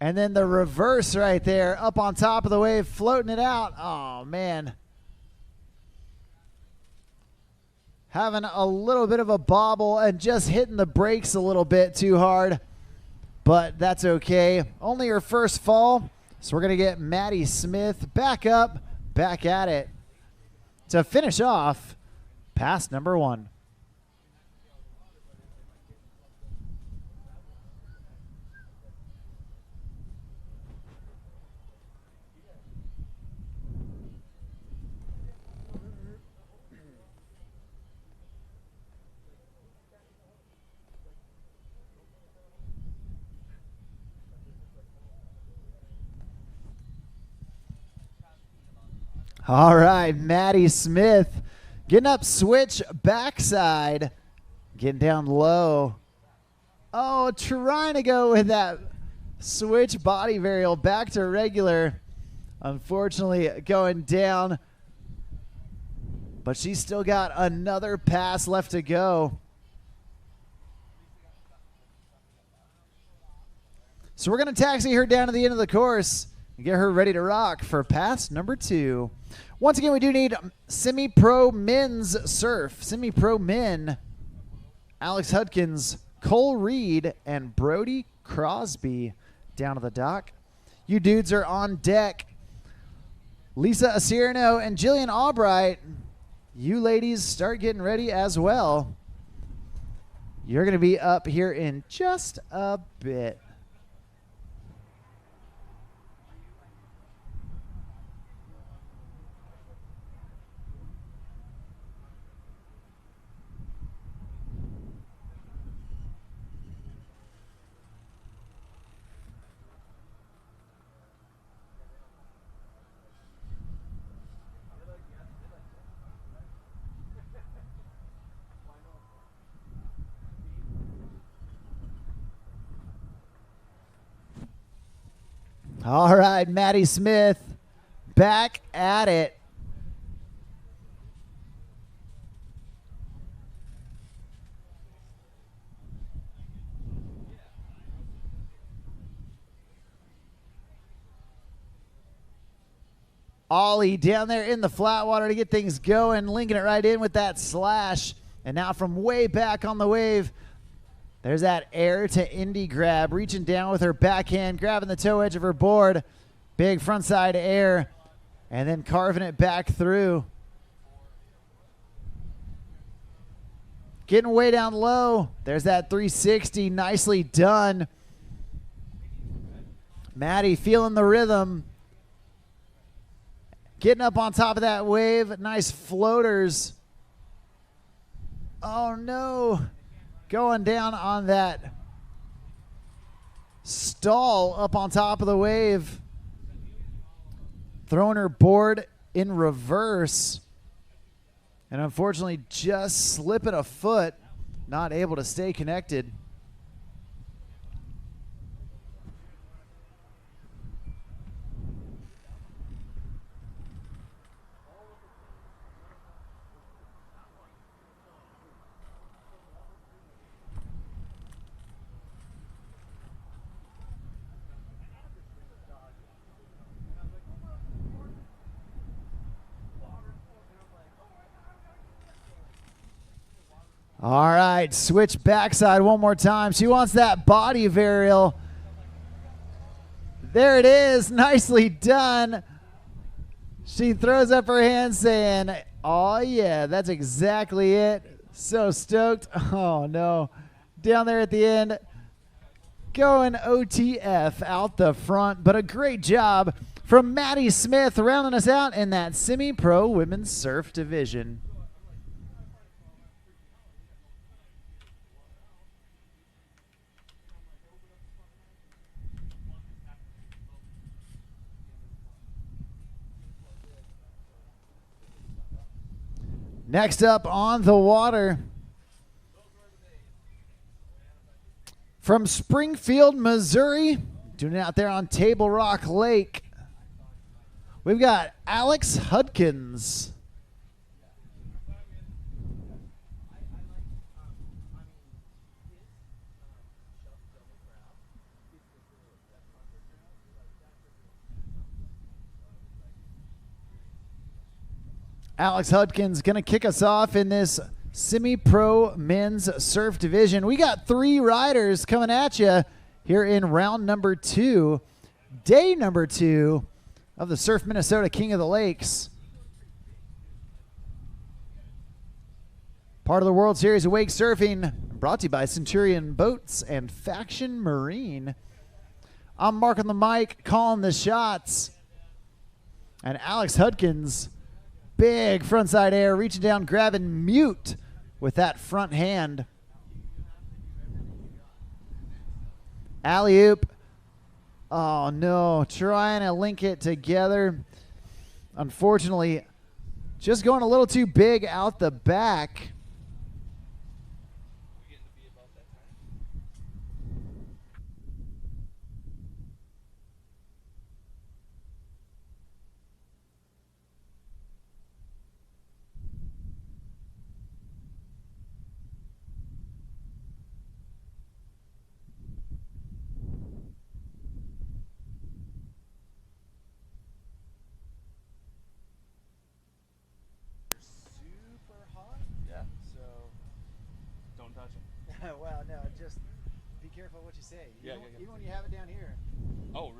And then the reverse right there, up on top of the wave, floating it out. Oh, man. Having a little bit of a bobble and just hitting the brakes a little bit too hard. But that's okay. Only her first fall. So we're going to get Maddie Smith back up, back at it to finish off pass number 1. All right, Maddie Smith getting up switch backside, getting down low. Oh, trying to go with that switch body varial back to regular. Unfortunately, going down. But she's still got another pass left to go. So we're going to taxi her down to the end of the course and get her ready to rock for pass number 2. Once again, we do need semi-pro men's surf. Semi-pro men, Alex Hudkins, Cole Reed, and Brody Crosby down to the dock. You dudes are on deck. Lisa Acierno and Jillian Albright, you ladies start getting ready as well. You're going to be up here in just a bit. All right, Maddie Smith back at it. Ollie down there in the flat water to get things going, linking it right in with that slash. And now from way back on the wave, there's that air to Indy grab, reaching down with her backhand, grabbing the toe edge of her board. Big frontside air, and then carving it back through. Getting way down low. There's that 360, nicely done. Maddie feeling the rhythm. Getting up on top of that wave, nice floaters. Oh no. Going down on that stall up on top of the wave. Throwing her board in reverse. And unfortunately just slipping a foot. Not able to stay connected. All right, switch backside one more time. She wants that body varial. There it is, nicely done. She throws up her hand saying, oh yeah, that's exactly it. So stoked. Oh no. Down there at the end, going OTF out the front, but a great job from Maddie Smith rounding us out in that semi-pro women's surf division. Next up on the water, from Springfield, Missouri, doing it out there on Table Rock Lake, we've got Alex Hudkins. Alex Hudkins going to kick us off in this semi-pro men's surf division. We got 3 riders coming at you here in round number 2, day number 2 of the Surf Minnesota King of the Lakes. Part of the World Series of Wake Surfing, brought to you by Centurion Boats and Faction Marine. I'm Mark on the mic, calling the shots. And Alex Hudkins, big frontside air, reaching down, grabbing mute with that front hand. Alley-oop. Oh, no. Trying to link it together. Unfortunately, just going a little too big out the back. Well, no, just be careful what you say. Even when you have it down here. Oh,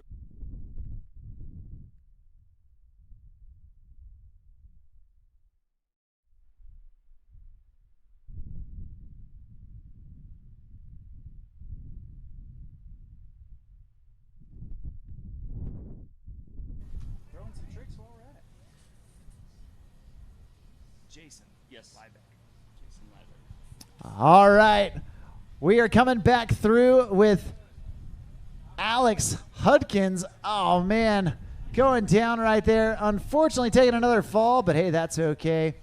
Throwing some tricks while we're at it. Jason. Yes. Jason Leisburg. All right. We are coming back through with Alex Hudkins. Oh, man. Going down right there. Unfortunately, taking another fall, but hey, that's okay.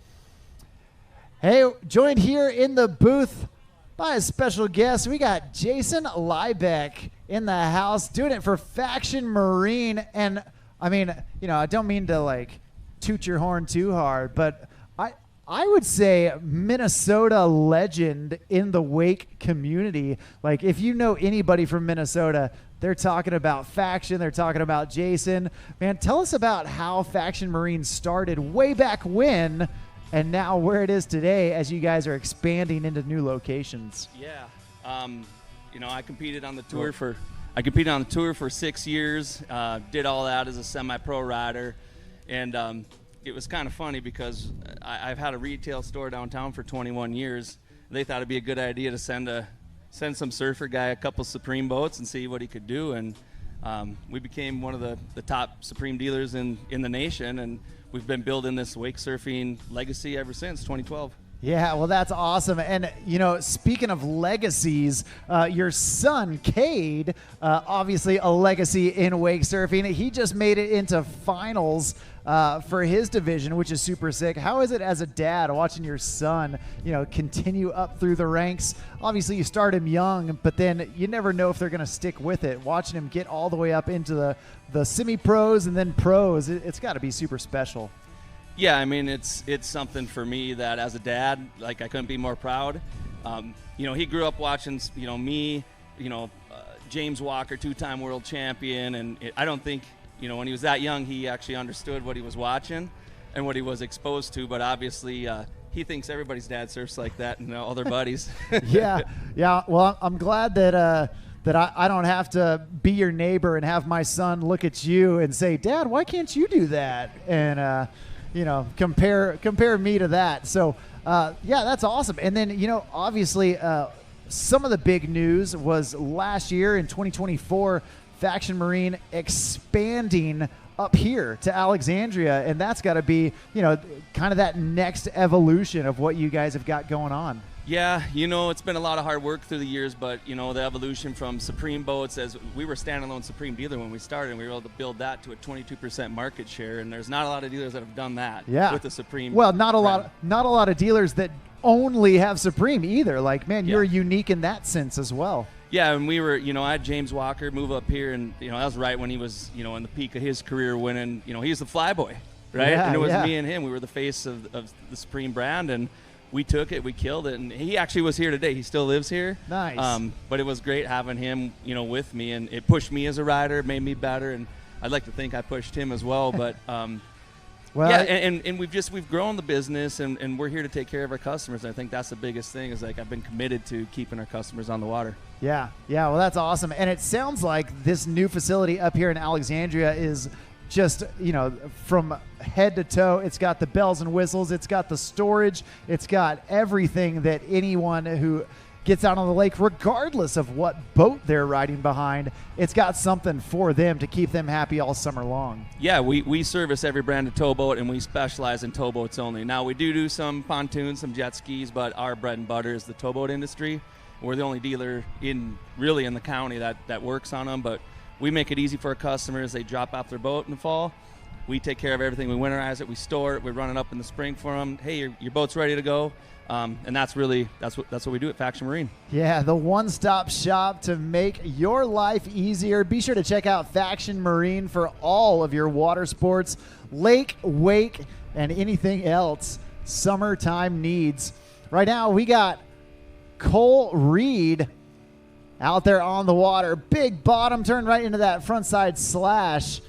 Hey, joined here in the booth by a special guest. We got Jason Leisburg in the house doing it for Faction Marine. And, I mean, you know, I don't mean to, like, toot your horn too hard, but I would say Minnesota legend in the wake community. Like, if you know anybody from Minnesota, they're talking about Faction, they're talking about Jason. Man, tell us about how Faction Marine started way back when and now where it is today as you guys are expanding into new locations. Yeah. You know, I competed on the tour for 6 years, did all that as a semi-pro rider, and it was kind of funny because I've had a retail store downtown for 21 years. They thought it'd be a good idea to send some surfer guy a couple Supreme boats and see what he could do. And we became one of the top Supreme dealers in the nation, and we've been building this wake surfing legacy ever since 2012. Yeah, well, that's awesome. And, you know, speaking of legacies, your son, Cade, obviously a legacy in wake surfing. He just made it into finals for his division, which is super sick. How is it as a dad watching your son, you know, continue up through the ranks? Obviously, you start him young, but then you never know if they're going to stick with it. Watching him get all the way up into the semi-pros and then pros, it's got to be super special. Yeah, I mean, it's something for me that as a dad, like, I couldn't be more proud. You know, he grew up watching, you know, me, you know, James Walker, 2-time world champion, and I don't think, you know, when he was that young, he actually understood what he was watching and what he was exposed to, but obviously he thinks everybody's dad surfs like that and all their buddies. Yeah. Well, I'm glad that I don't have to be your neighbor and have my son look at you and say, Dad, why can't you do that? And, you know, compare me to that. So, yeah, that's awesome. And then, you know, obviously some of the big news was last year in 2024, Faction Marine expanding up here to Alexandria, and that's got to be, you know, kind of that next evolution of what you guys have got going on. Yeah, you know, it's been a lot of hard work through the years, but, you know, the evolution from Supreme Boats, as we were standalone Supreme dealer when we started, and we were able to build that to a 22% market share, and there's not a lot of dealers that have done that with the Supreme. Well, not a lot of dealers that only have Supreme either. Like, man, you're unique in that sense as well. Yeah, and we were, you know, I had James Walker move up here, and, you know, that was right when he was, you know, in the peak of his career winning, you know, he was the flyboy, right? Yeah, and it was me and him. We were the face of the Supreme brand, and we took it, we killed it, and he actually was here today. He still lives here. Nice. But it was great having him, you know, with me, and it pushed me as a rider, made me better, and I'd like to think I pushed him as well. But Well, yeah, and we've grown the business, and we're here to take care of our customers. I think that's the biggest thing is like I've been committed to keeping our customers on the water. Yeah. Well, that's awesome. And it sounds like this new facility up here in Alexandria is just, from head to toe. It's got the bells and whistles. It's got the storage. It's got everything that anyone who gets out on the lake, regardless of what boat they're riding behind, it's got something for them to keep them happy all summer long. Yeah, we service every brand of towboat, and we specialize in towboats only. Now, we do some pontoons, some jet skis, but our bread and butter is the towboat industry. We're the only dealer in the county that works on them, but we make it easy for our customers. They drop off their boat in the fall. We take care of everything. We winterize it. We store it. We run it up in the spring for them. Hey, your boat's ready to go. And that's what we do at Faction Marine. Yeah, the one-stop shop to make your life easier. Be sure to check out Faction Marine for all of your water sports, lake, wake, and anything else summertime needs. Right now, we got Cole Reed out there on the water. Big bottom turn right into that front side slash.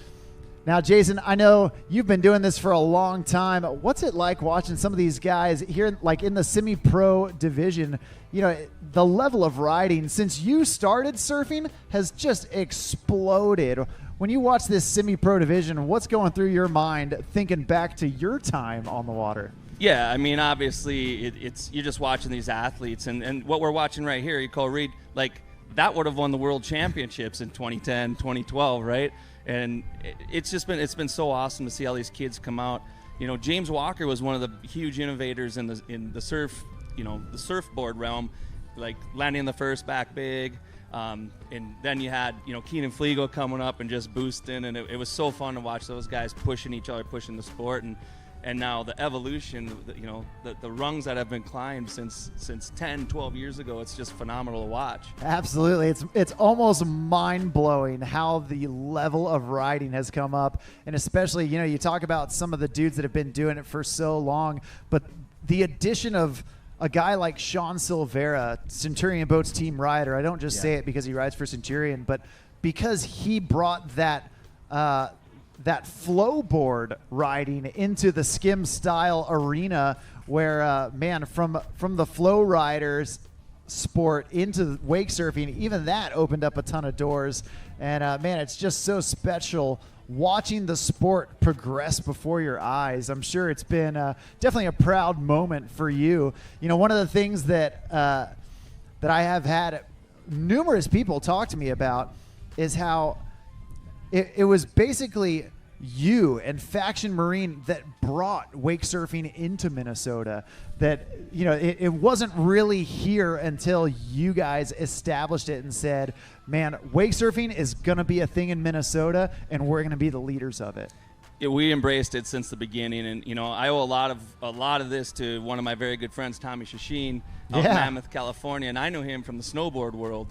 Now, Jason, I know you've been doing this for a long time. What's it like watching some of these guys here, like in the semi-pro division? The level of riding since you started surfing has just exploded. When you watch this semi-pro division, what's going through your mind thinking back to your time on the water? Yeah, I mean, obviously, you're just watching these athletes, and what we're watching right here, Cole Reed, like that would have won the world championships in 2010, 2012, right? And it's been so awesome to see all these kids come out. James Walker was one of the huge innovators in the surf, the surfboard realm, like landing the first back big. And then you had, Keenan Fliegel coming up and just boosting, and it was so fun to watch those guys pushing each other, pushing the sport. And now the evolution, the rungs that have been climbed since 10, 12 years ago, it's just phenomenal to watch. Absolutely. It's almost mind-blowing how the level of riding has come up. And especially, you talk about some of the dudes that have been doing it for so long, but the addition of a guy like Sean Silvera, Centurion Boats team rider, I don't just say it because he rides for Centurion, but because he brought that flow board riding into the skim style arena where, from the flow riders sport into wake surfing, even that opened up a ton of doors. And, it's just so special watching the sport progress before your eyes. I'm sure it's been definitely a proud moment for you. One of the things that I have had numerous people talk to me about is how it was basically you and Faction Marine that brought wake surfing into Minnesota. That, it wasn't really here until you guys established it and said, man, wake surfing is going to be a thing in Minnesota, and we're going to be the leaders of it. Yeah, we embraced it since the beginning, and I owe a lot of this to one of my very good friends, Tommy Shasheen, out in Mammoth, California, and I knew him from the snowboard world.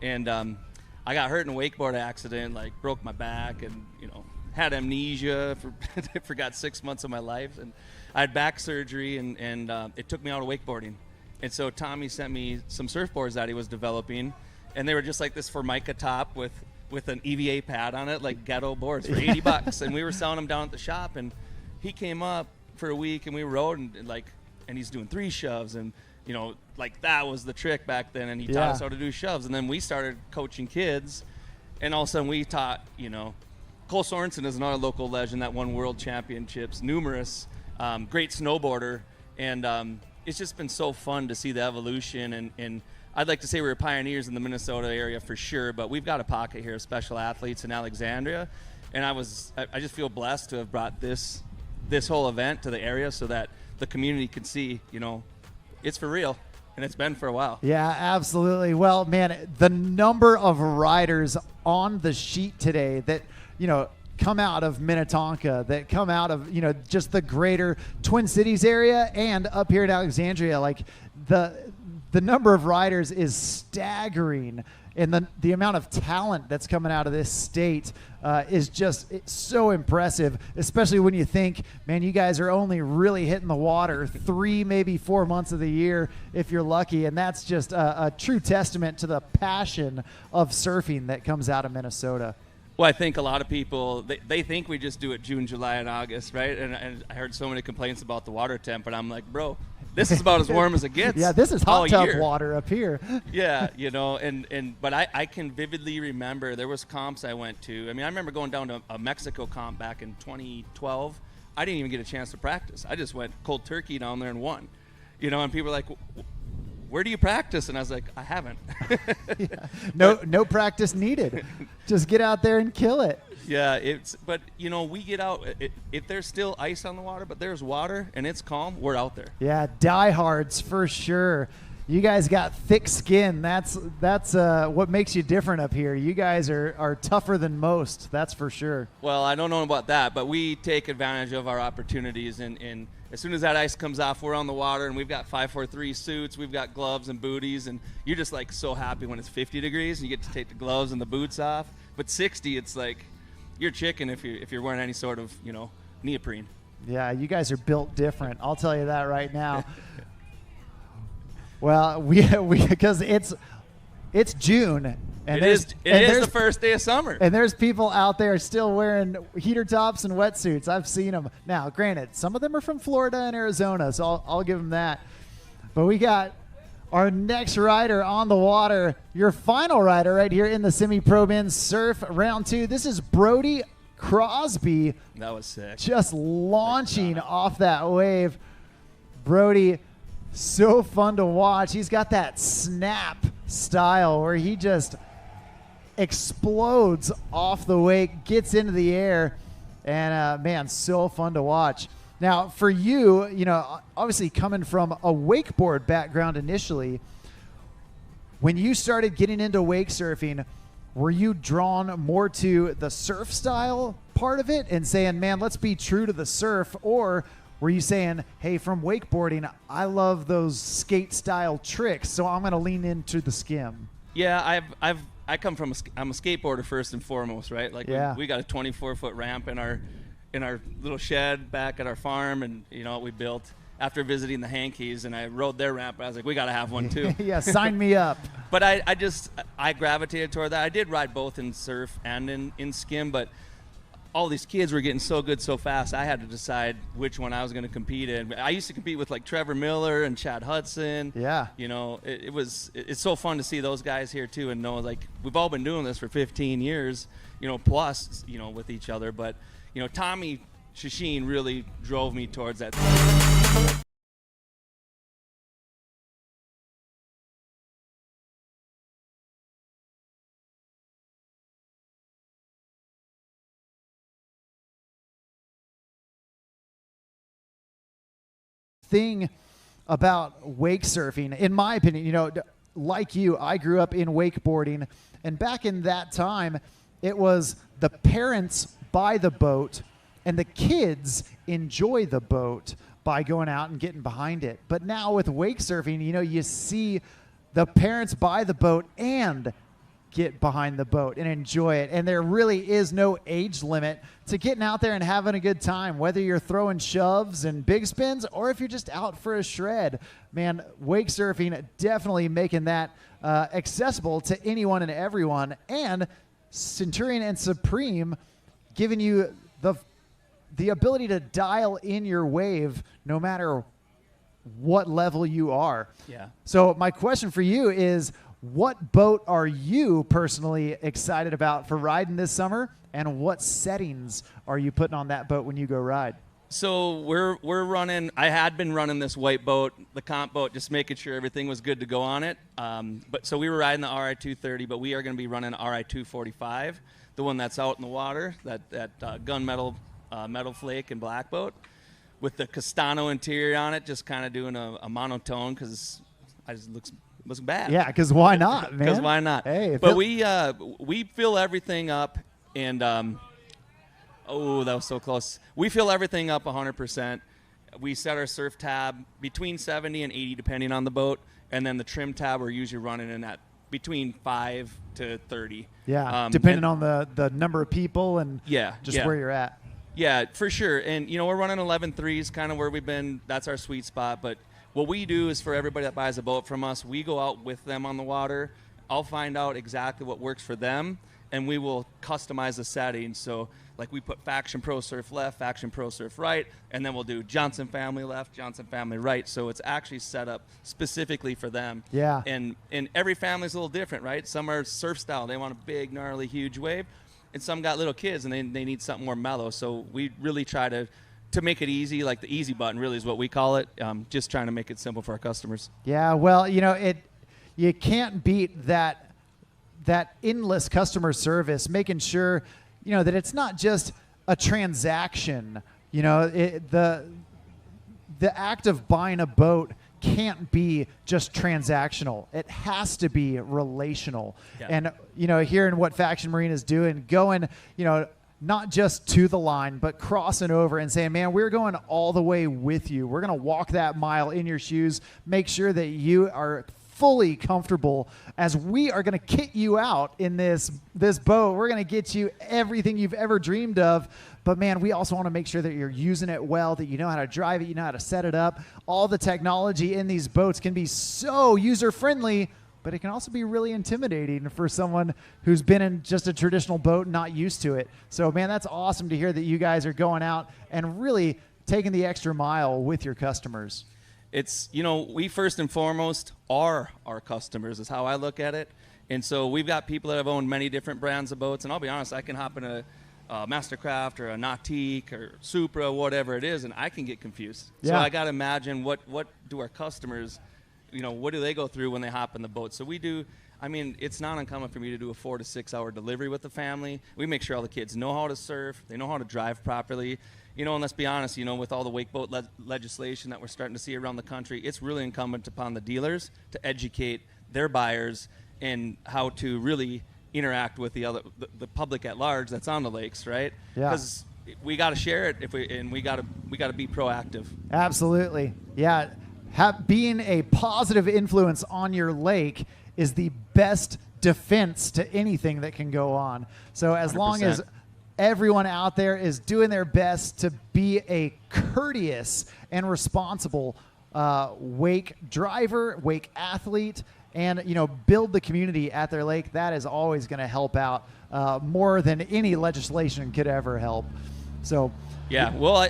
And I got hurt in a wakeboard accident, like broke my back, and had amnesia, forgot 6 months of my life, and I had back surgery, and it took me out of wakeboarding. And so Tommy sent me some surfboards that he was developing, and they were just like this Formica top with an EVA pad on it, like ghetto boards for $80, and we were selling them down at the shop. And he came up for a week, and we rode, and he's doing 3 shoves, and that was the trick back then, and he taught us how to do shoves. And then we started coaching kids, and all of a sudden we taught, Cole Sorensen is another local legend that won world championships, numerous, great snowboarder, and it's just been so fun to see the evolution. And I'd like to say we're pioneers in the Minnesota area for sure, but we've got a pocket here of special athletes in Alexandria, and I just feel blessed to have brought this whole event to the area so that the community can see, it's for real, and it's been for a while. Yeah, absolutely. Well, man, the number of riders on the sheet today that, come out of Minnetonka, that come out of, just the greater Twin Cities area and up here in Alexandria, like the number of riders is staggering. And the amount of talent that's coming out of this state is just so impressive, especially when you think, man, you guys are only really hitting the water 3, maybe 4 months of the year if you're lucky. And that's just a true testament to the passion of surfing that comes out of Minnesota. Well, I think a lot of people, they think we just do it June, July, and August, right? And I heard so many complaints about the water temp, but I'm like, bro, this is about as warm as it gets. Yeah, this is all hot tub year. water up here. Yeah, you know, but I can vividly remember there was comps I went to. I mean, I remember going down to a Mexico comp back in 2012. I didn't even get a chance to practice. I just went cold turkey down there and won. You know, and people were like, where do you practice? And I was like, I haven't. Yeah. No practice needed. Just get out there and kill it. Yeah, but you know, we get out, if there's still ice on the water, but there's water and it's calm, we're out there. Yeah, diehards for sure. You guys got thick skin. That's what makes you different up here. You guys are tougher than most. That's for sure. Well, I don't know about that, but we take advantage of our opportunities. And as soon as that ice comes off, we're on the water, and we've got 543 suits. We've got gloves and booties, and you're just like so happy when it's 50 degrees and you get to take the gloves and the boots off. But 60, it's like you're chicken if you're wearing any sort of, you know, neoprene. Yeah, you guys are built different. I'll tell you that right now. Well, we because it's June, and it is the first day of summer, and there's people out there still wearing heater tops and wetsuits. I've seen them. Now, granted, some of them are from Florida and Arizona, so I'll give them that. But we got our next rider on the water, your final rider right here in the semi-pro men's surf round 2. This is Brody Crosby. That was sick. Just launching off that wave. Brody, so fun to watch. He's got that snap style where he just explodes off the wake, gets into the air, and man, so fun to watch. Now, for you, you know, obviously coming from a wakeboard background initially, when you started getting into wake surfing, were you drawn more to the surf style part of it and saying, man, let's be true to the surf? Or were you saying, hey, from wakeboarding, I love those skate style tricks, so I'm going to lean into the skim? Yeah, I come from I'm a skateboarder first and foremost, right? Like yeah. we got a 24-foot ramp in our little shed back at our farm, and you know we built after visiting the Hankies, and I rode their ramp. I was like, we got to have one too. Yeah, sign me up. But I gravitated toward that. I did ride both in surf and in skim, but all these kids were getting so good so fast, I had to decide which one I was going to compete in. I used to compete with like Trevor Miller and Chad Hudson. Yeah. You know, it's so fun to see those guys here too, and know like we've all been doing this for 15 years, you know, plus, you know, with each other. But, you know, Tommy Shasheen really drove me towards that. Thing about wake surfing, in my opinion, you know, like you, I grew up in wakeboarding, and back in that time, it was the parents buy the boat and the kids enjoy the boat by going out and getting behind it. But now with wake surfing, you know, you see the parents buy the boat and get behind the boat and enjoy it. And there really is no age limit to getting out there and having a good time, whether you're throwing shoves and big spins or if you're just out for a shred. Man, wake surfing definitely making that accessible to anyone and everyone. And Centurion and Supreme giving you the ability to dial in your wave no matter what level you are. Yeah. So my question for you is, what boat are you personally excited about for riding this summer, and what settings are you putting on that boat when you go ride? So we're running. I had been running this white boat, the comp boat, just making sure everything was good to go on it. But so we were riding the RI 230, but we are going to be running RI 245, the one that's out in the water, that gunmetal metal flake and black boat, with the Castano interior on it, just kind of doing a monotone because it just looks bad. Yeah, because why not, man? Because why not? Hey, but we fill everything up, and oh, that was so close. We fill everything up 100%. We set our surf tab between 70 and 80, depending on the boat, and then the trim tab we're usually running in at between 5 to 30. Yeah, depending on the number of people and just where you're at. Yeah, for sure. And, you know, we're running 11.3s, kind of where we've been. That's our sweet spot. But what we do is for everybody that buys a boat from us, we go out with them on the water I'll find out exactly what works for them, and we will customize the settings. So like we put Faction Pro Surf left, Faction Pro Surf right, and then we'll do Johnson family left, Johnson family right. So it's actually set up specifically for them. Yeah. And every family's a little different, right? Some are surf style. They want a big, gnarly, huge wave. And some got little kids, and they need something more mellow. So we really try to make it easy, like the easy button really is what we call it, just trying to make it simple for our customers. Yeah, well, you can't beat that endless customer service, making sure, that it's not just a transaction. The act of buying a boat can't be just transactional. It has to be relational. Yeah. And, hearing what Faction Marine is doing, going, not just to the line, but crossing over and saying, man, we're going all the way with you. We're going to walk that mile in your shoes, make sure that you are fully comfortable as we are going to kit you out in this boat. We're going to get you everything you've ever dreamed of. But, man, we also want to make sure that you're using it well, that you know how to drive it, you know how to set it up. All the technology in these boats can be so user-friendly, but it can also be really intimidating for someone who's been in just a traditional boat and not used to it. So, man, that's awesome to hear that you guys are going out and really taking the extra mile with your customers. It's, we first and foremost are our customers is how I look at it. And so we've got people that have owned many different brands of boats. And I'll be honest, I can hop in a Mastercraft or a Nautique or Supra, whatever it is, and I can get confused. Yeah. So I got to imagine what do our customers, what do they go through when they hop in the boat? So we do, it's not uncommon for me to do a 4 to 6 hour delivery with the family. We make sure all the kids know how to surf, they know how to drive properly. And let's be honest, with all the wake boat legislation that we're starting to see around the country, it's really incumbent upon the dealers to educate their buyers in how to really interact with the public at large that's on the lakes, right? Yeah. Because we got to share it we got to be proactive. Absolutely. Yeah. Being a positive influence on your lake is the best defense to anything that can go on. So as 100%. Long as everyone out there is doing their best to be a courteous and responsible wake driver, wake athlete, and build the community at their lake, that is always going to help out more than any legislation could ever help. So yeah, well,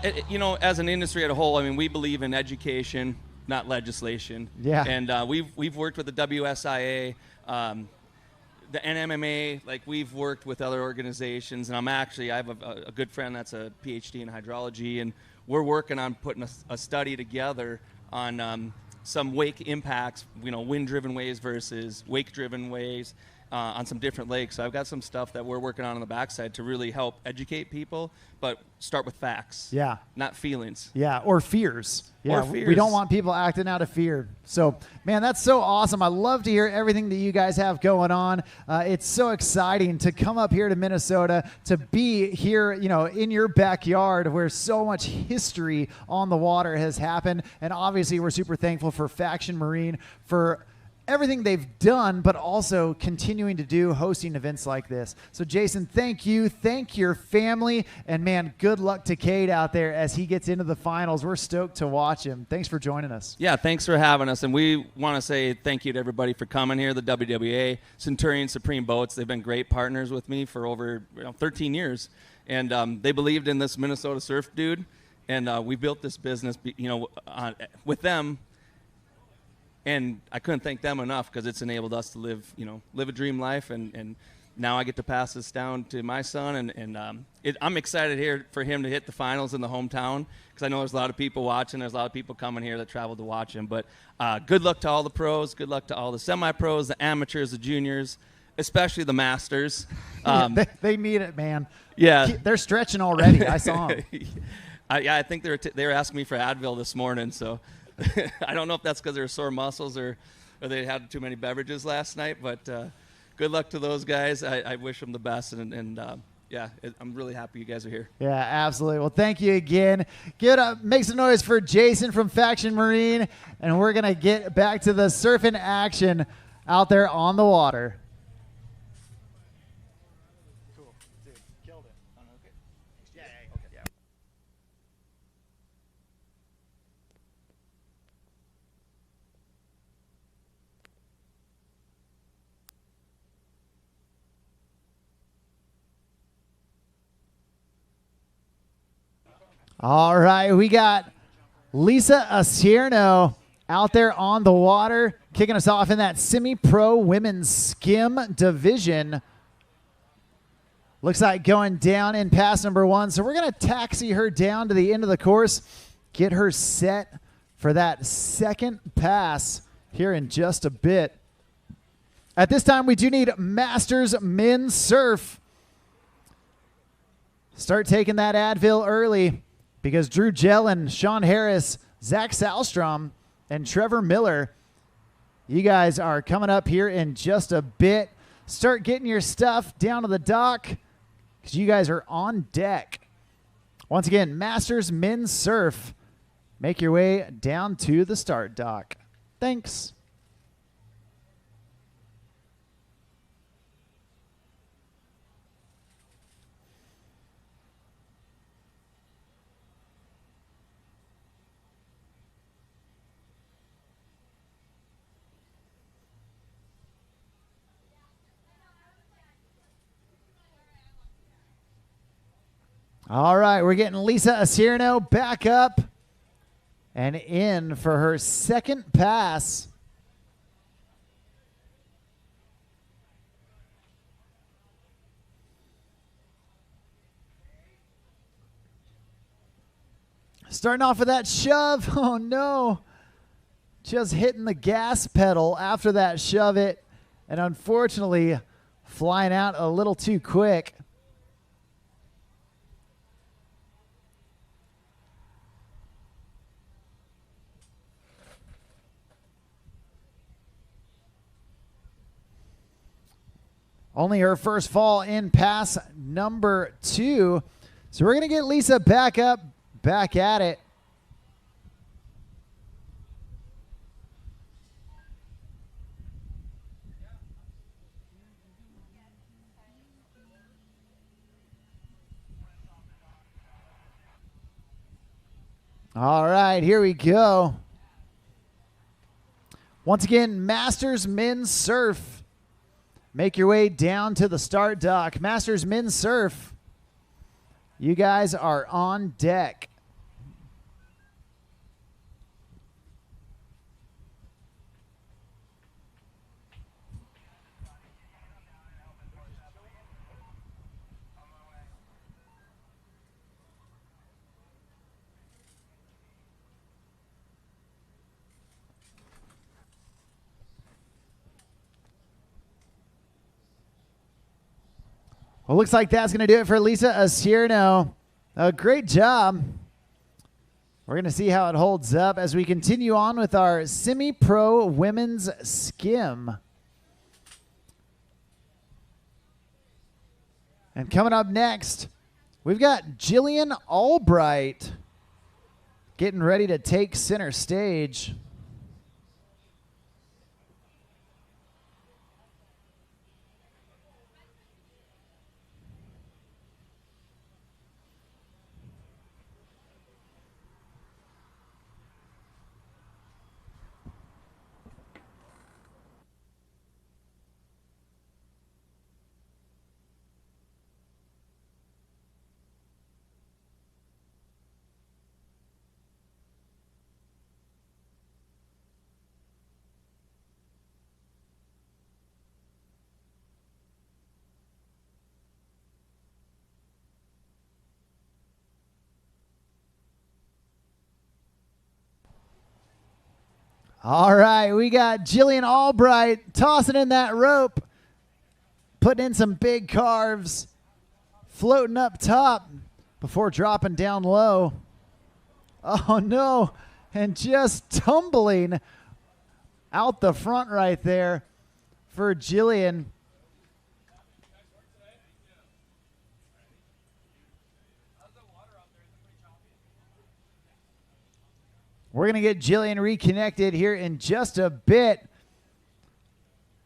as an industry as a whole, we believe in education, not legislation. Yeah. And we've worked with the WSIA, the NMMA, like we've worked with other organizations, and I have a good friend that's a PhD in hydrology, and we're working on putting a study together on some wake impacts, wind-driven waves versus wake-driven waves on some different lakes. So I've got some stuff that we're working on the backside to really help educate people, but start with facts. Yeah. Not feelings. Yeah, or fears. Yeah, or fears. We don't want people acting out of fear. So, man, that's so awesome. I love to hear everything that you guys have going on. It's so exciting to come up here to Minnesota, to be here, in your backyard where so much history on the water has happened. And obviously, we're super thankful for Faction Marine for everything they've done, but also continuing to do, hosting events like this. So Jason, thank you. Thank your family. And man, good luck to Cade out there as he gets into the finals. We're stoked to watch him. Thanks for joining us. Yeah, thanks for having us. And we want to say thank you to everybody for coming here, the WWA, Centurion Supreme Boats. They've been great partners with me for over 13 years. And they believed in this Minnesota surf dude. And we built this business, with them. And I couldn't thank them enough because it's enabled us to live a dream life. And now I get to pass this down to my son. And I'm excited here for him to hit the finals in the hometown because I know there's a lot of people watching. There's a lot of people coming here that traveled to watch him. But good luck to all the pros. Good luck to all the semi-pros, the amateurs, the juniors, especially the masters. They need it, man. Yeah. They're stretching already. I saw them. I think they were asking me for Advil this morning, so I don't know if that's because they're sore muscles or they had too many beverages last night, but good luck to those guys. I wish them the best, and I'm really happy you guys are here. Yeah, absolutely. Well, thank you again. Make some noise for Jason from Faction Marine, and we're going to get back to the surfing action out there on the water. All right, we got Lisa Acierno out there on the water, kicking us off in that semi-pro women's skim division. Looks like going down in pass number 1. So we're going to taxi her down to the end of the course, get her set for that second pass here in just a bit. At this time, we do need Masters Men's Surf. Start taking that Advil early because Drew Jellin, Sean Harris, Zach Salstrom, and Trevor Miller, you guys are coming up here in just a bit. Start getting your stuff down to the dock because you guys are on deck. Once again, Masters Men's Surf. Make your way down to the start dock. Thanks. All right, we're getting Lisa Acierno back up and in for her second pass. Starting off with that shove. Oh, no. Just hitting the gas pedal after that shove it, and unfortunately flying out a little too quick. Only her first fall in pass number 2. So we're going to get Lisa back up, back at it. All right, here we go. Once again, Masters Men's Surf. Make your way down to the start dock. Masters Men's Surf. You guys are on deck. Well, looks like that's going to do it for Lisa Acierno. A great job. We're going to see how it holds up as we continue on with our semi-pro women's skim. And coming up next, we've got Jillian Albright getting ready to take center stage. All right, we got Jillian Albright tossing in that rope, putting in some big carves, floating up top before dropping down low. Oh, no, and just tumbling out the front right there for Jillian. We're going to get Jillian reconnected here in just a bit.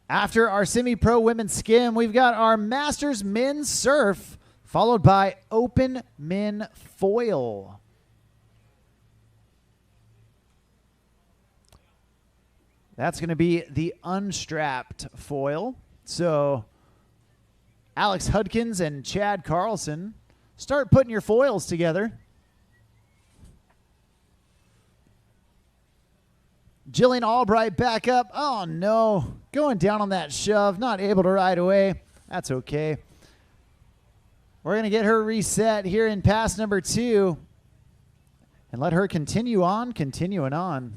After our semi-pro women's skim, we've got our Masters Men's Surf, followed by Open Men Foil. That's going to be the unstrapped foil. So Alex Hudkins and Chad Carlson, start putting your foils together. Jillian Albright back up. Oh, no. Going down on that shove. Not able to ride away. That's okay. We're going to get her reset here in pass number 2 and let her continuing on.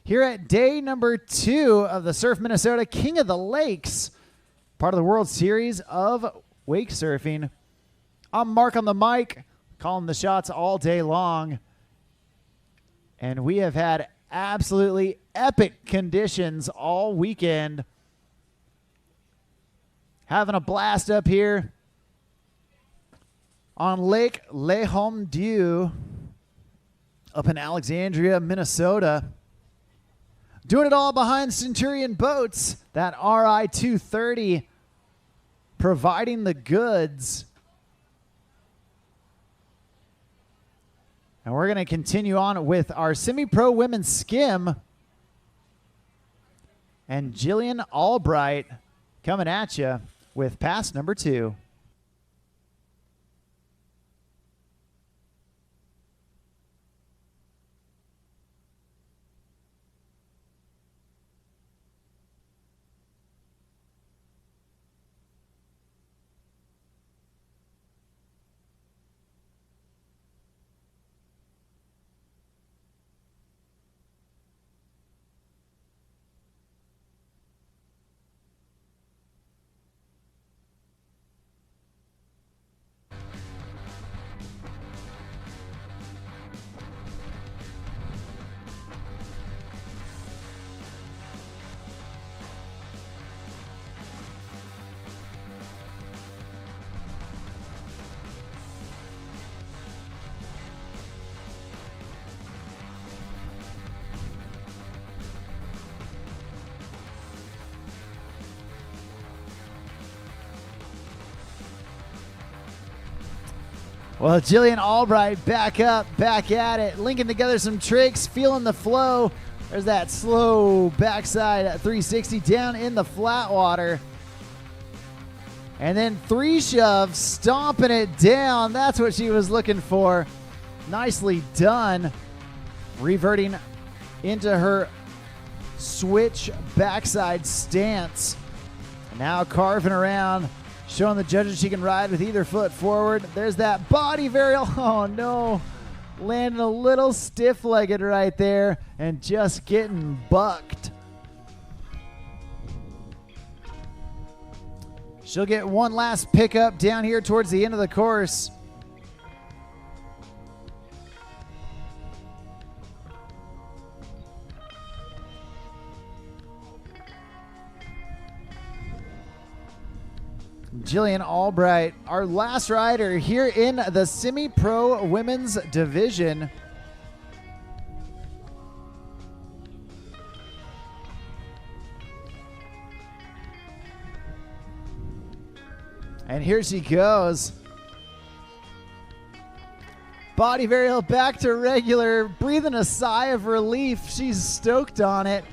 Here at day number 2 of the Surf Minnesota King of the Lakes, part of the World Series of Wake Surfing. I'm Mark on the mic, calling the shots all day long. And we have had absolutely epic conditions all weekend. Having a blast up here on Lake Les Hommes Dieu up in Alexandria, Minnesota. Doing it all behind Centurion Boats, that RI 230 providing the goods. And we're going to continue on with our semi-pro women's skim. And Jillian Albright coming at you with pass number 2. Well, Jillian Albright back up, back at it, linking together some tricks, feeling the flow. There's that slow backside 360 down in the flat water. And then 3 shoves, stomping it down. That's what she was looking for. Nicely done. Reverting into her switch backside stance. Now carving around, showing the judges she can ride with either foot forward. There's that body varial. Oh, no. Landing a little stiff-legged right there and just getting bucked. She'll get one last pickup down here towards the end of the course. Jillian Albright, our last rider here in the semi-pro women's division. And here she goes. Body varial back to regular, breathing a sigh of relief. She's stoked on it.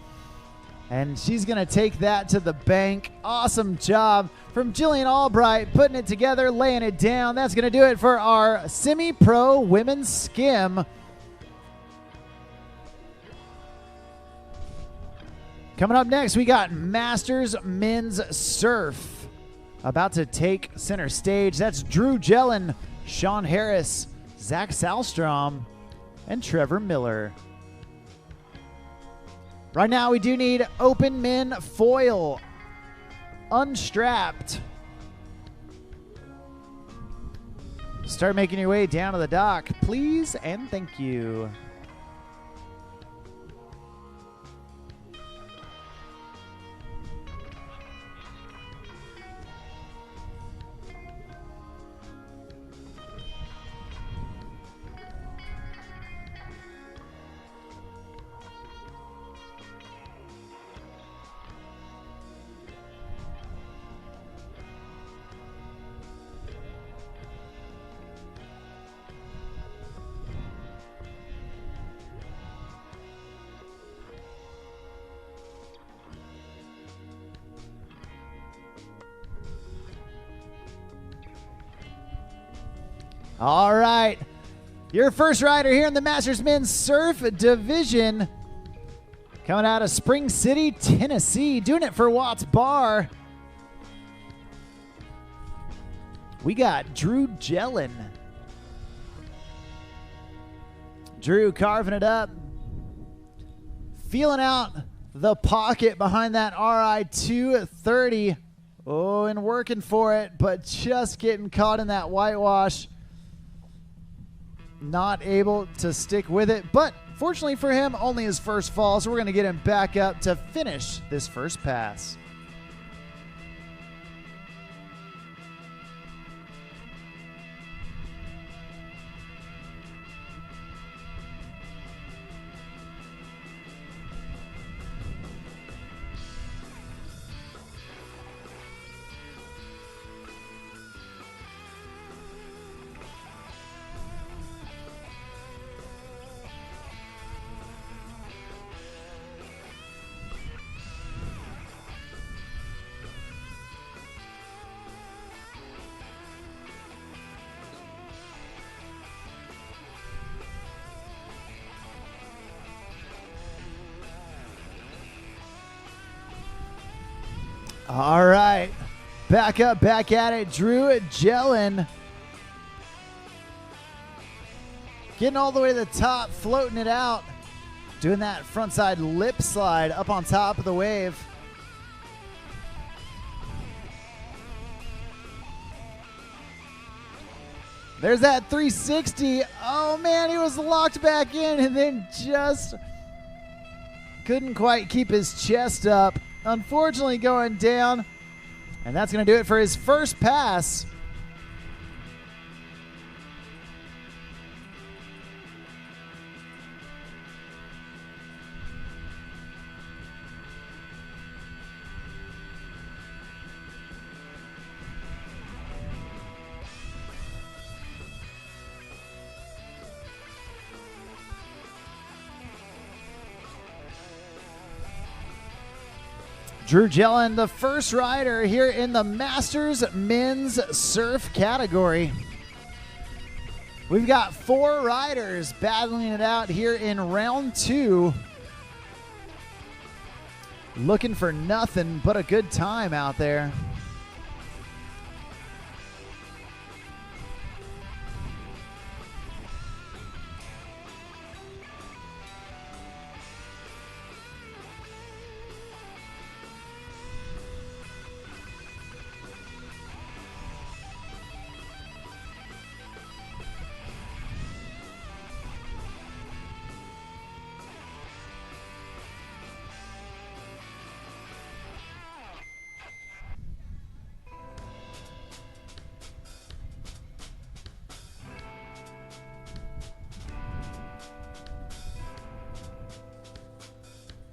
And she's going to take that to the bank. Awesome job from Jillian Albright, putting it together, laying it down. That's going to do it for our semi-pro women's skim. Coming up next, we got Masters Men's Surf. About to take center stage. That's Drew Jellin, Sean Harris, Zach Salstrom, and Trevor Miller. Right now, we do need open men foil, unstrapped. Start making your way down to the dock, please, and thank you. All right, your first rider here in the Masters Men's Surf Division Coming out of Spring City, Tennessee, doing it for Watts Bar. We got Drew Jellin. Drew carving it up. Feeling out the pocket behind that RI 230. Oh, and working for it, but just getting caught in that whitewash. Not able to stick with it, but fortunately for him, only his first fall, so we're going to get him back up to finish this first pass. All right, back up, back at it. Drew Jellin getting all the way to the top, floating it out, doing that frontside lip slide up on top of the wave. There's that 360. Oh man, he was locked back in and then just couldn't quite keep his chest up. Unfortunately going down, and that's going to do it for his first pass. Drew Jellin, the first rider here in the Masters Men's Surf category. We've got 4 riders battling it out here in round 2. Looking for nothing but a good time out there.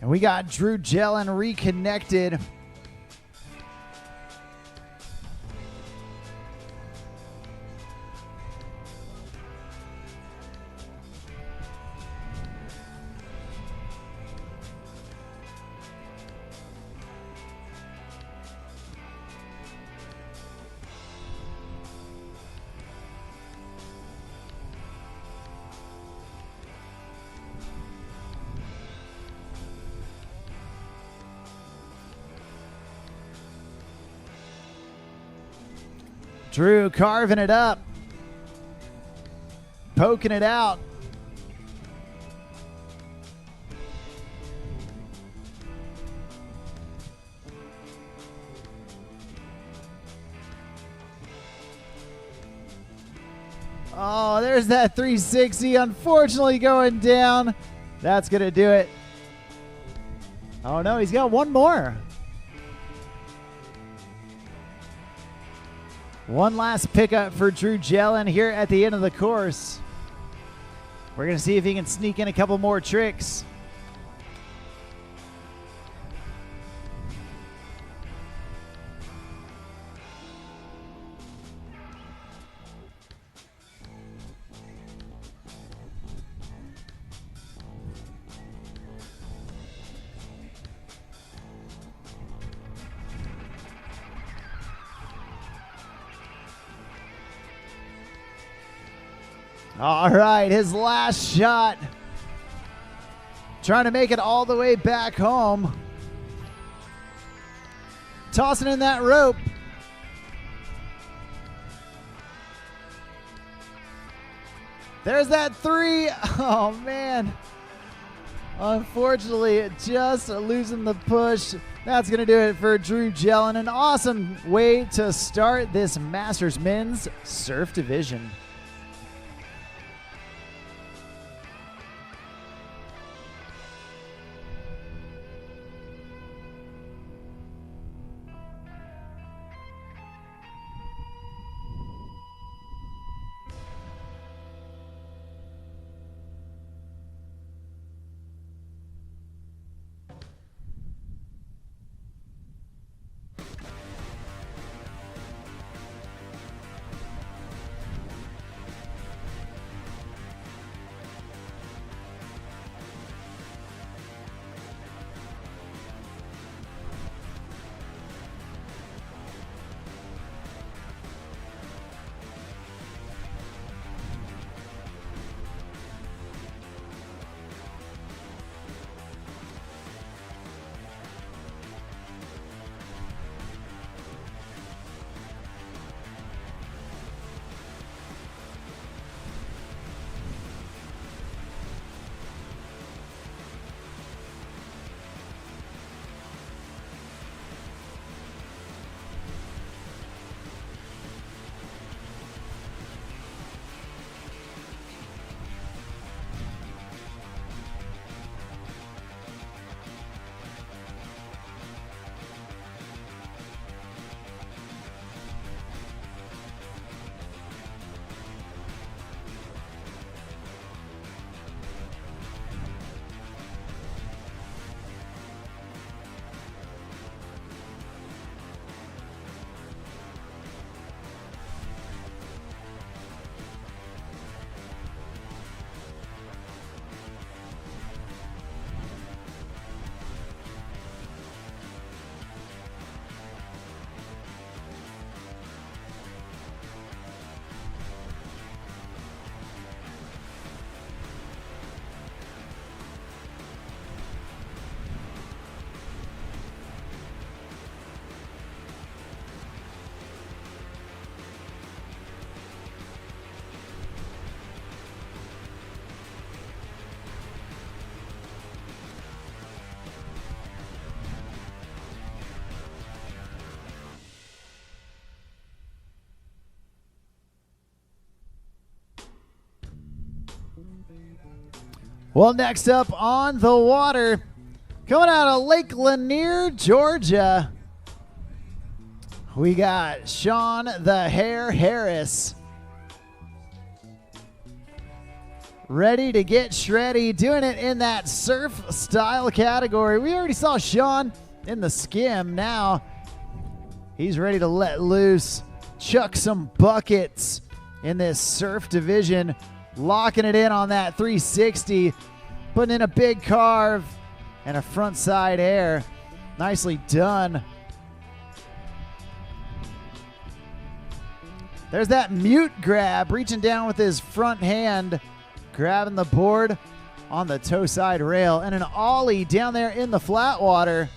And we got Drew Jellin reconnected. Drew carving it up, poking it out. Oh, there's that 360, unfortunately going down. That's going to do it. Oh no, he's got one more. One last pickup for Drew Jellin here at the end of the course. We're going to see if he can sneak in a couple more tricks. All right, his last shot. trying to make it all the way back home. Tossing in that rope. There's that 3. Oh, man. Unfortunately, just losing the push. That's going to do it for Drew Jellin. An awesome way to start this Masters Men's Surf Division. Well, next up on the water, coming out of Lake Lanier, Georgia, we got Sean the Hare Harris. Ready to get shreddy, doing it in that surf style category. We already saw Sean in the skim. Now he's ready to let loose, chuck some buckets in this surf division, locking it in on that 360, putting in a big carve and a front side air. Nicely done. There's that mute grab, reaching down with his front hand, grabbing the board on the toe side rail, and an ollie down there in the flat water.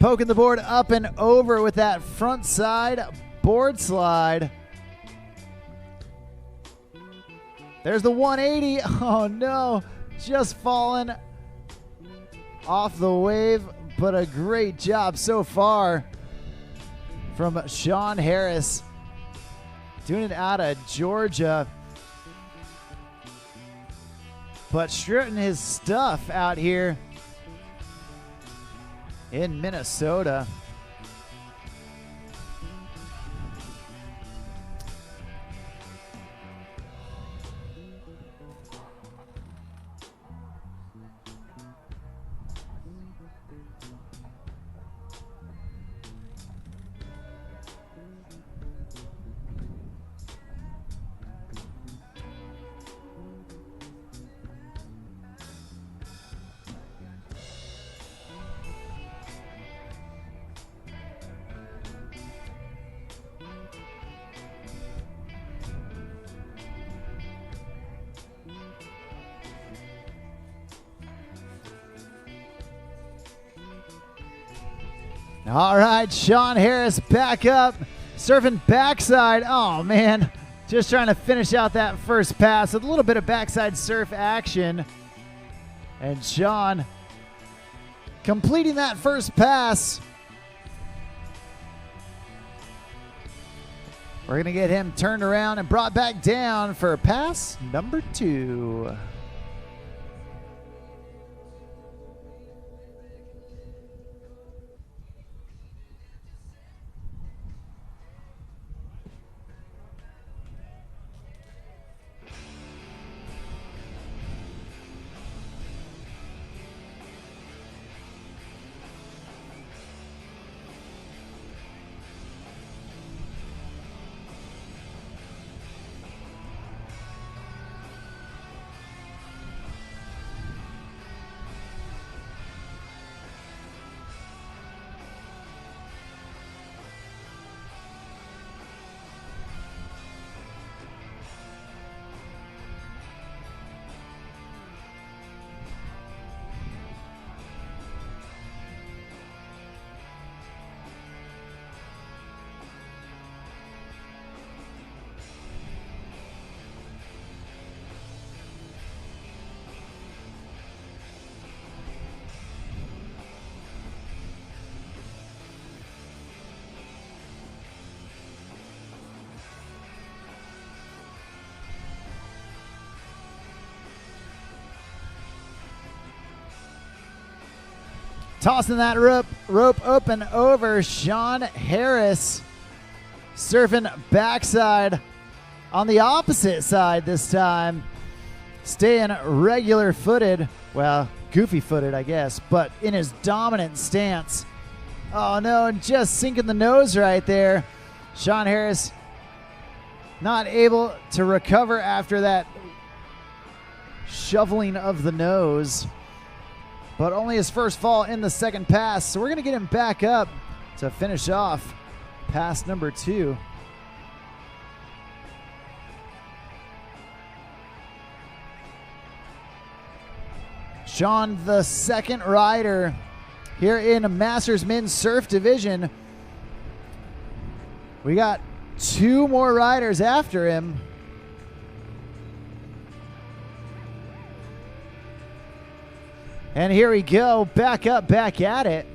Poking the board up and over with that front side board slide. There's the 180. Oh no, just falling off the wave, but a great job so far from Sean Harris, doing it out of Georgia, but strutting his stuff out here in Minnesota. All right, Sean Harris back up, surfing backside. Oh, man. Just trying to finish out that first pass with a little bit of backside surf action. And Sean completing that first pass. We're going to get him turned around and brought back down for pass number 2. Tossing that rope open over. Sean Harris surfing backside on the opposite side this time. Staying regular footed. Well, goofy footed, I guess, but in his dominant stance. Oh no, and just sinking the nose right there. Sean Harris not able to recover after that shoveling of the nose. But only his first fall in the second pass. So we're going to get him back up to finish off pass number 2. Sean, the second rider here in Masters Men's Surf Division. We got 2 more riders after him. And here we go, back up, back at it.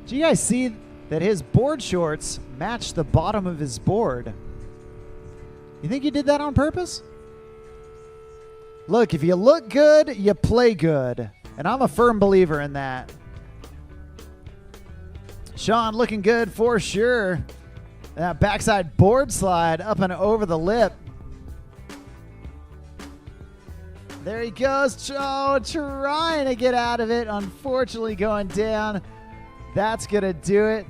Do you guys see that his board shorts match the bottom of his board? You think he did that on purpose? Look, if you look good, you play good. And I'm a firm believer in that. Sean looking good for sure. That backside board slide up and over the lip. There he goes. Oh, trying to get out of it. Unfortunately going down. That's going to do it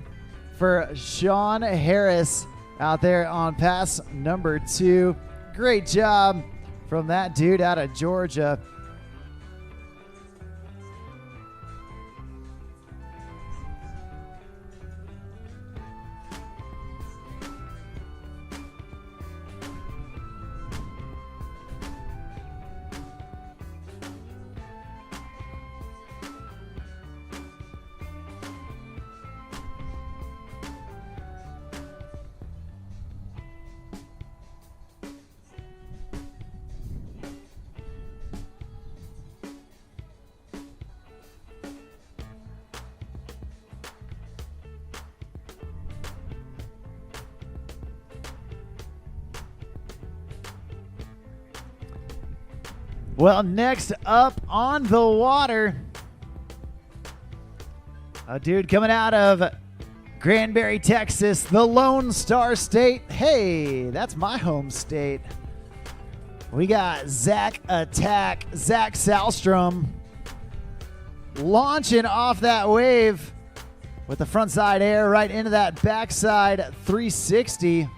for Sean Harris out there on pass number 2. Great job from that dude out of Georgia. Well, next up on the water, a dude coming out of Granbury, Texas, the Lone Star State. Hey, that's my home state. We got Zach Salstrom launching off that wave with the front side air right into that backside 360.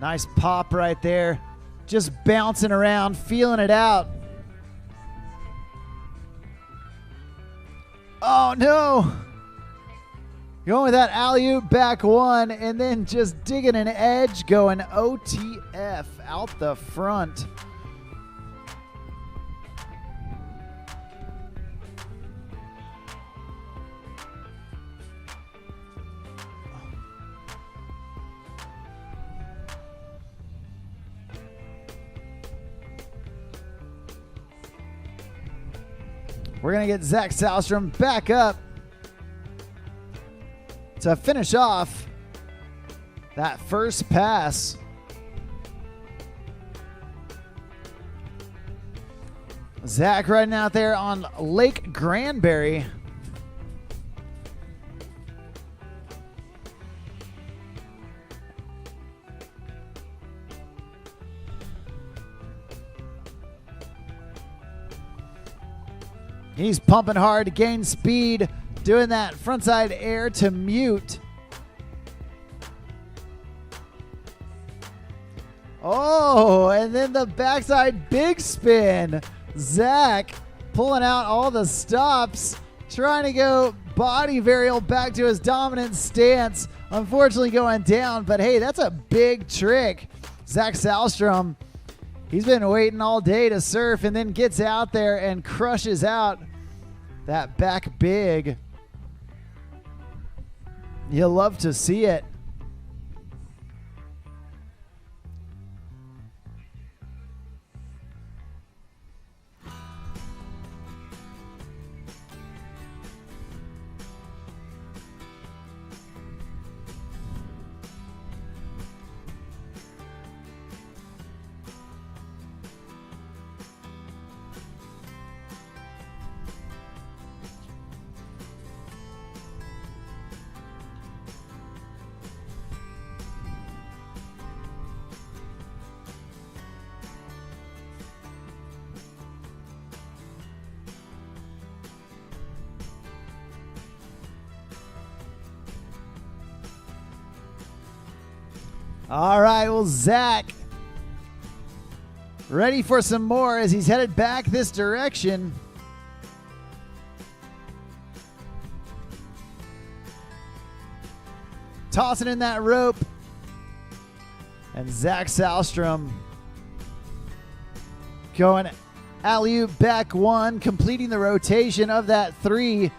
Nice pop right there. Just bouncing around, feeling it out. Oh no! Going with that alley-oop back 1 and then just digging an edge going OTF out the front. We're going to get Zach Salstrom back up to finish off that first pass. Zach riding out there on Lake Granbury. He's pumping hard to gain speed, doing that frontside air to mute. Oh, and then the backside big spin. Zach pulling out all the stops, trying to go body varial back to his dominant stance. Unfortunately going down, but hey, that's a big trick. Zach Salstrom, he's been waiting all day to surf and then gets out there and crushes out that back big. You'll love to see it. All right, well, Zach ready for some more as he's headed back this direction. Tossing in that rope. And Zach Salstrom going alley-oop back one, completing the rotation of that three.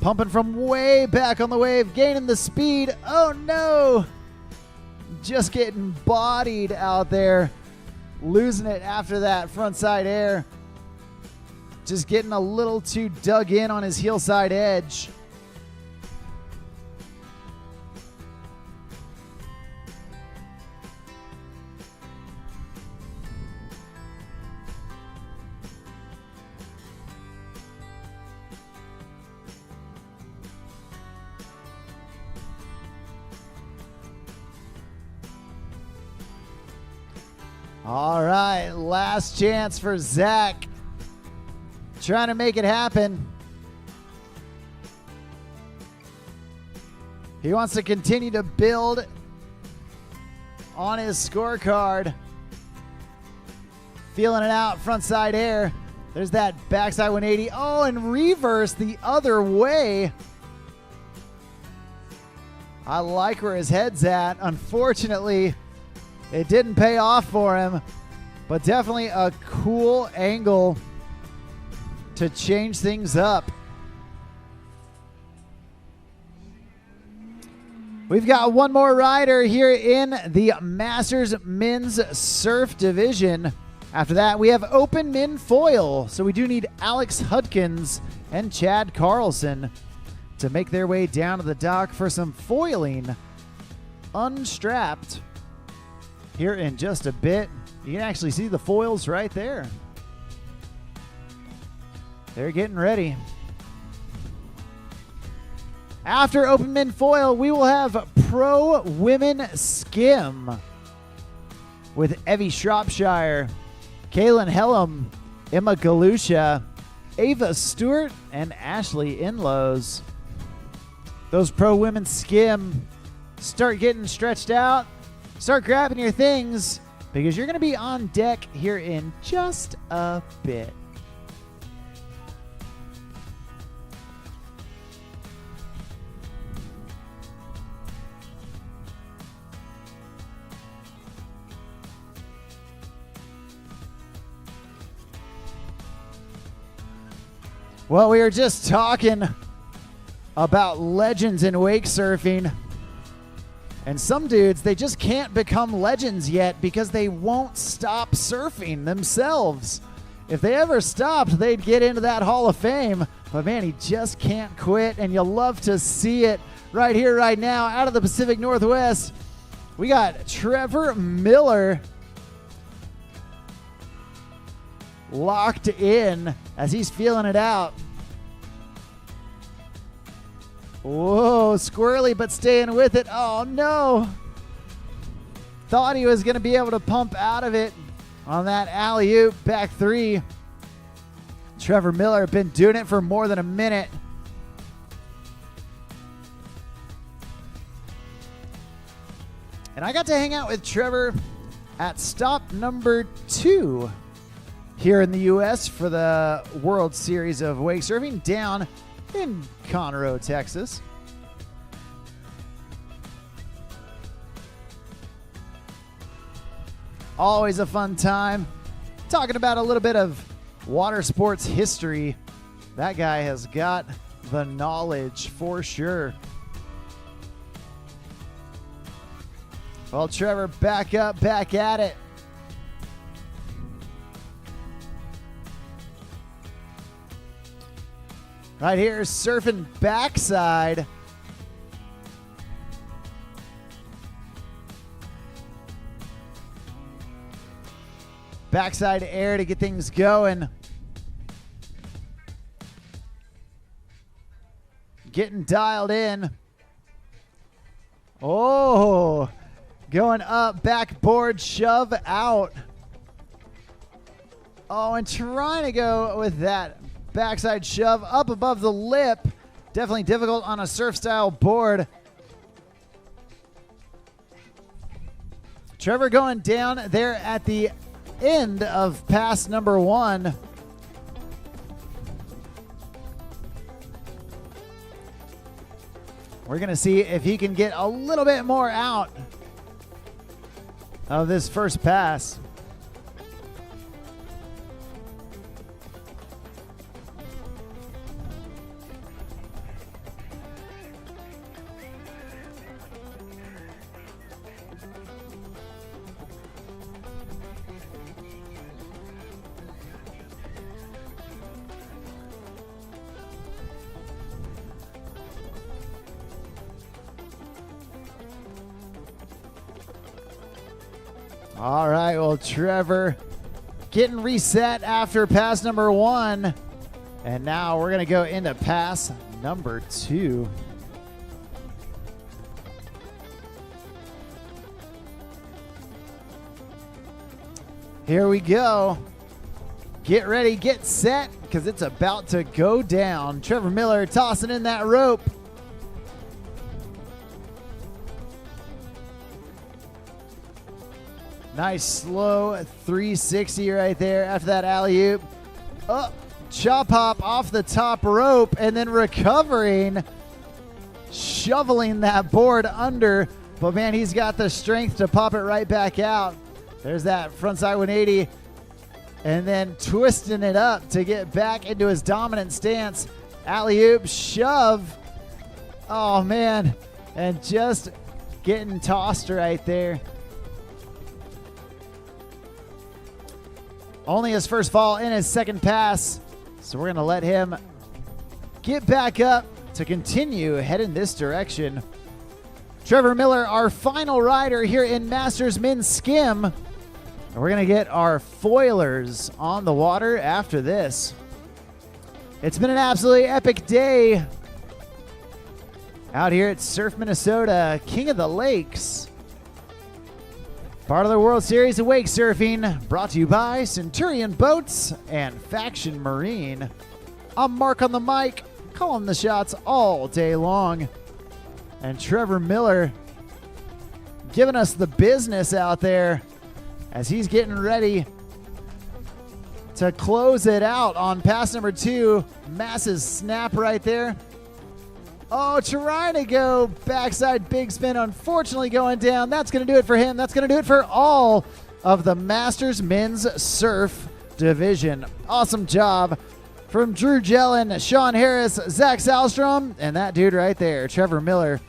Pumping from way back on the wave, gaining the speed. Oh no! Just getting bodied out there. Losing it after that frontside air. Just getting a little too dug in on his heel side edge. All right, last chance for Zach. Trying to make it happen. He wants to continue to build on his scorecard. Feeling it out, frontside air. There's that backside 180. Oh, and reverse the other way. I like where his head's at. Unfortunately, it didn't pay off for him, but definitely a cool angle to change things up. We've got one more rider here in the Masters Men's Surf Division. After that, we have Open Min Foil. So we do need Alex Hudkins and Chad Carlson to make their way down to the dock for some foiling. Unstrapped. Here in just a bit, you can actually see the foils right there. They're getting ready. After Open Min Foil, we will have Pro Women Skim with Evie Shropshire, Kalin Helm, Emma Galusha, Ava Stewart, and Ashley Inlows. Those Pro Women Skim start getting stretched out. Start grabbing your things because you're going to be on deck here in just a bit. Well, we were just talking about legends in wake surfing. And some dudes, they just can't become legends yet because they won't stop surfing themselves. If they ever stopped, they'd get into that Hall of Fame. But man, he just can't quit, and you'll love to see it right here, right now. Out of the Pacific Northwest, we got Trevor Miller locked in as he's feeling it out. Whoa, squirrely, but staying with it. Oh, no. Thought he was going to be able to pump out of it on that alley-oop back three. Trevor Miller been doing it for more than a minute. And I got to hang out with Trevor at stop number 2 here in the U.S. for the World Series of Wake Surfing down in Conroe, Texas. Always a fun time talking about a little bit of water sports history. That guy has got the knowledge for sure. Well, Trevor, back up, back at it. Right here, surfing backside. Backside air to get things going. Getting dialed in. Oh, going up, backboard shove out. Oh, and trying to go with that backside shove up above the lip. Definitely difficult on a surf style board. Trevor going down there at the end of pass number 1. We're going to see if he can get a little bit more out of this first pass. All right, well, Trevor getting reset after pass number 1. And now we're going to go into pass number 2. Here we go. Get ready, get set, because it's about to go down. Trevor Miller tossing in that rope. Nice slow 360 right there after that alley-oop. Up, chop hop off the top rope, and then recovering, shoveling that board under. But man, he's got the strength to pop it right back out. There's that frontside 180, and then twisting it up to get back into his dominant stance. Alley-oop, shove. Oh man, and just getting tossed right there. Only his first fall in his second pass, so we're going to let him get back up to continue heading this direction. Trevor Miller, our final rider here in Masters Men's Skim. And we're going to get our foilers on the water after this. It's been an absolutely epic day out here at Surf Minnesota, King of the Lakes. Part of the World Series of Wake Surfing, brought to you by Centurion Boats and Faction Marine. I'm Mark on the mic, calling the shots all day long. And Trevor Miller giving us the business out there as he's getting ready to close it out on pass number 2. Massive snap right there. Oh, trying to go backside big spin, unfortunately going down. That's going to do it for him. That's going to do it for all of the Masters Men's Surf Division. Awesome job from Drew Jellin, Sean Harris, Zach Salstrom, and that dude right there, Trevor Miller.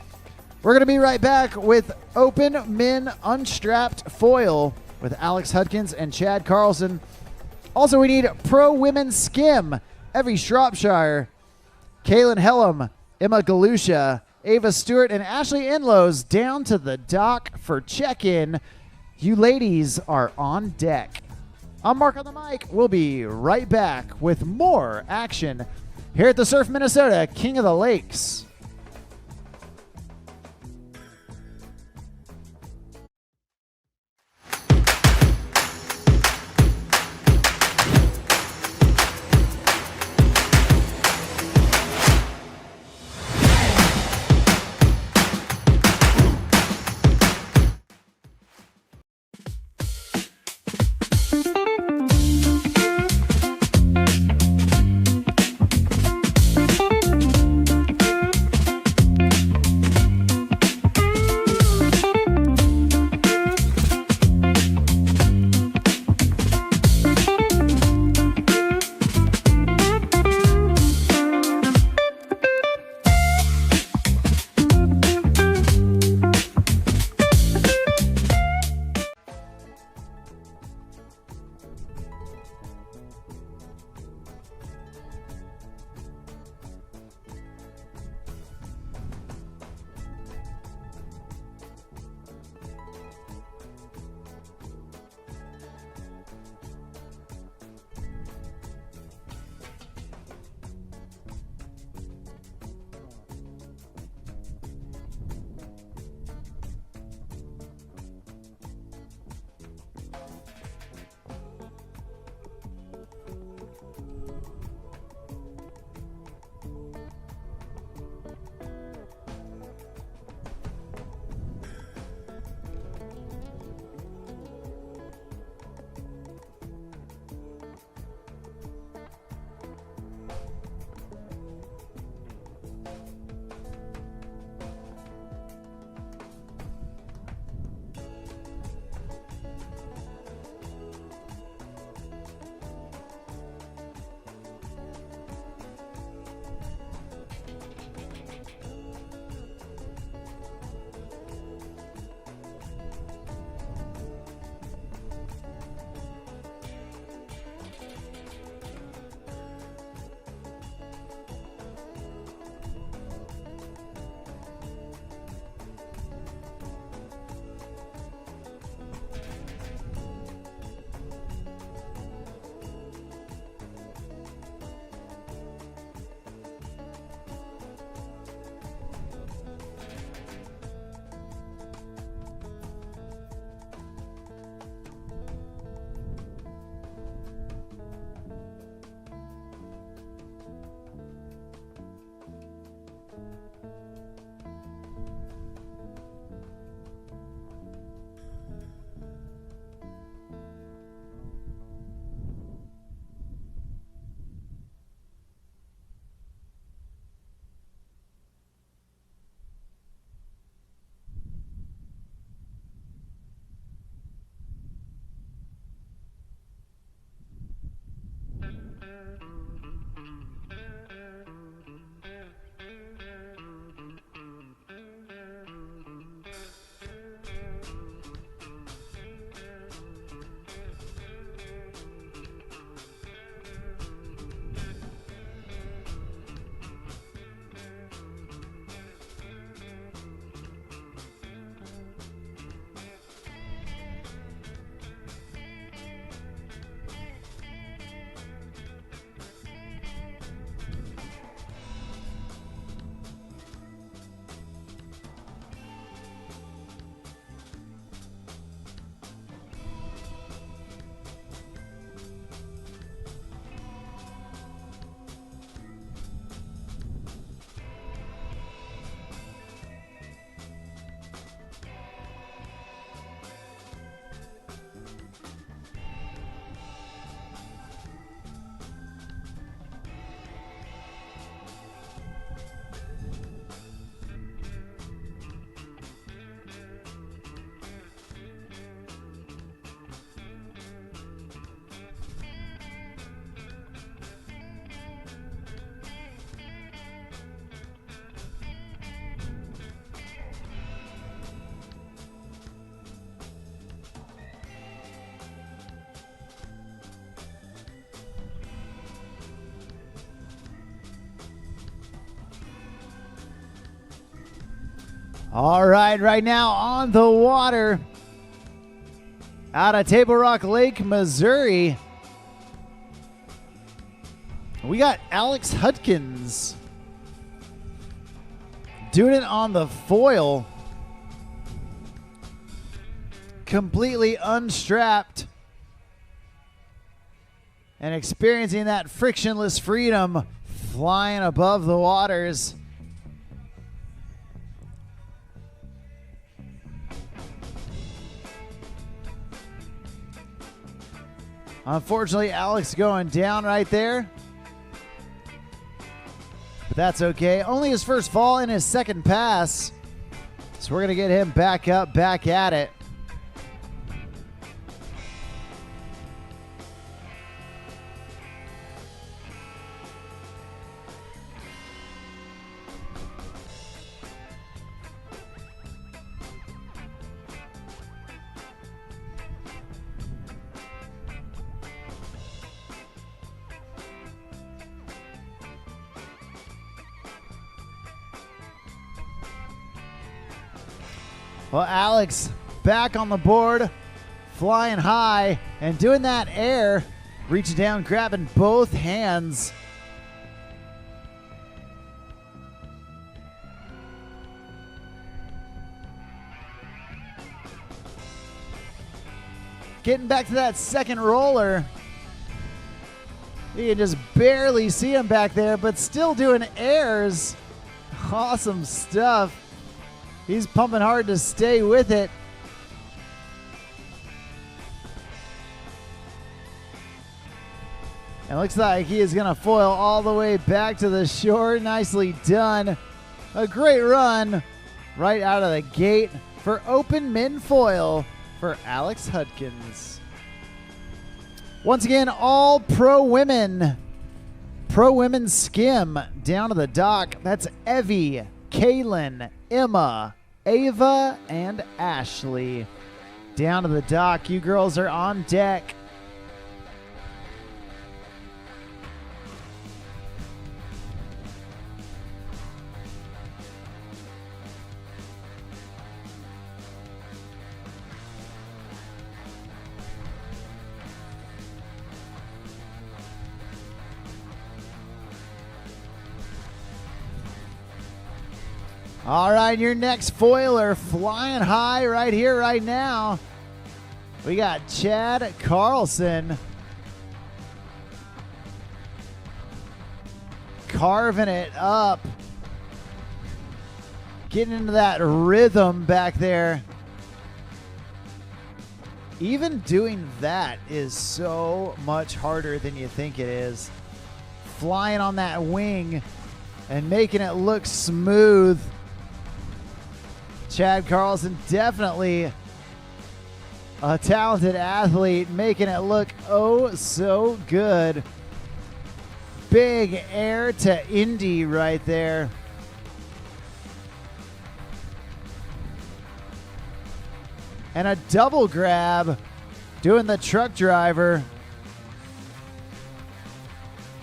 We're going to be right back with Open Men Unstrapped Foil with Alex Hudkins and Chad Carlson. Also, we need pro women's skim. Evie Shropshire, Kalin Helm, Emma Galusha, Ava Stewart, and Ashley Inlows down to the dock for check-in. You ladies are on deck. I'm Mark on the mic. We'll be right back with more action here at the Surf Minnesota King of the Lakes. All right, right now on the water out of Table Rock Lake, Missouri, we got Alex Hudkins doing it on the foil, completely unstrapped and experiencing that frictionless freedom flying above the waters. Unfortunately, Alex going down right there. But that's okay. Only his first fall in his second pass. So we're going to get him back up, back at it. Well, Alex back on the board, flying high and doing that air, reaching down, grabbing both hands. Getting back to that second roller. You can just barely see him back there, but still doing airs. Awesome stuff. He's pumping hard to stay with it. And looks like he is going to foil all the way back to the shore. Nicely done. A great run right out of the gate for open min foil for Alex Hudkins. Once again, all pro women. Pro women skim down to the dock. That's Evie, Kalin, Emma, Ava, and Ashley. Down to the dock. You girls are on deck. All right, your next foiler flying high right here, right now. We got Chad Carlson carving it up. Getting into that rhythm back there. Even doing that is so much harder than you think it is. Flying on that wing and making it look smooth. Chad Carlson, definitely a talented athlete, making it look oh so good. Big air to Indy right there. And a double grab doing the truck driver.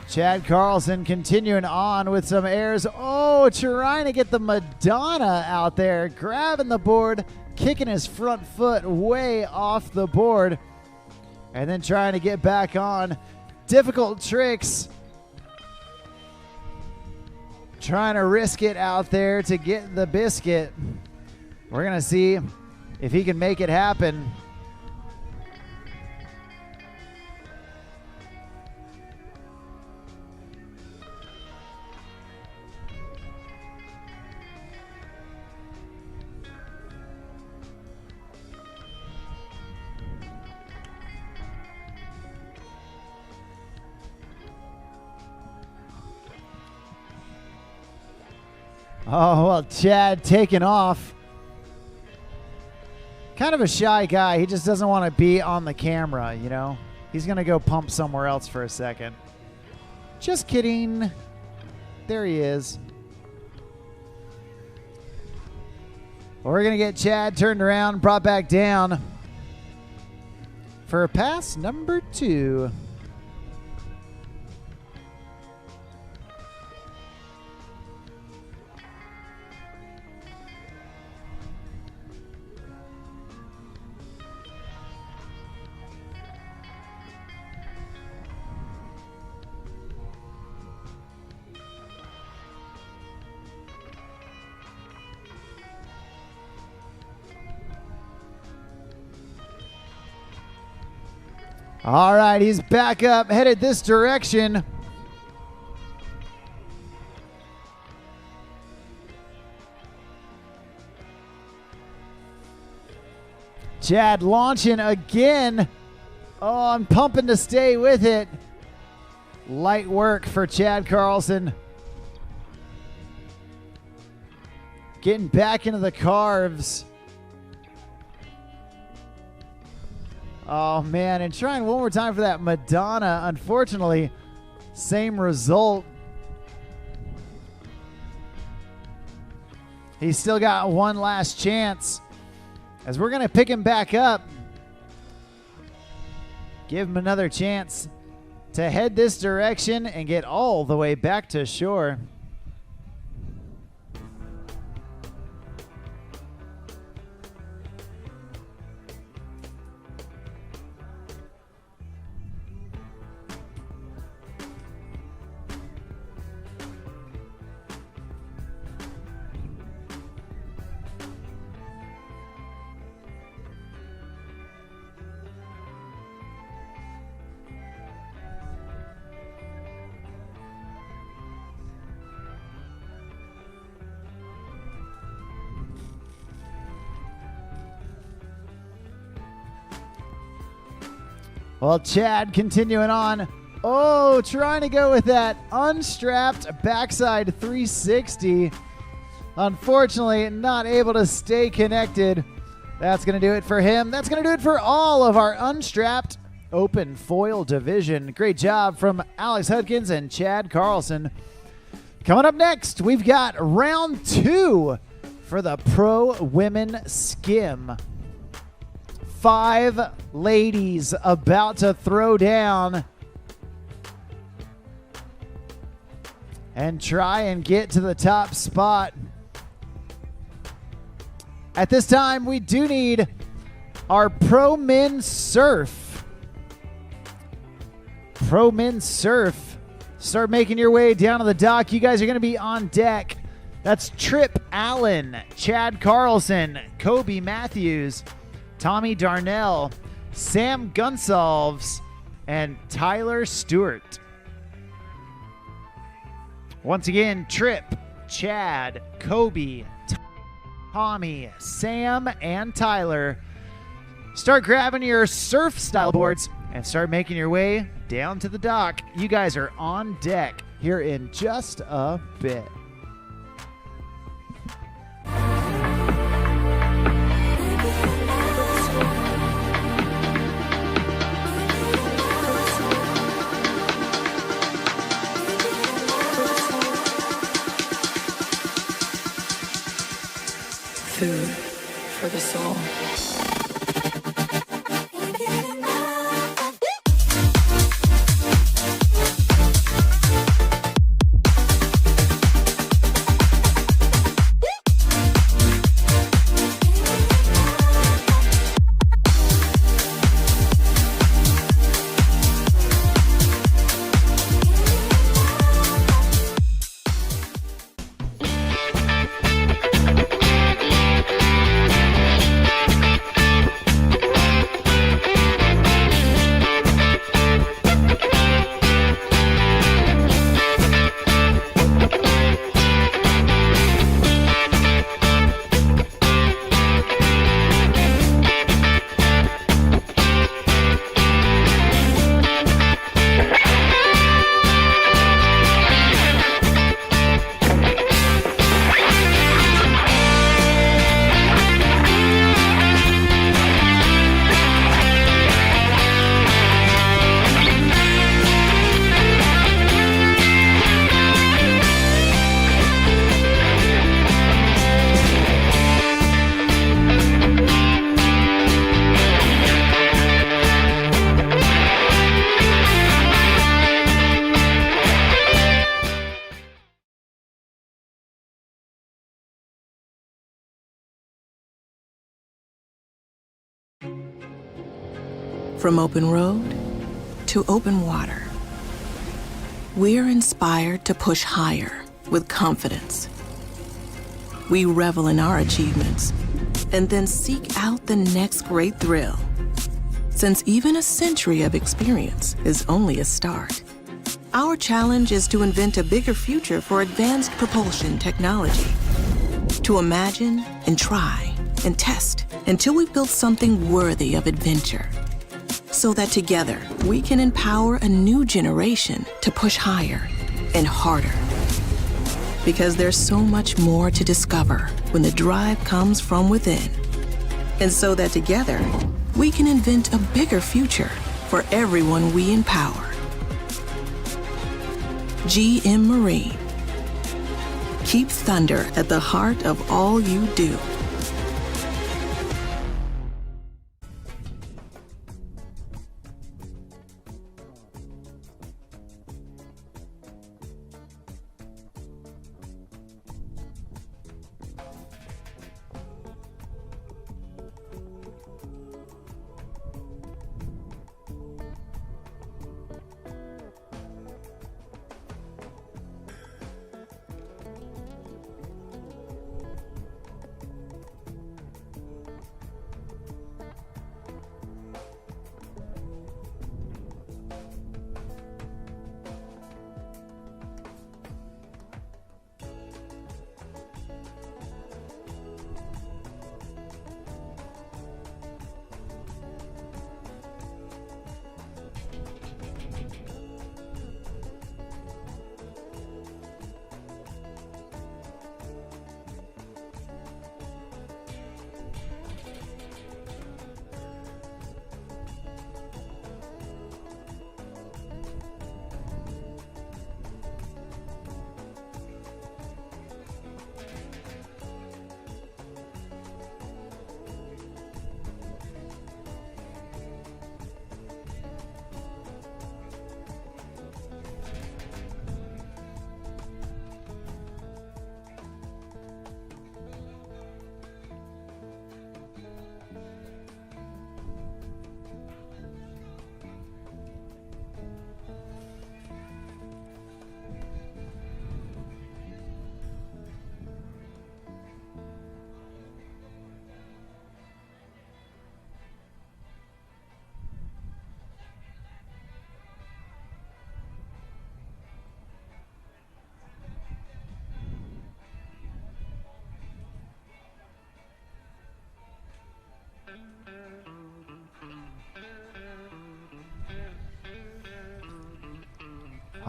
Chad Carlson continuing on with some airs. Oh, trying to get the Madonna out there. Grabbing the board, kicking his front foot way off the board. And then trying to get back on. Difficult tricks. Trying to risk it out there to get the biscuit. We're going to see if he can make it happen. Oh, well, Chad taking off. Kind of a shy guy. He just doesn't want to be on the camera, you know? He's going to go pump somewhere else for a second. Just kidding. There he is. Well, we're going to get Chad turned around, brought back down for pass number 2. All right, he's back up, headed this direction. Chad launching again. Oh, I'm pumping to stay with it. Light work for Chad Carlson. Getting back into the carves. Oh, man, and trying one more time for that Madonna. Unfortunately, same result. He's still got one last chance. As we're going to pick him back up, give him another chance to head this direction and get all the way back to shore. Well, Chad continuing on. Oh, trying to go with that unstrapped backside 360. Unfortunately, not able to stay connected. That's going to do it for him. That's going to do it for all of our unstrapped open foil division. Great job from Alex Hudkins and Chad Carlson. Coming up next, we've got round 2 for the Pro Women Skim. 5 ladies about to throw down and try and get to the top spot. At this time, we do need our Pro Men Surf. Pro Men Surf. Start making your way down to the dock. You guys are going to be on deck. That's Trip Allen, Chad Carlson, Kobe Matthews, Tommy Darnell, Sam Gunsalves, and Tyler Stewart. Once again, Trip, Chad, Kobe, Tommy, Sam, and Tyler. Start grabbing your surf style boards and start making your way down to the dock. You guys are on deck here in just a bit. Food for the soul. From open road to open water, we're inspired to push higher with confidence. We revel in our achievements and then seek out the next great thrill. since even a century of experience is only a start. Our challenge is to invent a bigger future for advanced propulsion technology. To imagine and try and test until we've built something worthy of adventure. So that together we can empower a new generation to push higher and harder. Because there's so much more to discover when the drive comes from within. And so that together we can invent a bigger future for everyone we empower. GM Marine. Keep thunder at the heart of all you do.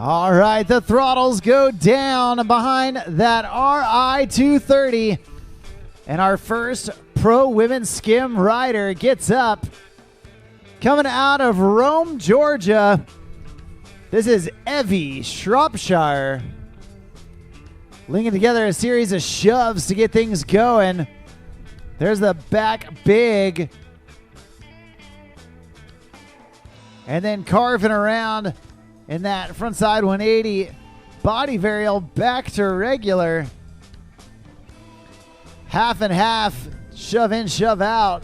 All right, the throttles go down behind that RI 230. And our first pro women's skim rider gets up. Coming out of Rome, Georgia, this is Evie Shropshire. Linking together a series of shoves to get things going. There's the back big. And then carving around in that front side 180 body varial back to regular. Half and half, shove in, shove out.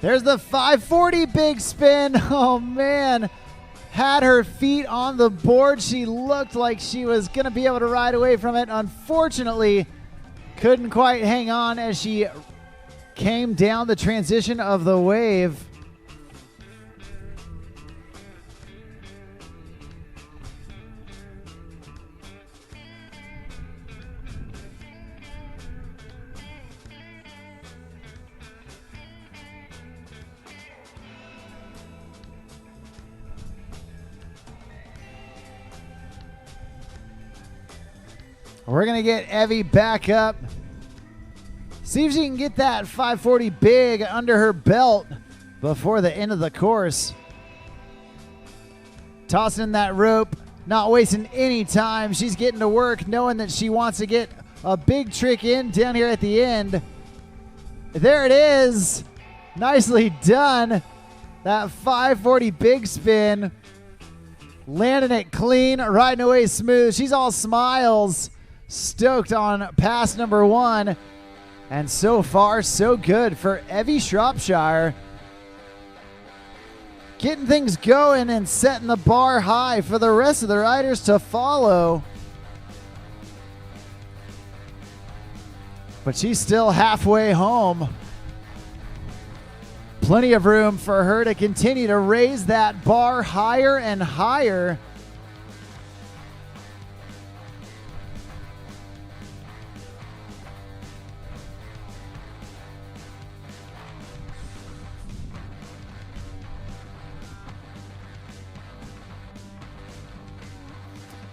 There's the 540 big spin. Oh man, had her feet on the board. She looked like she was going to be able to ride away from it. Unfortunately, couldn't quite hang on as she came down the transition of the wave. We're going to get Evie back up. See if she can get that 540 big under her belt before the end of the course. Tossing that rope, not wasting any time. She's getting to work knowing that she wants to get a big trick in down here at the end. There it is. Nicely done. That 540 big spin. Landing it clean, riding away smooth. She's all smiles. Stoked on pass number one. And so far, so good for Evie Shropshire. Getting things going and setting the bar high for the rest of the riders to follow. but she's still halfway home. Plenty of room for her to continue to raise that bar higher and higher.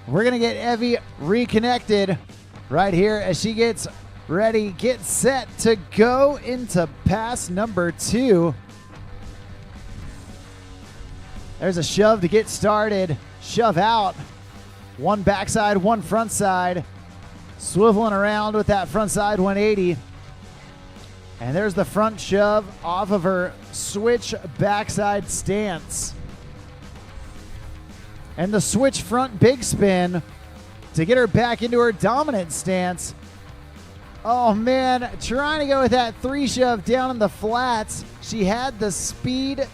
We're going to get Evie reconnected right here as she gets ready, get set to go into pass number 2. There's a shove to get started. Shove out. One backside, one front side. Swiveling around with that front side 180. And there's the front shove off of her switch backside stance. And the switch front big spin to get her back into her dominant stance. Oh man, trying to go with that 3 shove down in the flats. She had the speed,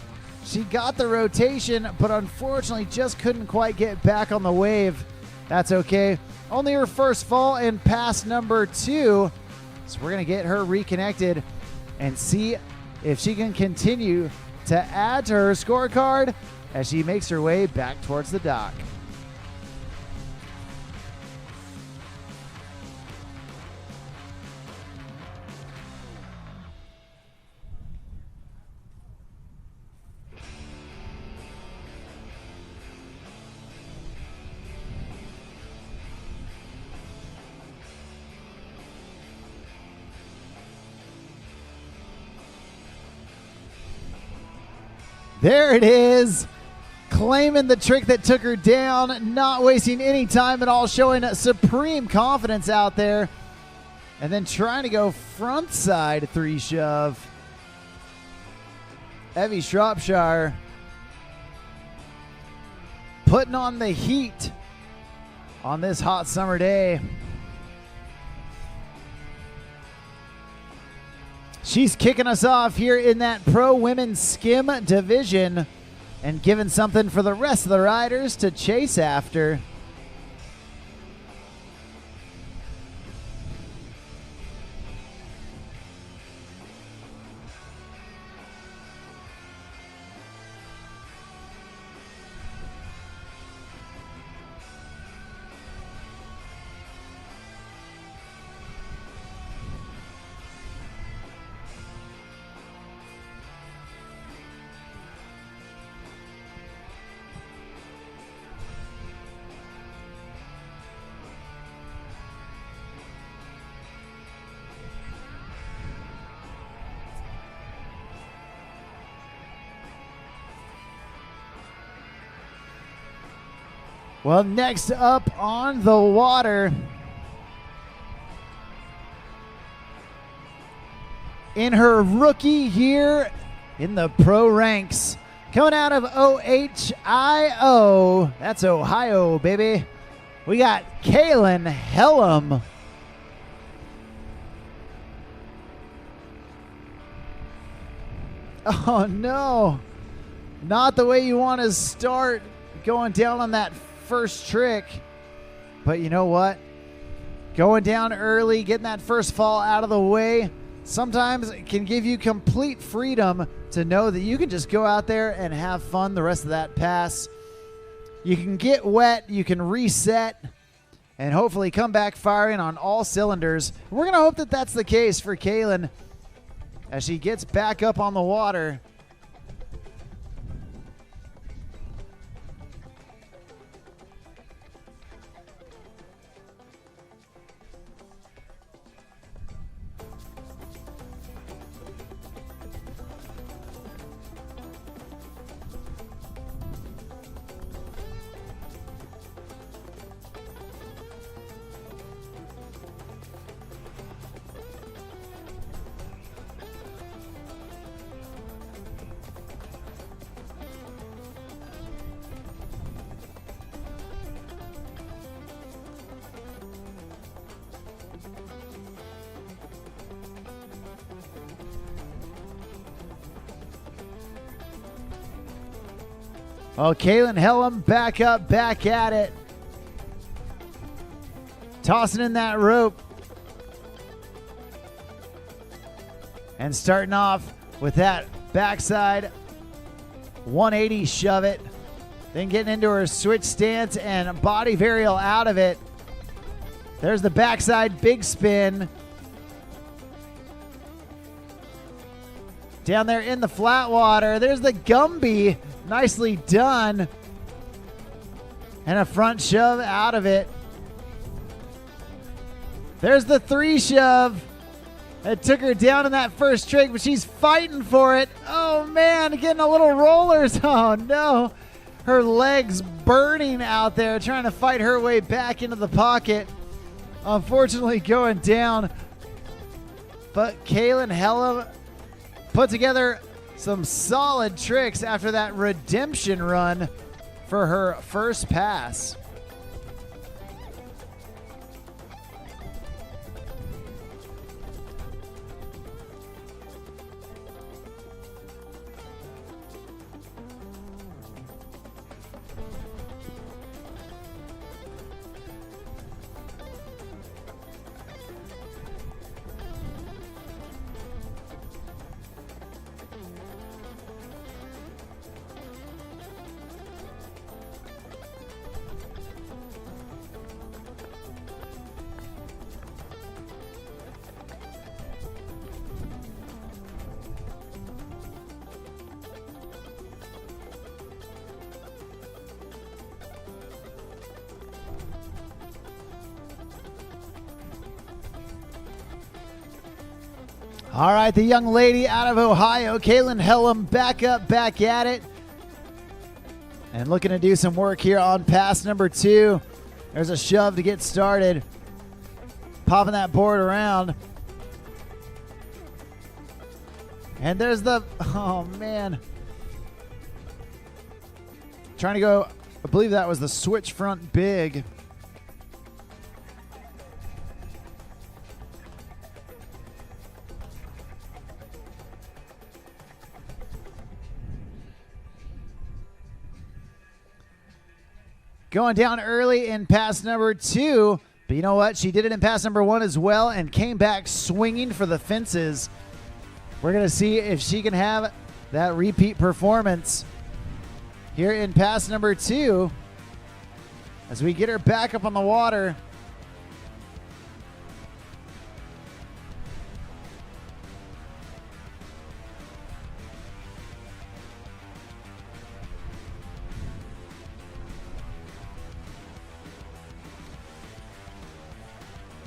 she got the rotation, but unfortunately just couldn't quite get back on the wave. That's okay. Only her first fall in pass number 2. So we're gonna get her reconnected and see if she can continue to add to her scorecard as she makes her way back towards the dock. There it is. Claiming the trick that took her down, not wasting any time at all, showing supreme confidence out there. And then trying to go front side 3 shove. Evie Shropshire putting on the heat on this hot summer day. She's kicking us off here in that pro women's skim division and giving something for the rest of the riders to chase after. Well, next up on the water, in her rookie year in the pro ranks, coming out of OHIO, that's Ohio, baby, we got Kalin Helm. Oh no, not the way you want to start going down on that first trick, but you know what? Going down early, getting that first fall out of the way, sometimes it can give you complete freedom to know that you can just go out there and have fun the rest of that pass. You can get wet, you can reset, and hopefully come back firing on all cylinders. We're going to hope that that's the case for Kalin as she gets back up on the water. Oh, Kalin Helm back up, back at it. Tossing in that rope. And starting off with that backside 180 shove it. Then getting into her switch stance and body varial out of it. There's the backside big spin. Down there in the flat water. There's the Gumby. Nicely done. And a front shove out of it. There's the 3 shove. It took her down in that first trick, but she's fighting for it. Oh, man, getting a little rollers. Oh, no. Her legs burning out there, trying to fight her way back into the pocket. Unfortunately, going down. But Kalin Helm put together some solid tricks after that redemption run for her first pass. All right, the young lady out of Ohio, Kalin Helm, back up, back at it. And looking to do some work here on pass number 2. There's a shove to get started. Popping that board around. And there's the, oh man. Trying to go, I believe that was the switch front big. Going down early in pass number 2. But you know what? She did it in pass number 1 as well and came back swinging for the fences. We're going to see if she can have that repeat performance here in pass number 2 as we get her back up on the water.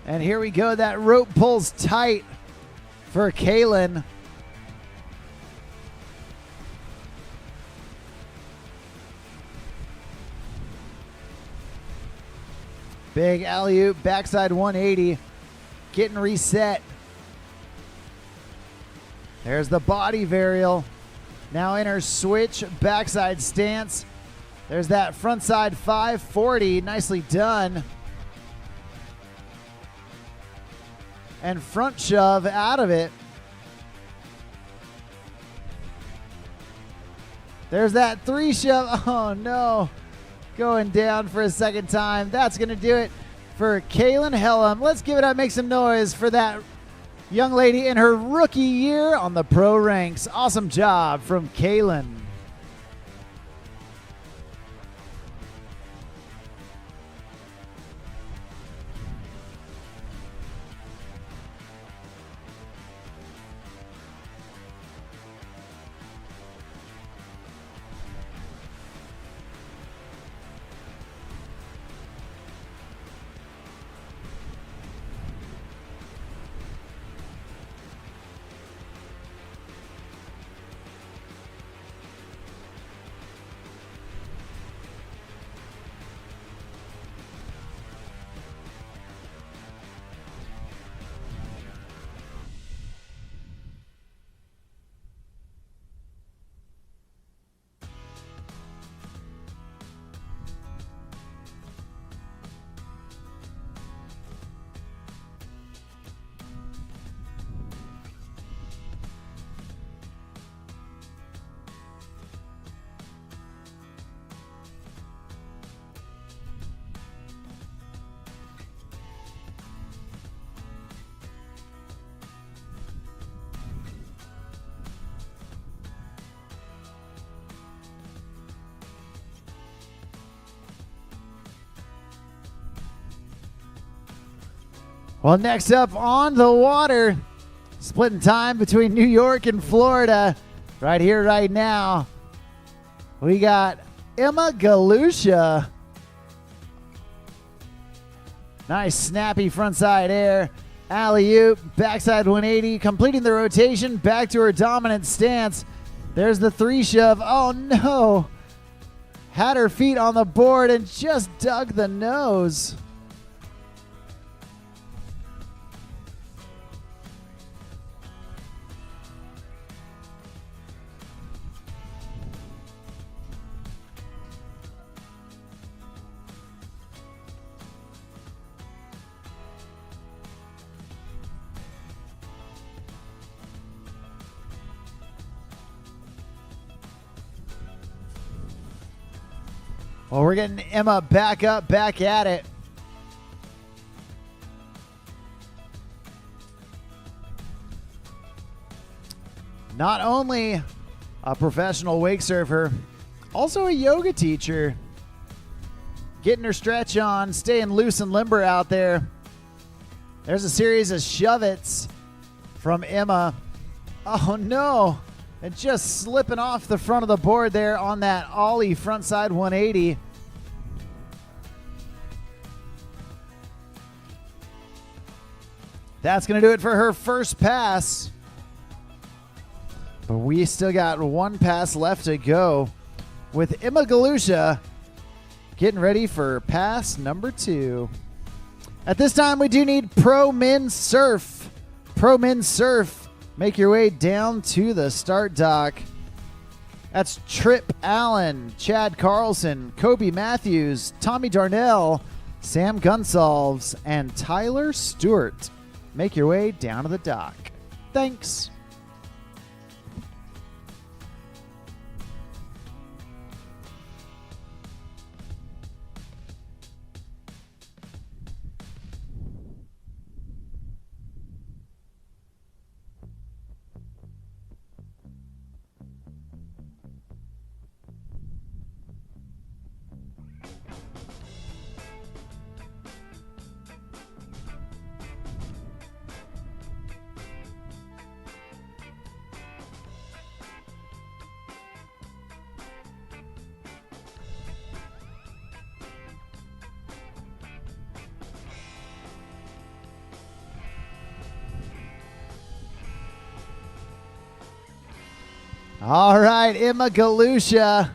And here we go. That rope pulls tight for Kalin. Big alley-oop, backside 180. Getting reset. There's the body varial. Now in her switch, backside stance. There's that frontside 540. Nicely done. And front shove out of it. There's that 3 shove. Oh no. Going down for a second time. That's going to do it for Kalin Helm. Let's give it up, make some noise for that young lady in her rookie year on the pro ranks. Awesome job from Kalin. Well, next up on the water, splitting time between New York and Florida, right here, right now, we got Emma Galusha. Nice snappy frontside air, alley-oop, backside 180, completing the rotation back to her dominant stance. There's the 3 shove. Oh no! Had her feet on the board and just dug the nose. Well, we're getting Emma back up, back at it. Not only a professional wake surfer, also a yoga teacher. Getting her stretch on, staying loose and limber out there. There's a series of shove-its from Emma. Oh no! And just slipping off the front of the board there on that ollie frontside 180. That's going to do it for her first pass. But we still got one pass left to go with Emma Galusha getting ready for pass number 2. At this time, we do need Pro Men Surf. Pro Men Surf. Make your way down to the start dock. That's Trip Allen, Chad Carlson, Kobe Matthews, Tommy Darnell, Sam Gunsalves, and Tyler Stewart. Make your way down to the dock. Thanks. All right, Emma Galusha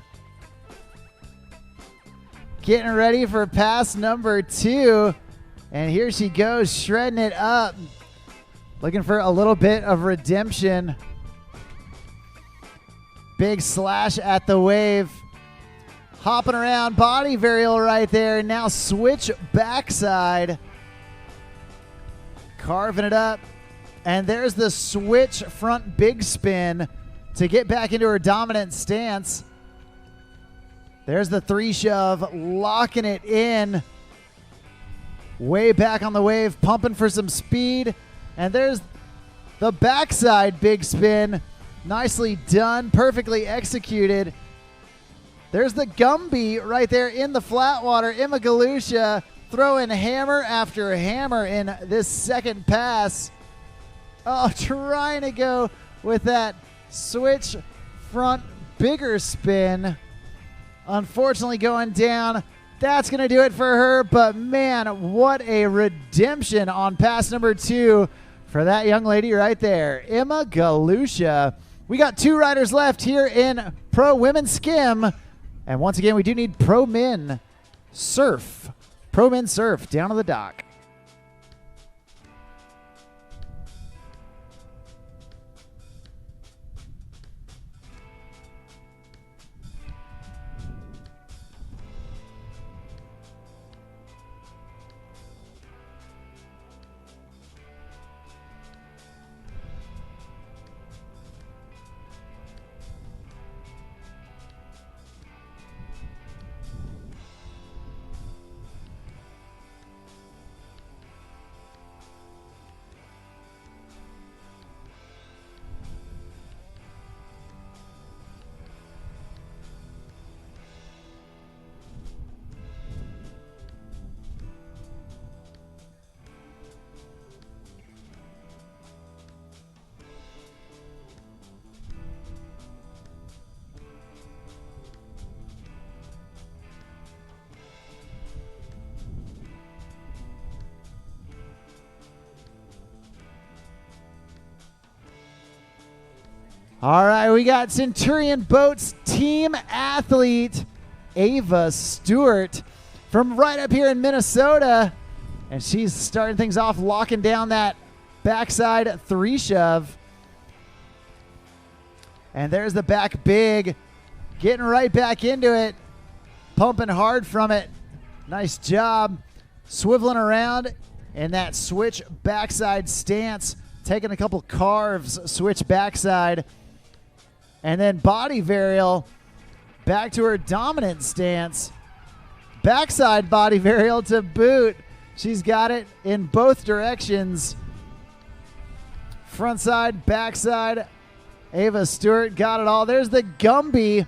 getting ready for pass number 2. And here she goes, shredding it up. Looking for a little bit of redemption. Big slash at the wave. Hopping around, body varial right there. Now switch backside. Carving it up. And there's the switch front big spin to get back into her dominant stance. There's the 3 shove, locking it in. Way back on the wave, pumping for some speed. And there's the backside big spin. Nicely done, perfectly executed. There's the Gumby right there in the flat water. Emma Galusha throwing hammer after hammer in this second pass. Oh, trying to go with that switch front bigger spin. Unfortunately going down. That's going to do it for her, but man, what a redemption on pass number 2 for that young lady right there, Emma Galusha. We got 2 riders left here in Pro Women's Skim, and once again, we do need Pro Men Surf. Pro Men Surf down to the dock. All right, we got Centurion Boats team athlete Ava Stewart from right up here in Minnesota. And she's starting things off, locking down that backside 3-shove. And there's the back big, getting right back into it, pumping hard from it. Nice job. Swiveling around in that switch backside stance, taking a couple carves, switch backside. And then body varial back to her dominant stance. Backside body varial to boot. She's got it in both directions. Front side, backside. Ava Stewart got it all. There's the Gumby.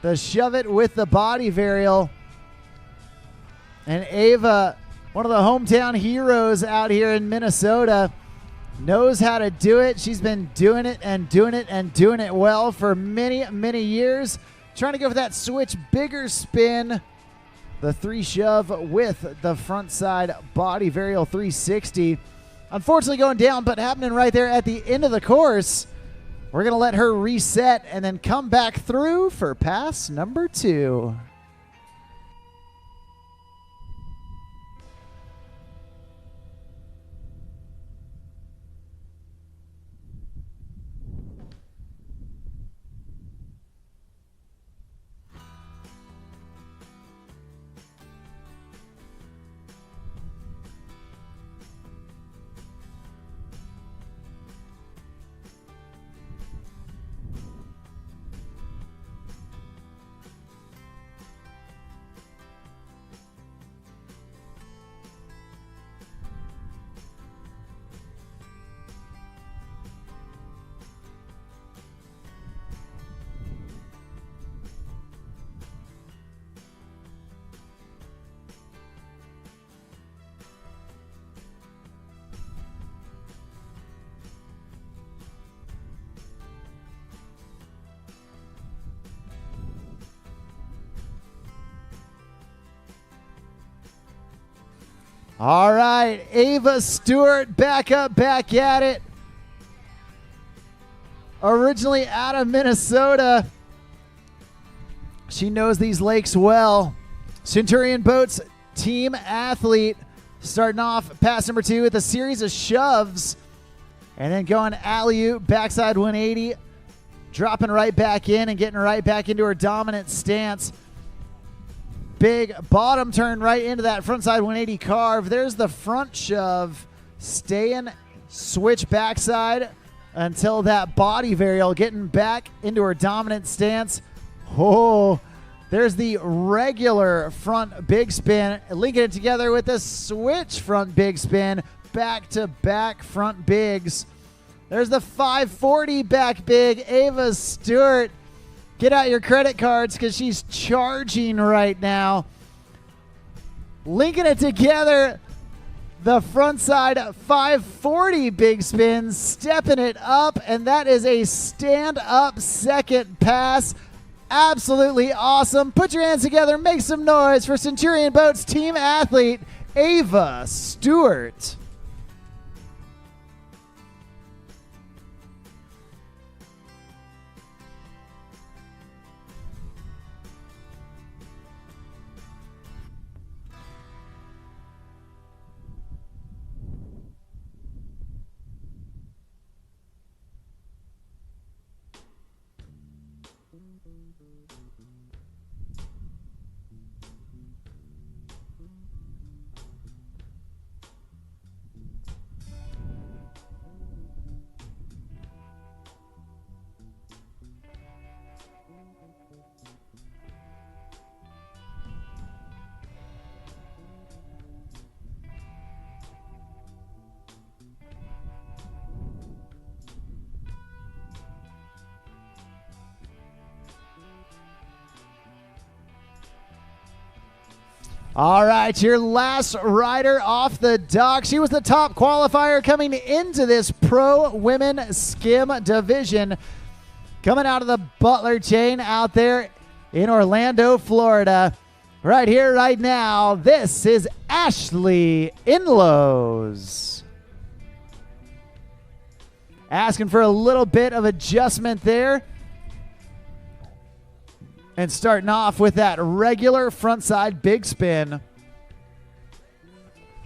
The shove it with the body varial. And Ava, one of the hometown heroes out here in Minnesota, knows how to do it. She's been doing it and doing it and doing it well for many, many years. Trying to go for that switch bigger spin. The 3-shove with the front side body varial 360. Unfortunately going down, but happening right there at the end of the course. We're going to let her reset and then come back through for pass number 2. All right, Ava Stewart back up, back at it. Originally out of Minnesota. She knows these lakes well. Centurion Boats team athlete starting off pass number 2 with a series of shoves and then going alley-oop, backside 180, dropping right back in and getting right back into her dominant stance. Big bottom turn right into that frontside 180 carve. There's the front shove. Staying, switch backside until that body varial, getting back into her dominant stance. Oh, there's the regular front big spin. Linking it together with the switch front big spin. Back-to-back front bigs. There's the 540 back big. Ava Stewart. Get out your credit cards because she's charging right now. Linking it together. The front side 540 big spin. Stepping it up. And that is a stand-up second pass. Absolutely awesome. Put your hands together. Make some noise for Centurion Boats team athlete Ava Stewart. All right, your last rider off the dock. She was the top qualifier coming into this pro women skim division. Coming out of the Butler chain out there in Orlando, Florida. Right here, right now, this is Ashley Inlows. Asking for a little bit of adjustment there. And starting off with that regular frontside big spin.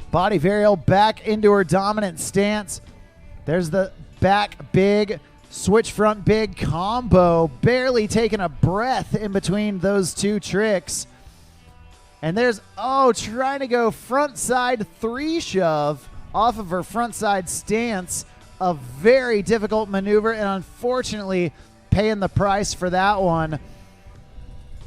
Body varial back into her dominant stance. There's the back big, switch front big combo. Barely taking a breath in between those two tricks. And there's, trying to go front side 3 shove off of her front side stance. A very difficult maneuver, and unfortunately paying the price for that one.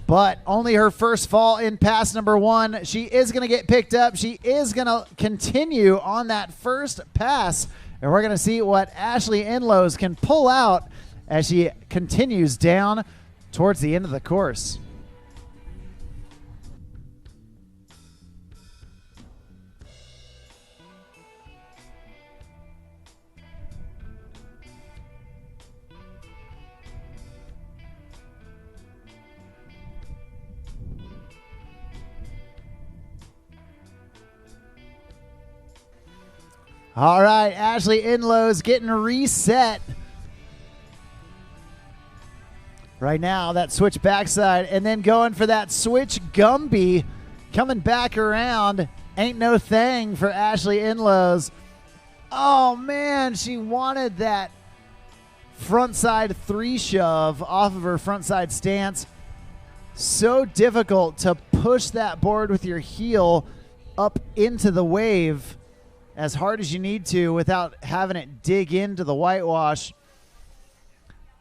But only her first fall in pass number 1. She is going to get picked up. She is going to continue on that first pass. And we're going to see what Ashley Enlows can pull out as she continues down towards the end of the course. All right, Ashley Enlows getting reset. Right now, that switch backside, and then going for that switch Gumby. Coming back around. Ain't no thing for Ashley Enlows. Oh, man, she wanted that frontside 3 shove off of her frontside stance. So difficult to push that board with your heel up into the wave as hard as you need to without having it dig into the whitewash.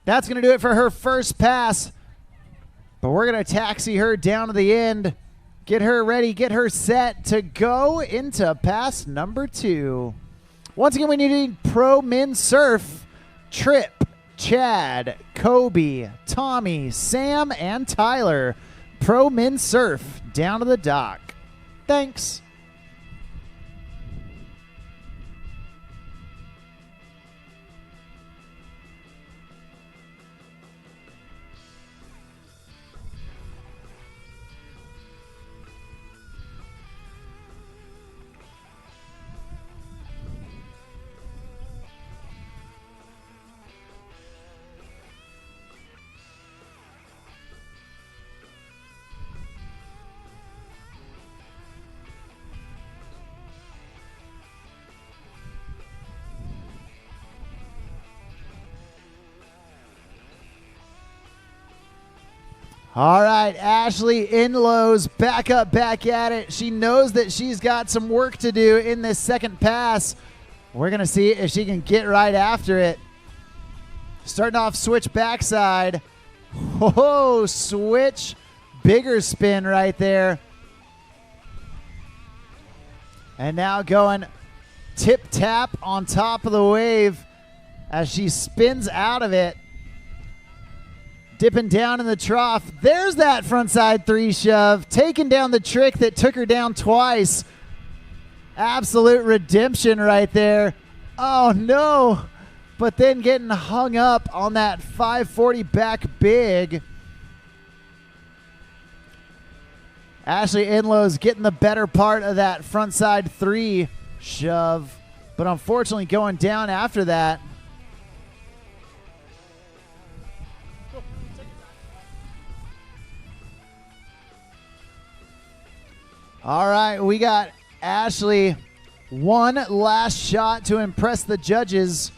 That's going to do it for her first pass. But we're going to taxi her down to the end, get her ready, get her set to go into pass number 2. Once again, we need pro men's surf. Trip, Chad, Kobe, Tommy, Sam, and Tyler. Pro men's surf down to the dock. Thanks. All right, Ashley Enlows back up, back at it. She knows that she's got some work to do in this second pass. We're going to see if she can get right after it. Starting off switch backside. Whoa, switch. Bigger spin right there. And now going tip-tap on top of the wave as she spins out of it. Dipping down in the trough. There's that frontside 3 shove. Taking down the trick that took her down twice. Absolute redemption right there. Oh, no. But then getting hung up on that 540 back big. Ashley Enlows getting the better part of that frontside 3 shove. But unfortunately going down after that. All right, we got Ashley one last shot to impress the judges,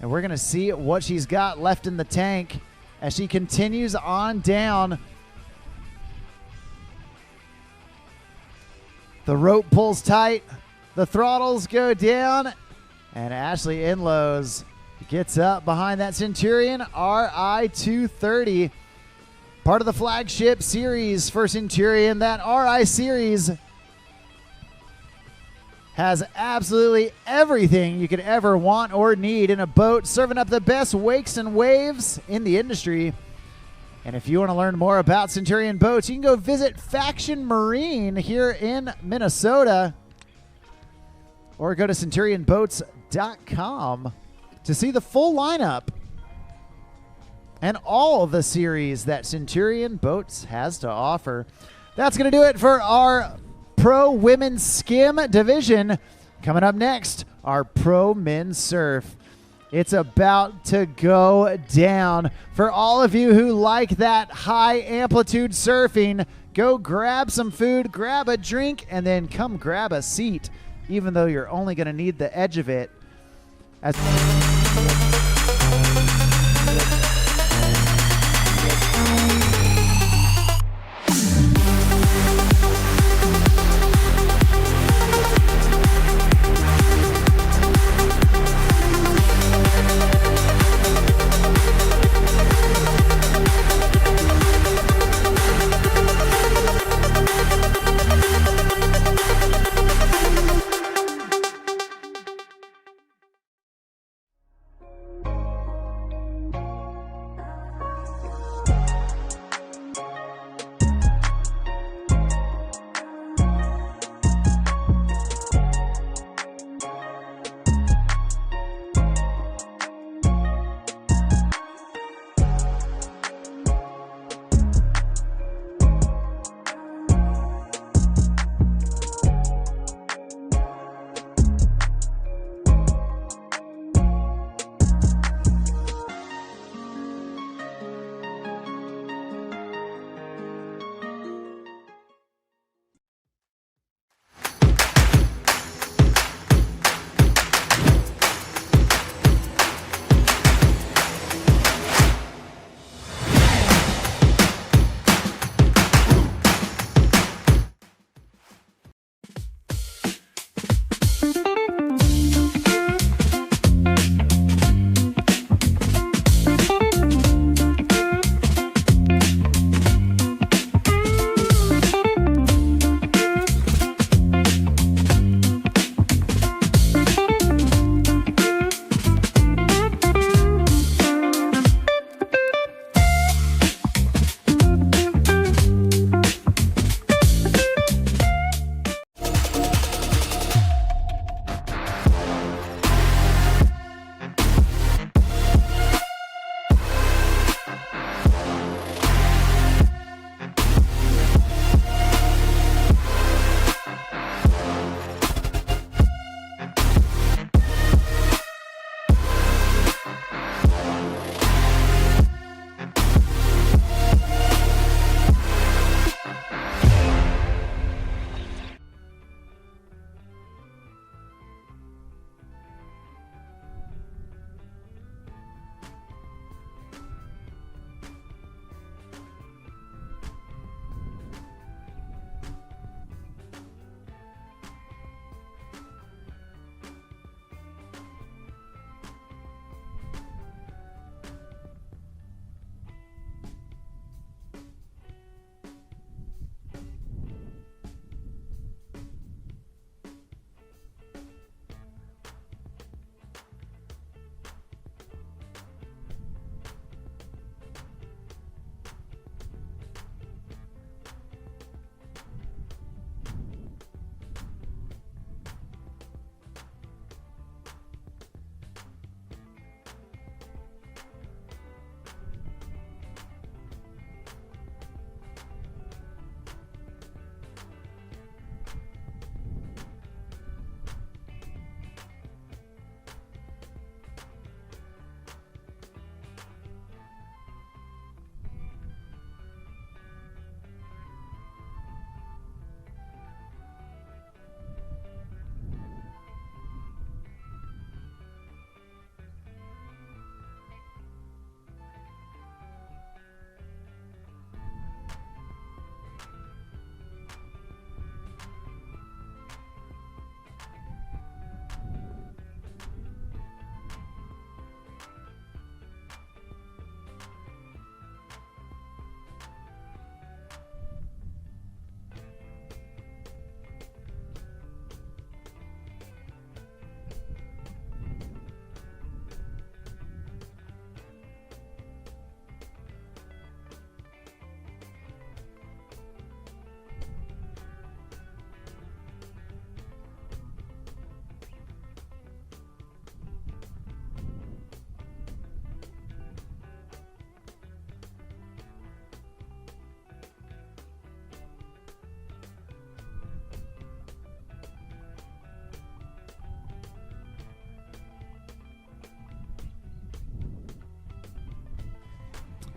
and we're going to see what she's got left in the tank as she continues on down. The rope pulls tight, the throttles go down, and Ashley Enlows gets up behind that Centurion RI 230. Part of the flagship series for Centurion. That RI series has absolutely everything you could ever want or need in a boat, serving up the best wakes and waves in the industry. And if you want to learn more about Centurion Boats, you can go visit Faction Marine here in Minnesota, or go to centurionboats.com to see the full lineup and all the series that Centurion Boats has to offer. That's going to do it for our Pro Women's Skim division. Coming up next, our Pro Men's Surf. It's about to go down. For all of you who like that high amplitude surfing, go grab some food, grab a drink, and then come grab a seat, even though you're only going to need the edge of it. As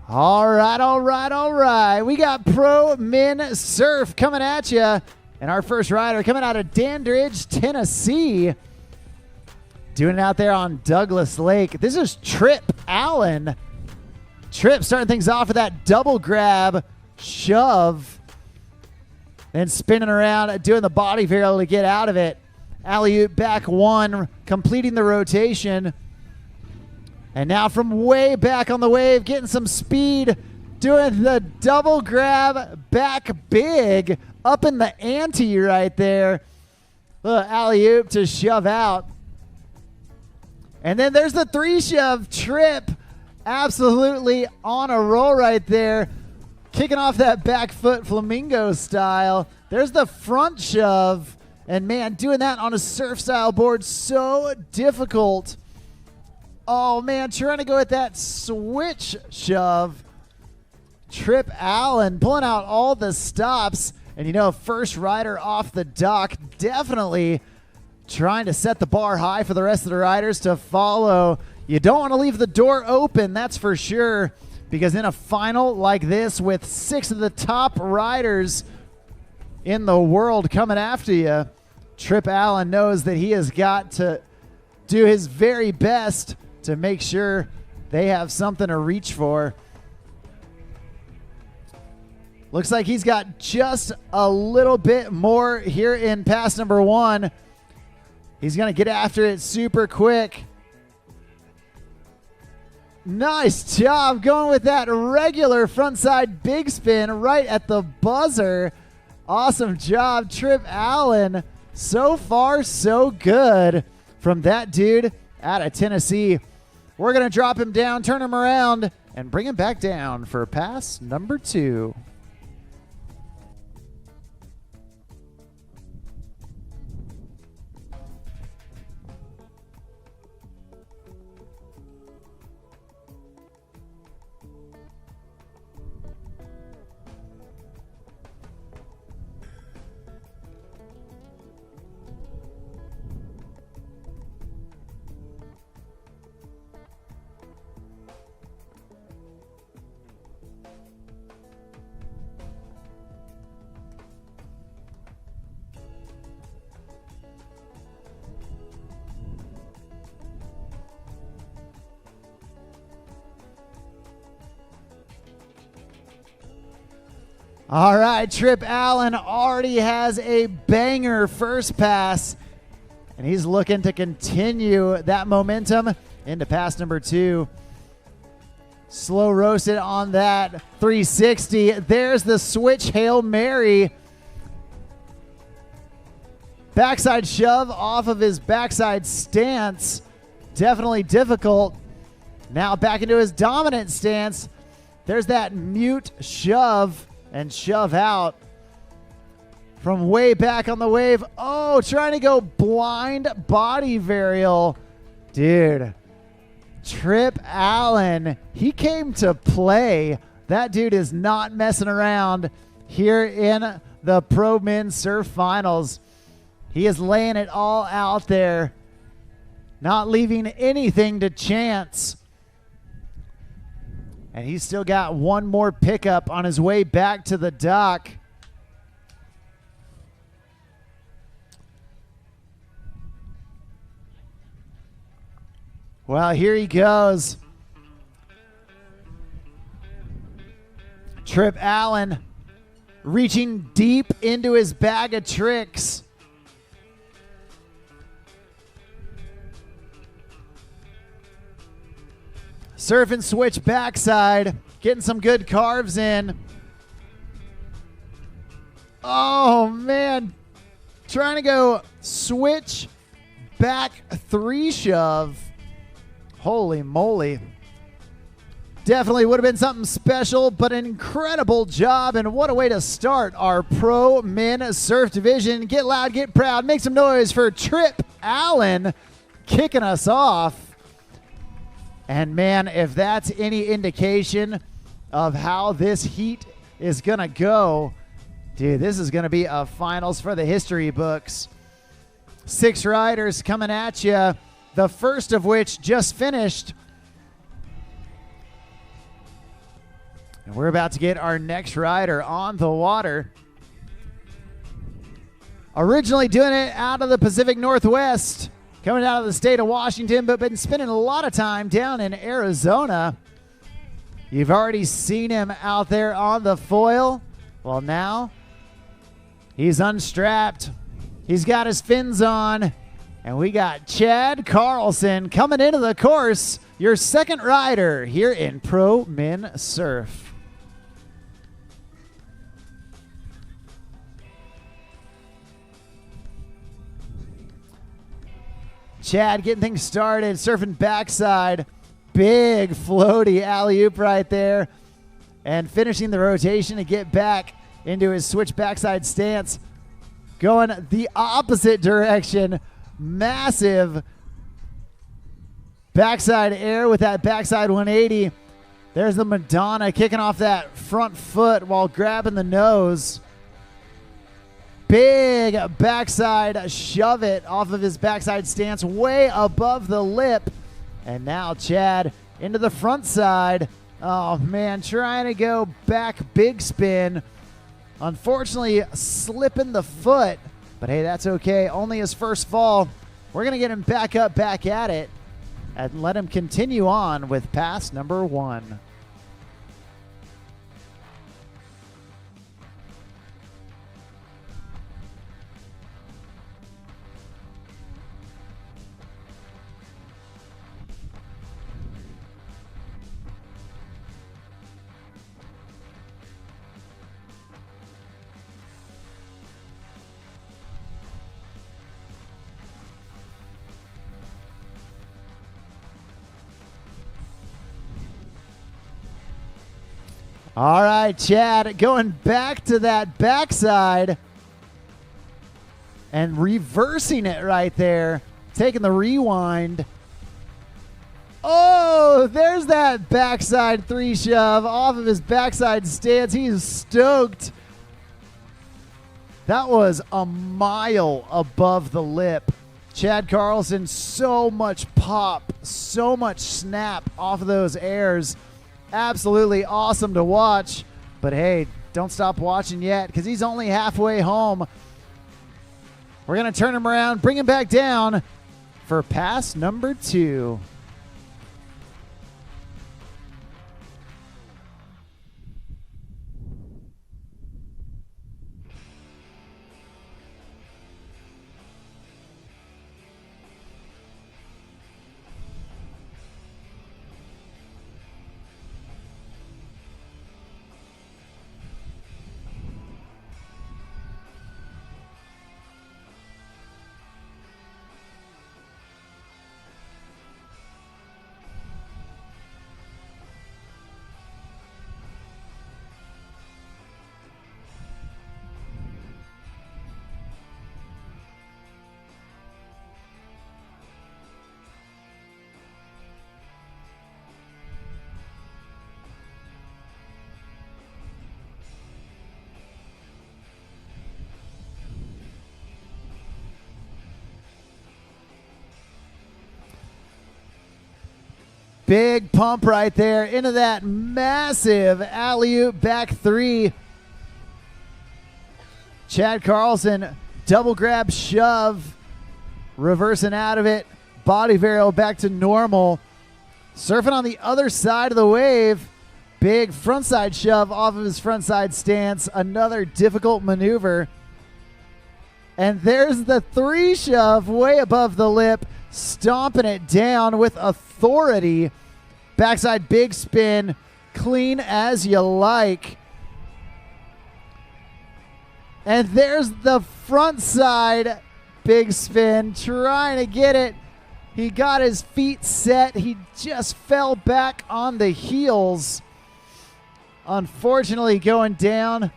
All right. We got Pro Men Surf coming at you. And our first rider coming out of Dandridge, Tennessee. Doing it out there on Douglas Lake. This is Trip Allen. Trip starting things off with that double grab shove. Then spinning around, doing the body varial to get out of it. Alley-oop back one, completing the rotation. And now from way back on the wave, getting some speed, doing the double grab back big, up in the ante right there. Little alley-oop to shove out. And then there's the three shove. Trip absolutely on a roll right there. Kicking off that back foot flamingo style. There's the front shove. And man, doing that on a surf style board, so difficult. Oh man, trying to go with that switch shove. Trip Allen pulling out all the stops. And you know, first rider off the dock, definitely trying to set the bar high for the rest of the riders to follow. You don't want to leave the door open, that's for sure, because in a final like this with 6 of the top riders in the world coming after you, Trip Allen knows that he has got to do his very best to make sure they have something to reach for. Looks like he's got just a little bit more here in pass number 1. He's going to get after it super quick. Nice job going with that regular frontside big spin right at the buzzer. Awesome job, Trip Allen. So far, so good from that dude out of Tennessee. We're going to drop him down, turn him around, and bring him back down for pass number 2. All right, Trip Allen already has a banger first pass, and he's looking to continue that momentum into pass number 2. Slow roasted on that 360. There's the switch Hail Mary. Backside shove off of his backside stance. Definitely difficult. Now back into his dominant stance. There's that mute shove and shove out from way back on the wave. Oh, trying to go blind body varial. Dude, Trip Allen, he came to play. That dude is not messing around here in the Pro Men Surf Finals. He is laying it all out there, not leaving anything to chance. And he's still got one more pickup on his way back to the dock. Well, here he goes. Trip Allen reaching deep into his bag of tricks. Surf and switch backside, getting some good carves in. Oh, man. Trying to go switch back 3 shove. Holy moly. Definitely would have been something special, but an incredible job, and what a way to start our Pro Men Surf Division. Get loud, get proud, make some noise for Trip Allen kicking us off. And man, if that's any indication of how this heat is going to go, dude, this is going to be a finals for the history books. 6 riders coming at you, the first of which just finished. And we're about to get our next rider on the water. Originally doing it out of the Pacific Northwest, coming out of the state of Washington, but been spending a lot of time down in Arizona. You've already seen him out there on the foil. Well, now he's unstrapped. He's got his fins on. And we got Chad Carlson coming into the course, your second rider here in Pro Min Surf. Chad getting things started, surfing backside. Big floaty alley-oop right there. And finishing the rotation to get back into his switch backside stance. Going the opposite direction. Massive backside air with that backside 180. There's the Madonna kicking off that front foot while grabbing the nose. Big backside shove it off of his backside stance way above the lip. And now Chad into the front side. Oh man, trying to go back big spin. Unfortunately, slipping the foot. But hey, that's okay. Only his first fall. We're going to get him back up, back at it, and let him continue on with pass number 1. All right, Chad, going back to that backside and reversing it right there, taking the rewind. Oh, there's that backside 3 shove off of his backside stance. He's stoked. That was a mile above the lip. Chad Carlson, so much pop, so much snap off of those airs. Absolutely awesome to watch. But hey, don't stop watching yet because he's only halfway home. We're going to turn him around, bring him back down for pass number 2. Big pump right there into that massive alley-oop back 3. Chad Carlson, double grab shove, reversing out of it. Body varial back to normal. Surfing on the other side of the wave. Big frontside shove off of his frontside stance. Another difficult maneuver. And there's the 3 shove way above the lip. Stomping it down with authority. Backside big spin, clean as you like. And there's the front side big spin, trying to get it. He got his feet set. He just fell back on the heels. Unfortunately going down.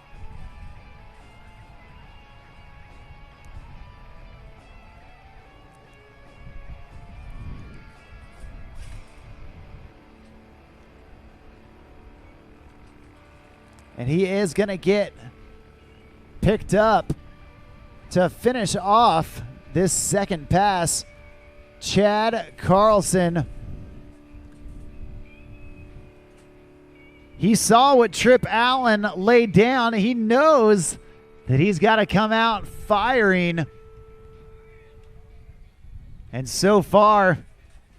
And he is going to get picked up to finish off this second pass. Chad Carlson He saw what Trip Allen laid down. He knows that he's got to come out firing. And so far,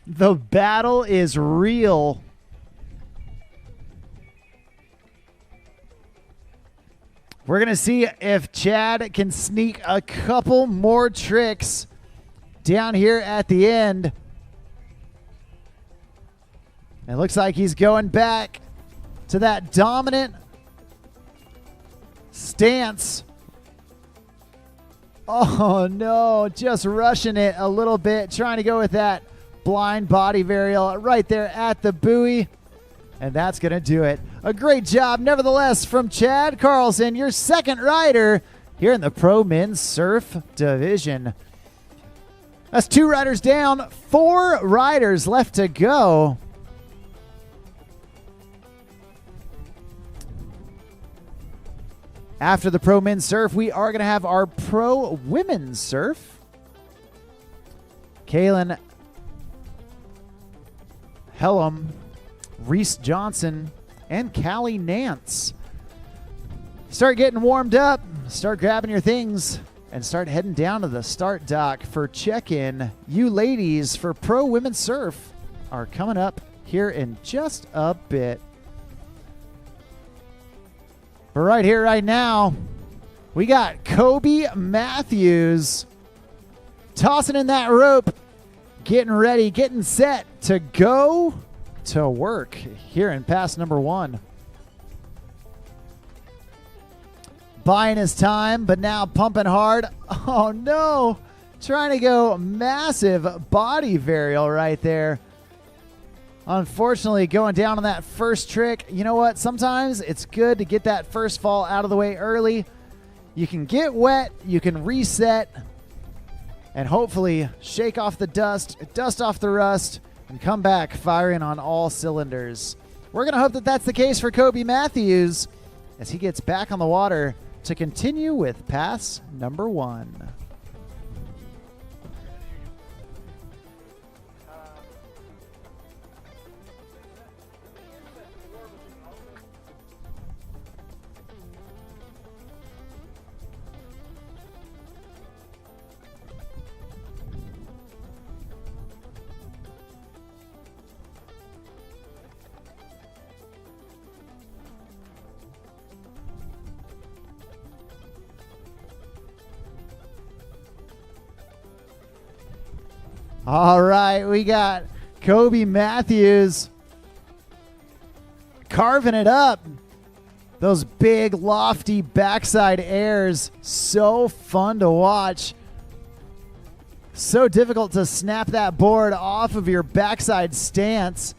the battle is real. We're going to see if Chad can sneak a couple more tricks down here at the end. It looks like he's going back to that dominant stance. Oh no, just rushing it a little bit, trying to go with that blind body varial right there at the buoy. And that's going to do it. A great job, nevertheless, from Chad Carlson, your second rider here in the Pro Men's Surf Division. That's 2 riders down, 4 riders left to go. After the Pro Men's Surf, we are going to have our Pro Women's Surf. Kalin Helm, Reese Johnson, and Callie Nance. Start getting warmed up, start grabbing your things, and start heading down to the start dock for check-in. You ladies for Pro Women's Surf are coming up here in just a bit. But right here, right now, we got Kobe Matthews tossing in that rope, getting ready, getting set to go to work here in pass number 1. Buying his time, but now pumping hard. Oh no, trying to go massive body varial right there. Unfortunately, going down on that first trick. You know what? Sometimes it's good to get that first fall out of the way early. You can get wet, you can reset, and hopefully shake off the dust off the rust, and come back firing on all cylinders. We're going to hope that that's the case for Kobe Matthews as he gets back on the water to continue with pass number 1. All right, we got Kobe Matthews carving it up. Those big, lofty backside airs, so fun to watch. So difficult to snap that board off of your backside stance.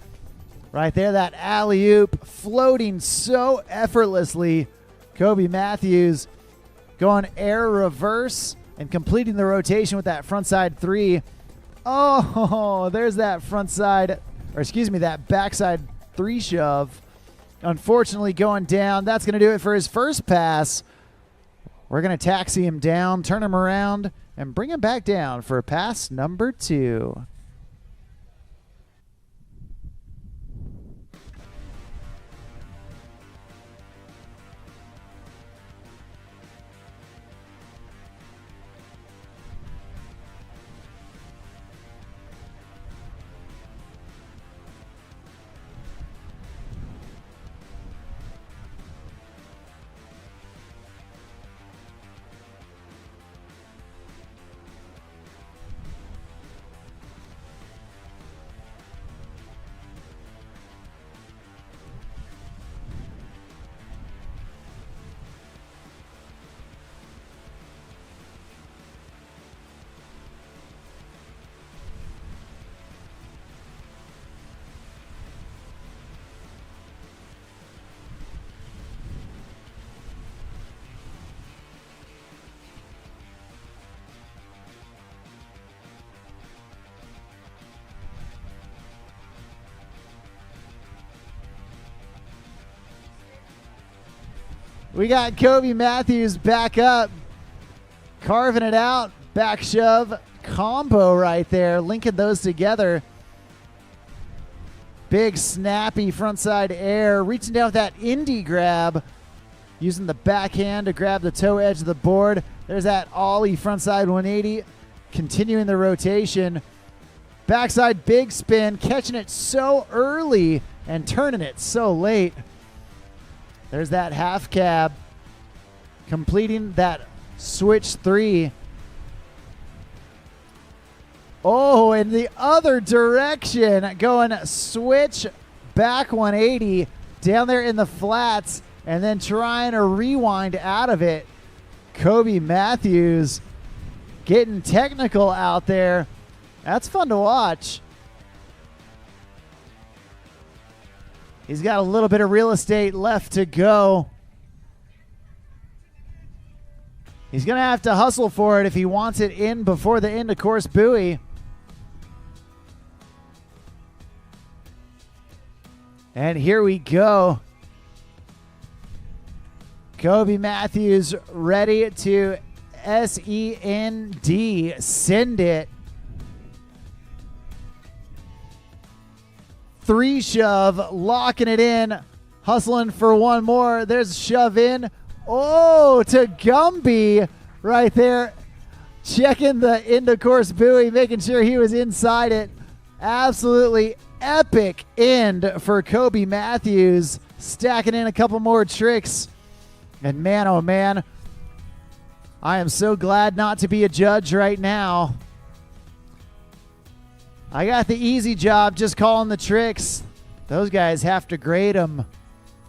Right there, that alley-oop floating so effortlessly. Kobe Matthews going air reverse and completing the rotation with that frontside 3. Oh, there's that that backside 3 shove. Unfortunately going down. That's going to do it for his first pass. We're going to taxi him down, turn him around, and bring him back down for pass number 2. We got Kobe Matthews back up, carving it out, back shove combo right there, linking those together. Big snappy frontside air, reaching down with that indie grab, using the backhand to grab the toe edge of the board. There's that ollie frontside 180, continuing the rotation. Backside big spin, catching it so early and turning it so late. There's that half cab, completing that switch 3. Oh, in the other direction, going switch back 180 down there in the flats, and then trying to rewind out of it. Kobe Matthews getting technical out there. That's fun to watch. He's got a little bit of real estate left to go. He's going to have to hustle for it if he wants it in before the end of course buoy. And here we go. Kobe Matthews ready to S-E-N-D, send it. 3 shove, locking it in, hustling for one more. There's a shove in. Oh, to Gumby right there. Checking the end of course buoy, making sure he was inside it. Absolutely epic end for Kobe Matthews, stacking in a couple more tricks. And man, oh man, I am so glad not to be a judge right now. I got the easy job just calling the tricks. Those guys have to grade them.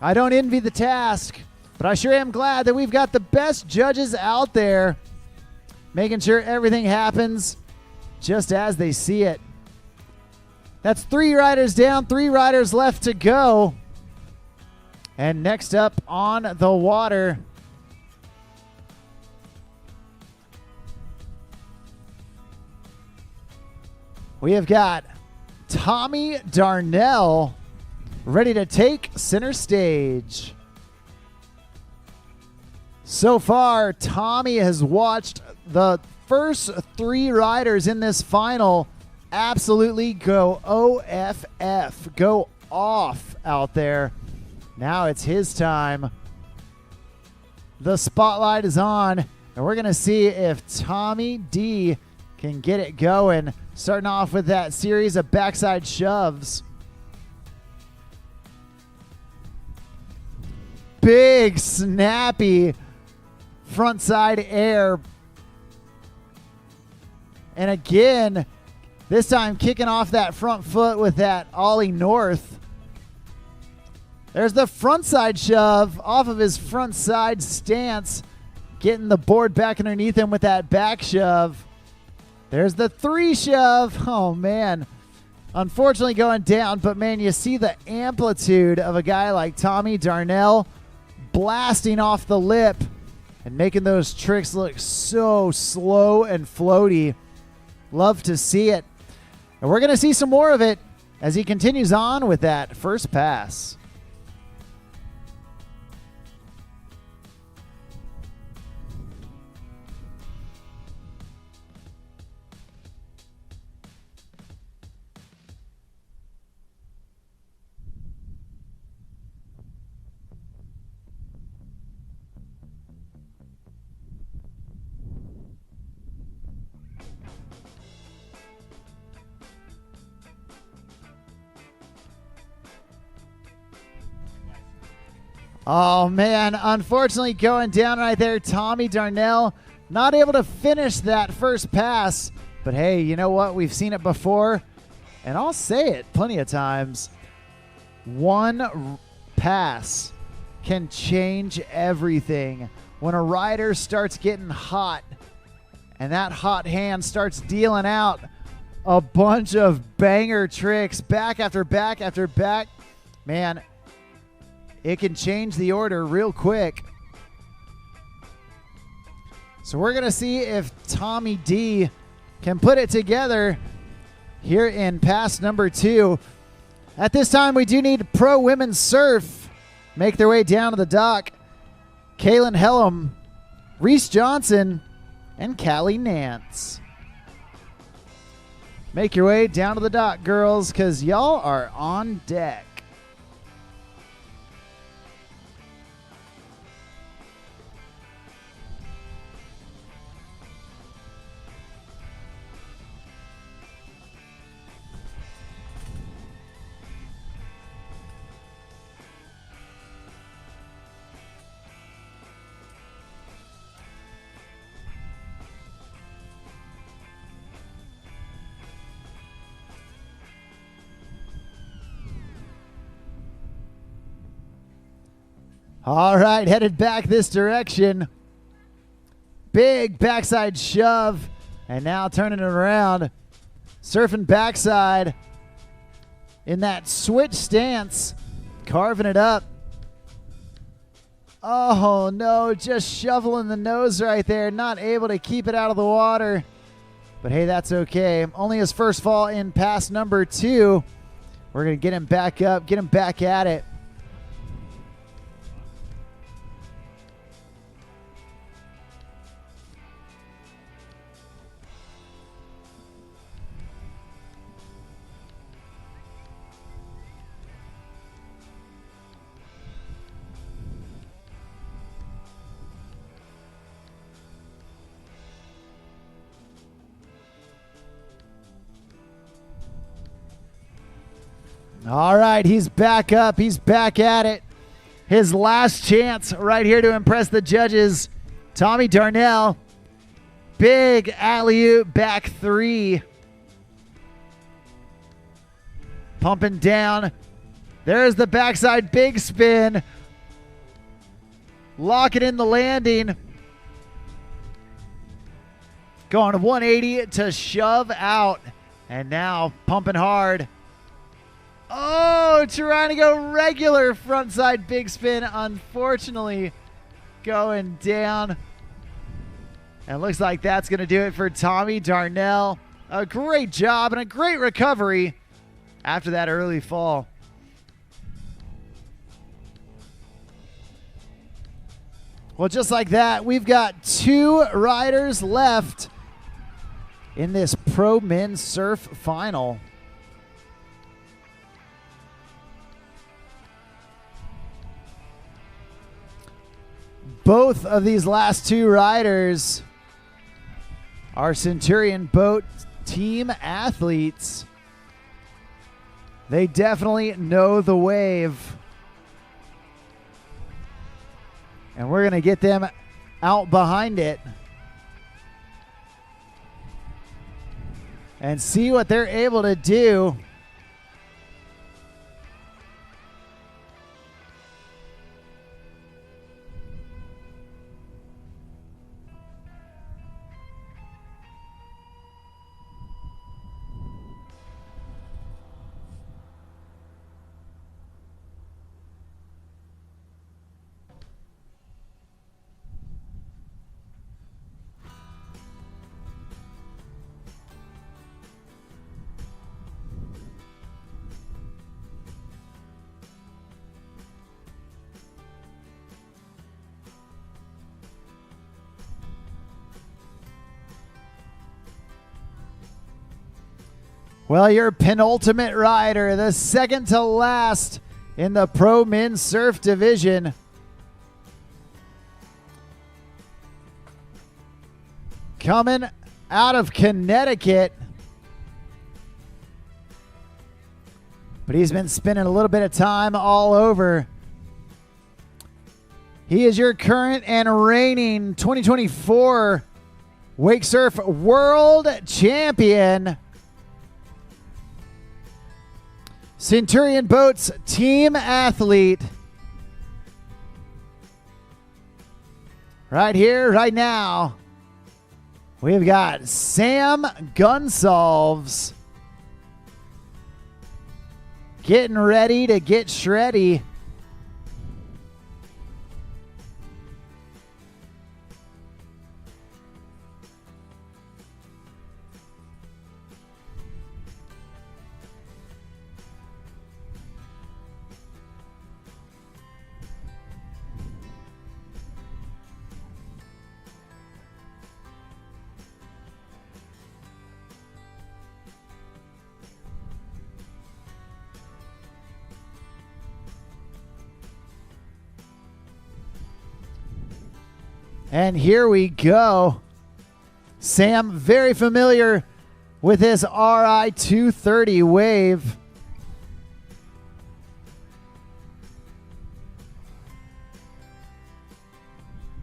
I don't envy the task, but I sure am glad that we've got the best judges out there, making sure everything happens just as they see it. That's 3 riders down, 3 riders left to go. And next up on the water, we have got Tommy Darnell ready to take center stage. So far, Tommy has watched the first 3 riders in this final absolutely go OFF, go off out there. Now it's his time. The spotlight is on, and we're going to see if Tommy D can get it going. Starting off with that series of backside shoves. Big snappy frontside air. And again, this time kicking off that front foot with that ollie north. There's the frontside shove off of his front side stance, getting the board back underneath him with that back shove. There's the 3 shove. Oh, man. Unfortunately going down, but, man, you see the amplitude of a guy like Tommy Darnell blasting off the lip and making those tricks look so slow and floaty. Love to see it. And we're going to see some more of it as he continues on with that first pass. Oh, man, unfortunately going down right there. Tommy Darnell not able to finish that first pass. But, hey, you know what? We've seen it before, and I'll say it plenty of times. One pass can change everything. When a rider starts getting hot and that hot hand starts dealing out a bunch of banger tricks back after back after back, man, it can change the order real quick. So we're going to see if Tommy D can put it together here in pass number 2. At this time, we do need Pro Women's Surf make their way down to the dock. Kalin Helm, Reese Johnson, and Callie Nance. Make your way down to the dock, girls, because y'all are on deck. All right, headed back this direction. Big backside shove, and now turning it around. Surfing backside in that switch stance, carving it up. Oh no, just shoveling the nose right there, not able to keep it out of the water. But hey, that's okay. Only his first fall in pass number 2. We're going to get him back up, get him back at it. All right, he's back up. He's back at it. His last chance right here to impress the judges. Tommy Darnell. Big alley-oop back 3. Pumping down. There's the backside big spin. Locking in the landing. Going 180 to shove out. And now pumping hard. Oh, trying to go regular frontside big spin. Unfortunately, going down. And looks like that's going to do it for Tommy Darnell. A great job and a great recovery after that early fall. Well, just like that, we've got 2 riders left in this Pro Men's Surf Final. Both of these last 2 riders are Centurion Boat team athletes. They definitely know the wave. And we're going to get them out behind it and see what they're able to do. Well, your penultimate rider, the second to last in the Pro Men's Surf Division. Coming out of Connecticut. But he's been spending a little bit of time all over. He is your current and reigning 2024 Wake Surf World Champion. Centurion Boats team athlete. Right here, right now, we've got Sam Gunsolves getting ready to get shreddy. And here we go. Sam, very familiar with his RI 230 wave.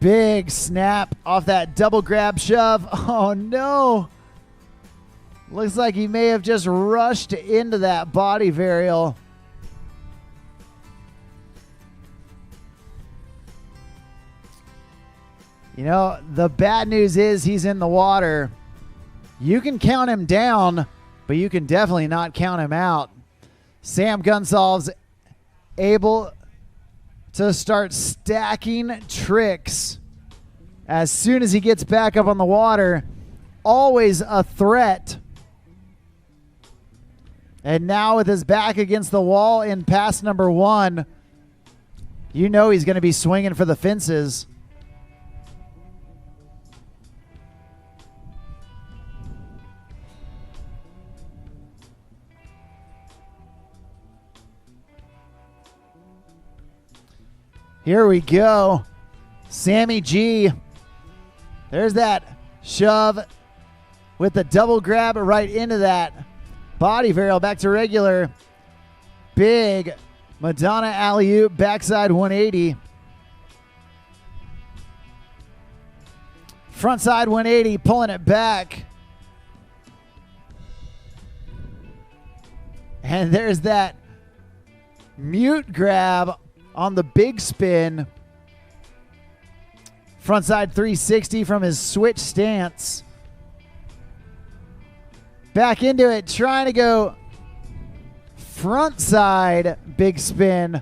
Big snap off that double grab shove. Oh no. Looks like he may have just rushed into that body varial. You know, the bad news is he's in the water. You can count him down, but you can definitely not count him out. Sam Gunsolv's able to start stacking tricks as soon as he gets back up on the water. Always a threat. And now with his back against the wall in pass number 1, you know he's going to be swinging for the fences. Here we go. Sammy G. There's that shove with the double grab right into that body varial. Back to regular. Big Madonna alley-oop backside 180. Frontside 180, pulling it back. And there's that mute grab on the big spin. Frontside 360 from his switch stance. Back into it, trying to go frontside big spin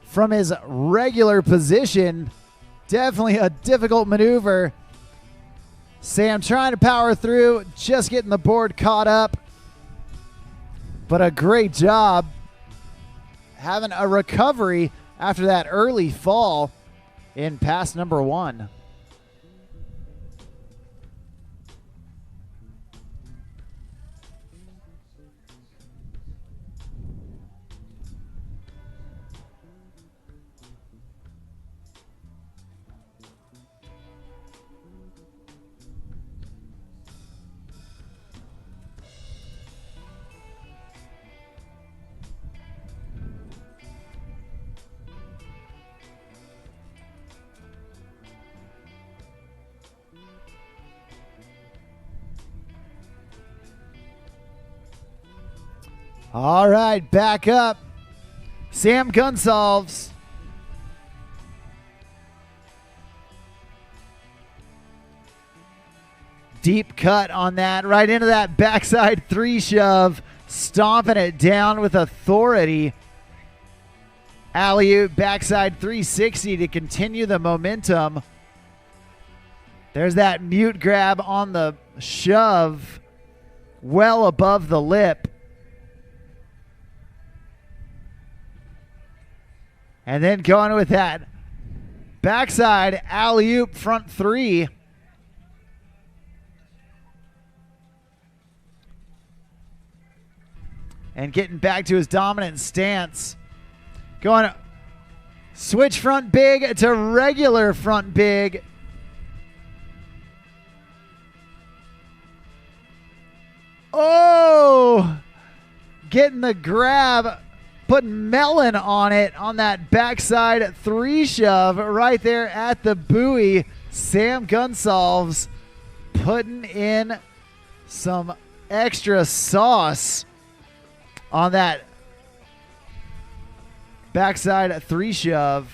from his regular position. Definitely a difficult maneuver. Sam trying to power through, just getting the board caught up. But a great job having a recovery after that early fall in pass number 1. All right, back up. Sam Gunsolvs. Deep cut on that, right into that backside 3 shove, stomping it down with authority. Alley-oop backside 360 to continue the momentum. There's that mute grab on the shove, well above the lip. And then going with that backside alley-oop front 3. And getting back to his dominant stance. Going switch front big to regular front big. Oh! Getting the grab. Putting melon on it on that backside 3 shove right there at the buoy. Sam Gunsolvs putting in some extra sauce on that backside 3 shove.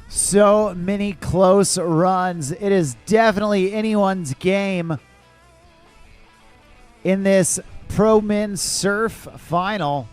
So many close runs. It is definitely anyone's game in this Pro Men's Surf Final.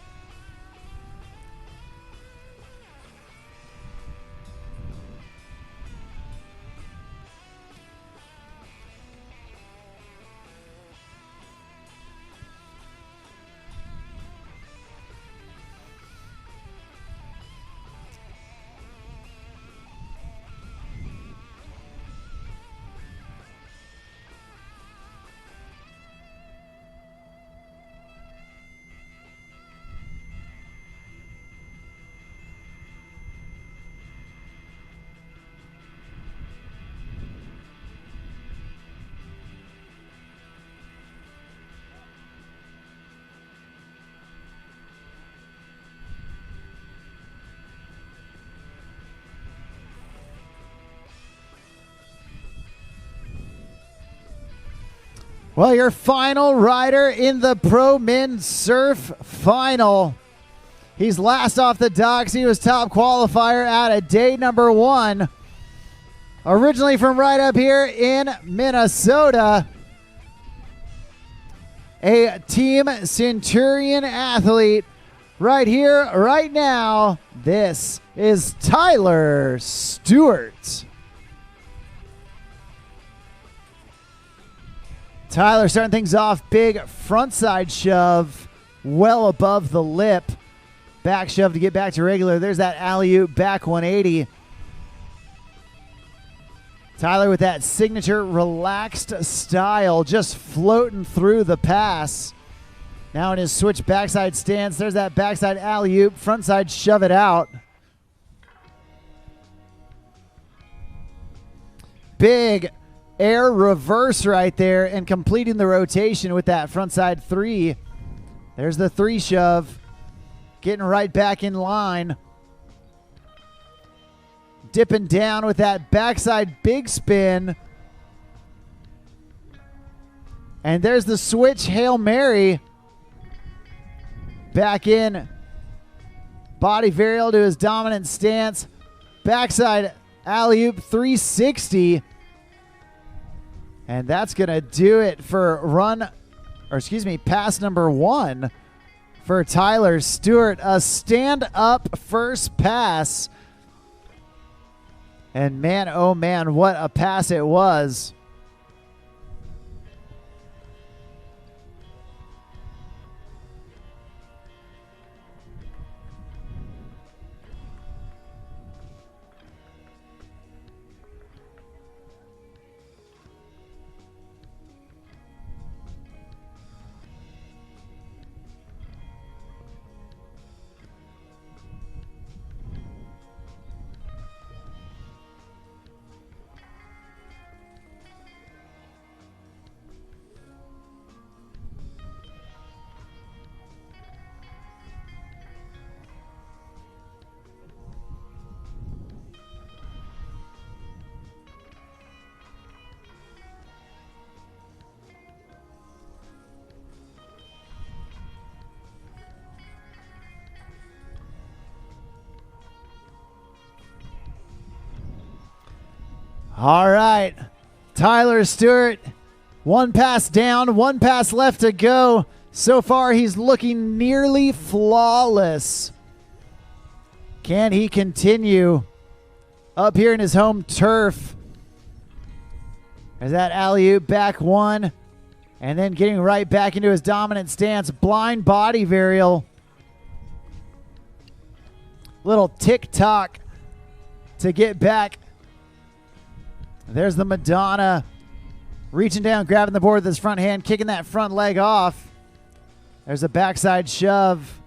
Well, your final rider in the Pro Men Surf Final. He's last off the docks. He was top qualifier out of day number 1. Originally from right up here in Minnesota. A Team Centurion athlete right here, right now. This is Tyler Stewart. Tyler starting things off, big frontside shove well above the lip. Back shove to get back to regular. There's that alley-oop back 180. Tyler with that signature relaxed style, just floating through the pass. Now in his switch backside stance, there's that backside alley-oop, frontside shove it out. Big air reverse right there and completing the rotation with that frontside 3. There's the 3 shove, getting right back in line. Dipping down with that backside big spin. And there's the switch Hail Mary. Back in. Body varial to his dominant stance. Backside alley-oop 360. And that's going to do it for pass number 1 for Tyler Stewart. A stand-up first pass. And man, oh man, what a pass it was. All right, Tyler Stewart, 1 pass down, 1 pass left to go. So far, he's looking nearly flawless. Can he continue up here in his home turf? There's that alley-oop back 1, and then getting right back into his dominant stance. Blind body varial. Little tick-tock to get back. There's the Madonna, reaching down, grabbing the board with his front hand, kicking that front leg off. There's a backside shove.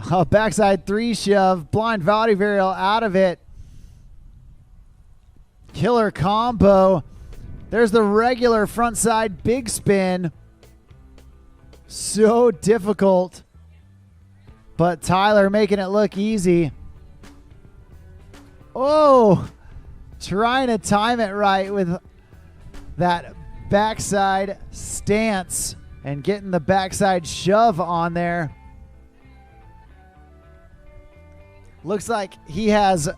A backside 3 shove. Blind body varial out of it. Killer combo. There's the regular front side big spin. So difficult. But Tyler making it look easy. Oh! Trying to time it right with that backside stance and getting the backside shove on there. Looks like he has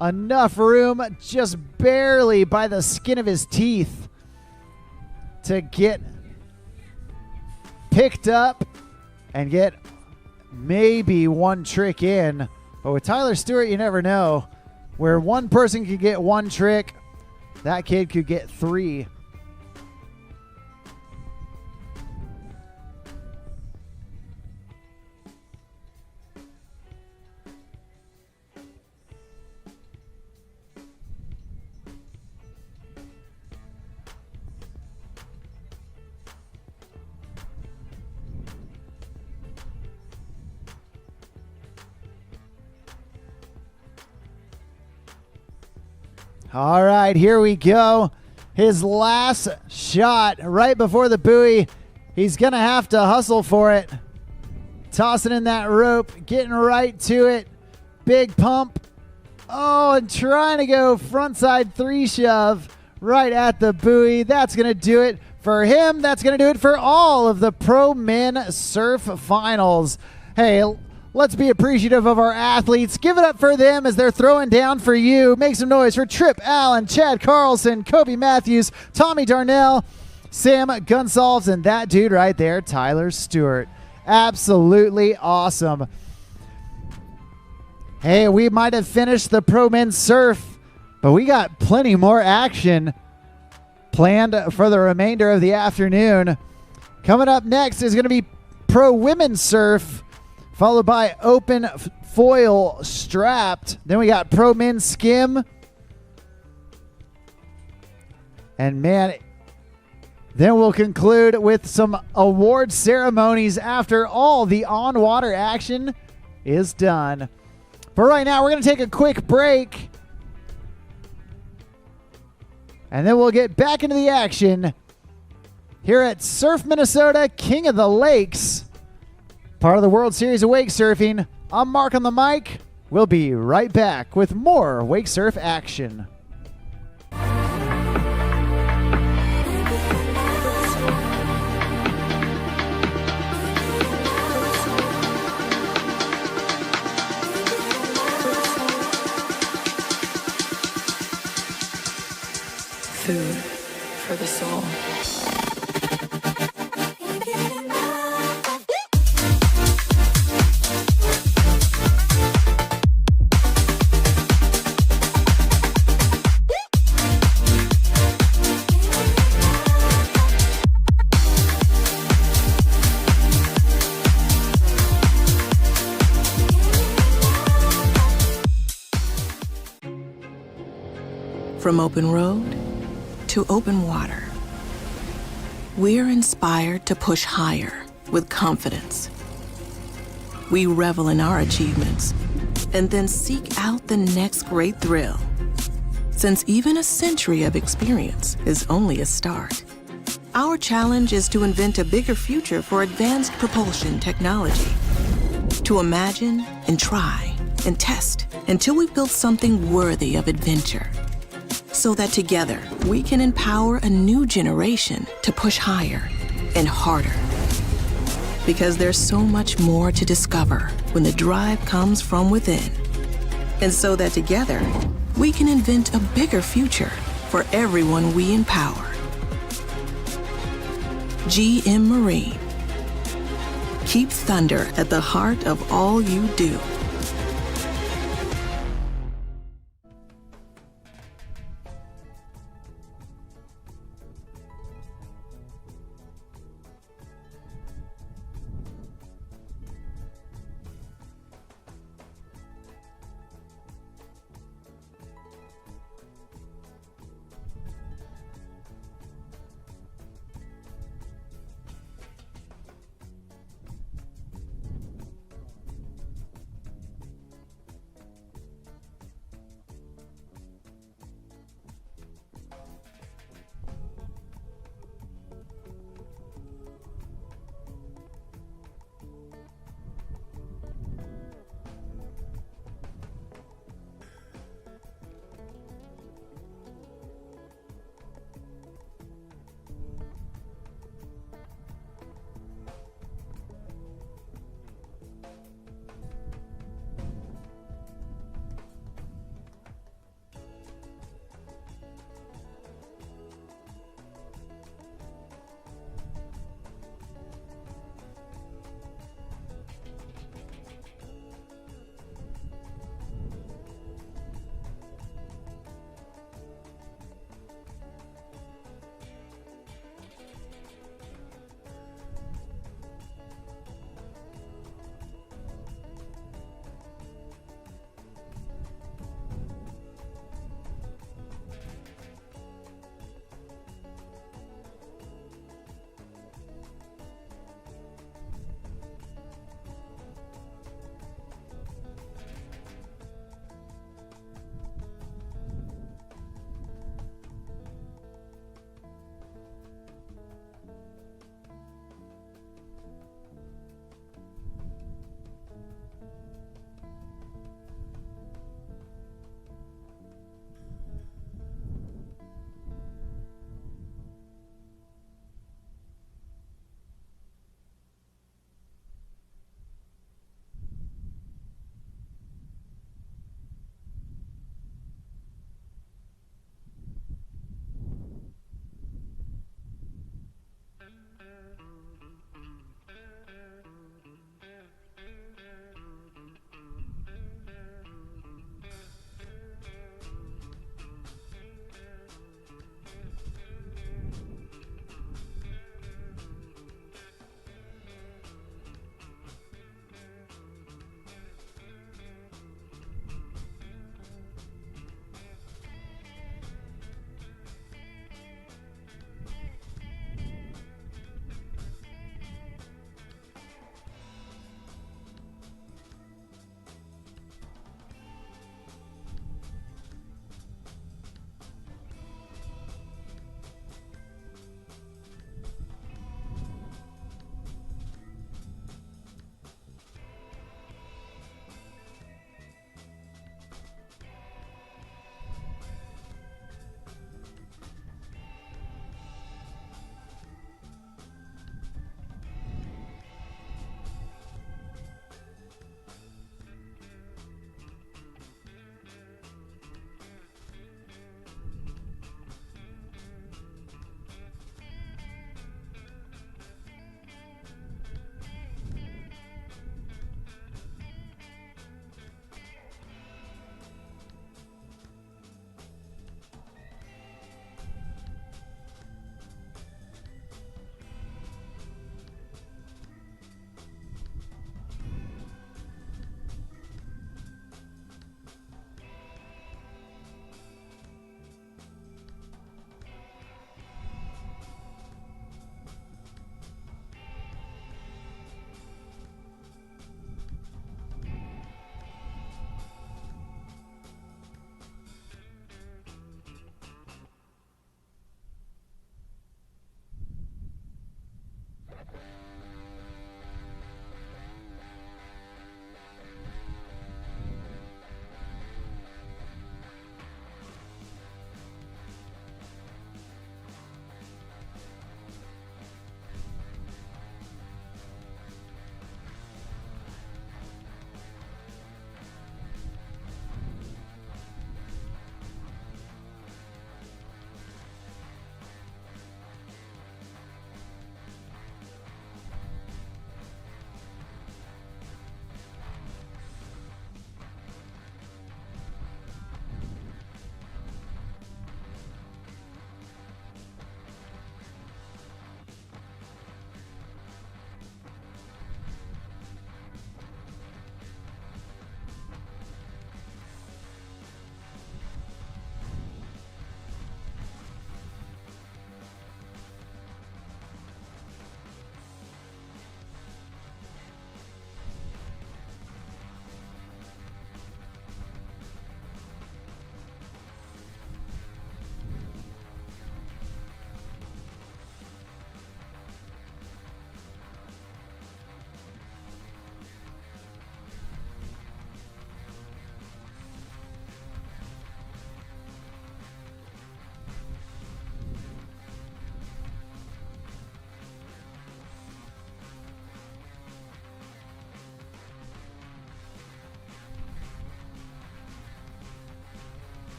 enough room, just barely by the skin of his teeth, to get picked up and get maybe 1 trick in. But with Tyler Stewart, you never know. Where one person could get 1 trick, that kid could get 3. All right, here we go. His last shot right before the buoy. He's going to have to hustle for it. Tossing in that rope, getting right to it. Big pump. Oh, and trying to go frontside 3 shove right at the buoy. That's going to do it for for him, that's going to do it for all of the Pro Men Surf Finals. Hey, let's be appreciative of our athletes. Give it up for them as they're throwing down for you. Make some noise for Tripp Allen, Chad Carlson, Kobe Matthews, Tommy Darnell, Sam Gunsalves, and that dude right there, Tyler Stewart. Absolutely awesome. Hey, we might have finished the Pro Men's Surf, but we got plenty more action planned for the remainder of the afternoon. Coming up next is going to be Pro Women's Surf, followed by Open Foil Strapped. Then we got Pro Men's Skim. And man, then we'll conclude with some award ceremonies after all the on-water action is done. But right now, we're going to take a quick break. And then we'll get back into the action here at Surf Minnesota, King of the Lakes, part of the World Series of Wake Surfing. I'm Mark on the mic. We'll be right back with more wake surf action. Food for the soul. From open road to open water, we're inspired to push higher with confidence. We revel in our achievements and then seek out the next great thrill. Since even a century of experience is only a start, our challenge is to invent a bigger future for advanced propulsion technology. To imagine and try and test until we've built something worthy of adventure. So that together, we can empower a new generation to push higher and harder. Because there's so much more to discover when the drive comes from within. And so that together, we can invent a bigger future for everyone we empower. GM Marine. Keep thunder at the heart of all you do.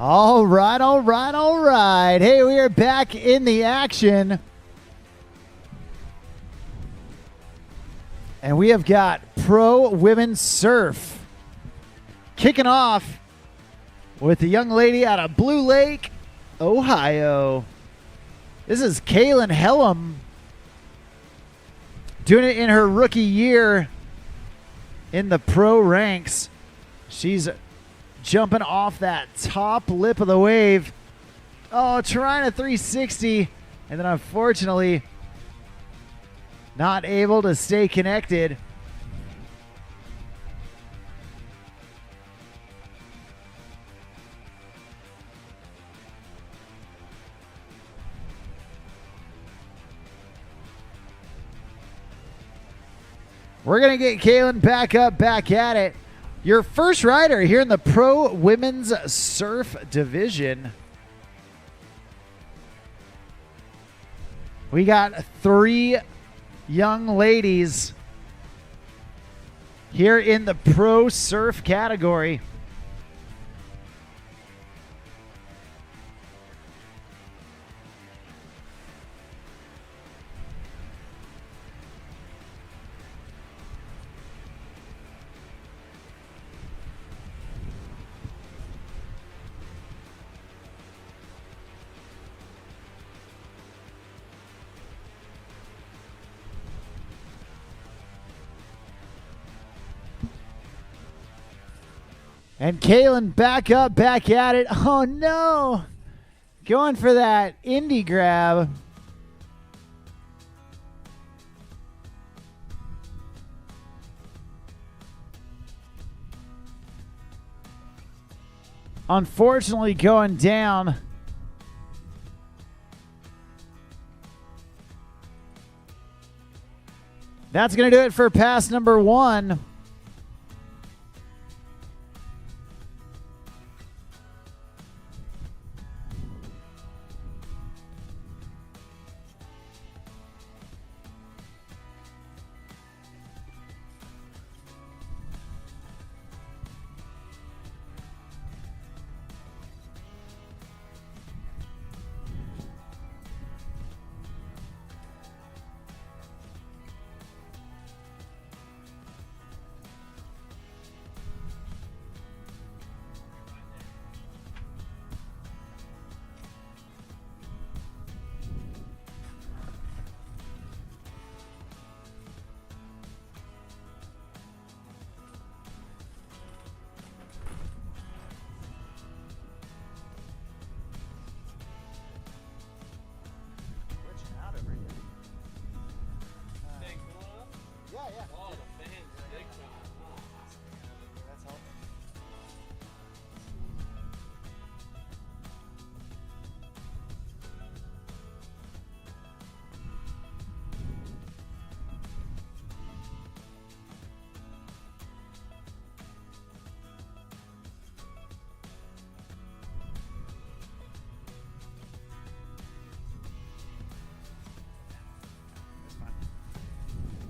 All right, all right, all right. Hey, we are back in the action. And we have got Pro Women's Surf kicking off with the young lady out of Blue Lake, Ohio. This is Kalin Helm doing it in her rookie year in the pro ranks. She's jumping off that top lip of the wave. Oh, trying a 360. And then unfortunately, not able to stay connected. We're going to get Kalin back up, back at it. Your first rider here in the Pro Women's Surf Division. We got 3 young ladies here in the Pro Surf category. And Kalin back up, back at it. Oh, no. Going for that indie grab. Unfortunately, going down. That's going to do it for pass number 1.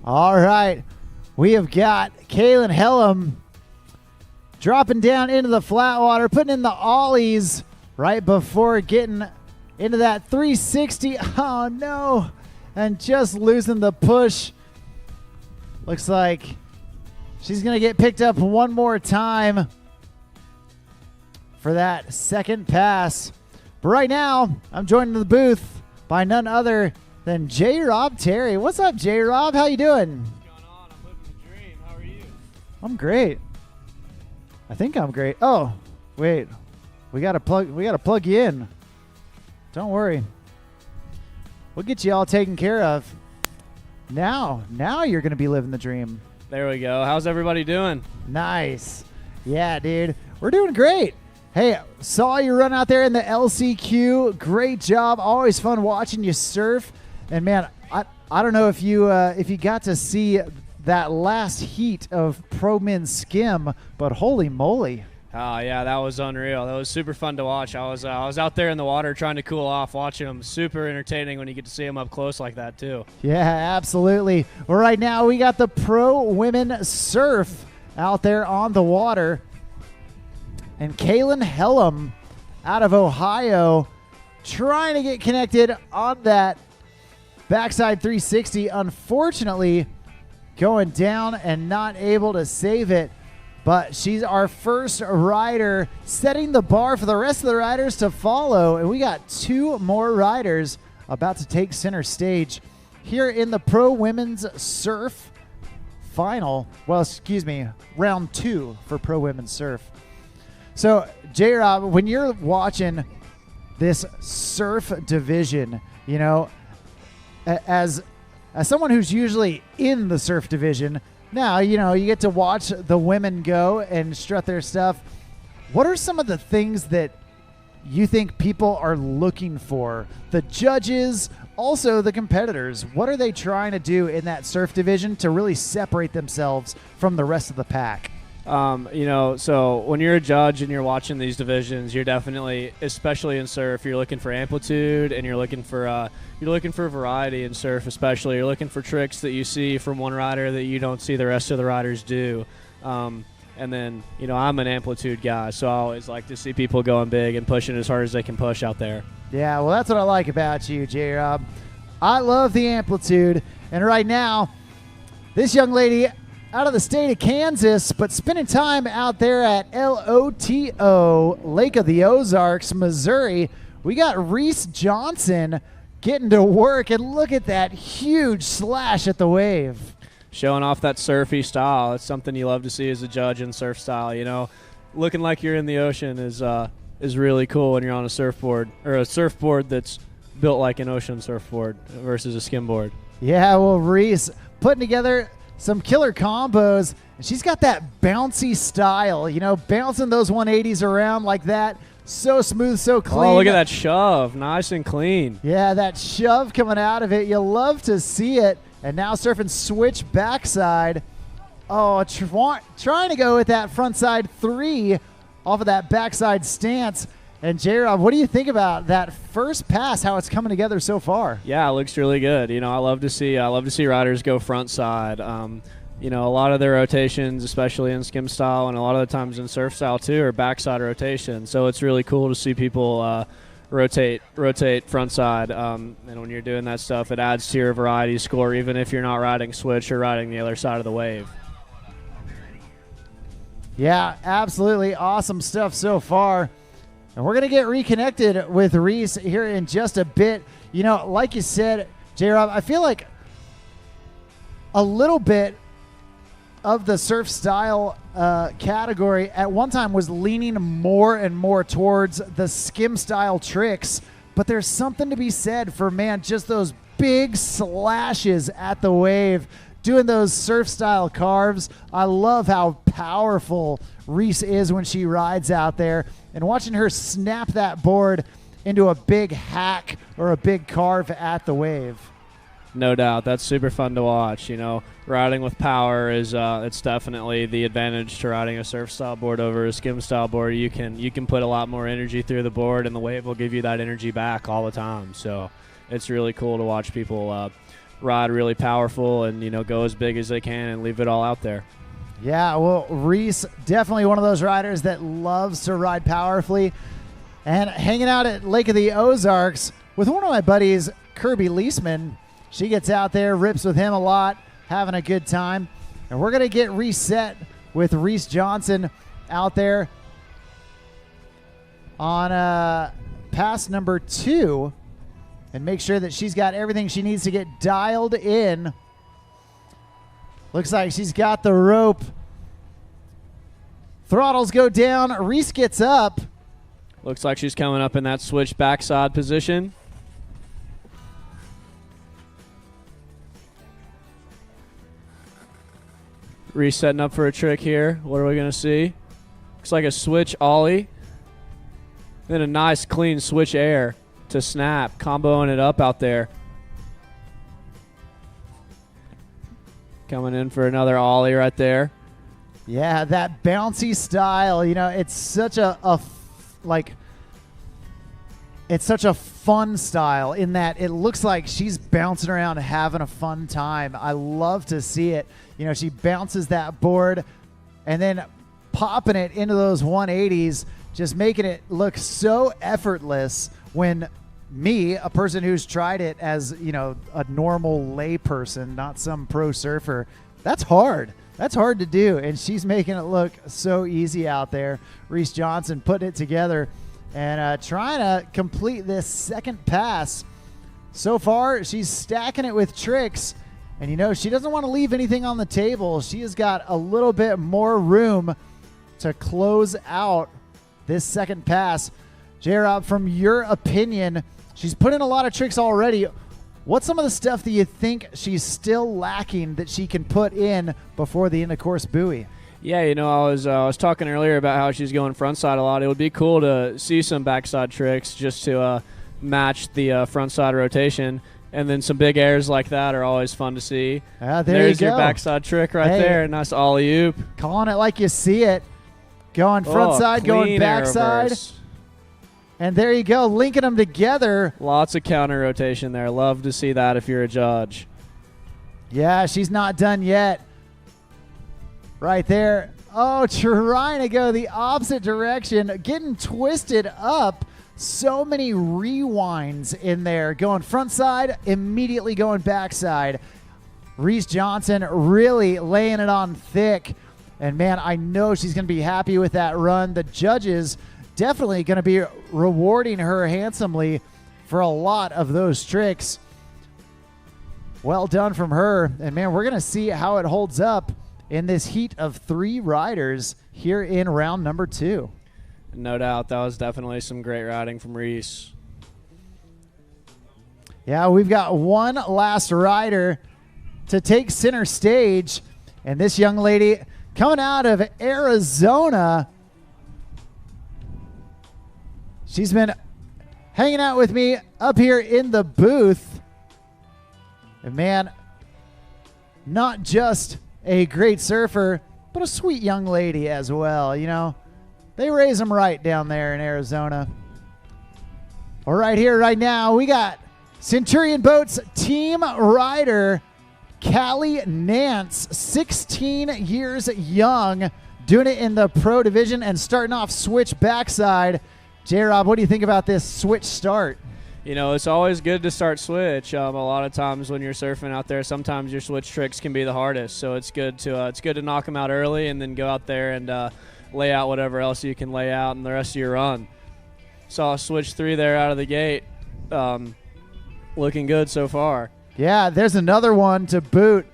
All right, we have got Kalin Helm dropping down into the flat water, putting in the ollies right before getting into that 360. Oh, no, and just losing the push. Looks like she's going to get picked up one more time for that second pass. But right now, I'm joined in the booth by none other than J. Rob Terry. What's up, J. Rob? How you doing? What's going on? I'm living the dream. How are you? I'm great. I think I'm great. Oh, wait. We gotta plug you in. Don't worry. We'll get you all taken care of. Now you're gonna be living the dream. There we go. How's everybody doing? Nice. Yeah, dude. We're doing great. Hey, saw you run out there in the LCQ. Great job. Always fun watching you surf. And man, I don't know if you got to see that last heat of Pro Men's Skim, but holy moly. Oh, yeah, that was unreal. That was super fun to watch. I was out there in the water trying to cool off, watching them. Super entertaining when you get to see them up close like that, too. Yeah, absolutely. Well, right now we got the Pro Women Surf out there on the water. And Kalin Helm out of Ohio, trying to get connected on that backside 360. Unfortunately, going down and not able to save it. But she's our first rider, setting the bar for the rest of the riders to follow. And we got 2 more riders about to take center stage here in the Pro Women's Surf final. Well, excuse me, round 2 for Pro Women's Surf. So, J-Rob, when you're watching this surf division, you know, as someone who's usually in the surf division, now, you know, you get to watch the women go and strut their stuff. What are some of the things that you think people are looking for? The judges, also the competitors. What are they trying to do in that surf division to really separate themselves from the rest of the pack? You know, so when you're a judge and you're watching these divisions, you're definitely, especially in surf, you're looking for amplitude and you're looking for variety in surf. Especially, you're looking for tricks that you see from one rider that you don't see the rest of the riders do. And then, you know, I'm an amplitude guy, so I always like to see people going big and pushing as hard as they can push out there. Yeah, well, that's what I like about you, J-Rob. I love the amplitude, and right now, this young lady out of the state of Kansas, but spending time out there at LOTO, Lake of the Ozarks, Missouri. We got Reese Johnson getting to work, and look at that huge slash at the wave. Showing off that surfy style. It's something you love to see as a judge in surf style. You know, looking like you're in the ocean is really cool when you're on a surfboard, or a surfboard that's built like an ocean surfboard versus a skimboard. Yeah, well, Reese putting together some killer combos, and she's got that bouncy style, you know, bouncing those 180s around like that. So smooth, so clean. Oh, look at that shove. Nice and clean. Yeah, that shove coming out of it. You love to see it. And now surfing switch backside. Oh, trying to go with that frontside 3 off of that backside stance. And J-Rob, what do you think about that first pass, how it's coming together so far? Yeah, it looks really good. You know, I love to see riders go front side. You know, a lot of their rotations, especially in skim style and a lot of the times in surf style too, are backside rotation. So it's really cool to see people rotate front side. And when you're doing that stuff, it adds to your variety score, even if you're not riding switch or riding the other side of the wave. Yeah, absolutely awesome stuff so far. And we're going to get reconnected with Reese here in just a bit. You know, like you said, J-Rob, I feel like a little bit of the surf style category at one time was leaning more and more towards the skim style tricks. But there's something to be said for, man, just those big slashes at the wave, doing those surf style carves. I love how powerful Reese is when she rides out there, and watching her snap that board into a big hack or a big carve at the wave. No doubt. That's super fun to watch. You know, riding with power is it's definitely the advantage to riding a surf style board over a skim style board. You can put a lot more energy through the board, and the wave will give you that energy back all the time. So it's really cool to watch people ride really powerful and, you know, go as big as they can and leave it all out there. Yeah, well, Reese, definitely one of those riders that loves to ride powerfully. And hanging out at Lake of the Ozarks with one of my buddies, Kirby Leisman. She gets out there, rips with him a lot, having a good time. And we're going to get reset with Reese Johnson out there on pass number 2 and make sure that she's got everything she needs to get dialed in. Looks like she's got the rope. Throttles go down. Reese gets up. Looks like she's coming up in that switch backside position. Reese setting up for a trick here. What are we going to see? Looks like a switch ollie. Then a nice clean switch air to snap, comboing it up out there. Coming in for another ollie right there. Yeah, that bouncy style, you know, it's such it's such a fun style in that it looks like she's bouncing around having a fun time. I love to see it. You know, she bounces that board and then popping it into those 180s, just making it look so effortless when me, a person who's tried it as, you know, a normal lay person, not some pro surfer, that's hard. That's hard to do, and she's making it look so easy out there. Reese Johnson putting it together and trying to complete this second pass. So far, she's stacking it with tricks, and, you know, she doesn't want to leave anything on the table. She has got a little bit more room to close out this second pass. J-Rob, from your opinion, she's put in a lot of tricks already. What's some of the stuff that you think she's still lacking that she can put in before the end of course buoy? Yeah, you know, I was talking earlier about how she's going frontside a lot. It would be cool to see some backside tricks just to match the frontside rotation. And then some big airs like that are always fun to see. There's your backside trick right there. Nice ollie-oop. Calling it like you see it. Going frontside, going backside. And there you go, linking them together. Lots of counter rotation there. Love to see that if you're a judge. Yeah, she's not done yet. Right there. Oh, trying to go the opposite direction. Getting twisted up. So many rewinds in there. Going front side, immediately going backside. Reese Johnson really laying it on thick. And, man, I know she's going to be happy with that run. The judges definitely going to be rewarding her handsomely for a lot of those tricks. Well done from her. And, man, we're going to see how it holds up in this heat of 3 riders here in round number 2. No doubt. That was definitely some great riding from Reese. Yeah, we've got one last rider to take center stage. And this young lady coming out of Arizona, she's been hanging out with me up here in the booth. And, man, not just a great surfer, but a sweet young lady as well. You know, they raise them right down there in Arizona. Well, right here, right now, we got Centurion Boats team rider Callie Nance, 16 years young, doing it in the pro division and starting off switch backside. J-Rob, what do you think about this switch start? You know, it's always good to start switch. A lot of times when you're surfing out there, sometimes your switch tricks can be the hardest. So it's good to knock them out early and then go out there and lay out whatever else you can lay out in the rest of your run. Saw switch 3 there out of the gate. Looking good so far. Yeah, there's another one to boot.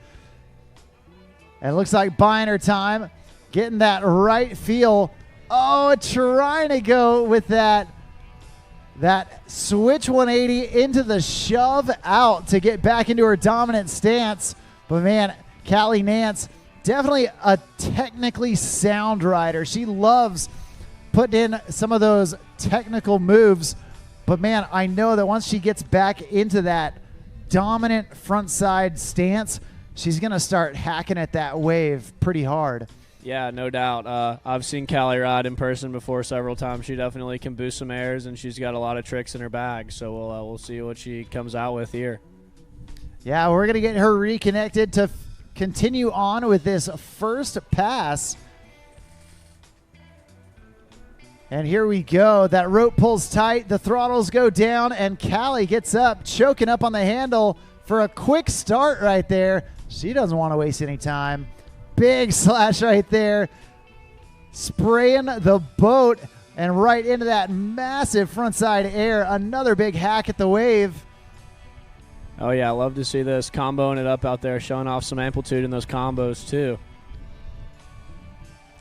And it looks like buying her time, getting that right feel. Oh, trying to go with that switch 180 into the shove out to get back into her dominant stance. But, man, Callie Nance, definitely a technically sound rider. She loves putting in some of those technical moves. But, man, I know that once she gets back into that dominant front side stance, she's going to start hacking at that wave pretty hard. Yeah, no doubt. I've seen Callie ride in person before several times. She definitely can boost some airs, and she's got a lot of tricks in her bag. So we'll see what she comes out with here. Yeah, we're going to get her reconnected to continue on with this first pass. And here we go. That rope pulls tight. The throttles go down, and Callie gets up, choking up on the handle for a quick start right there. She doesn't want to waste any time. Big slash right there. Spraying the boat and right into that massive frontside air. Another big hack at the wave. Oh, yeah, I love to see this. Comboing it up out there, showing off some amplitude in those combos, too.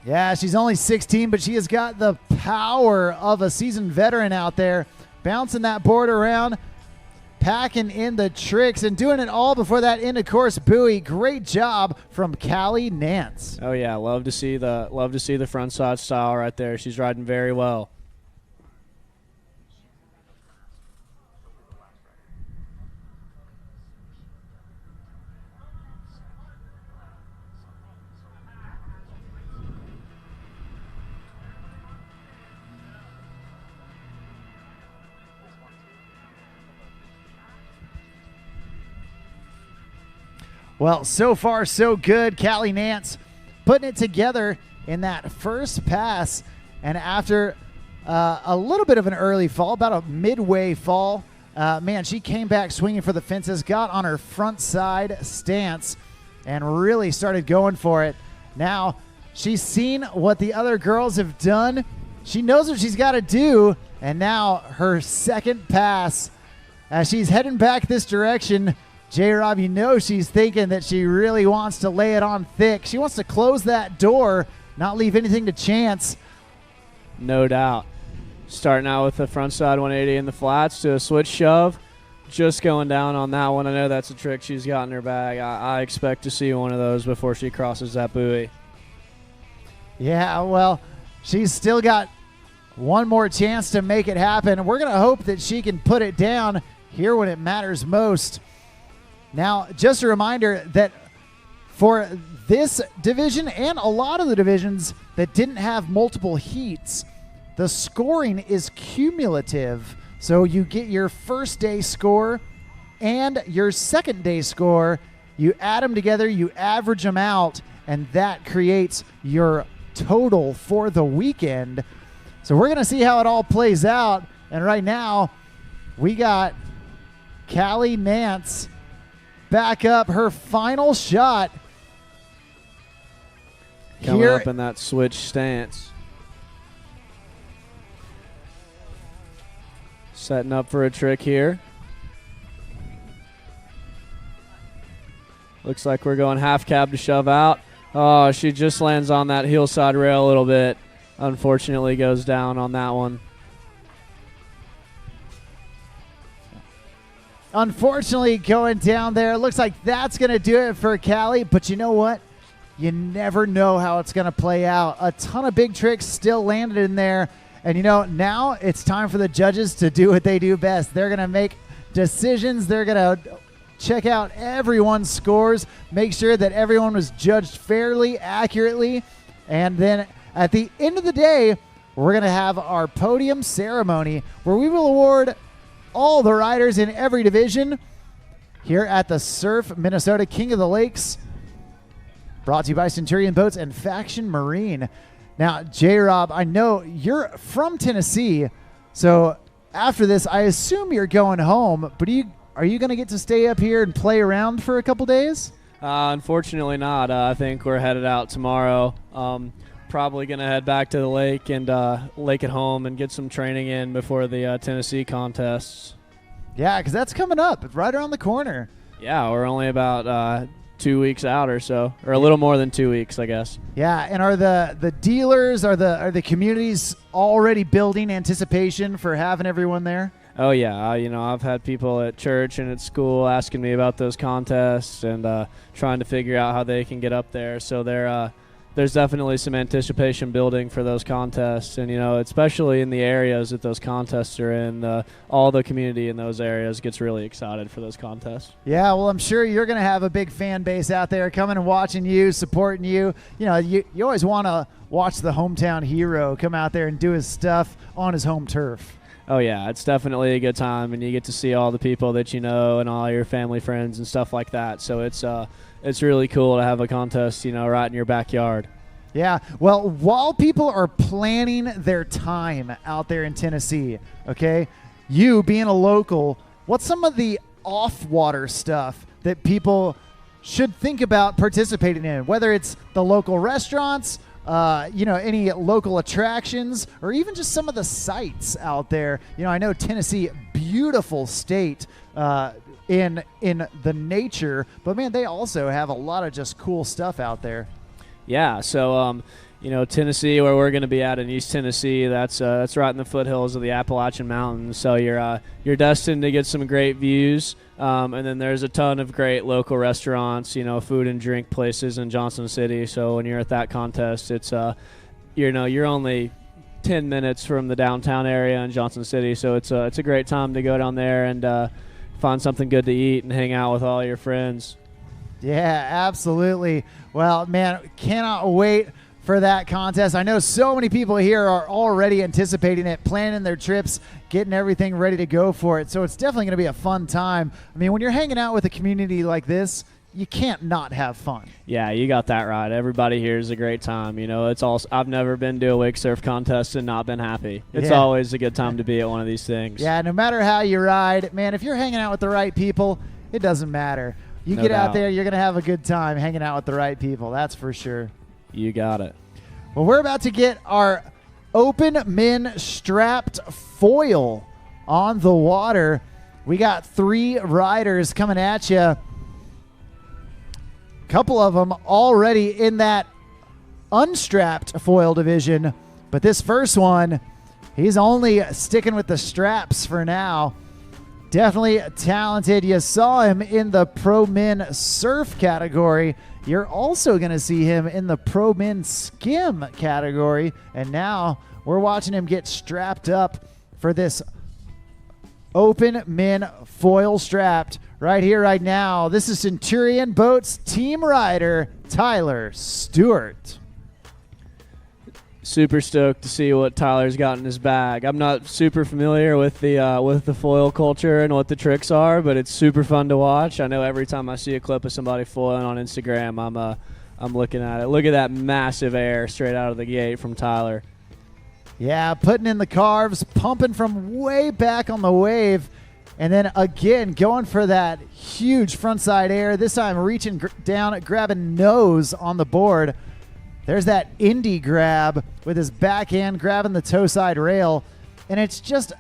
Yeah, she's only 16, but she has got the power of a seasoned veteran out there. Bouncing that board around, packing in the tricks, and doing it all before that end of course buoy. Great job from Callie Nance. Oh yeah, love to see the frontside style right there. She's riding very well. Well, so far so good. Callie Nance putting it together in that first pass. And after a little bit of an early fall, about a midway fall, man, she came back swinging for the fences, got on her front side stance, and really started going for it. Now, she's seen what the other girls have done. She knows what she's got to do, and now her second pass, as she's heading back this direction, J-Rob, you know she's thinking that she really wants to lay it on thick. She wants to close that door, not leave anything to chance. No doubt. Starting out with the front side 180 in the flats to a switch shove. Just going down on that one. I know that's a trick she's got in her bag. I expect to see one of those before she crosses that buoy. Yeah, well, she's still got one more chance to make it happen. We're going to hope that she can put it down here when it matters most. Now, just a reminder that for this division and a lot of the divisions that didn't have multiple heats, the scoring is cumulative. So you get your first day score and your second day score. You add them together, you average them out, and that creates your total for the weekend. So we're going to see how it all plays out. And right now, we got Callie Nance back up her final shot. Coming Here, up in that switch stance. Setting up for a trick here. Looks like we're going half cab to shove out. Oh, she just lands on that heel side rail a little bit. Unfortunately goes down on that one. unfortunately going down there. Looks like that's going to do it for Callie, but you know what? You never know how it's going to play out. A ton of big tricks still landed in there. And, you know, now it's time for the judges to do what they do best. They're going to make decisions. They're going to check out everyone's scores, make sure that everyone was judged fairly, accurately. And then at the end of the day, we're going to have our podium ceremony where we will award all the riders in every division here at the Surf Minnesota King of the Lakes, brought to you by Centurion Boats and Faction Marine. Now, J-Rob, I know you're from Tennessee, so after this, I assume you're going home, but are you going to get to stay up here and play around for a couple days? Unfortunately not. I think we're headed out tomorrow. Probably going to head back to the lake and lake at home and get some training in before the Tennessee contests. Yeah, because that's coming up. It's right around the corner. Yeah, we're only about 2 weeks out or so, or a little more than 2 weeks, I guess. Yeah, and are the dealers, are the communities already building anticipation for having everyone there? Oh yeah, I've had people at church and at school asking me about those contests and trying to figure out how they can get up there. So there's definitely some anticipation building for those contests, and especially in the areas that those contests are in, all the community in those areas gets really excited for those contests. Yeah, well, I'm sure you're going to have a big fan base out there coming and watching you, supporting you. You always want to watch the hometown hero come out there and do his stuff on his home turf. Oh yeah, it's definitely a good time, and you get to see all the people that you know and all your family friends and stuff like that. So it's really cool to have a contest, right in your backyard. Yeah, well, while people are planning their time out there in Tennessee, okay, you being a local, what's some of the off-water stuff that people should think about participating in, whether it's the local restaurants, any local attractions, or even just some of the sites out there? I know Tennessee, beautiful state in the nature, but man, they also have a lot of just cool stuff out there. Yeah, so Tennessee, where we're going to be at in East Tennessee, that's right in the foothills of the Appalachian Mountains. So you're destined to get some great views, and then there's a ton of great local restaurants, food and drink places in Johnson City. So when you're at that contest, it's you're only 10 minutes from the downtown area in Johnson City. So it's a great time to go down there and find something good to eat and hang out with all your friends. Yeah, absolutely. Well, man, cannot wait for that contest. I know so many people here are already anticipating it, planning their trips, getting everything ready to go for it. So it's definitely going to be a fun time. I mean, when you're hanging out with a community like this, you can't not have fun. Yeah, you got that right. Everybody here is a great time. It's also, I've never been to a wake surf contest and not been happy. It's always a good time to be at one of these things. Yeah, no matter how you ride, man, if you're hanging out with the right people, it doesn't matter. You No get out doubt. there, you're going to have a good time hanging out with the right people. That's for sure. You got it. Well, we're about to get our open min strapped foil on the water. We got 3 riders coming at you. Couple of them already in that unstrapped foil division, but this first one, he's only sticking with the straps for now. Definitely talented. You saw him in the Pro Min Surf category. You're also going to see him in the Pro Min Skim category, and now we're watching him get strapped up for this open min foil strapped right here, right now. This is Centurion Boats team rider Tyler Stewart. Super stoked to see what Tyler's got in his bag. I'm not super familiar with the foil culture and what the tricks are, but it's super fun to watch. I know every time I see a clip of somebody foiling on Instagram, I'm looking at it. Look at that massive air straight out of the gate from Tyler. Yeah, putting in the carves, pumping from way back on the wave, and then again going for that huge frontside air. This time reaching down, grabbing nose on the board. There's that indie grab with his backhand grabbing the toe side rail, and it's just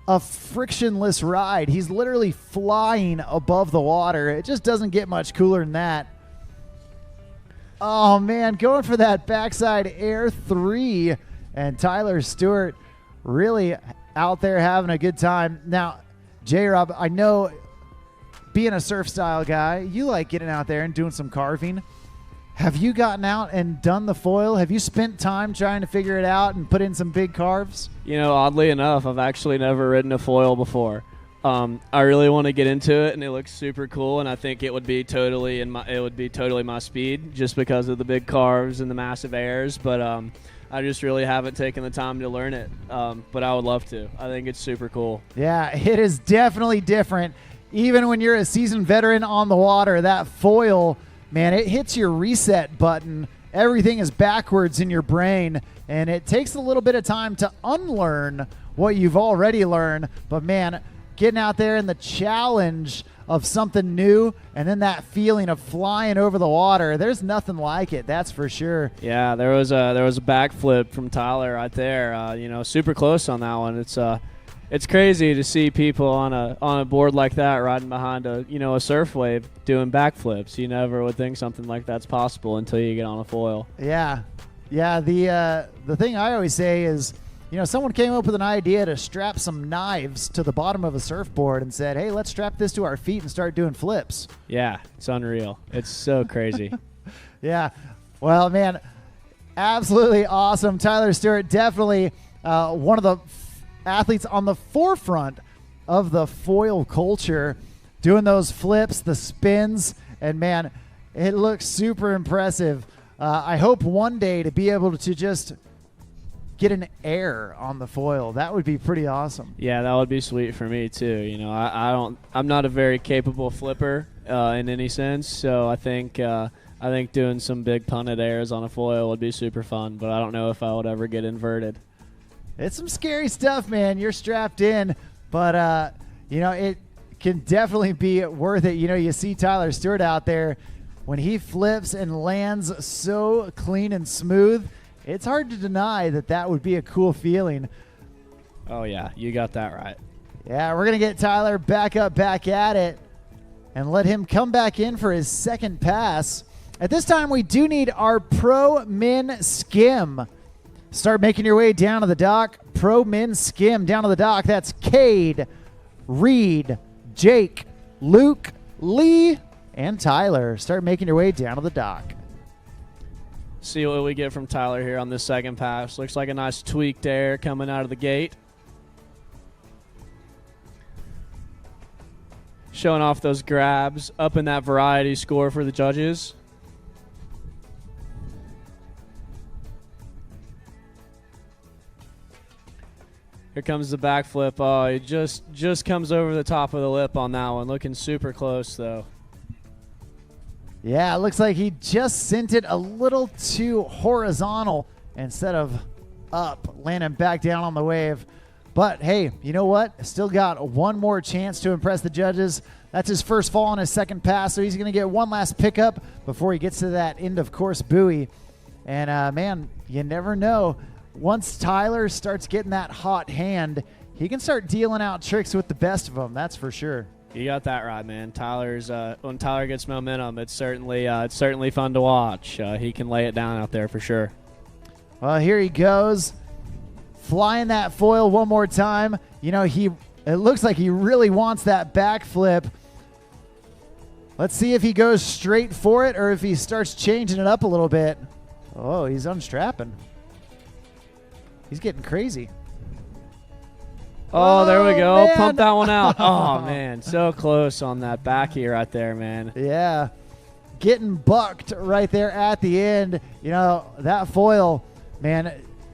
a frictionless ride. He's literally flying above the water. It just doesn't get much cooler than that. Oh, man, going for that backside air 3. And Tyler Stewart really out there having a good time. Now, J-Rob, I know being a surf style guy, you like getting out there and doing some carving. Have you gotten out and done the foil? Have you spent time trying to figure it out and put in some big carves? Oddly enough, I've actually never ridden a foil before. I really want to get into it, and it looks super cool, and I think it would be totally my speed just because of the big carves and the massive airs, but I just really haven't taken the time to learn it, but I would love to. I think it's super cool. Yeah, it is definitely different. Even when you're a seasoned veteran on the water, that foil, man, it hits your reset button. Everything is backwards in your brain, and it takes a little bit of time to unlearn what you've already learned. But, man, getting out there in the challenge of something new and then that feeling of flying over the water, there's nothing like it, that's for sure. Yeah, there was a backflip from Tyler right there. Super close on that one. It's crazy to see people on a board like that riding behind a surf wave doing backflips. You never would think something like that's possible until you get on a foil. Yeah. The thing I always say is, someone came up with an idea to strap some knives to the bottom of a surfboard and said, hey, let's strap this to our feet and start doing flips. Yeah, it's unreal. It's so crazy. Yeah. Well, man, absolutely awesome. Tyler Stewart, definitely one of the athletes on the forefront of the foil culture, doing those flips, the spins, and, man, it looks super impressive. I hope one day to be able to just get an air on the foil. That would be pretty awesome. Yeah, that would be sweet for me too. I'm not a very capable flipper in any sense, so I think doing some big punted airs on a foil would be super fun, but I don't know if I would ever get inverted. It's some scary stuff, man. You're strapped in, but it can definitely be worth it. You see Tyler Stewart out there when he flips and lands so clean and smooth. It's hard to deny that would be a cool feeling. Oh, yeah, you got that right. Yeah, we're going to get Tyler back at it and let him come back in for his second pass. At this time, we do need our Pro Min Skim. Start making your way down to the dock. Pro Min Skim down to the dock. That's Cade, Reed, Jake, Luke, Lee, and Tyler. Start making your way down to the dock. See what we get from Tyler here on this second pass. Looks like a nice tweaked air coming out of the gate. Showing off those grabs, up in that variety score for the judges. Here comes the backflip. Oh, he just comes over the top of the lip on that one. Looking super close, though. Yeah, it looks like he just sent it a little too horizontal instead of up, landing back down on the wave. But hey, you know what? Still got one more chance to impress the judges. That's his first fall on his second pass, so he's going to get one last pickup before he gets to that end of course buoy. And man, you never know. Once Tyler starts getting that hot hand, he can start dealing out tricks with the best of them. That's for sure. You got that right, man. Tyler's when Tyler gets momentum, it's certainly fun to watch. He can lay it down out there for sure. Well, here he goes, flying that foil one more time. You know, it looks like he really wants that backflip. Let's see if he goes straight for it or if he starts changing it up a little bit. Oh, he's unstrapping. He's getting crazy. Oh, there we go. Man. Pump that one out. Oh, man. So close on that backy right there, man. Yeah. Getting bucked right there at the end. You know, that foil, man,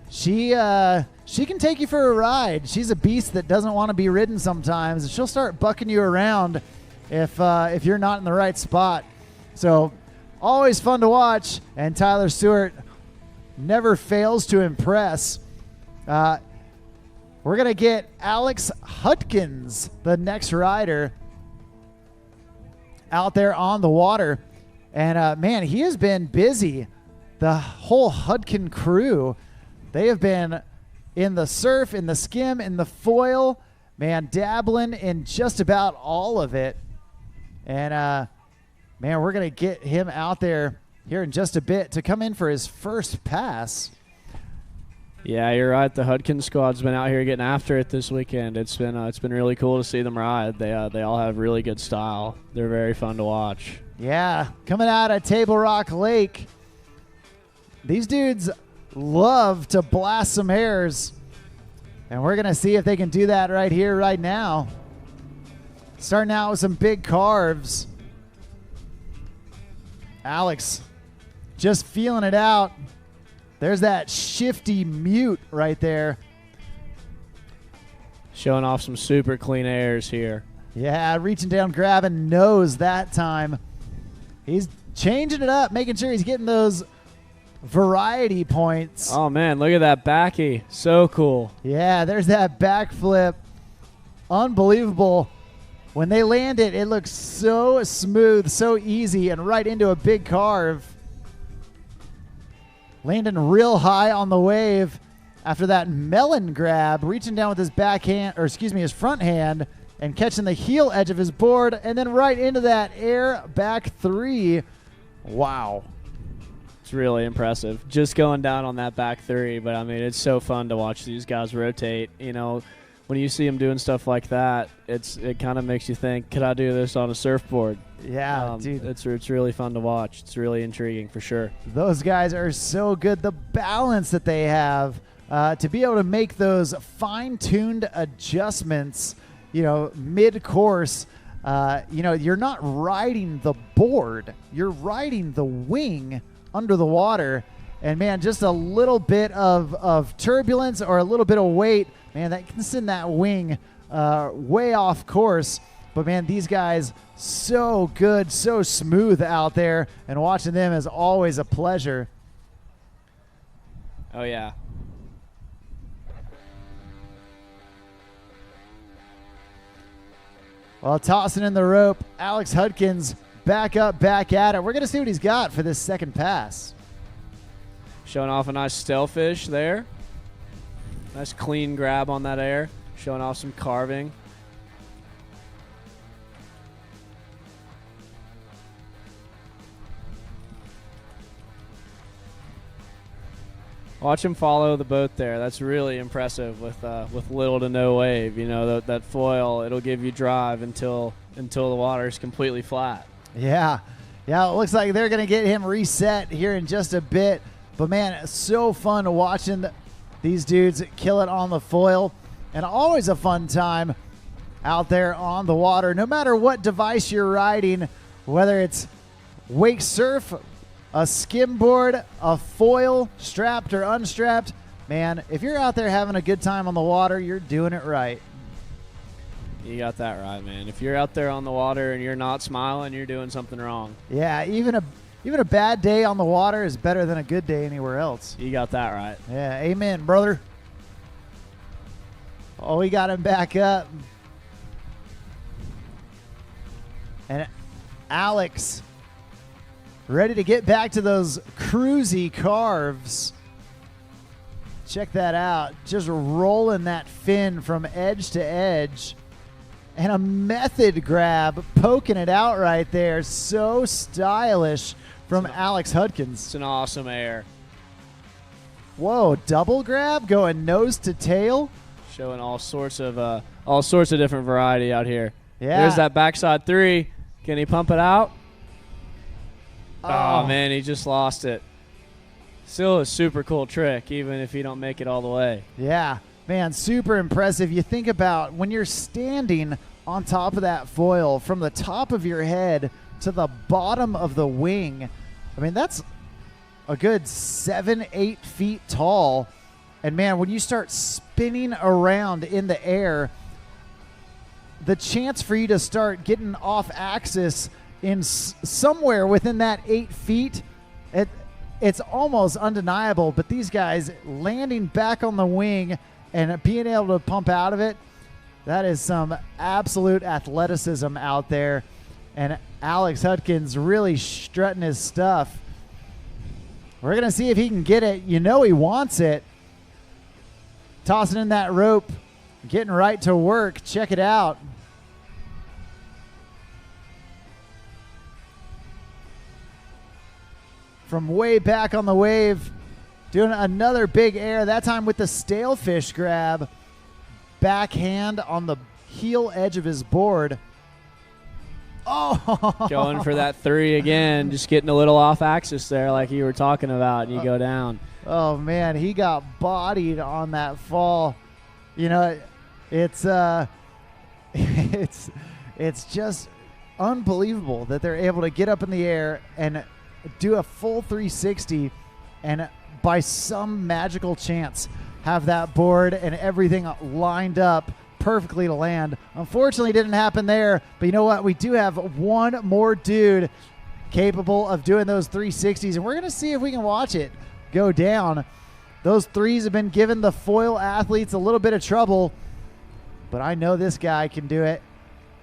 she can take you for a ride. She's a beast that doesn't want to be ridden sometimes. She'll start bucking you around if you're not in the right spot. So always fun to watch. And Tyler Stewart never fails to impress. We're going to get Alex Hudkins, the next rider, out there on the water. And, man, he has been busy. The whole Hudkin crew, they have been in the surf, in the skim, in the foil, man, dabbling in just about all of it. And, man, we're going to get him out there here in just a bit to come in for his first pass. Yeah, you're right. The Hudkins squad's been out here getting after it this weekend. It's been really cool to see them ride. They all have really good style. They're very fun to watch. Yeah, coming out of Table Rock Lake, these dudes love to blast some hairs, and we're gonna see if they can do that right here, right now. Starting out with some big carves. Alex just feeling it out. There's that shifty mute right there. Showing off some super clean airs here. Yeah, reaching down, grabbing nose that time. He's changing it up, making sure he's getting those variety points. Oh, man, look at that backy. So cool. Yeah, there's that backflip. Unbelievable. When they land it, it looks so smooth, so easy, and right into a big carve. Landing real high on the wave after that melon grab, reaching down with his his front hand and catching the heel edge of his board, and then right into that air back three. Wow. It's really impressive. Just going down on that back three, but I mean, it's so fun to watch these guys rotate. You know, when you see them doing stuff like that, it kind of makes you think, could I do this on a surfboard? Yeah, dude. It's really fun to watch. It's really intriguing for sure. Those guys are so good. The balance that they have to be able to make those fine-tuned adjustments, you know, mid-course. You know, you're not riding the board. You're riding the wing under the water. And, man, just a little bit of turbulence or a little bit of weight, man, that can send that wing way off course. But, man, these guys, so good, so smooth out there. And watching them is always a pleasure. Oh, yeah. Well, tossing in the rope, Alex Hudkins back up, back at it. We're going to see what he's got for this second pass. Showing off a nice stellfish there. Nice clean grab on that air. Showing off some carving. Watch him follow the boat there. That's really impressive with little to no wave. You know, that foil, it'll give you drive until the water is completely flat. Yeah. Yeah, it looks like they're going to get him reset here in just a bit. But, man, it's so fun watching these dudes kill it on the foil. And always a fun time out there on the water. No matter what device you're riding, whether it's wake surf, a skimboard, a foil, strapped or unstrapped, man, if you're out there having a good time on the water, you're doing it right. You got that right, man. If you're out there on the water and you're not smiling, you're doing something wrong. Yeah, even a bad day on the water is better than a good day anywhere else. You got that right. Yeah, amen, brother. Oh, we got him back up. And Alex, ready to get back to those cruisy carves. Check that out. Just rolling that fin from edge to edge. And a method grab, poking it out right there. So stylish from Alex Hudkins. It's an awesome air. Whoa, double grab going nose to tail. Showing all sorts of different variety out here. Yeah. There's that backside 3. Can he pump it out? Oh. Oh, man, he just lost it. Still a super cool trick, even if you don't make it all the way. Yeah, man, super impressive. You think about when you're standing on top of that foil, from the top of your head to the bottom of the wing. I mean, that's a good 7-8 feet tall. And, man, when you start spinning around in the air, the chance for you to start getting off axis in somewhere within that 8 feet, it's almost undeniable. But these guys landing back on the wing and being able to pump out of it, that is some absolute athleticism out there. And Alex Hudkins really strutting his stuff. We're going to see if he can get it. You know he wants it. Tossing in that rope, getting right to work. Check it out. From way back on the wave, doing another big air, that time with the stale fish grab. Backhand on the heel edge of his board. Oh! Going for that 3 again, just getting a little off axis there like you were talking about, and you go down. Oh, man, he got bodied on that fall. You know, it's just unbelievable that they're able to get up in the air and do a full 360 and by some magical chance have that board and everything lined up perfectly to land. Unfortunately, it didn't happen there, but you know what? We do have one more dude capable of doing those 360s, and we're going to see if we can watch it go down. Those 3s have been giving the foil athletes a little bit of trouble, but I know this guy can do it.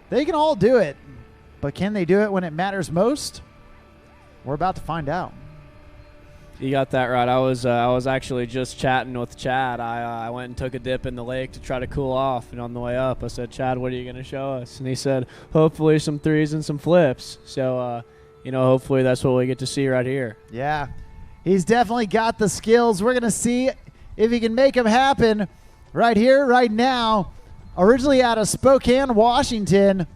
They can all do it, but can they do it when it matters most? We're about to find out. You got that right. I was actually just chatting with Chad. I went and took a dip in the lake to try to cool off, and on the way up I said, Chad, what are you going to show us? And he said, hopefully some 3s and some flips. So, hopefully that's what we get to see right here. Yeah, he's definitely got the skills. We're going to see if he can make them happen right here, right now. Originally out of Spokane, Washington,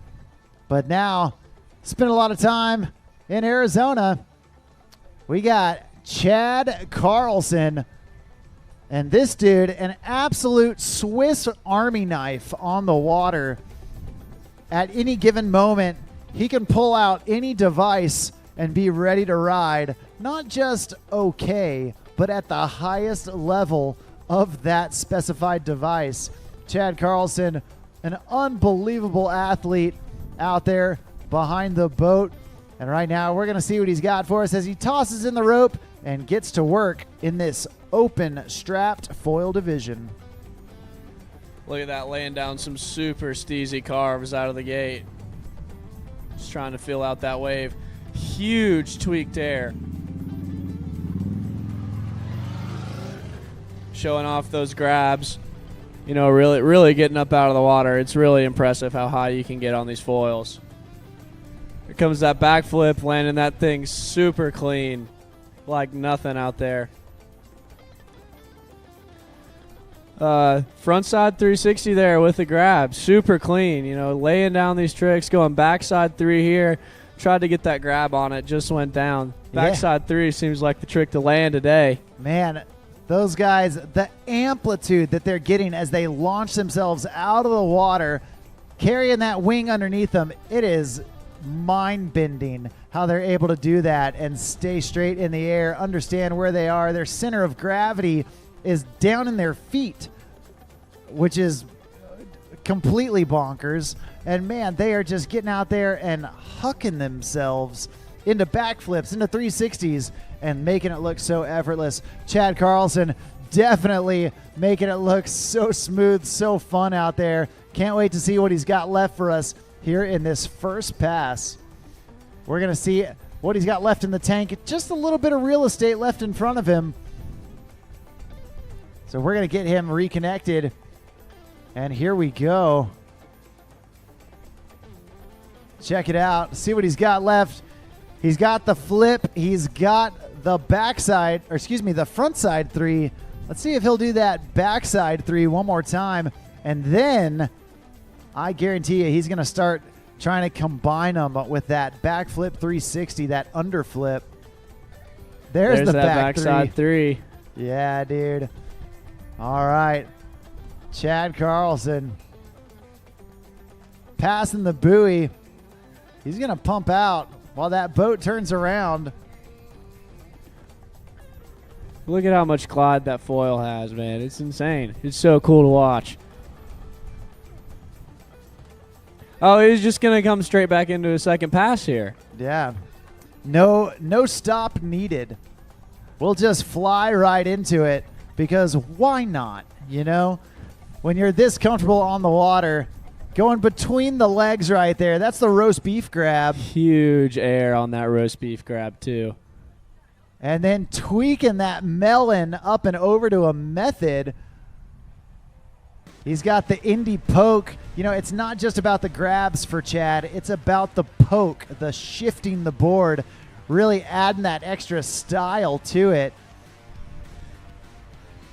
but now spent a lot of time in Arizona. We got Chad Carlson, and this dude, an absolute Swiss Army knife on the water. At any given moment, he can pull out any device and be ready to ride, not just okay, but at the highest level of that specified device. Chad Carlson, an unbelievable athlete out there behind the boat. And right now, we're going to see what he's got for us as he tosses in the rope and gets to work in this open strapped foil division. Look at that, laying down some super steezy carves out of the gate. Just trying to feel out that wave. Huge tweaked air. Showing off those grabs. Really getting up out of the water. It's really impressive how high you can get on these foils. Here comes that backflip, landing that thing super clean, like nothing out there. Frontside 360 there with the grab, super clean. Laying down these tricks, going backside 3 here. Tried to get that grab on it, just went down. Backside 3 seems like the trick to land today. Man, those guys, the amplitude that they're getting as they launch themselves out of the water, carrying that wing underneath them, it is mind-bending how they're able to do that and stay straight in the air, understand where they are. Their center of gravity is down in their feet, which is completely bonkers. And, man, they are just getting out there and hucking themselves into backflips, into 360s, and making it look so effortless. Chad Carlson definitely making it look so smooth, so fun out there. Can't wait to see what he's got left for us here in this first pass. We're going to see what he's got left in the tank. Just a little bit of real estate left in front of him. So we're going to get him reconnected. And here we go. Check it out. See what he's got left. He's got the flip. He's got the backside, or excuse me, the front side 3. Let's see if he'll do that backside 3 one more time. And then I guarantee you he's going to start trying to combine them with that backflip 360, that underflip. There's the that backside 3. Yeah, dude. All right. Chad Carlson passing the buoy. He's going to pump out while that boat turns around. Look at how much glide that foil has, man. It's insane. It's so cool to watch. Oh, he's just going to come straight back into a second pass here. Yeah. No stop needed. We'll just fly right into it because why not, you know? When you're this comfortable on the water, going between the legs right there, that's the roast beef grab. Huge air on that roast beef grab, too. And then tweaking that melon up and over to a method. He's got the indie poke. You know, it's not just about the grabs for Chad. It's about the poke, the shifting the board, really adding that extra style to it.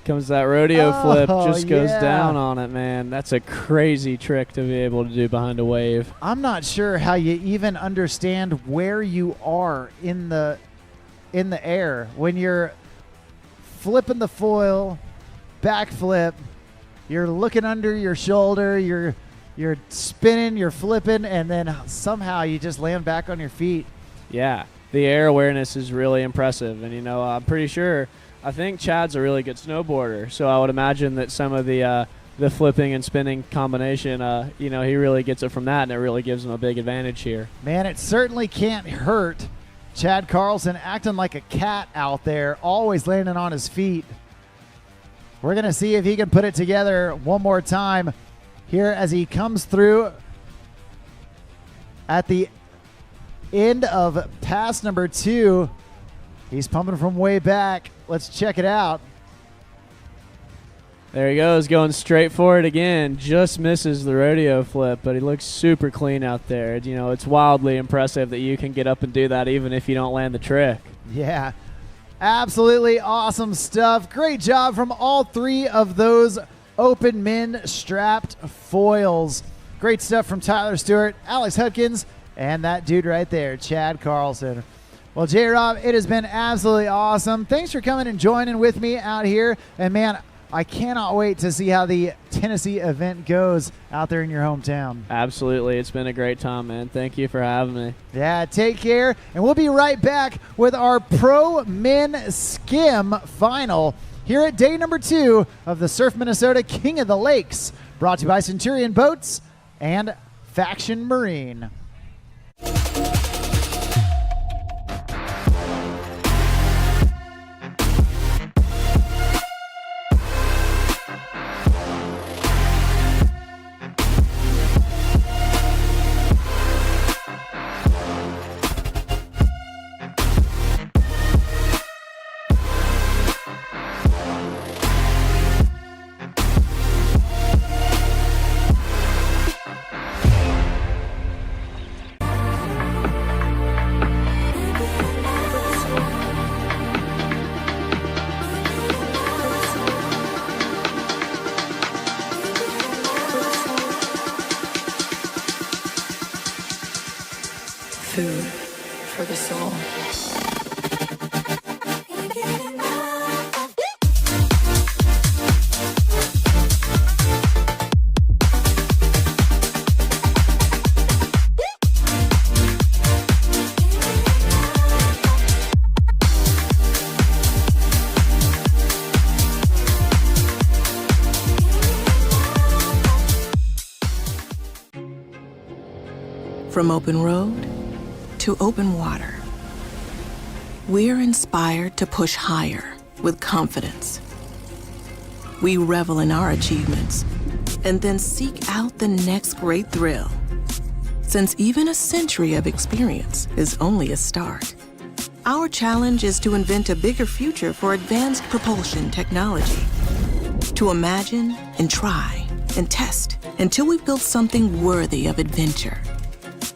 Comes that rodeo flip, just goes yeah. down on it, man. That's a crazy trick to be able to do behind a wave. I'm not sure how you even understand where you are in the air when you're flipping the foil, backflip. You're looking under your shoulder, you're spinning, you're flipping, and then somehow you just land back on your feet. Yeah, the air awareness is really impressive. And, you know, I'm pretty sure, I think Chad's a really good snowboarder, so I would imagine that some of the flipping and spinning combination, you know, he really gets it from that, and it really gives him a big advantage here. Man, it certainly can't hurt. Chad Carlson acting like a cat out there, always landing on his feet. We're going to see if he can put it together one more time here as he comes through at the end of pass number 2. He's pumping from way back. Let's check it out. There he goes, going straight for it again. Just misses the rodeo flip, but he looks super clean out there. You know, it's wildly impressive that you can get up and do that even if you don't land the trick. Yeah. Absolutely awesome stuff. Great job from all 3 of those open men strapped foils. Great stuff from Tyler Stewart, Alex Hudkins, and that dude right there, Chad Carlson. Well, J-Rob, it has been absolutely awesome. Thanks for coming and joining with me out here. And, man, I cannot wait to see how the Tennessee event goes out there in your hometown. Absolutely. It's been a great time, man. Thank you for having me. Yeah, take care. And we'll be right back with our Pro Men Skim final here at day number 2 of the Surf Minnesota King of the Lakes, brought to you by Centurion Boats and Faction Marine. Food for the soul. From open road to open water, we're inspired to push higher with confidence. We revel in our achievements and then seek out the next great thrill. Since even a century of experience is only a start, our challenge is to invent a bigger future for advanced propulsion technology. To imagine and try and test until we've built something worthy of adventure.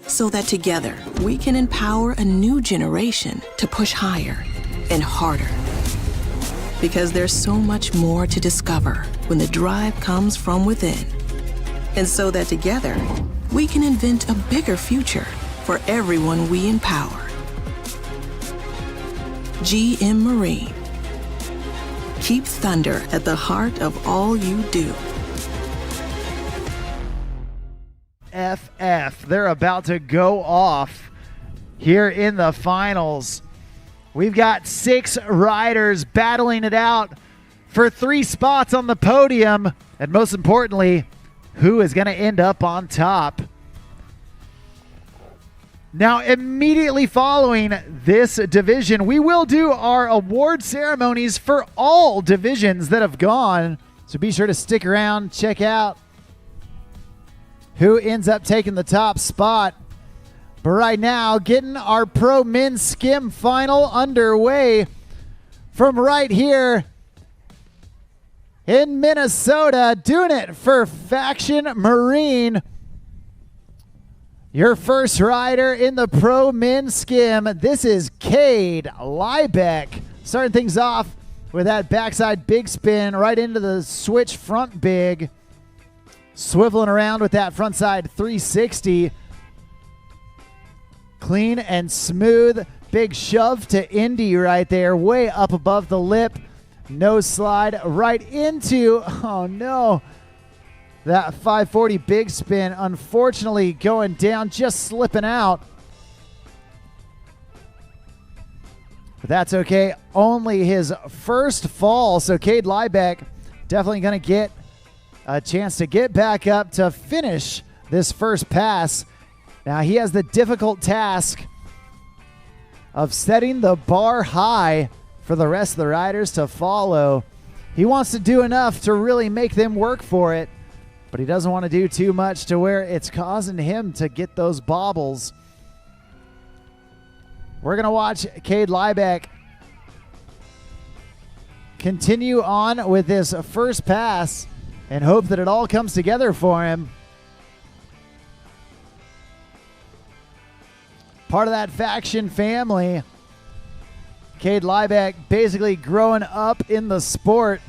So that together we can empower a new generation to push higher and harder. Because there's so much more to discover when the drive comes from within. And so that together we can invent a bigger future for everyone we empower. GM Marine. Keep thunder at the heart of all you do. FF, they're about to go off here in the finals. We've got 6 riders battling it out for 3 spots on the podium. And most importantly, who is going to end up on top? Now, immediately following this division, we will do our award ceremonies for all divisions that have gone. So be sure to stick around, check out who ends up taking the top spot. But right now, getting our Pro Men's Skim final underway from right here in Minnesota, doing it for Faction Marine. Your first rider in the Pro Men's Skim, this is Cade Leisburg. Starting things off with that backside big spin right into the switch front big. Swiveling around with that front side 360. Clean and smooth. Big shove to Indy right there, way up above the lip. Nose slide right into, oh no, that 540 big spin, unfortunately going down, just slipping out. But that's okay. Only his first fall. So Cade Leisburg definitely going to get a chance to get back up to finish this first pass. Now he has the difficult task of setting the bar high for the rest of the riders to follow. He wants to do enough to really make them work for it, but he doesn't want to do too much to where it's causing him to get those bobbles. We're going to watch Cade Leisburg continue on with this first pass and hope that it all comes together for him. Part of that Faction family. Cade Leisburg basically growing up in the sport.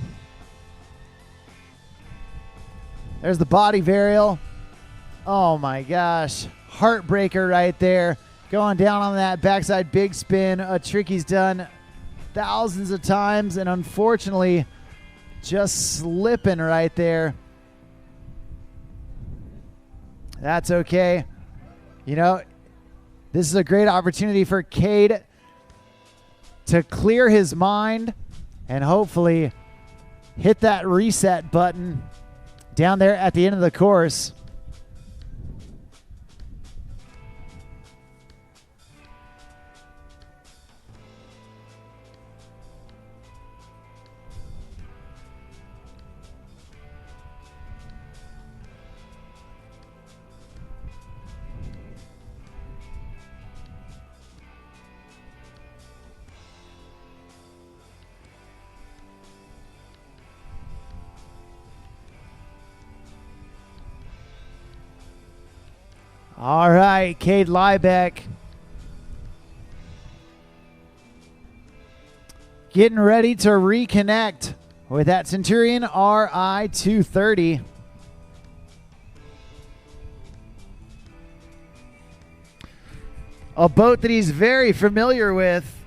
There's the body varial. Oh my gosh. Heartbreaker right there. Going down on that backside big spin. A trick he's done thousands of times and unfortunately just slipping right there. That's okay. You know, this is a great opportunity for Cade to clear his mind and hopefully hit that reset button down there at the end of the course. All right, Cade Leisburg getting ready to reconnect with that Centurion RI 230. A boat that he's very familiar with.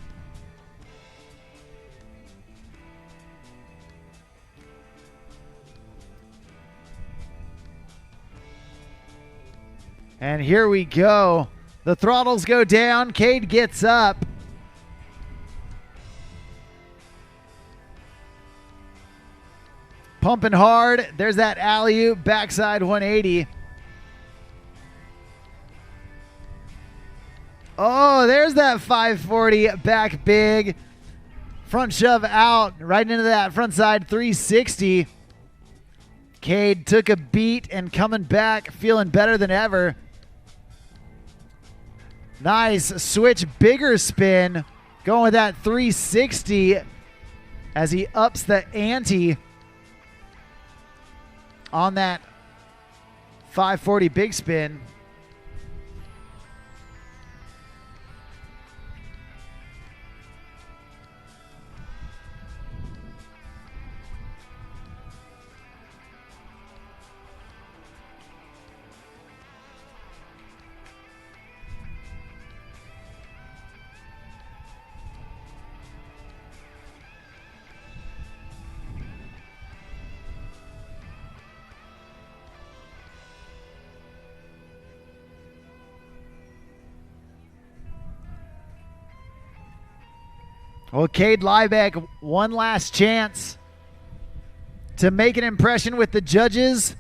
And here we go. The throttles go down. Cade gets up. Pumping hard. There's that alley-oop backside 180. Oh, there's that 540 back big. Front shove out right into that front side 360. Cade took a beat and coming back feeling better than ever. Nice switch, bigger spin. Going with that 360 as he ups the ante on that 540 big spin. Well, Cade Liebeck, one last chance to make an impression with the judges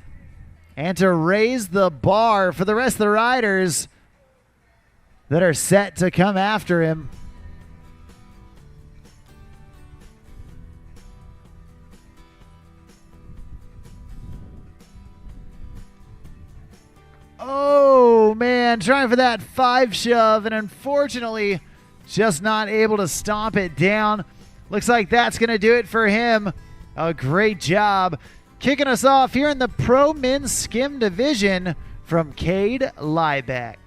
and to raise the bar for the rest of the riders that are set to come after him. Oh, man, trying for that 5 shove, and unfortunately just not able to stomp it down. Looks like that's going to do it for him. A great job. Kicking us off here in the Pro Men's Skim Division from Cade Liebeck.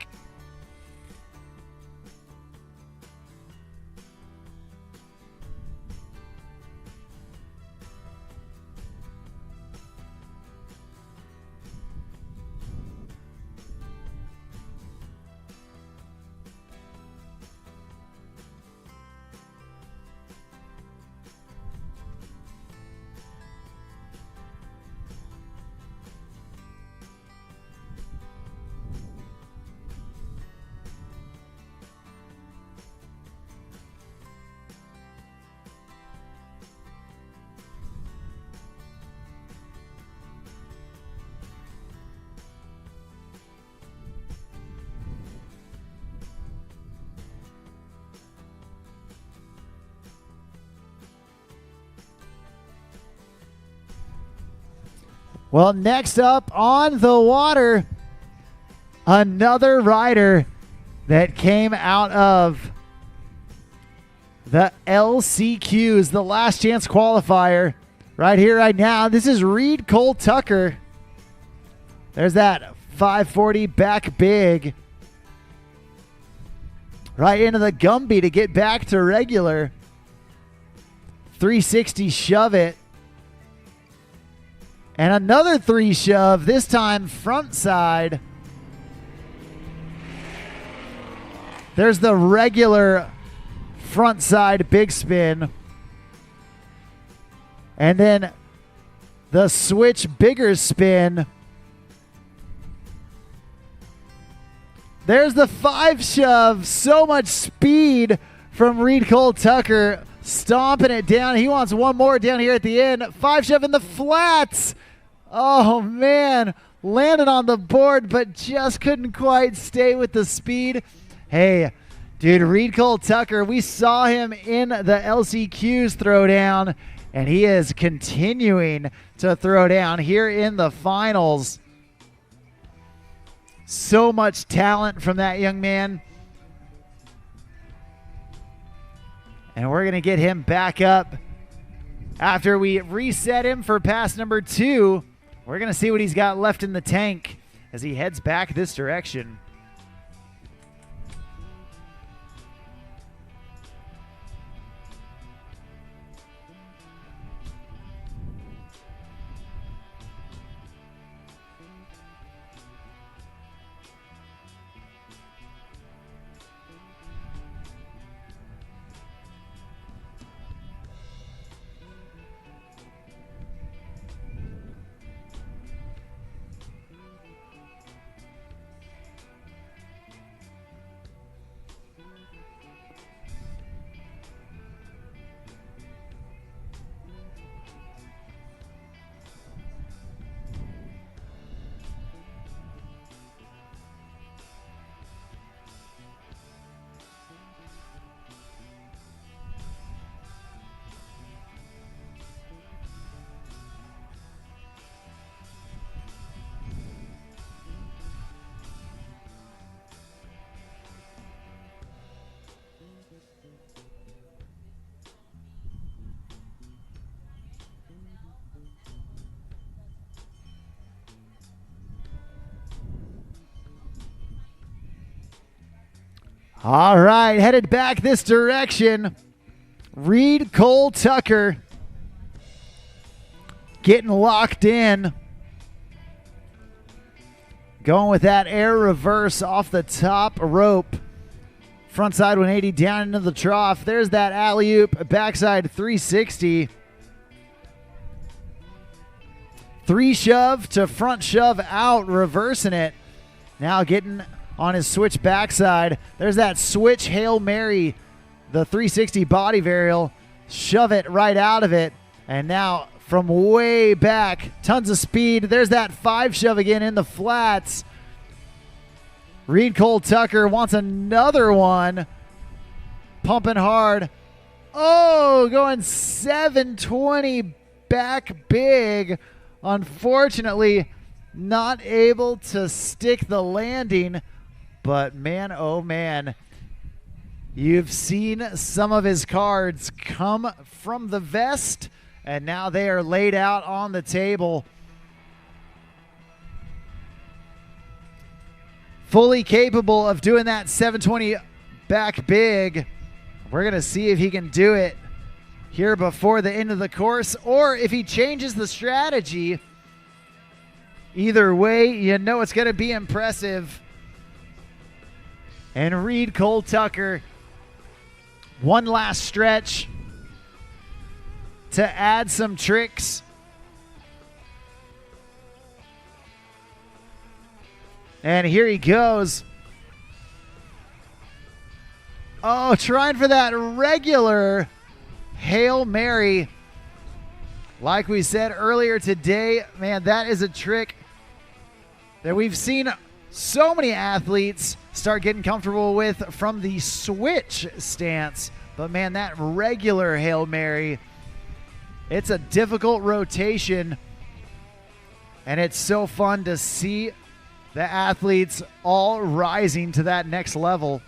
Well, next up on the water, another rider that came out of the LCQs, the last chance qualifier, right here, right now. This is Reed Cole Tucker. There's that 540 back big. Right into the Gumby to get back to regular. 360 shove it. And another 3 shove, this time front side. There's the regular front side big spin. And then the switch bigger spin. There's the 5 shove. So much speed from Reed Cole Tucker, stomping it down. He wants one more down here at the end. 5 shove in the flats. Oh, man. Landed on the board, but just couldn't quite stay with the speed. Hey, dude, Reed Cole Tucker, we saw him in the LCQs throwdown, and he is continuing to throw down here in the finals. So much talent from that young man. And we're going to get him back up after we reset him for pass number 2. We're going to see what he's got left in the tank as he heads back this direction. All right, headed back this direction. Reed Cole Tucker getting locked in. Going with that air reverse off the top rope. Frontside 180 down into the trough. There's that alley-oop, backside 360. 3 shove to front shove out, reversing it. Now getting on his switch backside. There's that switch Hail Mary, the 360 body varial. Shove it right out of it. And now from way back, tons of speed. There's that 5 shove again in the flats. Reed Cole Tucker wants another one. Pumping hard. Oh, going 720 back big. Unfortunately, not able to stick the landing. But man, oh man, you've seen some of his cards come from the vest, and now they are laid out on the table. Fully capable of doing that 720 back big. We're going to see if he can do it here before the end of the course, or if he changes the strategy. Either way, you know it's going to be impressive. And Reed Cole Tucker, one last stretch to add some tricks. And here he goes. Oh, trying for that regular Hail Mary. Like we said earlier today, man, that is a trick that we've seen so many athletes start getting comfortable with from the switch stance. But man, that regular Hail Mary, it's a difficult rotation. And it's so fun to see the athletes all rising to that next level.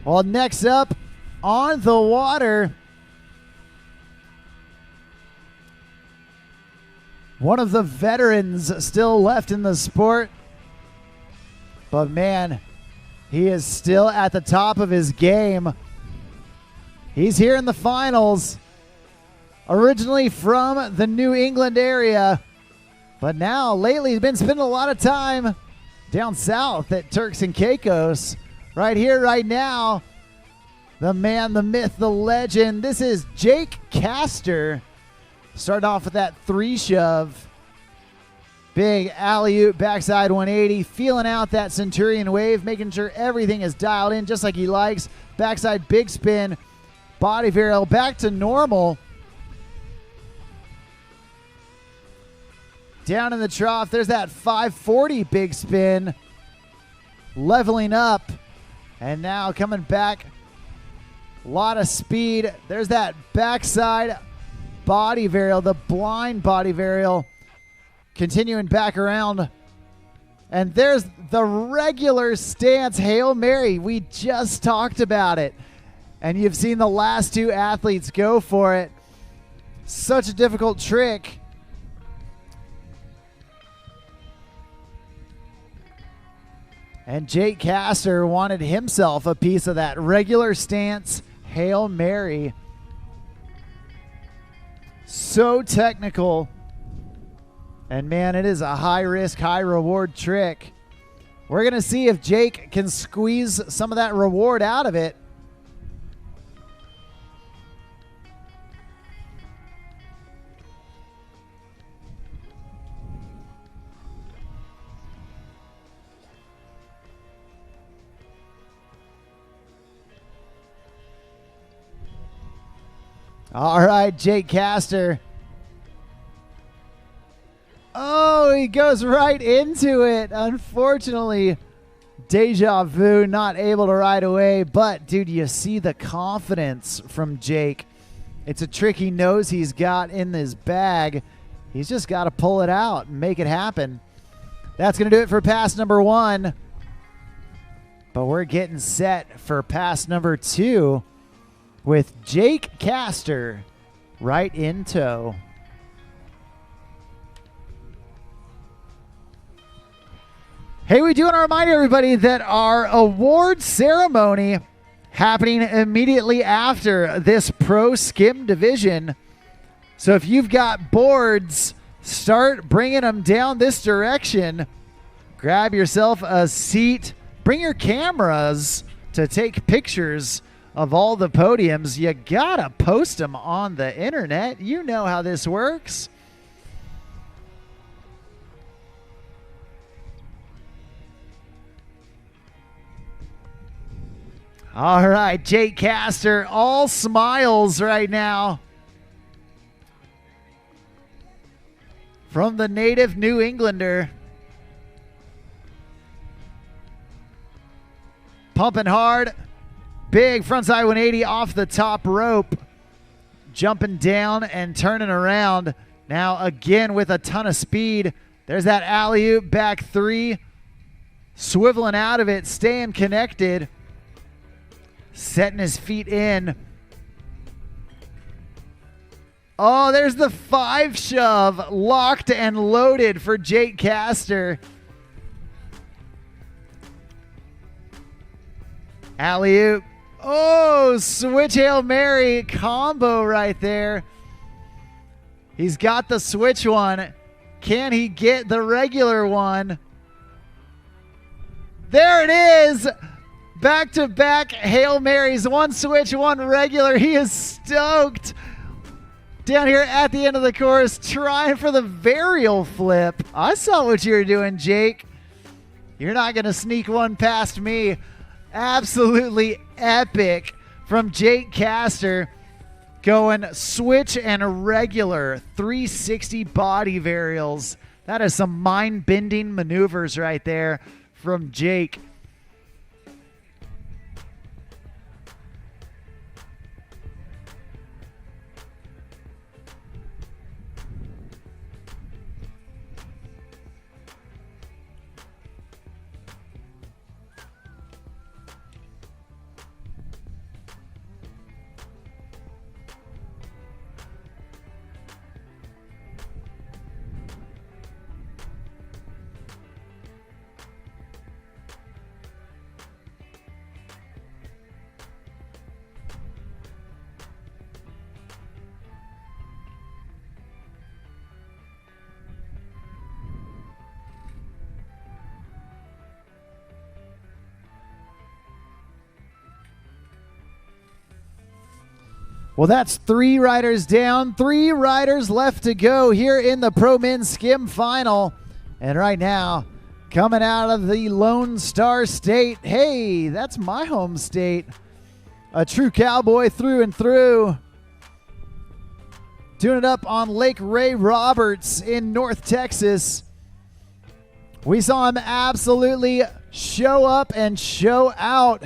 Well, next up on the water, one of the veterans still left in the sport. But man, he is still at the top of his game. He's here in the finals. Originally from the New England area, but now lately he's been spending a lot of time down south at Turks and Caicos. Right here, right now, the man, the myth, the legend. This is Jake Castor. Starting off with that 3 shove. Big alley-oop, backside 180. Feeling out that Centurion wave, making sure everything is dialed in just like he likes. Backside big spin, body varial back to normal. Down in the trough, there's that 540 big spin. Leveling up. And now coming back, a lot of speed. There's that backside body varial, the blind body varial, continuing back around. And there's the regular stance Hail Mary. We just talked about it. And you've seen the last 2 athletes go for it. Such a difficult trick. And Jake Castor wanted himself a piece of that regular stance Hail Mary. So technical. And man, it is a high risk, high reward trick. We're going to see if Jake can squeeze some of that reward out of it. All right, Jake Castor. Oh, he goes right into it. Unfortunately, Deja Vu not able to ride away. But, dude, you see the confidence from Jake. It's a trick he knows he's got in his bag. He's just got to pull it out and make it happen. That's going to do it for pass number 1. But we're getting set for pass number 2 with Jake Castor right in tow. Hey, we do want to remind everybody that our award ceremony happening immediately after this pro skim division. So if you've got boards, start bringing them down this direction. Grab yourself a seat. Bring your cameras to take pictures of all the podiums. You gotta post them on the internet. You know how this works. All right, Jake Castor, all smiles right now. From the native New Englander. Pumping hard. Big frontside 180 off the top rope. Jumping down and turning around. Now again with a ton of speed. There's that alley-oop back 3. Swiveling out of it, staying connected. Setting his feet in. Oh, there's the 5 shove. Locked and loaded for Jake Castor. Alley-oop. Oh, switch Hail Mary combo right there. He's got the switch one. Can he get the regular one? There it is. Back-to-back Hail Marys. One switch, one regular. He is stoked. Down here at the end of the course, trying for the varial flip. I saw what you were doing, Jake. You're not going to sneak one past me. Absolutely epic from Jake Castor. Going switch and regular 360 body varials. That is some mind-bending maneuvers right there from Jake. Well, that's 3 riders down, 3 riders left to go here in the Pro Men's Skim Final. And right now, coming out of the Lone Star State, hey, that's my home state. A true cowboy through and through. Doing it up on Lake Ray Roberts in North Texas. We saw him absolutely show up and show out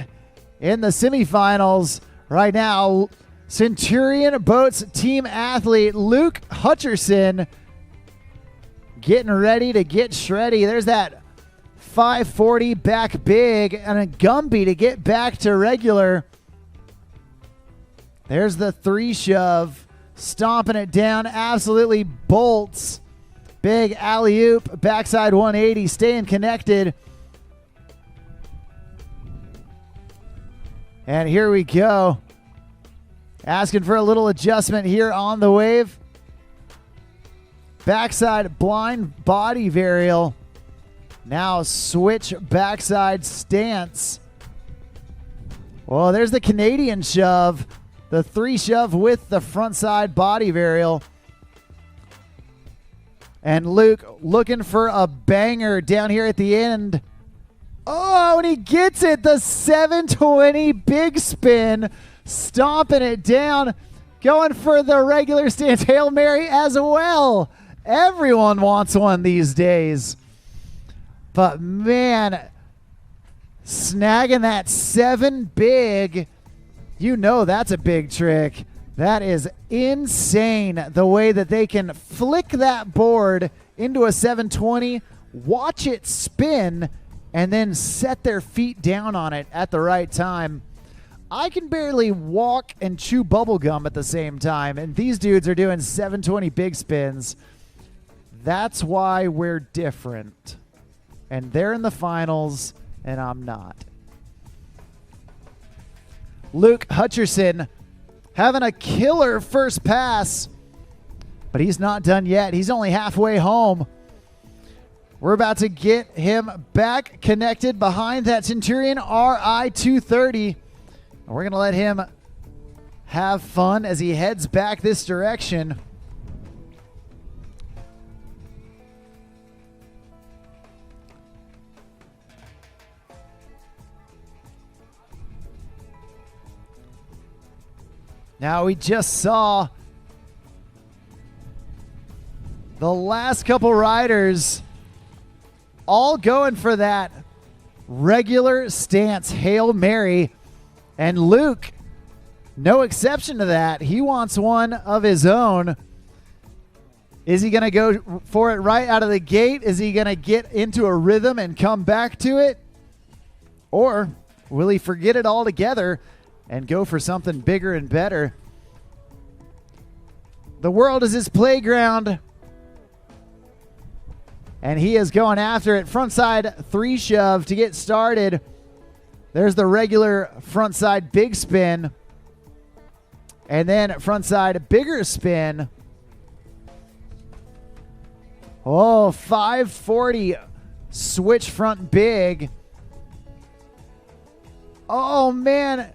in the semifinals. Right now, Centurion Boats team athlete Luke Hutcherson getting ready to get shreddy. There's that 540 back big and a Gumby to get back to regular. There's the 3 shove, stomping it down, absolutely bolts. Big alley-oop, backside 180, staying connected. And here we go. Asking for a little adjustment here on the wave. Backside blind body varial. Now switch backside stance. Well, there's the Canadian shove. The 3 shove with the frontside body varial. And Luke looking for a banger down here at the end. Oh, and he gets it. The 720 big spin. Stomping it down. Going for the regular stance Hail Mary as well. Everyone wants one these days. But man, snagging that 7 big, you know that's a big trick. That is insane, the way that they can flick that board into a 720, watch it spin, and then set their feet down on it at the right time. I can barely walk and chew bubble gum at the same time, and these dudes are doing 720 big spins. That's why we're different. And they're in the finals, and I'm not. Luke Hutcherson having a killer first pass, but he's not done yet. He's only halfway home. We're about to get him back connected behind that Centurion RI 230. And we're going to let him have fun as he heads back this direction. Now we just saw the last couple riders all going for that regular stance Hail Mary. And Luke, no exception to that. He wants one of his own. Is he going to go for it right out of the gate? Is he going to get into a rhythm and come back to it? Or will he forget it altogether and go for something bigger and better? The world is his playground, and he is going after it. Frontside 3 shove to get started. There's the regular frontside big spin, and then frontside bigger spin. Oh, 540 switch front big. Oh, man.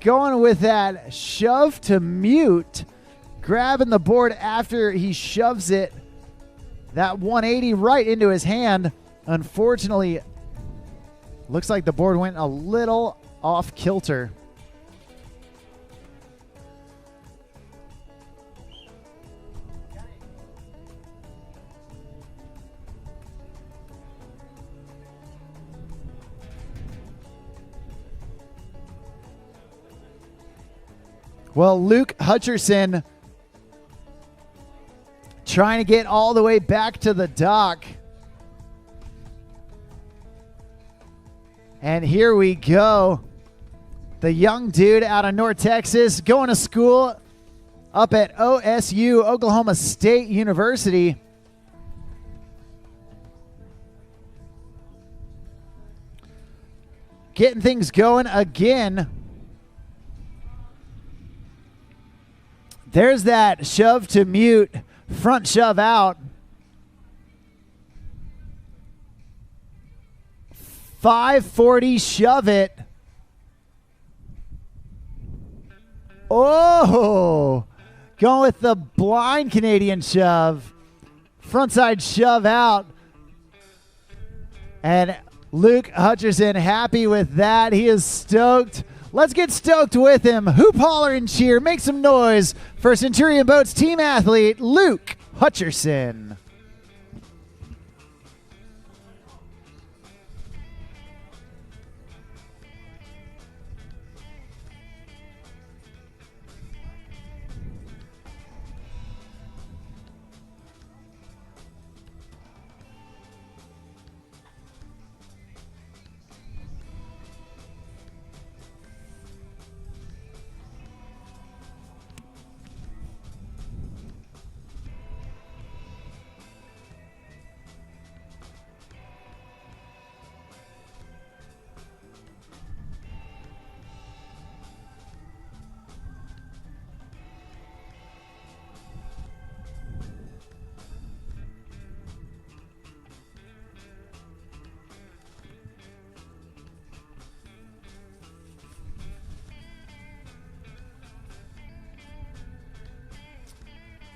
Going with that shove to mute, grabbing the board after he shoves it. That 180 right into his hand. Unfortunately, looks like the board went a little off kilter. Well, Luke Hutcherson trying to get all the way back to the dock. And here we go. The young dude out of North Texas going to school up at OSU, Oklahoma State University. Getting things going again. There's that shove to mute, front shove out. 540 shove it. Oh, going with the blind Canadian shove. Frontside shove out. And Luke Hutcherson happy with that. He is stoked. Let's get stoked with him. Hoop, holler, and cheer. Make some noise for Centurion Boats team athlete Luke Hutcherson.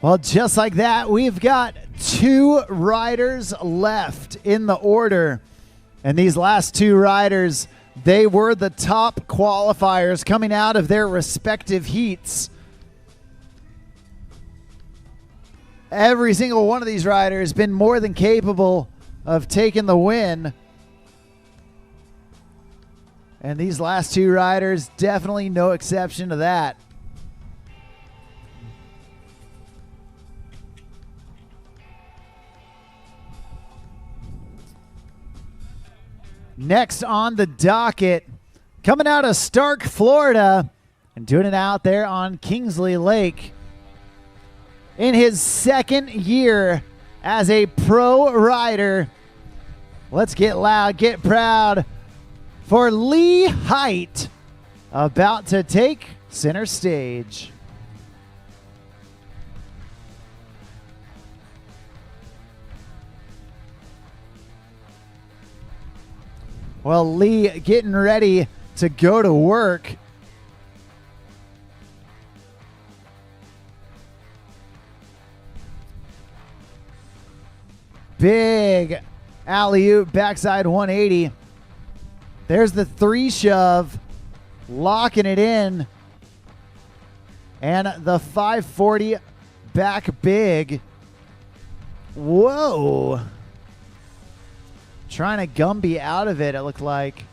Well, just like that, we've got 2 riders left in the order. And these last 2 riders, they were the top qualifiers coming out of their respective heats. Every single one of these riders has been more than capable of taking the win. And these last 2 riders, definitely no exception to that. Next on the docket, coming out of Stark, Florida, and doing it out there on Kingsley Lake. In his second year as a pro rider, let's get loud, get proud for Lee Height, about to take center stage. Well, Lee getting ready to go to work. Big alley-oop, backside 180. There's the 3 shove, locking it in. And the 540 back big. Whoa. Trying to Gumby out of it, it looked like.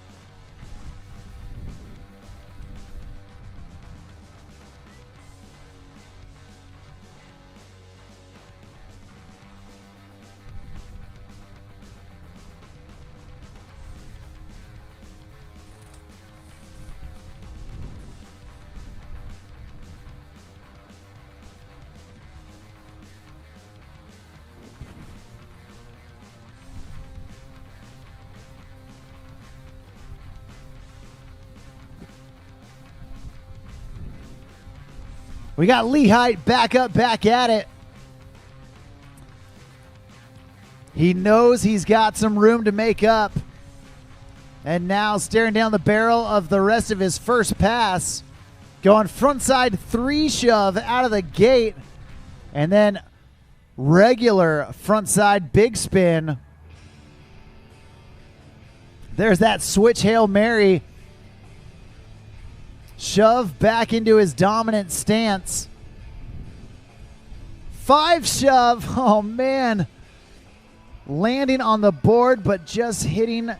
We got Lee Height back up, back at it. He knows he's got some room to make up. And now staring down the barrel of the rest of his first pass. Going frontside 3 shove out of the gate. And then regular frontside big spin. There's that switch Hail Mary. Shove back into his dominant stance. 5 shove. Oh, man. Landing on the board, but just hitting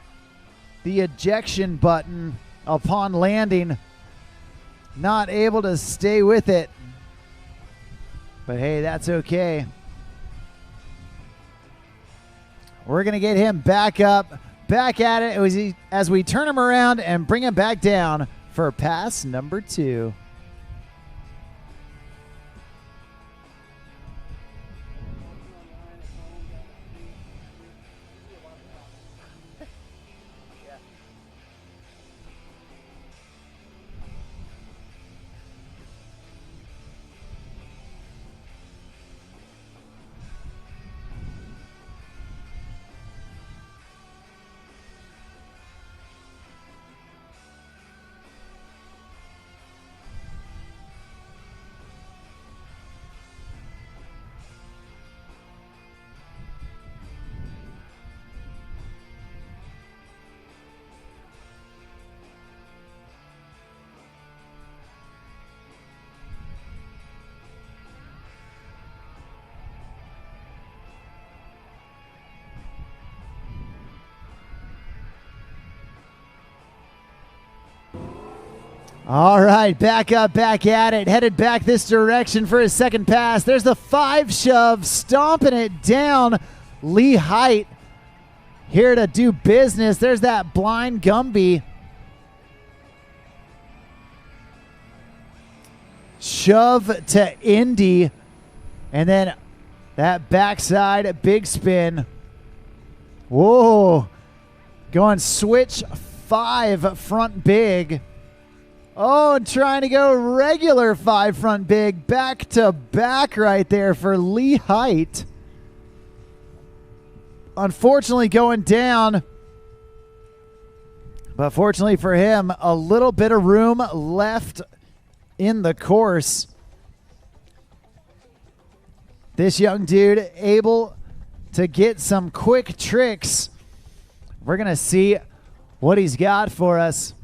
the ejection button upon landing. Not able to stay with it. But, hey, that's okay. We're going to get him back up, back at it as we turn him around and bring him back down for pass number 2. All right, back up, back at it. Headed back this direction for his second pass. There's the 5 shove, stomping it down. Lee Height here to do business. There's that blind Gumby. Shove to Indy. And then that backside big spin. Whoa. Going switch 5 front big. Oh, and trying to go regular 5 front big. Back to back right there for Lee Height. Unfortunately going down. But fortunately for him, a little bit of room left in the course. This young dude able to get some quick tricks. We're going to see what he's got for us.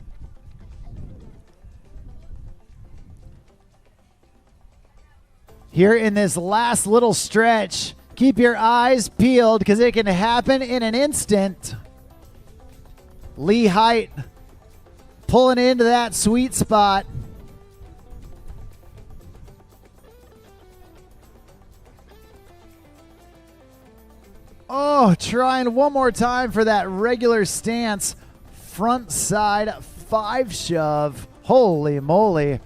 Here in this last little stretch, keep your eyes peeled because it can happen in an instant. Lee Height pulling into that sweet spot. Oh, trying one more time for that regular stance. front side 5 shove. Holy moly.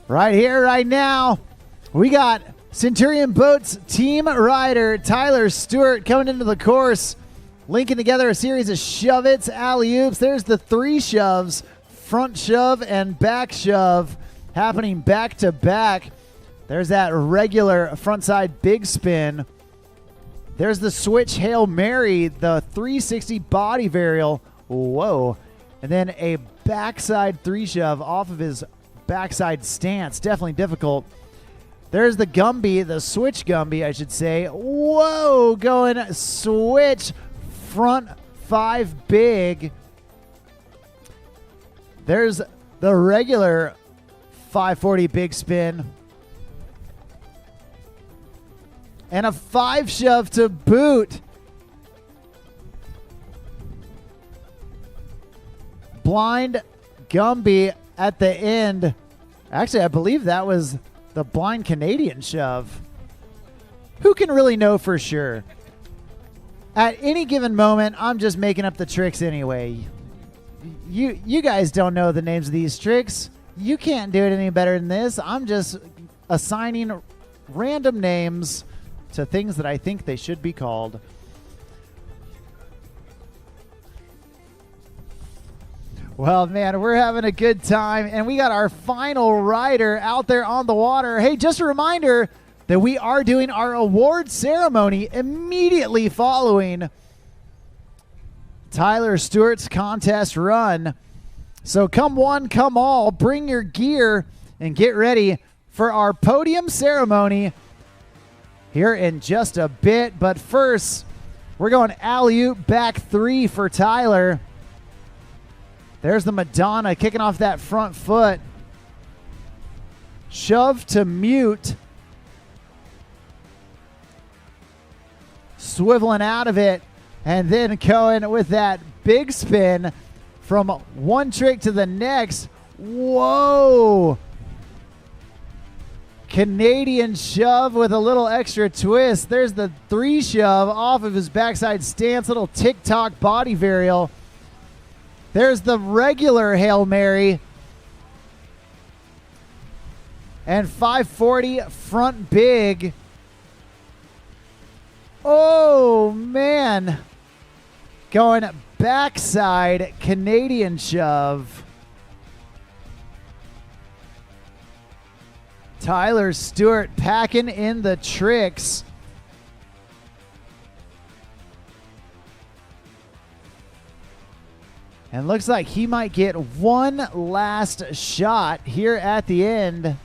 Right here, right now, we got Centurion Boats team rider Tyler Stewart coming into the course, linking together a series of shove-its, alley-oops. There's the 3 shoves, front shove and back shove, happening back to back. There's that regular frontside big spin. There's the switch Hail Mary, the 360 body varial. Whoa. And then a backside 3 shove off of his backside stance. Definitely difficult. There's the Gumby, the switch Gumby, I should say. Whoa, going switch front 5 big. There's the regular 540 big spin. And a 5 shove to boot. Blind Gumby at the end. Actually, I believe that was the blind Canadian shove. Who can really know for sure? At any given moment, I'm just making up the tricks anyway. You guys don't know the names of these tricks. You can't do it any better than this. I'm just assigning random names to things that I think they should be called. Well, man, we're having a good time, and we got our final rider out there on the water. Hey, just a reminder that we are doing our award ceremony immediately following Tyler Stewart's contest run. So come one, come all, bring your gear, and get ready for our podium ceremony here in just a bit. But first, we're going alley-oop back 3 for Tyler. There's the Madonna kicking off that front foot. Shove to mute. Swiveling out of it. And then going with that big spin from one trick to the next. Whoa. Canadian shove with a little extra twist. There's the 3 shove off of his backside stance. Little tick-tock body varial. There's the regular Hail Mary. And 540 front big. Oh, man. Going backside Canadian shove. Tyler Stewart packing in the tricks. And looks like he might get one last shot here at the end.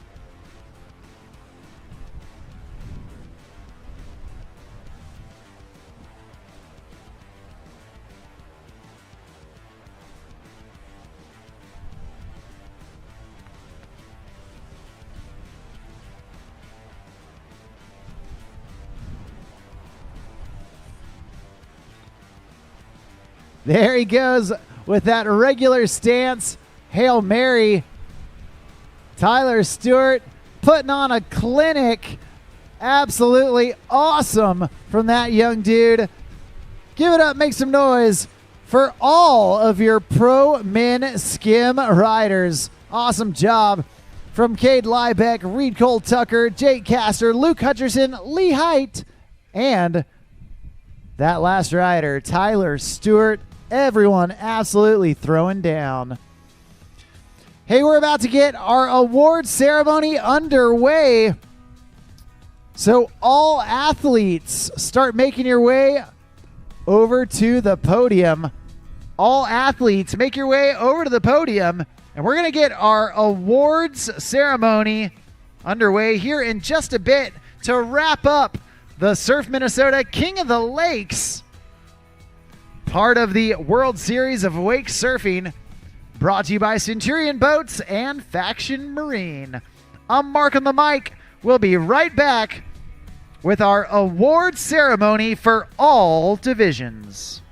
There he goes with that regular stance. Hail Mary. Tyler Stewart putting on a clinic. Absolutely awesome from that young dude. Give it up, make some noise for all of your pro men skim riders. Awesome job from Cade Liebeck, Reed Cole Tucker, Jake Castor, Luke Hutcherson, Lee Height, and that last rider, Tyler Stewart. Everyone absolutely throwing down. Hey, we're about to get our award ceremony underway. So all athletes, start making your way over to the podium. All athletes, make your way over to the podium, and we're going to get our awards ceremony underway here in just a bit to wrap up the Surf Minnesota King of the Lakes, part of the World Series of Wake Surfing, brought to you by Centurion Boats and Faction Marine. I'm Mark on the mic. We'll be right back with our award ceremony for all divisions.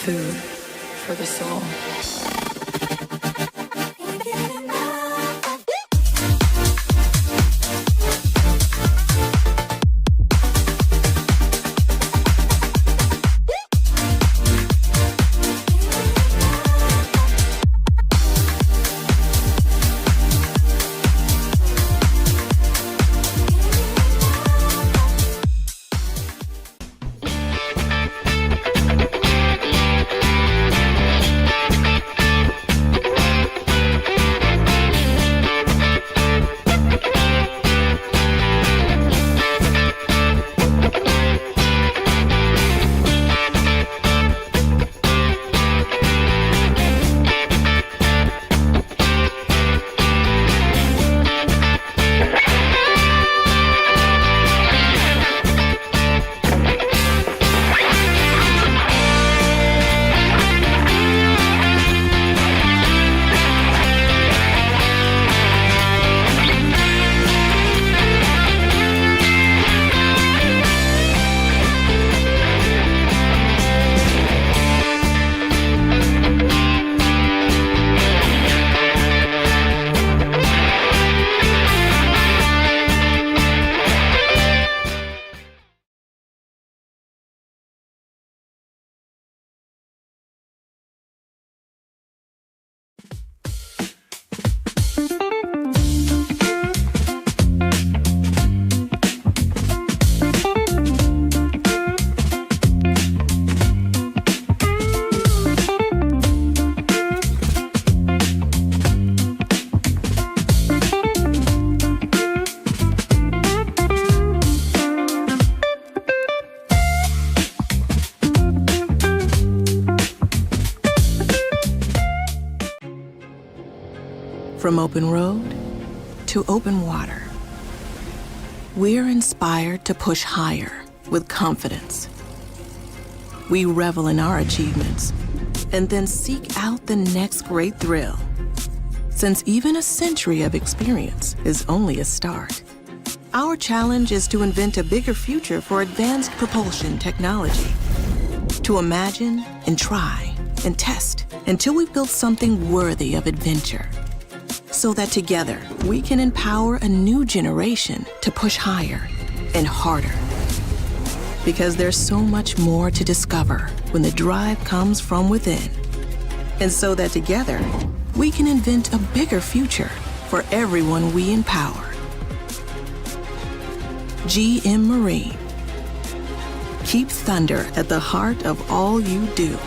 Food for the soul. From open road to open water, we're inspired to push higher with confidence. We revel in our achievements and then seek out the next great thrill. Since even a century of experience is only a start, our challenge is to invent a bigger future for advanced propulsion technology. To imagine and try and test until we've built something worthy of adventure. So that together, we can empower a new generation to push higher and harder. Because there's so much more to discover when the drive comes from within. And so that together, we can invent a bigger future for everyone we empower. GM Marine. Keep thunder at the heart of all you do.